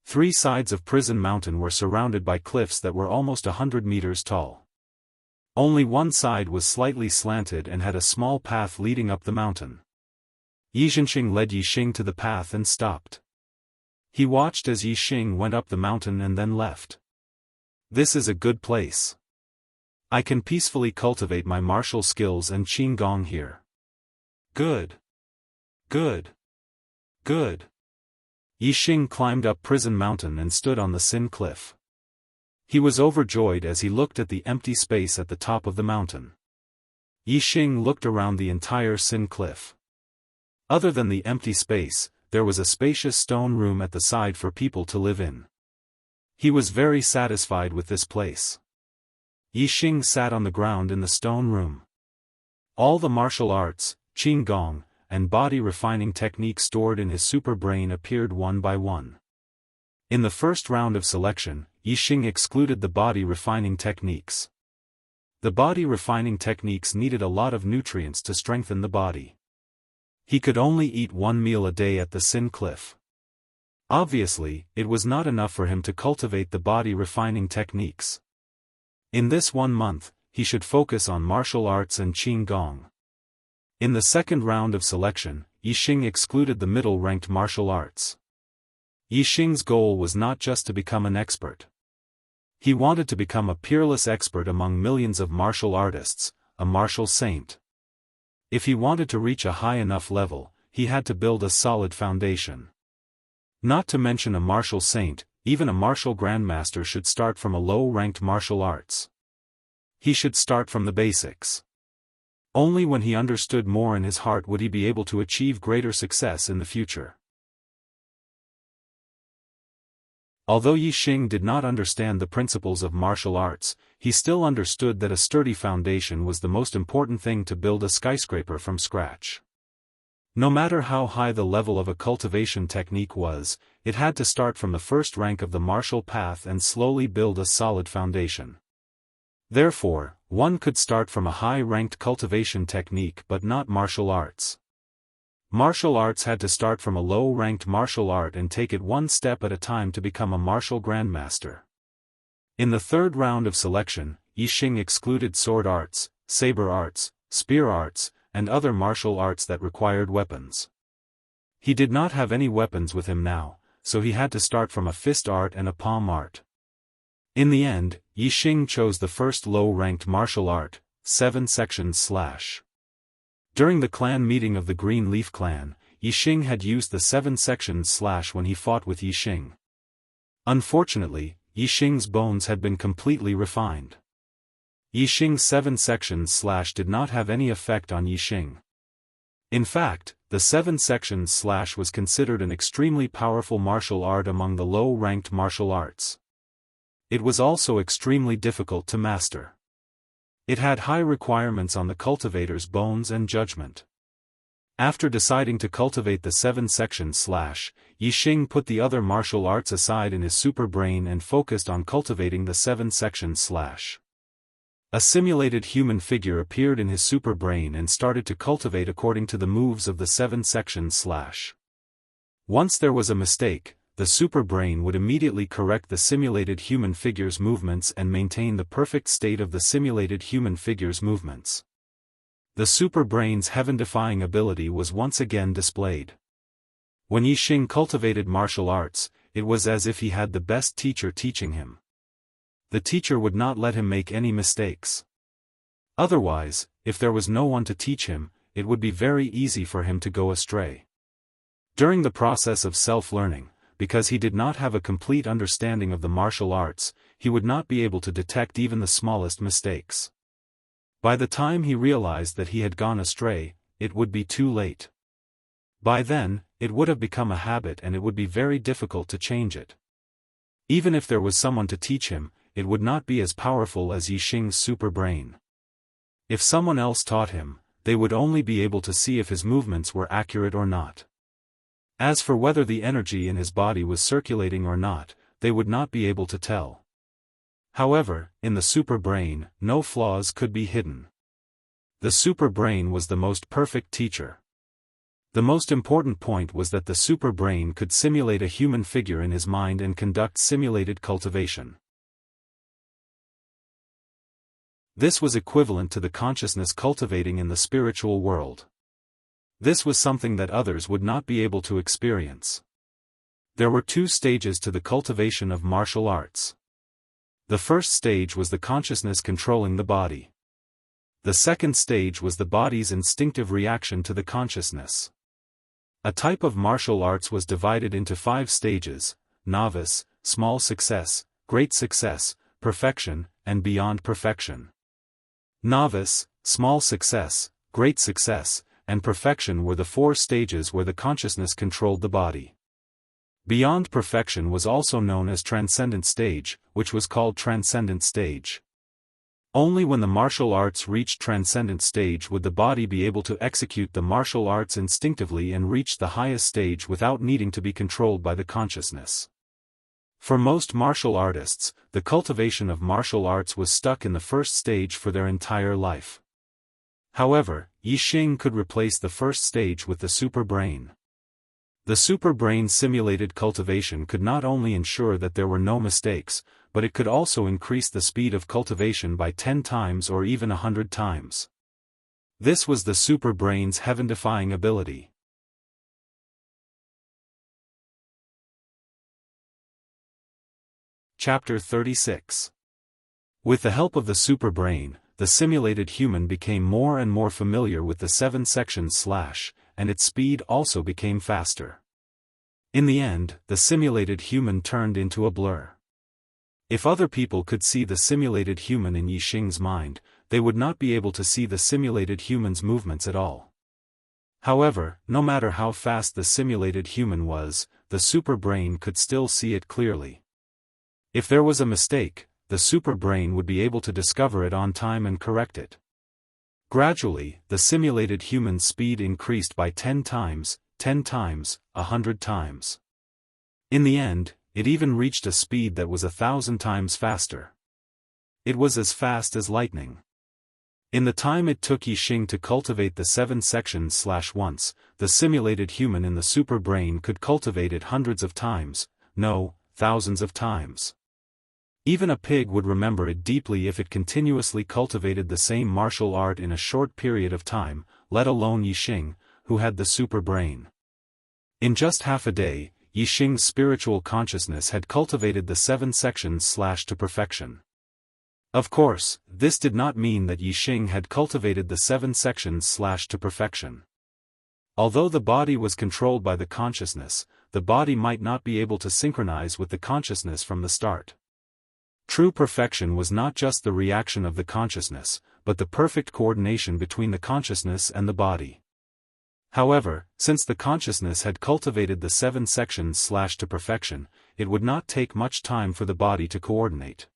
3 sides of Prison Mountain were surrounded by cliffs that were almost 100 meters tall. Only one side was slightly slanted and had a small path leading up the mountain. Yizhenxing led Yixing to the path and stopped. He watched as Yixing went up the mountain and then left. This is a good place. I can peacefully cultivate my martial skills and qigong here. Good. Good. Good. Yixing climbed up Prison Mountain and stood on the Sin Cliff. He was overjoyed as he looked at the empty space at the top of the mountain. Yixing looked around the entire Sin Cliff. Other than the empty space, there was a spacious stone room at the side for people to live in. He was very satisfied with this place. Yixing sat on the ground in the stone room. All the martial arts, qigong, and body-refining techniques stored in his super brain appeared one by one. In the first round of selection, Yixing excluded the body-refining techniques. The body-refining techniques needed a lot of nutrients to strengthen the body. He could only eat one meal a day at the Sin Cliff. Obviously, it was not enough for him to cultivate the body-refining techniques. In this 1 month, he should focus on martial arts and qigong. In the second round of selection, Yixing excluded the middle-ranked martial arts. Yixing's goal was not just to become an expert. He wanted to become a peerless expert among millions of martial artists, a martial saint. If he wanted to reach a high enough level, he had to build a solid foundation. Not to mention a martial saint, even a martial grandmaster should start from a low-ranked martial arts. He should start from the basics. Only when he understood more in his heart would he be able to achieve greater success in the future. Although Yixing did not understand the principles of martial arts, he still understood that a sturdy foundation was the most important thing to build a skyscraper from scratch. No matter how high the level of a cultivation technique was, it had to start from the first rank of the martial path and slowly build a solid foundation. Therefore, one could start from a high-ranked cultivation technique but not martial arts. Martial arts had to start from a low-ranked martial art and take it one step at a time to become a martial grandmaster. In the third round of selection, Yixing excluded sword arts, saber arts, spear arts, and other martial arts that required weapons. He did not have any weapons with him now, so he had to start from a fist art and a palm art. In the end, Yixing chose the first low-ranked martial art, 7 sections slash. During the clan meeting of the Green Leaf clan, Yixing had used the 7 sections slash when he fought with Yixing. Unfortunately, Yixing's bones had been completely refined. Yixing's 7 sections slash did not have any effect on Yixing. In fact, the 7 sections slash was considered an extremely powerful martial art among the low-ranked martial arts. It was also extremely difficult to master. It had high requirements on the cultivator's bones and judgment. After deciding to cultivate the 7 sections slash, Yixing put the other martial arts aside in his super brain and focused on cultivating the 7 sections slash. A simulated human figure appeared in his super brain and started to cultivate according to the moves of the 7 sections slash. Once there was a mistake, the super brain would immediately correct the simulated human figure's movements and maintain the perfect state of the simulated human figure's movements. The super brain's heaven-defying ability was once again displayed. When Yixing cultivated martial arts, it was as if he had the best teacher teaching him. The teacher would not let him make any mistakes. Otherwise, if there was no one to teach him, it would be very easy for him to go astray. During the process of self-learning, because he did not have a complete understanding of the martial arts, he would not be able to detect even the smallest mistakes. By the time he realized that he had gone astray, it would be too late. By then, it would have become a habit and it would be very difficult to change it. Even if there was someone to teach him, it would not be as powerful as Yixing's super brain. If someone else taught him, they would only be able to see if his movements were accurate or not. As for whether the energy in his body was circulating or not, they would not be able to tell. However, in the super brain, no flaws could be hidden. The super brain was the most perfect teacher. The most important point was that the super brain could simulate a human figure in his mind and conduct simulated cultivation. This was equivalent to the consciousness cultivating in the spiritual world. This was something that others would not be able to experience. There were 2 stages to the cultivation of martial arts. The first stage was the consciousness controlling the body. The second stage was the body's instinctive reaction to the consciousness. A type of martial arts was divided into 5 stages: novice, small success, great success, perfection, and beyond perfection. Novice, small success, great success, and perfection were the 4 stages where the consciousness controlled the body. Beyond perfection was also known as transcendent stage, which was called transcendent stage. Only when the martial arts reached transcendent stage would the body be able to execute the martial arts instinctively and reach the highest stage without needing to be controlled by the consciousness. For most martial artists, the cultivation of martial arts was stuck in the first stage for their entire life. However, Yixing could replace the first stage with the super brain. The super brain simulated cultivation could not only ensure that there were no mistakes, but it could also increase the speed of cultivation by 10 times or even 100 times. This was the super brain's heaven-defying ability. Chapter 36. With the help of the super brain, the simulated human became more and more familiar with the 7 sections slash, and its speed also became faster. In the end, the simulated human turned into a blur. If other people could see the simulated human in Yixing's mind, they would not be able to see the simulated human's movements at all. However, no matter how fast the simulated human was, the super brain could still see it clearly. If there was a mistake, the super brain would be able to discover it on time and correct it. Gradually, the simulated human's speed increased by 10 times, 100 times. In the end, it even reached a speed that was 1,000 times faster. It was as fast as lightning. In the time it took Yixing to cultivate the 7 sections slash once, the simulated human in the super brain could cultivate it hundreds of times, no, thousands of times. Even a pig would remember it deeply if it continuously cultivated the same martial art in a short period of time, let alone Yixing, who had the super brain. In just half a day, Yixing's spiritual consciousness had cultivated the 7 sections slash to perfection. Of course, this did not mean that Yixing had cultivated the 7 sections slash to perfection. Although the body was controlled by the consciousness, the body might not be able to synchronize with the consciousness from the start. True perfection was not just the reaction of the consciousness, but the perfect coordination between the consciousness and the body. However, since the consciousness had cultivated the 7 sections slash to perfection, it would not take much time for the body to coordinate.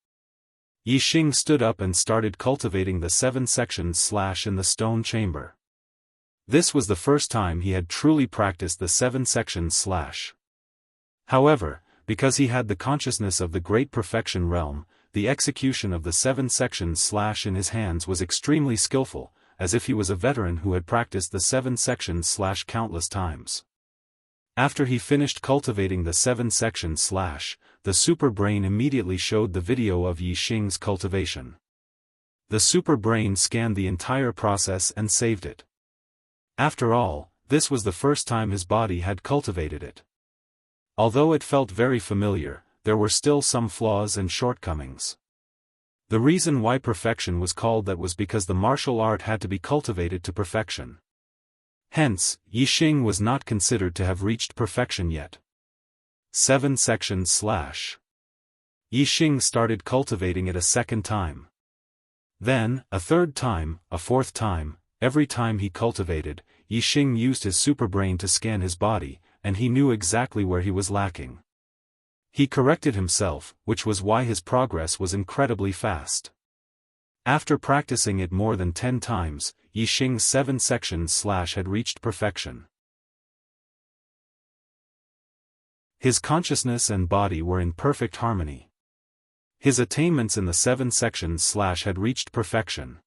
Yixing stood up and started cultivating the 7 sections slash in the stone chamber. This was the first time he had truly practiced the 7 sections slash. However, because he had the consciousness of the great perfection realm, the execution of the 7 sections slash in his hands was extremely skillful, as if he was a veteran who had practiced the 7 sections slash countless times. After he finished cultivating the 7 sections slash, the super brain immediately showed the video of Yixing's cultivation. The super brain scanned the entire process and saved it. After all, this was the first time his body had cultivated it. Although it felt very familiar, there were still some flaws and shortcomings. The reason why perfection was called that was because the martial art had to be cultivated to perfection. Hence, Yixing was not considered to have reached perfection yet. 7 sections slash. Yixing started cultivating it a second time. Then, a third time, a fourth time. Every time he cultivated, Yixing used his super brain to scan his body, and he knew exactly where he was lacking. He corrected himself, which was why his progress was incredibly fast. After practicing it more than 10 times, Yixing's 7 sections slash had reached perfection. His consciousness and body were in perfect harmony. His attainments in the 7 sections slash had reached perfection.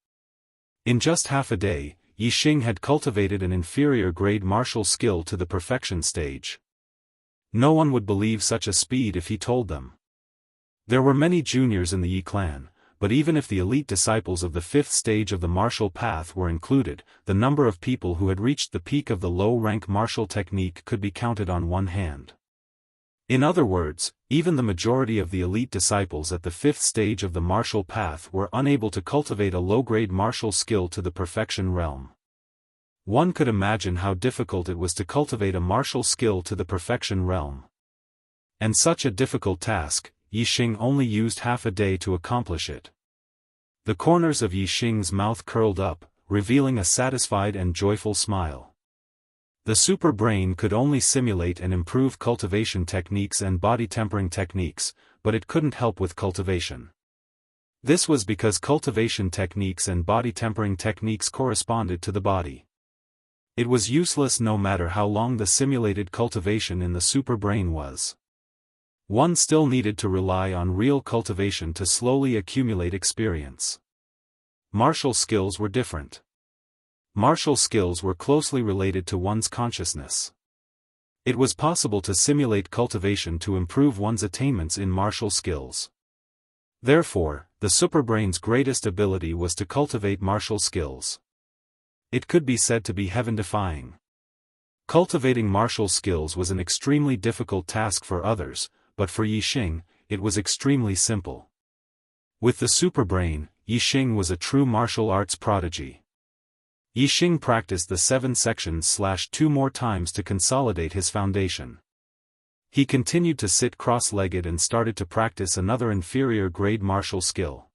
In just half a day, Yixing had cultivated an inferior grade martial skill to the perfection stage. No one would believe such a speed if he told them. There were many juniors in the Yi clan, but even if the elite disciples of the 5th stage of the martial path were included, the number of people who had reached the peak of the low-rank martial technique could be counted on one hand. In other words, even the majority of the elite disciples at the fifth stage of the martial path were unable to cultivate a low-grade martial skill to the perfection realm. One could imagine how difficult it was to cultivate a martial skill to the perfection realm. And such a difficult task, Yixing only used half a day to accomplish it. The corners of Yixing's mouth curled up, revealing a satisfied and joyful smile. The super brain could only simulate and improve cultivation techniques and body tempering techniques, but it couldn't help with cultivation. This was because cultivation techniques and body tempering techniques corresponded to the body. It was useless no matter how long the simulated cultivation in the super brain was. One still needed to rely on real cultivation to slowly accumulate experience. Martial skills were different. Martial skills were closely related to one's consciousness. It was possible to simulate cultivation to improve one's attainments in martial skills. Therefore, the superbrain's greatest ability was to cultivate martial skills. It could be said to be heaven-defying. Cultivating martial skills was an extremely difficult task for others, but for Yixing, it was extremely simple. With the superbrain, Yixing was a true martial arts prodigy. Yixing practiced the 7 sections / 2 more times to consolidate his foundation. He continued to sit cross-legged and started to practice another inferior grade martial skill.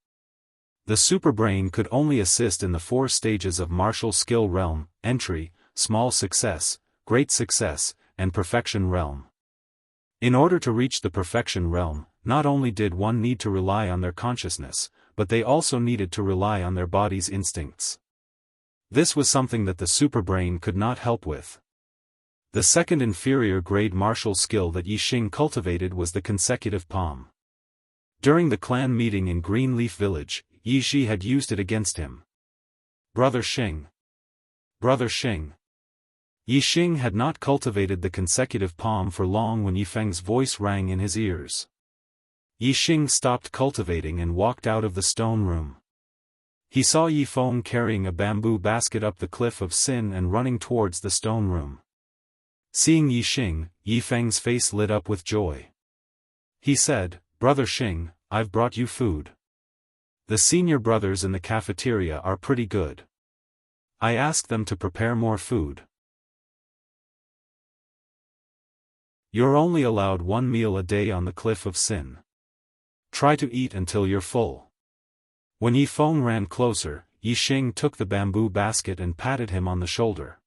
The superbrain could only assist in the 4 stages of martial skill realm: entry, small success, great success, and perfection realm. In order to reach the perfection realm, not only did one need to rely on their consciousness, but they also needed to rely on their body's instincts. This was something that the superbrain could not help with. The second inferior grade martial skill that Yixing cultivated was the consecutive palm. During the clan meeting in Greenleaf Village, Yixi had used it against him. Brother Xing. Brother Xing. Yixing had not cultivated the consecutive palm for long when Yifeng's voice rang in his ears. Yixing stopped cultivating and walked out of the stone room. He saw Yifeng carrying a bamboo basket up the cliff of sin and running towards the stone room. Seeing Yixing, Yifeng's face lit up with joy. He said, "Brother Xing, I've brought you food. The senior brothers in the cafeteria are pretty good. I asked them to prepare more food. You're only allowed 1 meal a day on the cliff of sin. Try to eat until you're full." When Yifeng ran closer, Yixing took the bamboo basket and patted him on the shoulder.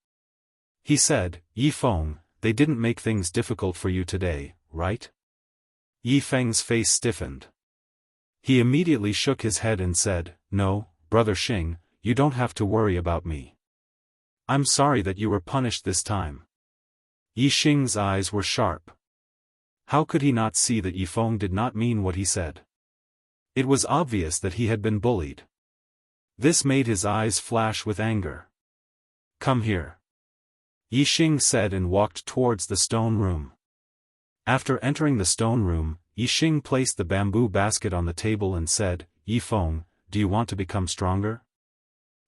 He said, "Yifeng, they didn't make things difficult for you today, right?" Yifeng's face stiffened. He immediately shook his head and said, "No, Brother Xing, you don't have to worry about me. I'm sorry that you were punished this time." Yixing's eyes were sharp. How could he not see that Yifeng did not mean what he said? It was obvious that he had been bullied. This made his eyes flash with anger. "Come here," Yixing said and walked towards the stone room. After entering the stone room, Yixing placed the bamboo basket on the table and said, "Yifeng, do you want to become stronger?"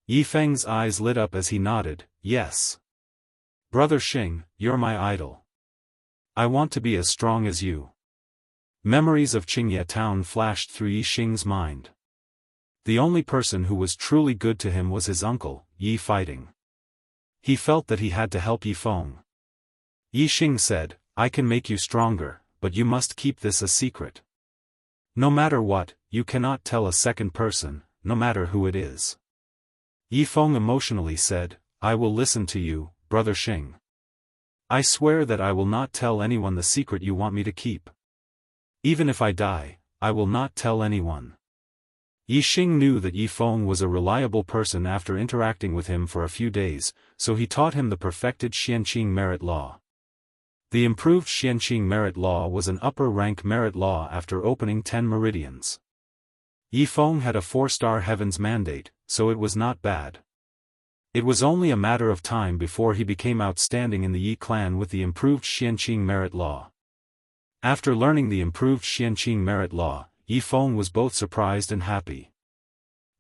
Yifeng's eyes lit up as he nodded, "Yes. Brother Xing, you're my idol. I want to be as strong as you." Memories of Qingye town flashed through Yixing's mind. The only person who was truly good to him was his uncle, Yi Fighting. He felt that he had to help Yifeng. Yixing said, "I can make you stronger, but you must keep this a secret. No matter what, you cannot tell a second person, no matter who it is." Yifeng emotionally said, "I will listen to you, Brother Xing. I swear that I will not tell anyone the secret you want me to keep. Even if I die, I will not tell anyone." Yixing knew that Yifeng was a reliable person after interacting with him for a few days, so he taught him the perfected Xianqing merit law. The improved Xianqing merit law was an upper-rank merit law after opening 10 meridians. Yifeng had a 4-star heaven's mandate, so it was not bad. It was only a matter of time before he became outstanding in the Yi clan with the improved Xianqing merit law. After learning the improved Xianqing merit law, Yifeng was both surprised and happy.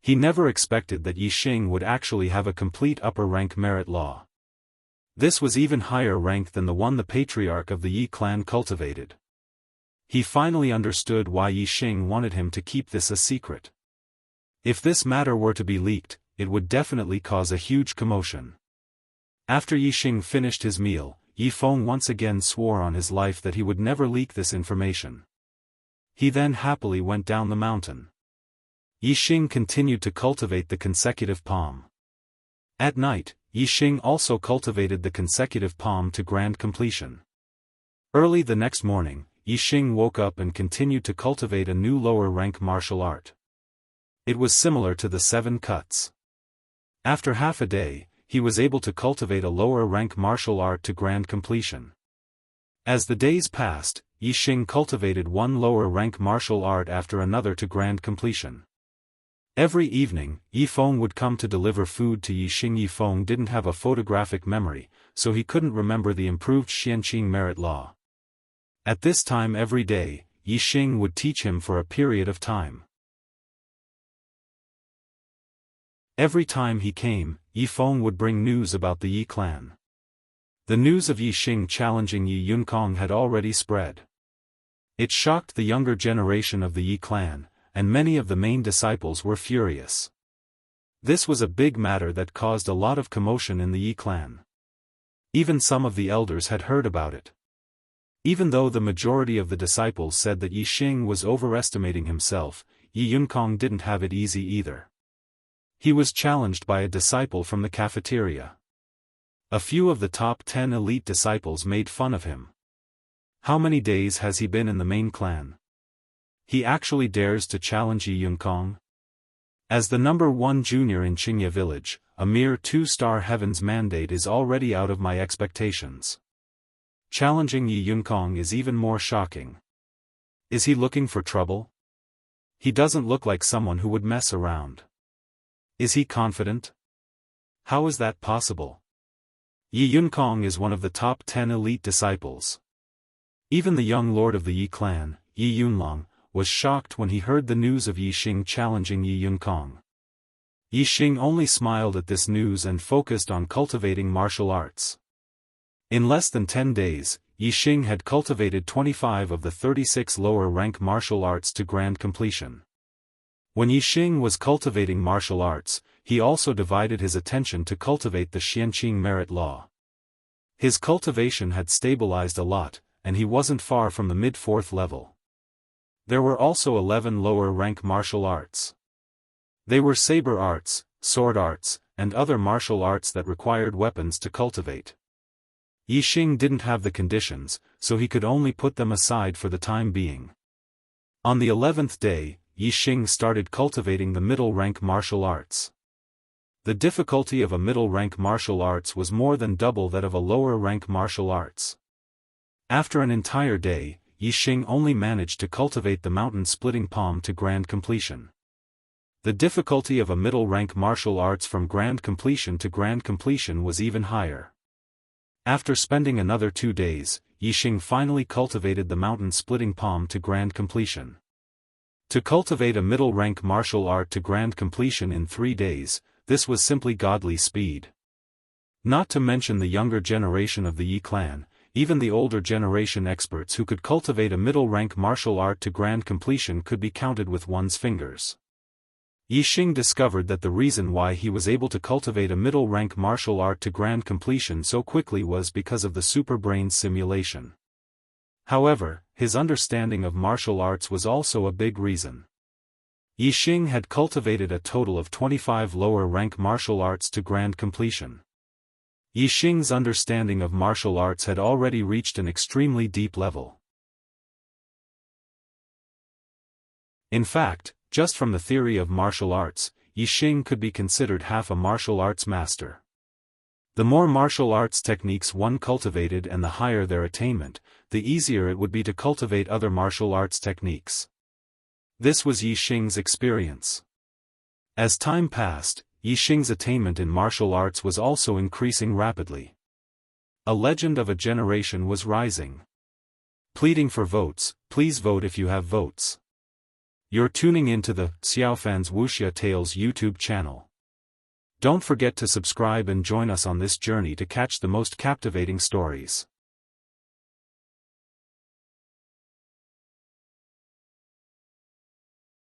He never expected that Yixing would actually have a complete upper-rank merit law. This was even higher rank than the one the patriarch of the Yi clan cultivated. He finally understood why Yixing wanted him to keep this a secret. If this matter were to be leaked, it would definitely cause a huge commotion. After Yixing finished his meal, Yifeng once again swore on his life that he would never leak this information. He then happily went down the mountain. Yixing continued to cultivate the consecutive palm. At night, Yixing also cultivated the consecutive palm to grand completion. Early the next morning, Yixing woke up and continued to cultivate a new lower-rank martial art. It was similar to the 7 cuts. After half a day, he was able to cultivate a lower-rank martial art to grand completion. As the days passed, Yixing cultivated one lower-rank martial art after another to grand completion. Every evening, Yifeng would come to deliver food to Yixing. Yifeng didn't have a photographic memory, so he couldn't remember the improved Xianqing merit law. At this time every day, Yixing would teach him for a period of time. Every time he came, Yifeng would bring news about the Yi clan. The news of Yixing challenging Yi Yunkong had already spread. It shocked the younger generation of the Yi clan, and many of the main disciples were furious. This was a big matter that caused a lot of commotion in the Yi clan. Even some of the elders had heard about it. Even though the majority of the disciples said that Yixing was overestimating himself, Yi Yunkong didn't have it easy either. He was challenged by a disciple from the cafeteria. A few of the top 10 elite disciples made fun of him. How many days has he been in the main clan? He actually dares to challenge Yi Yunkong? As the number 1 junior in Qingye village, a mere 2-star heaven's mandate is already out of my expectations. Challenging Yi Yunkong is even more shocking. Is he looking for trouble? He doesn't look like someone who would mess around. Is he confident? How is that possible? Yi Yunkong is one of the top 10 elite disciples. Even the young lord of the Yi clan, Yi Yunlong, was shocked when he heard the news of Yixing challenging Yi Yunkong. Yixing only smiled at this news and focused on cultivating martial arts. In less than 10 days, Yixing had cultivated 25 of the 36 lower-rank martial arts to grand completion. When Yixing was cultivating martial arts, he also divided his attention to cultivate the Xianqing merit law. His cultivation had stabilized a lot, and he wasn't far from the mid-4th level. There were also 11 lower-rank martial arts. They were saber arts, sword arts, and other martial arts that required weapons to cultivate. Yixing didn't have the conditions, so he could only put them aside for the time being. On the 11th day, Yixing started cultivating the middle-rank martial arts. The difficulty of a middle-rank martial arts was more than double that of a lower-rank martial arts. After an entire day, Yixing only managed to cultivate the mountain-splitting palm to grand completion. The difficulty of a middle-rank martial arts from grand completion to grand completion was even higher. After spending another 2 days, Yixing finally cultivated the mountain-splitting palm to grand completion. To cultivate a middle-rank martial art to grand completion in 3 days, this was simply godly speed. Not to mention the younger generation of the Yi clan, even the older generation experts who could cultivate a middle-rank martial art to grand completion could be counted with one's fingers. Yixing discovered that the reason why he was able to cultivate a middle-rank martial art to grand completion so quickly was because of the super brain simulation. However, his understanding of martial arts was also a big reason. Yixing had cultivated a total of 25 lower-rank martial arts to grand completion. Yixing's understanding of martial arts had already reached an extremely deep level. In fact, just from the theory of martial arts, Yixing could be considered half a martial arts master. The more martial arts techniques one cultivated and the higher their attainment, the easier it would be to cultivate other martial arts techniques. This was Yixing's experience. As time passed, Yixing's attainment in martial arts was also increasing rapidly. A legend of a generation was rising. Pleading for votes, please vote if you have votes. You're tuning into the Xiaofan's Wuxia Tales YouTube channel. Don't forget to subscribe and join us on this journey to catch the most captivating stories.